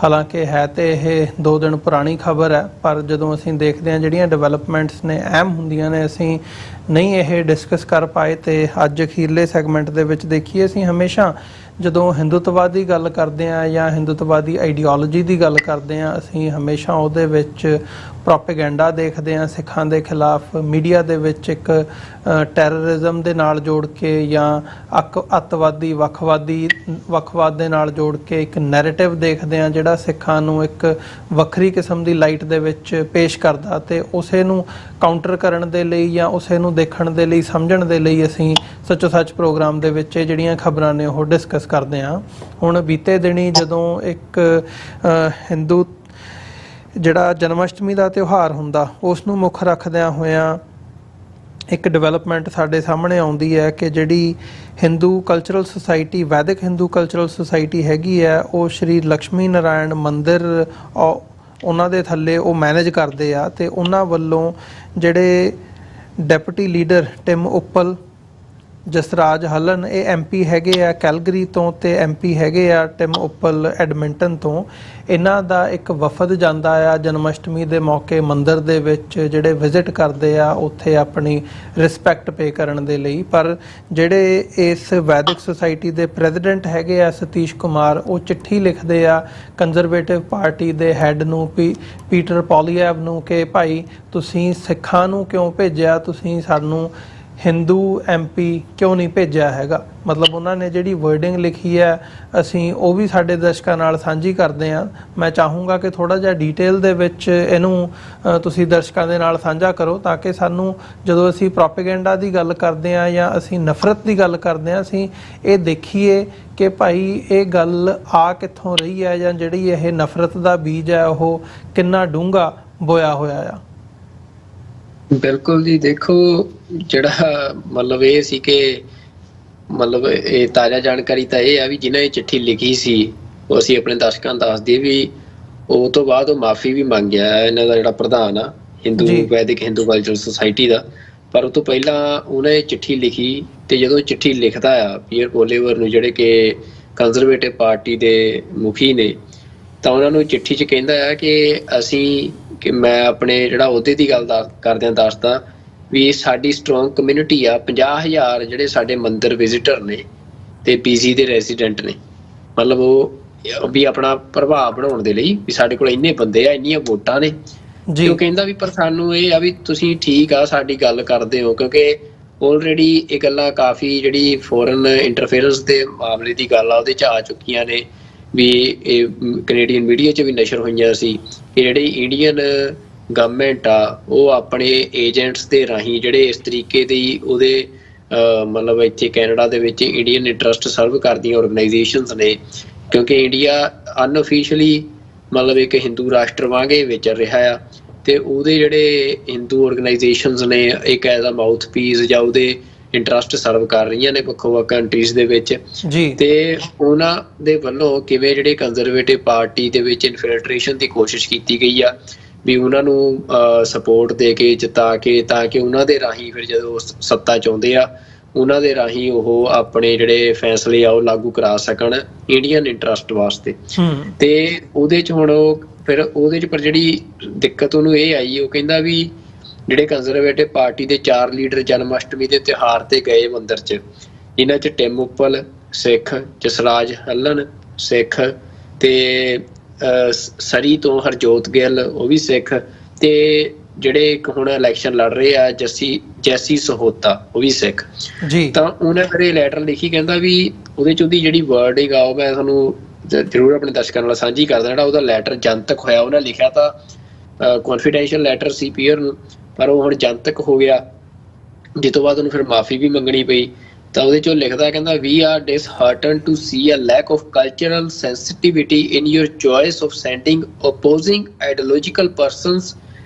ਹਾਲਾਂਕਿ ਹੈ ਤੇ ਇਹ 2 ਦਿਨ ਪੁਰਾਣੀ ਖਬਰ ਹੈ, ਪਰ ਜਦੋਂ ਅਸੀਂ ਦੇਖਦੇ ਹਾਂ ਜਿਹੜੀਆਂ ਡਿਵੈਲਪਮੈਂਟਸ ਨੇ ਅਹਿਮ ਹੁੰਦੀਆਂ ਨੇ, ਅਸੀਂ ਨਹੀਂ ਇਹ ਡਿਸਕਸ ਕਰ ਪਾਏ। ਤੇ ਅੱਜ ਅਖੀਰਲੇ ਸੈਗਮੈਂਟ ਦੇ ਵਿੱਚ ਦੇਖੀਏ, ਅਸੀਂ ਹਮੇਸ਼ਾ ਜਦੋਂ ਹਿੰਦੂਤਵਾਦ ਦੀ ਗੱਲ ਕਰਦੇ ਹਾਂ ਜਾਂ ਹਿੰਦੂਤਵਾਦੀ ਆਈਡੀਓਲੋਜੀ ਦੀ ਗੱਲ ਕਰਦੇ ਹਾਂ, ਅਸੀਂ ਹਮੇਸ਼ਾ ਉਹਦੇ ਵਿੱਚ ਪ੍ਰੋਪੇਗੈਂਡਾ ਦੇਖਦੇ ਹਾਂ ਸਿੱਖਾਂ ਦੇ ਖਿਲਾਫ। ਮੀਡੀਆ ਦੇ ਵਿੱਚ ਇੱਕ ਟੈਰਰਿਜ਼ਮ ਦੇ ਨਾਲ ਜੋੜ ਕੇ ਜਾਂ ਅੱਤਵਾਦੀ ਵੱਖਵਾਦ ਦੇ ਨਾਲ ਜੋੜ ਕੇ ਇੱਕ ਨੈਰੇਟਿਵ ਦੇਖਦੇ ਹਾਂ ਜਿਹੜਾ ਸਿੱਖਾਂ ਨੂੰ ਇੱਕ ਵੱਖਰੀ ਕਿਸਮ ਦੀ ਲਾਈਟ ਦੇ ਵਿੱਚ ਪੇਸ਼ ਕਰਦਾ। ਤੇ ਉਸੇ ਨੂੰ ਕਾਊਂਟਰ ਕਰਨ ਦੇ ਲਈ ਜਾਂ ਉਸੇ ਨੂੰ ਦੇਖਣ ਦੇ ਲਈ, ਸਮਝਣ ਦੇ ਲਈ ਅਸੀਂ ਸੱਚੋ ਸੱਚ ਪ੍ਰੋਗਰਾਮ ਦੇ ਵਿੱਚ ਇਹ ਜਿਹੜੀਆਂ ਖਬਰਾਂ ਨੇ ਉਹ ਡਿਸਕਸ ਕਰਦੇ ਹਾਂ। ਹੁਣ ਬੀਤੇ ਦਿਨੀ ਜਦੋਂ ਇੱਕ ਹਿੰਦੂ ਜਿਹੜਾ ਜਨਮ ਅਸ਼ਟਮੀ ਦਾ ਤਿਉਹਾਰ ਹੁੰਦਾ ਉਸ ਨੂੰ ਮੁੱਖ ਰੱਖਦਿਆਂ ਹੋਇਆਂ ਇੱਕ ਡਿਵੈਲਪਮੈਂਟ ਸਾਡੇ ਸਾਹਮਣੇ ਆਉਂਦੀ ਹੈ ਕਿ ਜਿਹੜੀ ਹਿੰਦੂ ਕਲਚਰਲ ਸੁਸਾਇਟੀ, ਵੈਦਿਕ ਹਿੰਦੂ ਕਲਚਰਲ ਸੁਸਾਇਟੀ ਹੈਗੀ ਹੈ, ਉਹ ਸ਼੍ਰੀ ਲਕਸ਼ਮੀ ਨਾਰਾਇਣ ਮੰਦਿਰ ਉਹਨਾਂ ਦੇ ਥੱਲੇ ਉਹ ਮੈਨੇਜ ਕਰਦੇ ਆ। ਤੇ ਉਹਨਾਂ ਵੱਲੋਂ ਜਿਹੜੇ ਡੈਪੂਟੀ ਲੀਡਰ ਟਿਮ ਉੱਪਲ, ਜਸਰਾਜ ਹਲਨ, ਇਹ MP ਹੈਗੇ ਆ ਕੈਲਗਰੀ ਤੋਂ, ਤੇ MP ਹੈਗੇ ਆ ਟਿਮ ਉੱਪਲ ਐਡਮਿੰਟਨ ਤੋਂ। ਇਹਨਾਂ ਦਾ ਇੱਕ ਵਫਦ ਜਾਂਦਾ ਆ ਜਨਮ ਅਸ਼ਟਮੀ ਦੇ ਮੌਕੇ ਮੰਦਿਰ ਦੇ ਵਿੱਚ, ਜਿਹੜੇ ਵਿਜ਼ਿਟ ਕਰਦੇ ਆ ਉੱਥੇ ਆਪਣੀ ਰਿਸਪੈਕਟ ਪੇ ਕਰਨ ਦੇ ਲਈ। ਪਰ ਜਿਹੜੇ ਇਸ ਵੈਦਿਕ ਸੁਸਾਇਟੀ ਦੇ ਪ੍ਰੈਜ਼ੀਡੈਂਟ ਹੈਗੇ ਆ ਸਤੀਸ਼ ਕੁਮਾਰ, ਉਹ ਚਿੱਠੀ ਲਿਖਦੇ ਆ ਕੰਜ਼ਰਵੇਟਿਵ ਪਾਰਟੀ ਦੇ ਹੈੱਡ ਨੂੰ, ਪੀਟਰ ਪੋਲੀਐਵ ਨੂੰ, ਕਿ ਭਾਈ ਤੁਸੀਂ ਸਿੱਖਾਂ ਨੂੰ ਕਿਉਂ ਭੇਜਿਆ, ਤੁਸੀਂ ਸਾਨੂੰ ਹਿੰਦੂ MP ਕਿਉਂ ਨਹੀਂ ਭੇਜਿਆ ਹੈਗਾ। ਮਤਲਬ ਉਹਨਾਂ ਨੇ ਜਿਹੜੀ ਵਰਡਿੰਗ ਲਿਖੀ ਹੈ ਅਸੀਂ ਉਹ ਵੀ ਸਾਡੇ ਦਰਸ਼ਕਾਂ ਨਾਲ ਸਾਂਝੀ ਕਰਦੇ ਹਾਂ। ਮੈਂ ਚਾਹੂੰਗਾ ਕਿ ਥੋੜ੍ਹਾ ਜਿਹਾ ਡੀਟੇਲ ਦੇ ਵਿੱਚ ਇਹਨੂੰ ਤੁਸੀਂ ਦਰਸ਼ਕਾਂ ਦੇ ਨਾਲ ਸਾਂਝਾ ਕਰੋ, ਤਾਂ ਕਿ ਸਾਨੂੰ ਜਦੋਂ ਅਸੀਂ ਪ੍ਰੋਪੇਗੈਂਡਾ ਦੀ ਗੱਲ ਕਰਦੇ ਹਾਂ ਜਾਂ ਅਸੀਂ ਨਫ਼ਰਤ ਦੀ ਗੱਲ ਕਰਦੇ ਹਾਂ, ਅਸੀਂ ਇਹ ਦੇਖੀਏ ਕਿ ਭਾਈ ਇਹ ਗੱਲ ਆ ਕਿੱਥੋਂ ਰਹੀ ਹੈ, ਜਾਂ ਜਿਹੜੀ ਇਹ ਨਫ਼ਰਤ ਦਾ ਬੀਜ ਹੈ ਉਹ ਕਿੰਨਾ ਡੂੰਘਾ ਬੋਇਆ ਹੋਇਆ ਆ। ਬਿਲਕੁਲ ਜੀ, ਦੇਖੋ ਜਿਹੜਾ ਮਤਲਬ ਇਹ ਸੀ ਕਿ ਮਤਲਬ ਇਹ ਤਾਜ਼ਾ ਜਾਣਕਾਰੀ ਤਾਂ ਇਹ ਆ ਵੀ ਜਿਨ੍ਹਾਂ ਇਹ ਚਿੱਠੀ ਲਿਖੀ ਸੀ ਉਹ ਅਸੀਂ ਆਪਣੇ ਦਰਸ਼ਕਾਂ ਨੂੰ ਦੱਸ ਦਈਏ ਵੀ ਉਹ ਤੋਂ ਬਾਅਦ ਉਹ ਮਾਫੀ ਵੀ ਮੰਗਿਆ ਇਹਨਾਂ ਦਾ ਜਿਹੜਾ ਪ੍ਰਧਾਨ ਆ ਹਿੰਦੂ ਵੈਦਿਕ ਹਿੰਦੂ ਕਲਚਰਲ ਸੁਸਾਇਟੀ ਦਾ। ਪਰ ਉਹ ਤੋਂ ਪਹਿਲਾਂ ਉਹਨੇ ਚਿੱਠੀ ਲਿਖੀ ਤੇ ਜਦੋਂ ਚਿੱਠੀ ਲਿਖਦਾ ਆ ਪੀਅਰ ਪੋਲੀਵਰ ਨੂੰ ਜਿਹੜੇ ਕਿ ਕੰਜ਼ਰਵੇਟਿਵ ਪਾਰਟੀ ਦੇ ਮੁਖੀ ਨੇ, ਤਾਂ ਉਹਨਾਂ ਨੂੰ ਚਿੱਠੀ 'ਚ ਕਹਿੰਦਾ ਆ ਕਿ ਅਸੀਂ ਕਿ ਮੈਂ ਆਪਣੇ ਜਿਹੜਾ ਅਹੁਦੇ ਦੀ ਗੱਲ ਕਰਦਿਆਂ ਦੱਸਦਾ ਵੀ ਸਾਡੀ ਸਟਰੋਂਗ ਕਮਿਊਨਿਟੀ ਆ, 50,000 ਜਿਹੜੇ ਸਾਡੇ ਮੰਦਿਰ ਵਿਜ਼ਿਟਰ ਨੇ ਤੇ ਪੀਜੀ ਦੇ ਰੈਜ਼ੀਡੈਂਟ ਨੇ, ਮਤਲਬ ਉਹ ਵੀ ਆਪਣਾ ਪ੍ਰਭਾਵ ਬਣਾਉਣ ਦੇ ਲਈ ਵੀ ਸਾਡੇ ਕੋਲ ਇੰਨੇ ਬੰਦੇ ਆ, ਇੰਨੀਆਂ ਵੋਟਾਂ ਨੇ। ਤੇ ਉਹ ਕਹਿੰਦਾ ਵੀ ਪਰ ਸਾਨੂੰ ਇਹ ਆ ਵੀ ਤੁਸੀਂ ਠੀਕ ਆ ਸਾਡੀ ਗੱਲ ਕਰਦੇ ਹੋ, ਕਿਉਂਕਿ ਆਲਰੇਡੀ ਇਹ ਗੱਲਾਂ ਕਾਫੀ ਜਿਹੜੀ ਫੋਰਨ ਇੰਟਰਫੇਰੈਂਸ ਦੇ ਮਾਮਲੇ ਦੀ ਗੱਲ ਆ ਉਹਦੇ 'ਚ ਆ ਚੁੱਕੀਆਂ ਨੇ ਵੀ ਇਹ ਕੈਨੇਡੀਅਨ ਮੀਡੀਆ 'ਚ ਵੀ ਨਸ਼ਰ ਹੋਈਆਂ ਸੀ ਕਿ ਜਿਹੜੀ ਇੰਡੀਅਨ ਗਵਰਨਮੈਂਟ ਆ ਉਹ ਆਪਣੇ ਏਜੰਟਸ ਦੇ ਰਾਹੀਂ ਜਿਹੜੇ ਇਸ ਤਰੀਕੇ ਦੀ ਉਹਦੇ ਮਤਲਬ ਇੱਥੇ ਕੈਨੇਡਾ ਦੇ ਵਿੱਚ ਇੰਡੀਅਨ ਇੰਟਰਸਟ ਸਰਵ ਕਰਦੀਆਂ ਆਰਗੇਨਾਈਜੇਸ਼ਨਸ ਨੇ, ਕਿਉਂਕਿ ਇੰਡੀਆ ਅਨਅਫੀਸ਼ੀਅਲੀ ਮਤਲਬ ਇੱਕ ਹਿੰਦੂ ਰਾਸ਼ਟਰ ਵਾਂਗੇ ਵਿਚਰ ਰਿਹਾ ਆ ਤੇ ਉਹਦੇ ਜਿਹੜੇ ਹਿੰਦੂ ਆਰਗੇਨਾਈਜੇਸ਼ਨਸ ਨੇ ਇੱਕ ਐਜ਼ ਅ ਮਾਊਥ ਪੀਸ ਜਾਂ ਉਹਦੇ ਇੰਟਰਸਟ ਸਰਵ ਕਰ ਰਹੀਆਂ ਨੇ ਵੱਖ-ਵੱਖ ਕੰਟਰੀਜ਼ ਦੇ ਵਿੱਚ ਤੇ ਉਹਨਾਂ ਦੇ ਵੱਲੋਂ ਕਿਵੇਂ ਜਿਹੜੇ ਕੰਜ਼ਰਵੇਟਿਵ ਪਾਰਟੀ ਦੇ ਵਿੱਚ ਇਨਫਿਲਟ੍ਰੇਸ਼ਨ ਦੀ ਕੋਸ਼ਿਸ਼ ਕੀਤੀ ਗਈ ਆ ਵੀ ਉਹਨਾਂ ਨੂੰ ਸਪੋਰਟ ਦੇ ਕੇ ਜਿਤਾ ਕੇ ਤਾਂ ਕਿ ਉਹਨਾਂ ਦੇ ਰਾਹੀਂ ਫਿਰ ਜਦੋਂ ਸੱਤਾ ਚਾਹੁੰਦੇ ਆ ਉਹਨਾਂ ਦੇ ਰਾਹੀਂ ਉਹ ਆਪਣੇ ਜਿਹੜੇ ਫੈਸਲੇ ਆ ਉਹ ਲਾਗੂ ਕਰਾ ਸਕਣ ਇੰਡੀਅਨ ਇੰਟਰਸਟ ਵਾਸਤੇ। ਤੇ ਉਹਦੇ 'ਚ ਹੁਣ ਫਿਰ ਉਹਦੇ 'ਚ ਪਰ ਜਿਹੜੀ ਦਿੱਕਤ ਉਹਨੂੰ ਇਹ ਆਈ, ਉਹ ਕਹਿੰਦਾ ਵੀ ਜਿਹੜੇ ਕੰਜ਼ਰਵੇਟਿਵ ਪਾਰਟੀ ਦੇ 4 ਲੀਡਰ ਜਨਮ ਅਸ਼ਟਮੀ ਦੇ ਤਿਉਹਾਰ ਤੇ ਗਏ ਮੰਦਿਰ 'ਚ, ਜਿਨ੍ਹਾਂ 'ਚ ਟਿਮ ਉੱਪਲ ਸਿੱਖ, ਜਸਰਾਜ ਹੱਲਨ ਸਿੱਖ ਤੇ ਸਰੀ ਤੋਂ ਹਰਜੋਤ ਗਿੱਲ ਉਹ ਵੀ ਸਿੱਖ ਤੇ ਜਿਹੜੇ ਇੱਕ ਹੁਣ ਇਲੈਕਸ਼ਨ ਲੜ ਰਹੇ ਆ ਜੈਸੀ ਸਹੋਤਾ ਉਹ ਵੀ ਸਿੱਖ ਜੀ। ਤਾਂ ਉਹਨੇ ਫਿਰ ਇਹ ਲੈਟਰ ਲਿਖੀ, ਕਹਿੰਦਾ ਵੀ ਉਹਦੇ 'ਚ ਉਹਦੀ ਜਿਹੜੀ ਵਰਡਿੰਗ ਆ ਉਹ ਮੈਂ ਤੁਹਾਨੂੰ ਜ਼ਰੂਰ ਆਪਣੇ ਦਰਸ਼ਕਾਂ ਨਾਲ ਸਾਂਝੀ ਕਰਦਾ। ਜਿਹੜਾ ਉਹਦਾ ਲੈਟਰ ਜਨਤਕ ਹੋਇਆ, ਉਹਨੇ ਲਿਖਿਆ ਤਾਂ ਕੌਨਫੀਡੈਂਸ਼ੀਅਲ ਲੈਟਰ ਸੀ ਪੀਅਰ ਨੂੰ, ਪਰ ਉਹ ਹੁਣ ਜਨਤਕ ਹੋ ਗਿਆ ਜਿਸ ਤੋਂ ਬਾਅਦ ਉਹਨੂੰ ਫਿਰ ਮਾਫੀ ਵੀ ਮੰਗਣੀ ਪਈ। ਤਾਂ ਉਹਦੇ 'ਚੋਂ ਲਿਖਦਾ, ਕਹਿੰਦਾ we are disheartened to see a lack of cultural sensitivity in your choice of sending opposing ideological persons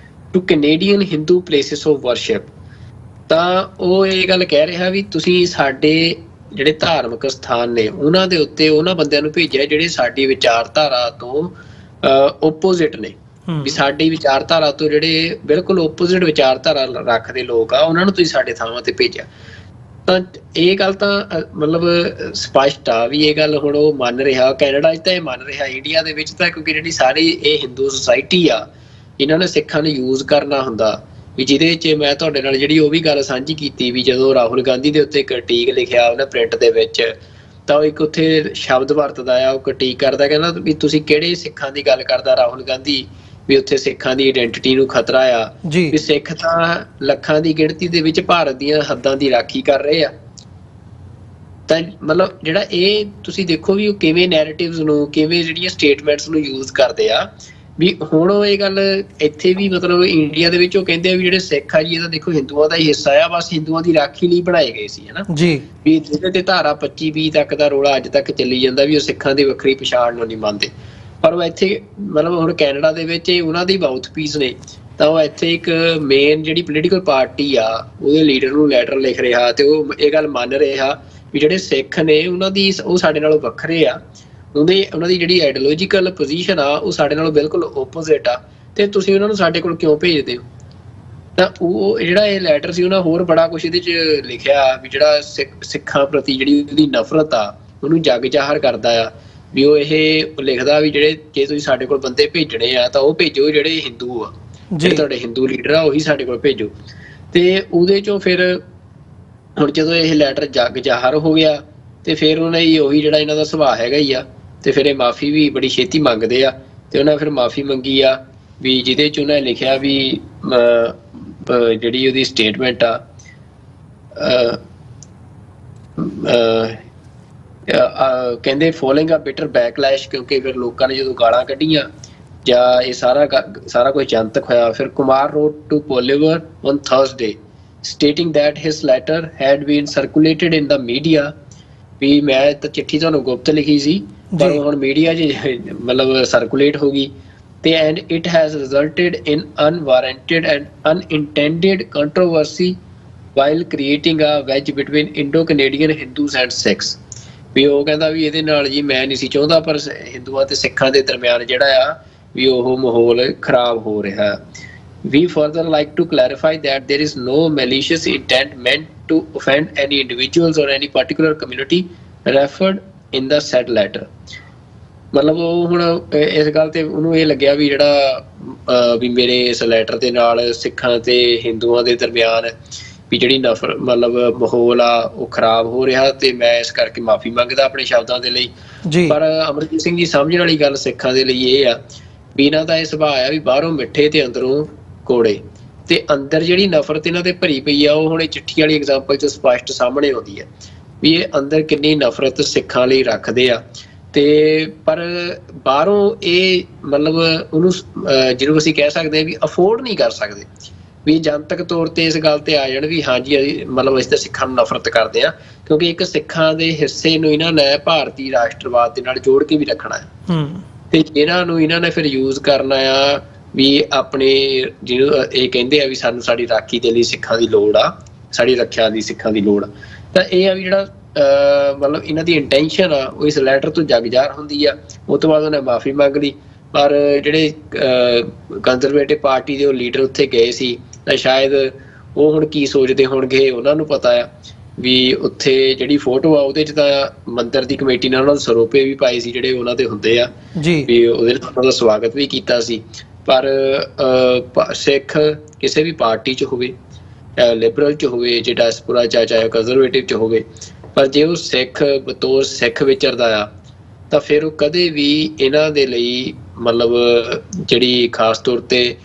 to Canadian Hindu places of worship। ਤਾਂ ਉਹ ਇਹ ਗੱਲ ਕਹਿ ਰਿਹਾ ਵੀ ਤੁਸੀਂ ਸਾਡੇ ਜਿਹੜੇ ਧਾਰਮਿਕ ਸਥਾਨ ਨੇ ਉਹਨਾਂ ਦੇ ਉੱਤੇ ਉਹਨਾਂ ਬੰਦਿਆਂ ਨੂੰ ਭੇਜਿਆ ਜਿਹੜੇ ਸਾਡੀ ਵਿਚਾਰਧਾਰਾ ਤੋਂ ਓਪੋਜ਼ਿਟ ਨੇ, ਵੀ ਸਾਡੀ ਵਿਚਾਰਧਾਰਾ ਤੋਂ ਜਿਹੜੇ ਬਿਲਕੁਲ ਓਪੋਜ਼ਿਟ ਵਿਚਾਰਧਾਰਾ ਰੱਖਦੇ ਲੋਕ ਆ ਉਹਨਾਂ ਨੂੰ ਤੁਸੀਂ ਸਾਡੇ ਥਾਵਾਂ ਤੇ ਭੇਜਿਆ। ਤਾਂ ਇਹ ਗੱਲ ਤਾਂ ਮਤਲਬ ਸਪਸ਼ਟ ਆ ਵੀ ਇਹ ਗੱਲ ਹੁਣ ਉਹ ਮੰਨ ਰਿਹਾ, ਕੈਨੇਡਾ 'ਚ ਤਾਂ ਇਹ ਮੰਨ ਰਿਹਾ, ਇੰਡੀਆ ਦੇ ਵਿੱਚ ਤਾਂ ਕਿਉਂਕਿ ਜਿਹੜੀ ਸਾਰੀ ਇਹ ਹਿੰਦੂ ਸੁਸਾਇਟੀ ਆ ਇਹਨਾਂ ਨੇ ਸਿੱਖਾਂ ਨੂੰ ਯੂਜ਼ ਕਰਨਾ ਹੁੰਦਾ ਵੀ ਜਿਹਦੇ 'ਚ ਮੈਂ ਤੁਹਾਡੇ ਨਾਲ ਜਿਹੜੀ ਉਹ ਵੀ ਗੱਲ ਸਾਂਝੀ ਕੀਤੀ ਵੀ ਜਦੋਂ ਰਾਹੁਲ ਗਾਂਧੀ ਦੇ ਉੱਤੇ ਕ੍ਰਿਟੀਕ ਲਿਖਿਆ ਉਹਨੇ ਪ੍ਰਿੰਟ ਦੇ ਵਿੱਚ, ਤਾਂ ਉਹ ਇੱਕ ਉੱਥੇ ਸ਼ਬਦ ਵਰਤਦਾ ਆ, ਉਹ ਕ੍ਰਿਟੀਕ ਕਰਦਾ, ਕਹਿੰਦਾ ਵੀ ਤੁਸੀਂ ਕਿਹੜੇ ਸਿੱਖਾਂ ਦੀ ਗੱਲ ਕਰਦਾ ਰਾਹੁਲ ਗਾਂਧੀ, ਵੀ ਉੱਥੇ ਸਿੱਖਾਂ ਦੀ ਆਇਡੈਂਟੀਟੀ ਨੂੰ ਖਤਰਾ ਆ, ਵੀ ਸਿੱਖ ਤਾਂ ਲੱਖਾਂ ਦੀ ਗਿਣਤੀ ਦੇ ਵਿੱਚ ਭਾਰਤ ਦੀਆਂ ਹੱਦਾਂ ਦੀ ਰਾਖੀ ਕਰ ਰਹੇ ਆ। ਤਾਂ ਮਤਲਬ ਜਿਹੜਾ ਇਹ ਤੁਸੀਂ ਦੇਖੋ ਵੀ ਉਹ ਕਿਵੇਂ ਨੈਰੇਟਿਵਸ ਨੂੰ ਕਿਵੇਂ ਜਿਹੜੀਆਂ ਸਟੇਟਮੈਂਟਸ ਨੂੰ ਯੂਜ਼ ਕਰਦੇ ਆ। ਵੀ ਹੁਣ ਉਹ ਇਹ ਗੱਲ ਇੱਥੇ ਵੀ ਮਤਲਬ ਇੰਡੀਆ ਦੇ ਵਿੱਚ ਉਹ ਕਹਿੰਦੇ ਆ ਵੀ ਜਿਹੜੇ ਸਿੱਖ ਆ ਜੀ ਇਹ ਤਾਂ ਦੇਖੋ ਹਿੰਦੂਆਂ ਦਾ ਹੀ ਹਿੱਸਾ ਆ, ਬਸ ਹਿੰਦੂਆਂ ਦੀ ਰਾਖੀ ਲਈ ਬਣਾਏ ਗਏ ਸੀ ਹਨਾ ਜੀ, ਵੀ ਜਿਹਦੇ ਤੇ ਧਾਰਾ 25-20 ਤੱਕ ਦਾ ਰੌਲਾ ਅੱਜ ਤੱਕ ਚੱਲੀ ਜਾਂਦਾ ਵੀ ਉਹ ਸਿੱਖਾਂ ਦੀ ਵੱਖਰੀ ਪਛਾਣ ਨੂੰ ਨਹੀਂ ਮੰਨਦੇ। ਪਰ ਉਹ ਇੱਥੇ ਮਤਲਬ ਹੁਣ ਕੈਨੇਡਾ ਦੇ ਵਿੱਚ ਉਹਨਾਂ ਦੀ ਮਾਊਥ ਪੀਸ ਨੇ, ਤਾਂ ਉਹ ਇੱਥੇ ਇੱਕ ਮੇਨ ਜਿਹੜੀ ਪੋਲੀਟੀਕਲ ਪਾਰਟੀ ਆ ਉਹਦੇ ਲੀਡਰ ਨੂੰ ਲੈਟਰ ਲਿਖ ਰਿਹਾ ਤੇ ਉਹ ਇਹ ਗੱਲ ਮੰਨ ਰਿਹਾ ਵੀ ਜਿਹੜੇ ਸਿੱਖ ਨੇ ਉਹਨਾਂ ਦੀ ਉਹ ਸਾਡੇ ਨਾਲੋਂ ਵੱਖਰੇ ਆ, ਉਹਨਾਂ ਦੀ ਜਿਹੜੀ ਆਈਡੀਓਲੋਜੀਕਲ ਪੋਜੀਸ਼ਨ ਆ ਉਹ ਸਾਡੇ ਨਾਲੋਂ ਬਿਲਕੁਲ ਓਪੋਜ਼ਿਟ ਆ, ਤੇ ਤੁਸੀਂ ਉਹਨਾਂ ਨੂੰ ਸਾਡੇ ਕੋਲ ਕਿਉਂ ਭੇਜਦੇ ਹੋ। ਤਾਂ ਉਹ ਜਿਹੜਾ ਇਹ ਲੈਟਰ ਸੀ ਉਹਨਾਂ ਹੋਰ ਬੜਾ ਕੁਛ ਇਹਦੇ 'ਚ ਲਿਖਿਆ ਵੀ ਜਿਹੜਾ ਸਿੱਖਾਂ ਪ੍ਰਤੀ ਜਿਹੜੀ ਉਹਦੀ ਨਫ਼ਰਤ ਆ ਉਹਨੂੰ ਜੱਗ ਜ਼ਾਹਰ ਕਰਦਾ ਆ। ਵੀ ਉਹ ਇਹ ਲਿਖਦਾ ਵੀ ਜਿਹੜੇ ਜੇ ਤੁਸੀਂ ਸਾਡੇ ਕੋਲ ਬੰਦੇ ਭੇਜਣੇ ਆ ਤਾਂ ਉਹ ਭੇਜੋ ਜਿਹੜੇ ਹਿੰਦੂ ਆ, ਜਿਹੜੇ ਤੁਹਾਡੇ ਹਿੰਦੂ ਲੀਡਰ ਆ ਉਹੀ ਸਾਡੇ ਕੋਲ ਭੇਜੋ। ਤੇ ਉਹਦੇ 'ਚੋਂ ਫਿਰ ਹੁਣ ਜਦੋਂ ਇਹ ਲੈਟਰ ਜੱਗ ਜ਼ਾਹਰ ਹੋ ਗਿਆ ਤੇ ਫਿਰ ਉਹਨਾਂ ਦੀ ਉਹੀ ਜਿਹੜਾ ਇਹਨਾਂ ਦਾ ਸੁਭਾਅ ਹੈਗਾ ਹੀ ਆ, ਤੇ ਫਿਰ ਇਹ ਮਾਫੀ ਵੀ ਬੜੀ ਛੇਤੀ ਮੰਗਦੇ ਆ। ਤੇ ਉਹਨਾਂ ਫਿਰ ਮਾਫੀ ਮੰਗੀ ਆ ਵੀ ਜਿਹਦੇ 'ਚ ਉਹਨਾਂ ਨੇ ਲਿਖਿਆ ਵੀ ਜਿਹੜੀ ਉਹਦੀ ਸਟੇਟਮੈਂਟ ਆ ਕਹਿੰਦੇ ਫੋਲੋਇੰਗ ਅ ਬਿਟਰ ਬੈਕਲੈਸ਼, ਕਿਉਂਕਿ ਫਿਰ ਲੋਕਾਂ ਨੇ ਜਦੋਂ ਗਾਲਾਂ ਕੱਢੀਆਂ ਜਾਂ ਇਹ ਸਾਰਾ ਕੁਝ ਜਨਤਕ ਹੋਇਆ। ਫਿਰ Kumar wrote to Poilievre on Thursday stating that his letter had been circulated in the media, ਵੀ ਮੈਂ ਤਾਂ ਚਿੱਠੀ ਤੁਹਾਨੂੰ ਗੁਪਤ ਲਿਖੀ ਸੀ ਪਰ ਹੁਣ ਮੀਡੀਆ 'ਚ ਮਤਲਬ ਸਰਕੂਲੇਟ ਹੋ ਗਈ। and it has resulted in unwarranted and unintended controversy while creating a wedge between Indo-Canadian Hindus and Sikhs. ਵੀ ਉਹ ਕਹਿੰਦਾ ਵੀ ਇਹਦੇ ਨਾਲ ਜੀ ਮੈਂ ਨਹੀਂ ਸੀ ਚਾਹੁੰਦਾ, ਪਰ ਹਿੰਦੂਆਂ ਤੇ ਸਿੱਖਾਂ ਦੇ ਦਰਮਿਆਨ ਜਿਹੜਾ ਆ ਵੀ ਉਹ ਮਾਹੌਲ ਖਰਾਬ ਹੋ ਰਿਹਾ। We further like to clarify that there is no malicious intent meant to offend any individuals or any particular community referred in the said letter. ਮਤਲਬ ਉਹ ਹੁਣ ਇਸ ਗੱਲ ਤੇ ਉਹਨੂੰ ਇਹ ਲੱਗਿਆ ਵੀ ਜਿਹੜਾ ਵੀ ਮੇਰੇ ਇਸ ਲੈਟਰ ਦੇ ਨਾਲ ਸਿੱਖਾਂ ਤੇ ਹਿੰਦੂਆਂ ਦੇ ਦਰਮਿਆਨ ਵੀ ਜਿਹੜੀ ਨਫ਼ਰਤ ਮਤਲਬ ਮਾਹੌਲ ਆ ਉਹ ਖਰਾਬ ਹੋ ਰਿਹਾ, ਤੇ ਮੈਂ ਇਸ ਕਰਕੇ ਮਾਫੀ ਮੰਗਦਾ ਆਪਣੇ ਸ਼ਬਦਾਂ ਦੇ ਲਈ। ਪਰ ਅਮਰਜੀਤ ਸਿੰਘ ਜੀ ਸਮਝਣ ਵਾਲੀ ਗੱਲ ਸਿੱਖਾਂ ਦੇ ਲਈ ਇਹ ਆ ਵੀ ਇਹਨਾਂ ਦਾ ਇਹ ਸੁਭਾਅ ਆ ਵੀ ਬਾਹਰੋਂ ਮਿੱਠੇ ਤੇ ਅੰਦਰੋਂ ਕੋੜੇ, ਤੇ ਅੰਦਰ ਜਿਹੜੀ ਨਫ਼ਰਤ ਇਹਨਾਂ ਤੇ ਭਰੀ ਪਈ ਆ ਉਹ ਹੁਣ ਇਹ ਚਿੱਠੀ ਵਾਲੀ ਐਗਜ਼ਾਮਪਲ 'ਚ ਸਪਸ਼ਟ ਸਾਹਮਣੇ ਆਉਂਦੀ ਹੈ ਵੀ ਇਹ ਅੰਦਰ ਕਿੰਨੀ ਨਫ਼ਰਤ ਸਿੱਖਾਂ ਲਈ ਰੱਖਦੇ ਆ। ਤੇ ਪਰ ਬਾਹਰੋਂ ਇਹ ਮਤਲਬ ਉਹਨੂੰ ਜਿਹਨੂੰ ਅਸੀਂ ਕਹਿ ਸਕਦੇ ਹਾਂ ਵੀ ਅਫੋਰਡ ਨਹੀਂ ਕਰ ਸਕਦੇ ਵੀ ਜਨਤਕ ਤੌਰ ਤੇ ਇਸ ਗੱਲ ਤੇ ਆ ਜਾਣ ਵੀ ਹਾਂਜੀ ਮਤਲਬ ਅਸੀਂ ਤਾਂ ਸਿੱਖਾਂ ਨੂੰ ਨਫ਼ਰਤ ਕਰਦੇ ਹਾਂ, ਕਿਉਂਕਿ ਇੱਕ ਸਿੱਖਾਂ ਦੇ ਹਿੱਸੇ ਨੂੰ ਇਹਨਾਂ ਨੇ ਭਾਰਤੀ ਰਾਸ਼ਟਰਵਾਦ ਦੇ ਨਾਲ ਜੋੜ ਕੇ ਵੀ ਰੱਖਣਾ ਹੈ, ਤੇ ਇਹਨਾਂ ਨੂੰ ਇਹਨਾਂ ਨੇ ਫਿਰ ਯੂਜ਼ ਕਰਨਾ ਆ ਵੀ ਆਪਣੇ ਜਿਹਨੂੰ ਇਹ ਕਹਿੰਦੇ ਆ ਵੀ ਸਾਨੂੰ ਸਾਡੀ ਰਾਖੀ ਦੇ ਲਈ ਸਿੱਖਾਂ ਦੀ ਲੋੜ ਆ, ਸਾਡੀ ਰੱਖਿਆ ਦੀ ਸਿੱਖਾਂ ਦੀ ਲੋੜ ਆ। ਤਾਂ ਇਹ ਆ ਵੀ ਜਿਹੜਾ ਮਤਲਬ ਇਹਨਾਂ ਦੀ ਇੰਟੈਂਸ਼ਨ ਆ ਉਹ ਇਸ ਲੈਟਰ ਤੋਂ ਜਗਜ਼ਾਰ ਹੁੰਦੀ ਆ। ਉਸ ਤੋਂ ਬਾਅਦ ਉਹਨੇ ਮਾਫੀ ਮੰਗ ਲਈ, ਪਰ ਜਿਹੜੇ ਕੰਜ਼ਰਵੇਟਿਵ ਪਾਰਟੀ ਦੇ ਉਹ ਲੀਡਰ ਉੱਥੇ ਗਏ ਸੀ ਤਾਂ ਸ਼ਾਇਦ ਉਹ ਹੁਣ ਕੀ ਸੋਚਦੇ ਹੋਣਗੇ ਉਹਨਾਂ ਨੂੰ ਪਤਾ ਆ ਵੀ ਉੱਥੇ ਜਿਹੜੀ ਫੋਟੋ ਆ ਉਹਦੇ 'ਚ ਤਾਂ ਮੰਦਿਰ ਦੀ ਕਮੇਟੀ ਨੇ ਉਹਨਾਂ ਨੂੰ ਸਰੋਪੇ ਵੀ ਪਾਏ ਸੀ ਜਿਹੜੇ ਉਹਨਾਂ ਦੇ ਹੁੰਦੇ ਆ ਵੀ ਉਹਦੇ ਨਾਲ ਉਹਨਾਂ ਦਾ ਸਵਾਗਤ ਵੀ ਕੀਤਾ ਸੀ। ਪਰ ਸਿੱਖ ਕਿਸੇ ਵੀ ਪਾਰਟੀ 'ਚ ਹੋਵੇ, ਲਿਬਰਲ 'ਚ ਹੋਵੇ, ਜੇ ਡਾਇਸਪੋਰਾ 'ਚ ਚਾਹੇ ਕੰਜ਼ਰਵੇਟਿਵ 'ਚ ਹੋਵੇ, ਪਰ ਜੇ ਉਹ ਸਿੱਖ ਬਤੌਰ ਸਿੱਖ ਵਿਚਰਦਾ ਆ ਤਾਂ ਫਿਰ ਉਹ ਕਦੇ ਵੀ ਇਹਨਾਂ ਦੇ ਲਈ ਮਤਲਬ ਜਿਹੜੀ ਖਾਸ ਤੌਰ ਤੇ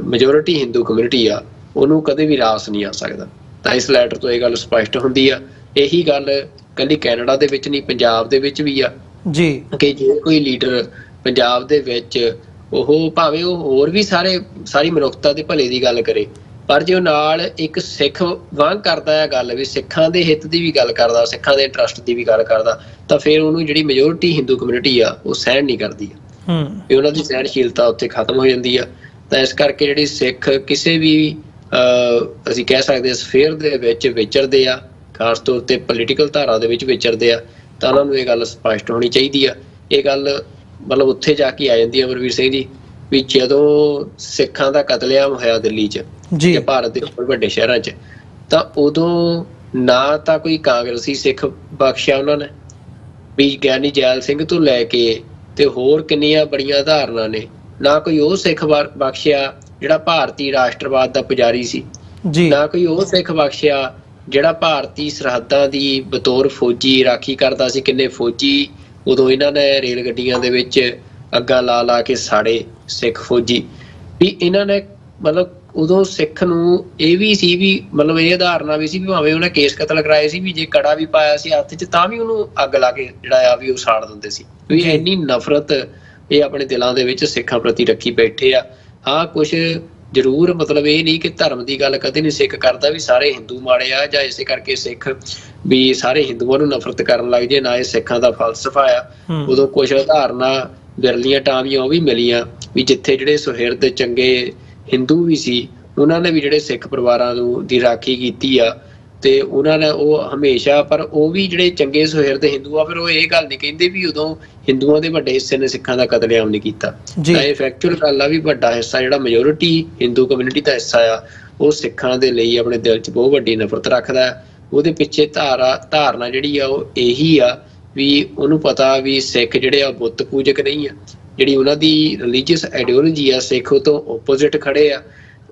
ਮੈਜੋਰਿਟੀ ਹਿੰਦੂ ਕਮਿਊਨਿਟੀ ਆ ਉਹਨੂੰ ਕਦੇ ਵੀ ਰਾਸ ਨਹੀਂ ਆ ਸਕਦਾ। ਤਾਂ ਇਸ ਲੈਟਰ ਤੋਂ ਇਹ ਗੱਲ ਸਪਸ਼ਟ ਹੁੰਦੀ ਆ। ਇਹੀ ਗੱਲ ਇਕੱਲੀ ਕੈਨੇਡਾ ਦੇ ਵਿੱਚ ਨਹੀਂ, ਪੰਜਾਬ ਦੇ ਵਿੱਚ ਵੀ ਆ ਜੀ ਕਿ ਜੇ ਕੋਈ ਲੀਡਰ ਪੰਜਾਬ ਦੇ ਵਿੱਚ ਉਹ ਭਾਵੇਂ ਉਹ ਹੋਰ ਵੀ ਸਾਰੀ ਮਨੁੱਖਤਾ ਦੇ ਭਲੇ ਦੀ ਗੱਲ ਕਰੇ, ਪਰ ਜੇ ਉਹ ਨਾਲ ਇੱਕ ਸਿੱਖ ਵਾਂਗ ਕਰਦਾ ਹੈ ਗੱਲ ਵੀ ਸਿੱਖਾਂ ਦੇ ਹਿੱਤ ਦੀ ਵੀ ਗੱਲ ਕਰਦਾ, ਸਿੱਖਾਂ ਦੇ ਇੰਟਰਸਟ ਦੀ ਵੀ ਗੱਲ ਕਰਦਾ, ਤਾਂ ਫਿਰ ਉਹਨੂੰ ਜਿਹੜੀ ਮੈਜੋਰਿਟੀ ਹਿੰਦੂ ਕਮਿਊਨਿਟੀ ਆ ਉਹ ਸਹਿਣ ਨਹੀਂ ਕਰਦੀ ਵੀ ਉਹਨਾਂ ਦੀ ਸਹਿਣਸ਼ੀਲਤਾ ਉੱਥੇ ਖਤਮ ਹੋ ਜਾਂਦੀ ਆ। ਤਾਂ ਇਸ ਕਰਕੇ ਜਿਹੜੀ ਸਿੱਖ ਕਿਸੇ ਵੀ ਅਸੀਂ ਕਹਿ ਸਕਦੇ ਸਫੇਅਰ ਦੇ ਵਿੱਚ ਵਿਚਰਦੇ ਆ, ਖਾਸ ਤੌਰ ਤੇ ਪੋਲੀਟੀਕਲ ਧਾਰਾ ਦੇ ਵਿੱਚ ਵਿਚਰਦੇ ਆ, ਤਾਂ ਉਹਨਾਂ ਨੂੰ ਇਹ ਗੱਲ ਸਪਸ਼ਟ ਹੋਣੀ ਚਾਹੀਦੀ ਆ। ਇਹ ਗੱਲ ਮਤਲਬ ਉੱਥੇ ਜਾ ਕੇ ਆ ਜਾਂਦੀ ਹੈ ਅਮਰਵੀਰ ਸਿੰਘ ਜੀ ਵੀ ਜਦੋਂ ਸਿੱਖਾਂ ਦਾ ਕਤਲੇਆਮ ਹੋਇਆ ਦਿੱਲੀ 'ਚ ਜਾਂ ਭਾਰਤ ਦੇ ਹੋਰ ਵੱਡੇ ਸ਼ਹਿਰਾਂ 'ਚ, ਤਾਂ ਉਦੋਂ ਨਾ ਤਾਂ ਕੋਈ ਕਾਂਗਰਸੀ ਸਿੱਖ ਬਖਸ਼ਿਆ ਉਹਨਾਂ ਨੇ, ਵੀ ਗਿਆਨੀ ਜੈਲ ਸਿੰਘ ਤੋਂ ਲੈ ਕੇ ਤੇ ਹੋਰ ਕਿੰਨੀਆਂ ਬੜੀਆਂ ਉਦਾਹਰਨਾਂ ਨੇ, ਨਾ ਕੋਈ ਉਹ ਸਿੱਖ ਬਖਸ਼ਿਆ ਜਿਹੜਾ ਭਾਰਤੀ ਰਾਸ਼ਟਰਵਾਦ ਦਾ ਪੁਜਾਰੀ ਸੀ, ਨਾ ਕੋਈ ਉਹ ਸਿੱਖ ਬਖਸ਼ਿਆ ਜਿਹੜਾ ਭਾਰਤੀ ਸਰਹੱਦਾਂ ਦੀ ਬਤੌਰ ਫੌਜੀ ਰਾਖੀ ਕਰਦਾ ਸੀ। ਕਿੰਨੇ ਫੌਜੀ ਉਦੋਂ ਇਹਨਾਂ ਨੇ ਰੇਲ ਗੱਡੀਆਂ ਦੇ ਵਿੱਚ ਅੱਗਾਂ ਲਾ ਕੇ ਸਾੜੇ ਸਿੱਖ ਫੌਜੀ ਵੀ ਇਹਨਾਂ ਨੇ ਮਤਲਬ ਉਦੋਂ ਸਿੱਖ ਨੂੰ ਇਹ ਵੀ ਸੀ ਵੀ ਮਤਲਬ ਇਹ ਉਦਾਹਰਨਾਂ ਵੀ ਸੀ ਵੀ ਭਾਵੇਂ ਉਹਨੇ ਕੇਸ ਕਤਲ ਕਰਾਏ ਸੀ ਵੀ ਜੇ ਕੜਾ ਵੀ ਪਾਇਆ ਸੀ ਹੱਥ 'ਚ ਤਾਂ ਵੀ ਉਹਨੂੰ ਅੱਗ ਲਾ ਕੇ ਜਿਹੜਾ ਆ ਵੀ ਉਹ ਸਾੜ ਦਿੰਦੇ ਸੀ। ਵੀ ਇੰਨੀ ਨਫ਼ਰਤ ਇਹ ਆਪਣੇ ਦਿਲਾਂ ਦੇ ਵਿੱਚ ਸਿੱਖਾਂ ਪ੍ਰਤੀ ਰੱਖੀ ਬੈਠੇ ਆ। ਹਾਂ ਕੁਛ ਜ਼ਰੂਰ ਮਤਲਬ ਇਹ ਨਹੀਂ ਕਿ ਧਰਮ ਦੀ ਗੱਲ ਕਦੇ ਨਹੀਂ ਸਿੱਖ ਕਰਦਾ ਵੀ ਸਾਰੇ ਹਿੰਦੂ ਮਾੜੇ ਆ ਜਾਂ ਇਸੇ ਕਰਕੇ ਸਿੱਖ ਵੀ ਸਾਰੇ ਹਿੰਦੂਆਂ ਨੂੰ ਨਫ਼ਰਤ ਕਰਨ ਲੱਗ ਜੇ, ਨਾ ਇਹ ਸਿੱਖਾਂ ਦਾ ਫਲਸਫਾ ਆ। ਉਦੋਂ ਕੁਛ ਉਦਾਹਰਨਾਂ ਵਿਰਲੀਆਂ ਟਾਵੀਆਂ ਉਹ ਵੀ ਮਿਲੀਆਂ ਵੀ ਜਿੱਥੇ ਜਿਹੜੇ ਸੁਹਿਰਦ ਚੰਗੇ ਹਿੰਦੂ ਵੀ ਸੀ ਉਹਨਾਂ ਨੇ ਵੀ ਜਿਹੜੇ ਸਿੱਖ ਪਰਿਵਾਰਾਂ ਨੂੰ ਦੀ ਰਾਖੀ ਕੀਤੀ ਆ, ਤੇ ਉਹਨਾਂ ਨੇ ਉਹ ਹਮੇਸ਼ਾ, ਪਰ ਉਹ ਵੀ ਜਿਹੜੇ ਚੰਗੇ ਸੁਹਿਰਦ ਹਿੰਦੂ ਆ ਫਿਰ ਉਹ ਇਹ ਗੱਲ ਨਹੀਂ ਕਹਿੰਦੇ ਵੀ ਉਦੋਂ ਹਿੰਦੂਆਂ ਦੇ ਵੱਡੇ ਹਿੱਸੇ ਨੇ ਸਿੱਖਾਂ ਦਾ ਕਤਲੇਆਮ ਨਹੀਂ ਕੀਤਾ। ਤਾਂ ਇਹ ਫੈਕਚੁਅਲ ਗੱਲ ਆ ਵੀ ਵੱਡਾ ਹਿੱਸਾ ਜਿਹੜਾ ਮੈਜੋਰਿਟੀ ਹਿੰਦੂ ਕਮਿਊਨਿਟੀ ਦਾ ਹਿੱਸਾ ਆ ਉਹ ਸਿੱਖਾਂ ਦੇ ਲਈ ਆਪਣੇ ਦਿਲ 'ਚ ਬਹੁਤ ਵੱਡੀ ਨਫ਼ਰਤ ਰੱਖਦਾ ਹੈ। ਉਹਦੇ ਪਿੱਛੇ ਧਾਰਨਾ ਜਿਹੜੀ ਆ ਉਹ ਇਹੀ ਆ ਵੀ ਉਹਨੂੰ ਪਤਾ ਵੀ ਸਿੱਖ ਜਿਹੜੇ ਆ ਬੁੱਤ ਪੂਜਕ ਨਹੀਂ ਆ, ਜਿਹੜੀ ਉਹਨਾਂ ਦੀ ਰਿਲੀਜੀਅਸ ਆਈਡੀਓਲੋਜੀ ਆ ਸਿੱਖ ਉਹ ਤੋਂ ਓਪੋਜ਼ਿਟ ਖੜੇ ਆ।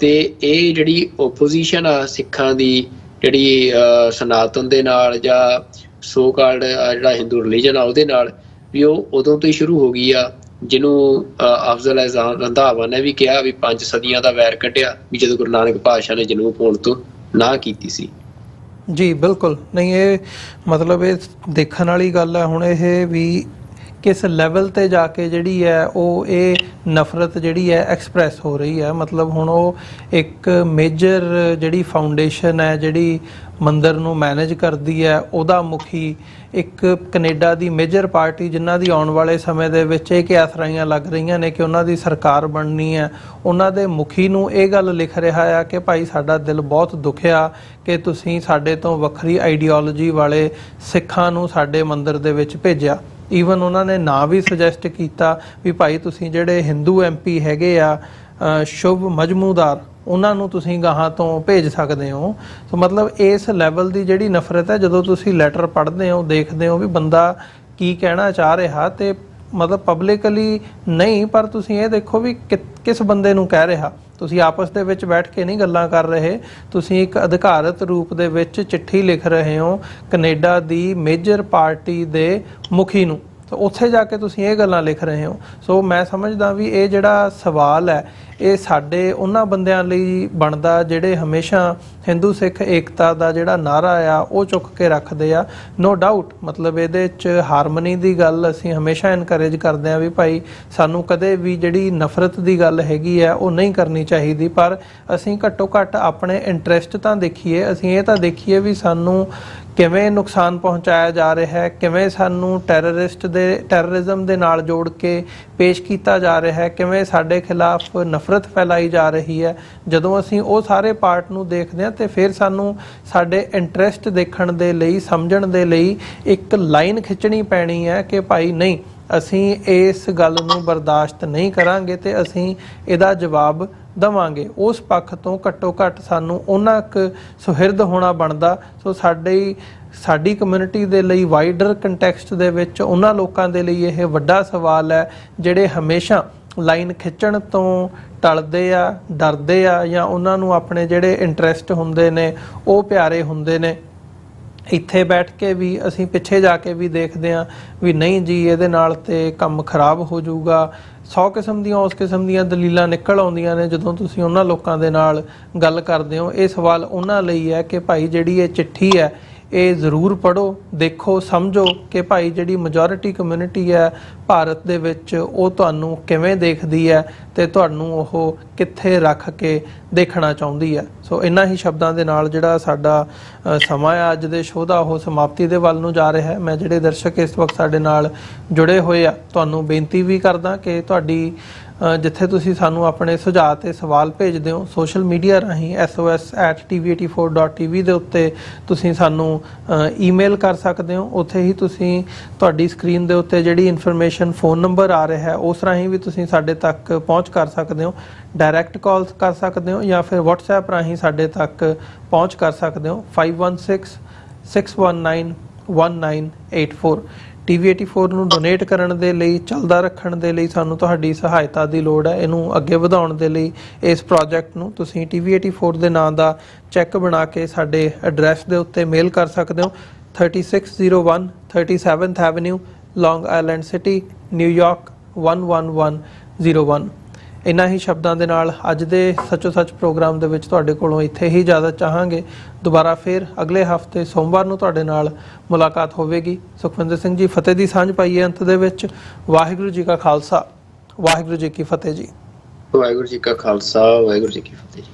ਤੇ ਇਹ ਜਿਹੜੀ ਓਪੋਜੀਸ਼ਨ ਆ ਸਿੱਖਾਂ ਦੀ ਜਿਹੜੀ ਸਨਾਤਨ ਦੇ ਨਾਲ ਜਾਂ ਸੋ ਕਾਲਡ ਜਿਹੜਾ ਹਿੰਦੂ ਰਿਲੀਜਨ ਆ ਉਹਦੇ ਨਾਲ ਵੀ ਉਹ ਉਦੋਂ ਤੋਂ ਹੀ ਸ਼ੁਰੂ ਹੋ ਗਈ ਆ, ਜਿਹਨੂੰ ਅਫਜ਼ਲ ਅਹਿਸਾਨ ਰੰਧਾਵਾ ਨੇ ਵੀ ਕਿਹਾ ਵੀ 5 ਸਦੀਆਂ ਦਾ ਵੈਰ ਕੱਢਿਆ ਵੀ ਜਦੋਂ ਗੁਰੂ ਨਾਨਕ ਪਾਤਸ਼ਾਹ ਨੇ ਜਨਮ ਪਾਉਣ ਤੋਂ ਨਾ ਕੀਤੀ ਸੀ। ਜੀ ਬਿਲਕੁਲ ਨਹੀਂ, ਇਹ ਮਤਲਬ ਇਹ ਦੇਖਣ ਵਾਲੀ ਗੱਲ ਹੈ ਹੁਣ ਇਹ ਵੀ ਕਿਸ ਲੈਵਲ ਤੇ ਜਾ ਕੇ ਜਿਹੜੀ ਹੈ ਉਹ ਇਹ ਨਫ਼ਰਤ ਜਿਹੜੀ ਹੈ ਐਕਸਪ੍ਰੈਸ ਹੋ ਰਹੀ ਹੈ। ਮਤਲਬ ਹੁਣ ਉਹ ਇੱਕ ਮੇਜਰ ਜਿਹੜੀ ਫਾਊਂਡੇਸ਼ਨ ਹੈ ਜਿਹੜੀ ਮੰਦਰ ਨੂੰ ਮੈਨੇਜ ਕਰਦੀ ਹੈ ਉਹਦਾ ਮੁਖੀ ਇੱਕ ਕੈਨੇਡਾ ਦੀ ਮੇਜਰ ਪਾਰਟੀ ਜਿਨ੍ਹਾਂ ਦੀ ਆਉਣ ਵਾਲੇ ਸਮੇਂ ਦੇ ਵਿੱਚ ਇਹ ਕਿਆਸਰਾਈਆਂ ਲੱਗ ਰਹੀਆਂ ਨੇ ਕਿ ਉਹਨਾਂ ਦੀ ਸਰਕਾਰ ਬਣਨੀ ਹੈ, ਉਹਨਾਂ ਦੇ ਮੁਖੀ ਨੂੰ ਇਹ ਗੱਲ ਲਿਖ ਰਿਹਾ ਆ ਕਿ ਭਾਈ ਸਾਡਾ ਦਿਲ ਬਹੁਤ ਦੁਖਿਆ ਕਿ ਤੁਸੀਂ ਸਾਡੇ ਤੋਂ ਵੱਖਰੀ ਆਈਡੀਓਲੋਜੀ ਵਾਲੇ ਸਿੱਖਾਂ ਨੂੰ ਸਾਡੇ ਮੰਦਿਰ ਦੇ ਵਿੱਚ ਭੇਜਿਆ। ਈਵਨ ਉਹਨਾਂ ਨੇ ਨਾਂ ਵੀ ਸੁਜੈਸਟ ਕੀਤਾ ਵੀ ਭਾਈ ਤੁਸੀਂ ਜਿਹੜੇ ਹਿੰਦੂ MP ਹੈਗੇ ਆ ਸ਼ੁਭ ਮਜਮੂਦਾਰ, ਉਹਨਾਂ ਨੂੰ ਤੁਸੀਂ ਗਾਹਾਂ ਤੋਂ ਭੇਜ ਸਕਦੇ ਹੋ। ਸੋ ਮਤਲਬ ਇਸ ਲੈਵਲ ਦੀ ਜਿਹੜੀ ਨਫ਼ਰਤ ਹੈ, ਜਦੋਂ ਤੁਸੀਂ ਲੈਟਰ ਪੜ੍ਹਦੇ ਹੋ, ਦੇਖਦੇ ਹੋ ਵੀ ਬੰਦਾ ਕੀ ਕਹਿਣਾ ਚਾਹ ਰਿਹਾ, ਤੇ ਮਤਲਬ ਪਬਲਿਕਲੀ ਨਹੀਂ, ਪਰ ਤੁਸੀਂ ਇਹ ਦੇਖੋ ਵੀ ਕਿਸ ਬੰਦੇ ਨੂੰ ਕਹਿ ਰਿਹਾ। ਤੁਸੀਂ ਆਪਸ ਦੇ ਵਿੱਚ ਬੈਠ ਕੇ ਨਹੀਂ ਗੱਲਾਂ ਕਰ ਰਹੇ, ਤੁਸੀਂ ਇੱਕ ਅਧਿਕਾਰਤ ਰੂਪ ਦੇ ਵਿੱਚ ਚਿੱਠੀ ਲਿਖ ਰਹੇ ਹੋ ਕੈਨੇਡਾ ਦੀ ਮੇਜਰ ਪਾਰਟੀ ਦੇ ਮੁਖੀ ਨੂੰ, ਤਾਂ ਉੱਥੇ ਜਾ ਕੇ ਤੁਸੀਂ ਇਹ ਗੱਲਾਂ ਲਿਖ ਰਹੇ ਹੋ। ਸੋ ਮੈਂ ਸਮਝਦਾ ਵੀ ਇਹ ਜਿਹੜਾ ਸਵਾਲ ਹੈ ਇਹ ਸਾਡੇ ਉਹਨਾਂ ਬੰਦਿਆਂ ਲਈ ਬਣਦਾ ਜਿਹੜੇ ਹਮੇਸ਼ਾ ਹਿੰਦੂ ਸਿੱਖ ਏਕਤਾ ਦਾ ਜਿਹੜਾ ਨਾਅਰਾ ਆ ਉਹ ਚੁੱਕ ਕੇ ਰੱਖਦੇ ਆ। ਨੋ ਡਾਊਟ ਮਤਲਬ ਇਹਦੇ 'ਚ ਹਾਰਮਨੀ ਦੀ ਗੱਲ ਅਸੀਂ ਹਮੇਸ਼ਾ ਇਨਕਰੇਜ ਕਰਦੇ ਆ ਵੀ ਭਾਈ ਸਾਨੂੰ ਕਦੇ ਵੀ ਜਿਹੜੀ ਨਫ਼ਰਤ ਦੀ ਗੱਲ ਹੈਗੀ ਆ ਉਹ ਨਹੀਂ ਕਰਨੀ ਚਾਹੀਦੀ, ਪਰ ਅਸੀਂ ਘੱਟੋ ਘੱਟ ਆਪਣੇ ਇੰਟਰਸਟ ਤਾਂ ਦੇਖੀਏ। ਅਸੀਂ ਇਹ ਤਾਂ ਦੇਖੀਏ ਵੀ ਸਾਨੂੰ ਕਿਵੇਂ ਨੁਕਸਾਨ ਪਹੁੰਚਾਇਆ ਜਾ ਰਿਹਾ ਹੈ, ਕਿਵੇਂ ਸਾਨੂੰ ਟੈਰਰਿਜ਼ਮ ਦੇ ਨਾਲ ਜੋੜ ਕੇ ਪੇਸ਼ ਕੀਤਾ ਜਾ ਰਿਹਾ ਹੈ, ਕਿਵੇਂ ਸਾਡੇ ਖਿਲਾਫ ਨਫ਼ਰਤ ਫੈਲਾਈ ਜਾ ਰਹੀ ਹੈ। ਜਦੋਂ ਅਸੀਂ ਉਹ ਸਾਰੇ ਪਾਰਟ ਨੂੰ ਦੇਖਦੇ ਹਾਂ ਤੇ ਫਿਰ ਸਾਨੂੰ ਸਾਡੇ ਇੰਟਰਸਟ ਦੇਖਣ ਦੇ ਲਈ, ਸਮਝਣ ਦੇ ਲਈ ਇੱਕ ਲਾਈਨ ਖਿੱਚਣੀ ਪੈਣੀ ਹੈ ਕਿ ਭਾਈ ਨਹੀਂ, ਅਸੀਂ ਇਸ ਗੱਲ ਨੂੰ ਬਰਦਾਸ਼ਤ ਨਹੀਂ ਕਰਾਂਗੇ ਤੇ ਅਸੀਂ ਇਹਦਾ ਜਵਾਬ ਦੇਵਾਂਗੇ। ਉਸ ਪੱਖ ਤੋਂ ਘੱਟੋ ਘੱਟ ਸਾਨੂੰ ਉਹਨਾਂ ਕੁ ਸੁਹਿਰਦ ਹੋਣਾ ਬਣਦਾ। ਸੋ ਸਾਡੀ ਕਮਿਊਨਿਟੀ ਦੇ ਲਈ ਵਾਈਡਰ ਕੰਟੈਕਸਟ ਦੇ ਵਿੱਚ ਉਹਨਾਂ ਲੋਕਾਂ ਦੇ ਲਈ ਇਹ ਵੱਡਾ ਸਵਾਲ ਹੈ ਜਿਹੜੇ ਹਮੇਸ਼ਾ ਲਾਈਨ ਖਿੱਚਣ ਤੋਂ ਟਲਦੇ ਆ, ਡਰਦੇ ਆ, ਜਾਂ ਉਹਨਾਂ ਨੂੰ ਆਪਣੇ ਜਿਹੜੇ ਇੰਟਰਸਟ ਹੁੰਦੇ ਨੇ ਉਹ ਪਿਆਰੇ ਹੁੰਦੇ ਨੇ। ਇੱਥੇ ਬੈਠ ਕੇ ਵੀ ਅਸੀਂ ਪਿੱਛੇ ਜਾ ਕੇ ਵੀ ਦੇਖਦੇ ਹਾਂ ਵੀ ਨਹੀਂ ਜੀ ਇਹਦੇ ਨਾਲ ਤੇ ਕੰਮ ਖਰਾਬ ਹੋ ਜਾਊਗਾ। 100 ਕਿਸਮ ਦੀਆਂ ਉਸ ਕਿਸਮ ਦੀਆਂ ਦਲੀਲਾਂ ਨਿਕਲ ਆਉਂਦੀਆਂ ਨੇ ਜਦੋਂ ਤੁਸੀਂ ਉਹਨਾਂ ਲੋਕਾਂ ਦੇ ਨਾਲ ਗੱਲ ਕਰਦੇ ਹੋ। ਇਹ ਸਵਾਲ ਉਹਨਾਂ ਲਈ ਹੈ ਕਿ ਭਾਈ ਜਿਹੜੀ ਇਹ ਚਿੱਠੀ ਹੈ ਇਹ ਜ਼ਰੂਰ ਪੜ੍ਹੋ, ਦੇਖੋ, ਸਮਝੋ ਕਿ ਭਾਈ ਜਿਹੜੀ ਮੈਜੋਰਿਟੀ ਕਮਿਊਨਿਟੀ ਹੈ ਭਾਰਤ ਦੇ ਵਿੱਚ ਉਹ ਤੁਹਾਨੂੰ ਕਿਵੇਂ ਦੇਖਦੀ ਹੈ ਤੇ ਤੁਹਾਨੂੰ ਉਹ ਕਿੱਥੇ ਰੱਖ ਕੇ ਦੇਖਣਾ ਚਾਹੁੰਦੀ ਹੈ। ਸੋ ਇਹਨਾਂ ਹੀ ਸ਼ਬਦਾਂ ਦੇ ਨਾਲ ਜਿਹੜਾ ਸਾਡਾ ਸਮਾਂ ਹੈ ਅੱਜ ਦੇ ਸ਼ੋਅ ਦਾ ਉਹ ਸਮਾਪਤੀ ਦੇ ਵੱਲ ਨੂੰ ਜਾ ਰਿਹਾ ਹੈ। ਮੈਂ ਜਿਹੜੇ ਦਰਸ਼ਕ ਇਸ ਵਕਤ ਸਾਡੇ ਨਾਲ ਜੁੜੇ ਹੋਏ ਆ ਤੁਹਾਨੂੰ ਬੇਨਤੀ ਵੀ ਕਰਦਾ ਕਿ ਤੁਹਾਡੀ ਜਿੱਥੇ ਤੁਸੀਂ ਸਾਨੂੰ ਆਪਣੇ ਸੁਝਾਅ ਤੇ ਸਵਾਲ ਭੇਜਦੇ ਹੋ ਸੋਸ਼ਲ ਮੀਡੀਆ ਰਾਹੀਂ sos@tv84.tv ਦੇ ਉੱਤੇ ਤੁਸੀਂ ਸਾਨੂੰ ਈਮੇਲ ਕਰ ਸਕਦੇ ਹੋ। ਉੱਥੇ ਹੀ ਤੁਸੀਂ ਤੁਹਾਡੀ ਸਕਰੀਨ ਦੇ ਉੱਤੇ ਜਿਹੜੀ ਇਨਫੋਰਮੇਸ਼ਨ ਫੋਨ ਨੰਬਰ ਆ ਰਿਹਾ ਹੈ ਉਸ ਰਾਹੀਂ ਵੀ ਤੁਸੀਂ ਸਾਡੇ ਤੱਕ ਪਹੁੰਚ ਕਰ ਸਕਦੇ ਹੋ। ਡਾਇਰੈਕਟ ਕਾਲਸ ਕਰ ਸਕਦੇ ਹੋ ਜਾਂ ਫਿਰ WhatsApp ਰਾਹੀਂ ਸਾਡੇ ਤੱਕ ਪਹੁੰਚ ਕਰ ਸਕਦੇ ਹੋ। 5166191984 TV84 ਨੂੰ ਡੋਨੇਟ ਕਰਨ ਦੇ ਲਈ, ਚੱਲਦਾ ਰੱਖਣ ਦੇ ਲਈ ਸਾਨੂੰ ਤੁਹਾਡੀ ਸਹਾਇਤਾ ਦੀ ਲੋੜ ਹੈ। ਇਹਨੂੰ ਅੱਗੇ ਵਧਾਉਣ ਦੇ ਲਈ ਇਸ ਪ੍ਰੋਜੈਕਟ ਨੂੰ ਤੁਸੀਂ TV84 ਦੇ ਨਾਂ ਦਾ ਚੈੱਕ ਬਣਾ ਕੇ ਸਾਡੇ ਐਡਰੈਸ ਦੇ ਉੱਤੇ ਮੇਲ ਕਰ ਸਕਦੇ ਹੋ। 3601 37th ਐਵਨਿਊ, ਲੌਂਗ ਆਈਲੈਂਡ ਸਿਟੀ, ਨਿਊਯਾਰਕ 11101। ਇਹਨਾਂ ਹੀ ਸ਼ਬਦਾਂ ਦੇ ਨਾਲ ਅੱਜ ਦੇ ਸੱਚੋ ਸੱਚ ਪ੍ਰੋਗਰਾਮ ਦੇ ਵਿੱਚ ਤੁਹਾਡੇ ਕੋਲੋਂ ਇੱਥੇ ਹੀ ਇਜਾਜ਼ਤ ਚਾਹਾਂਗੇ। ਦੁਬਾਰਾ ਫਿਰ ਅਗਲੇ ਹਫਤੇ ਸੋਮਵਾਰ ਨੂੰ ਤੁਹਾਡੇ ਨਾਲ ਮੁਲਾਕਾਤ ਹੋਵੇਗੀ। ਸੁਖਵਿੰਦਰ ਸਿੰਘ ਜੀ ਫਤਿਹ ਦੀ ਸਾਂਝ ਪਾਈਏ ਅੰਤ ਦੇ ਵਿੱਚ। ਵਾਹਿਗੁਰੂ ਜੀ ਕਾ ਖਾਲਸਾ, ਵਾਹਿਗੁਰੂ ਜੀ ਕੀ ਫਤਿਹ ਜੀ। ਵਾਹਿਗੁਰੂ ਜੀ ਕਾ ਖਾਲਸਾ, ਵਾਹਿਗੁਰੂ ਜੀ ਕੀ ਫਤਿਹ ਜੀ।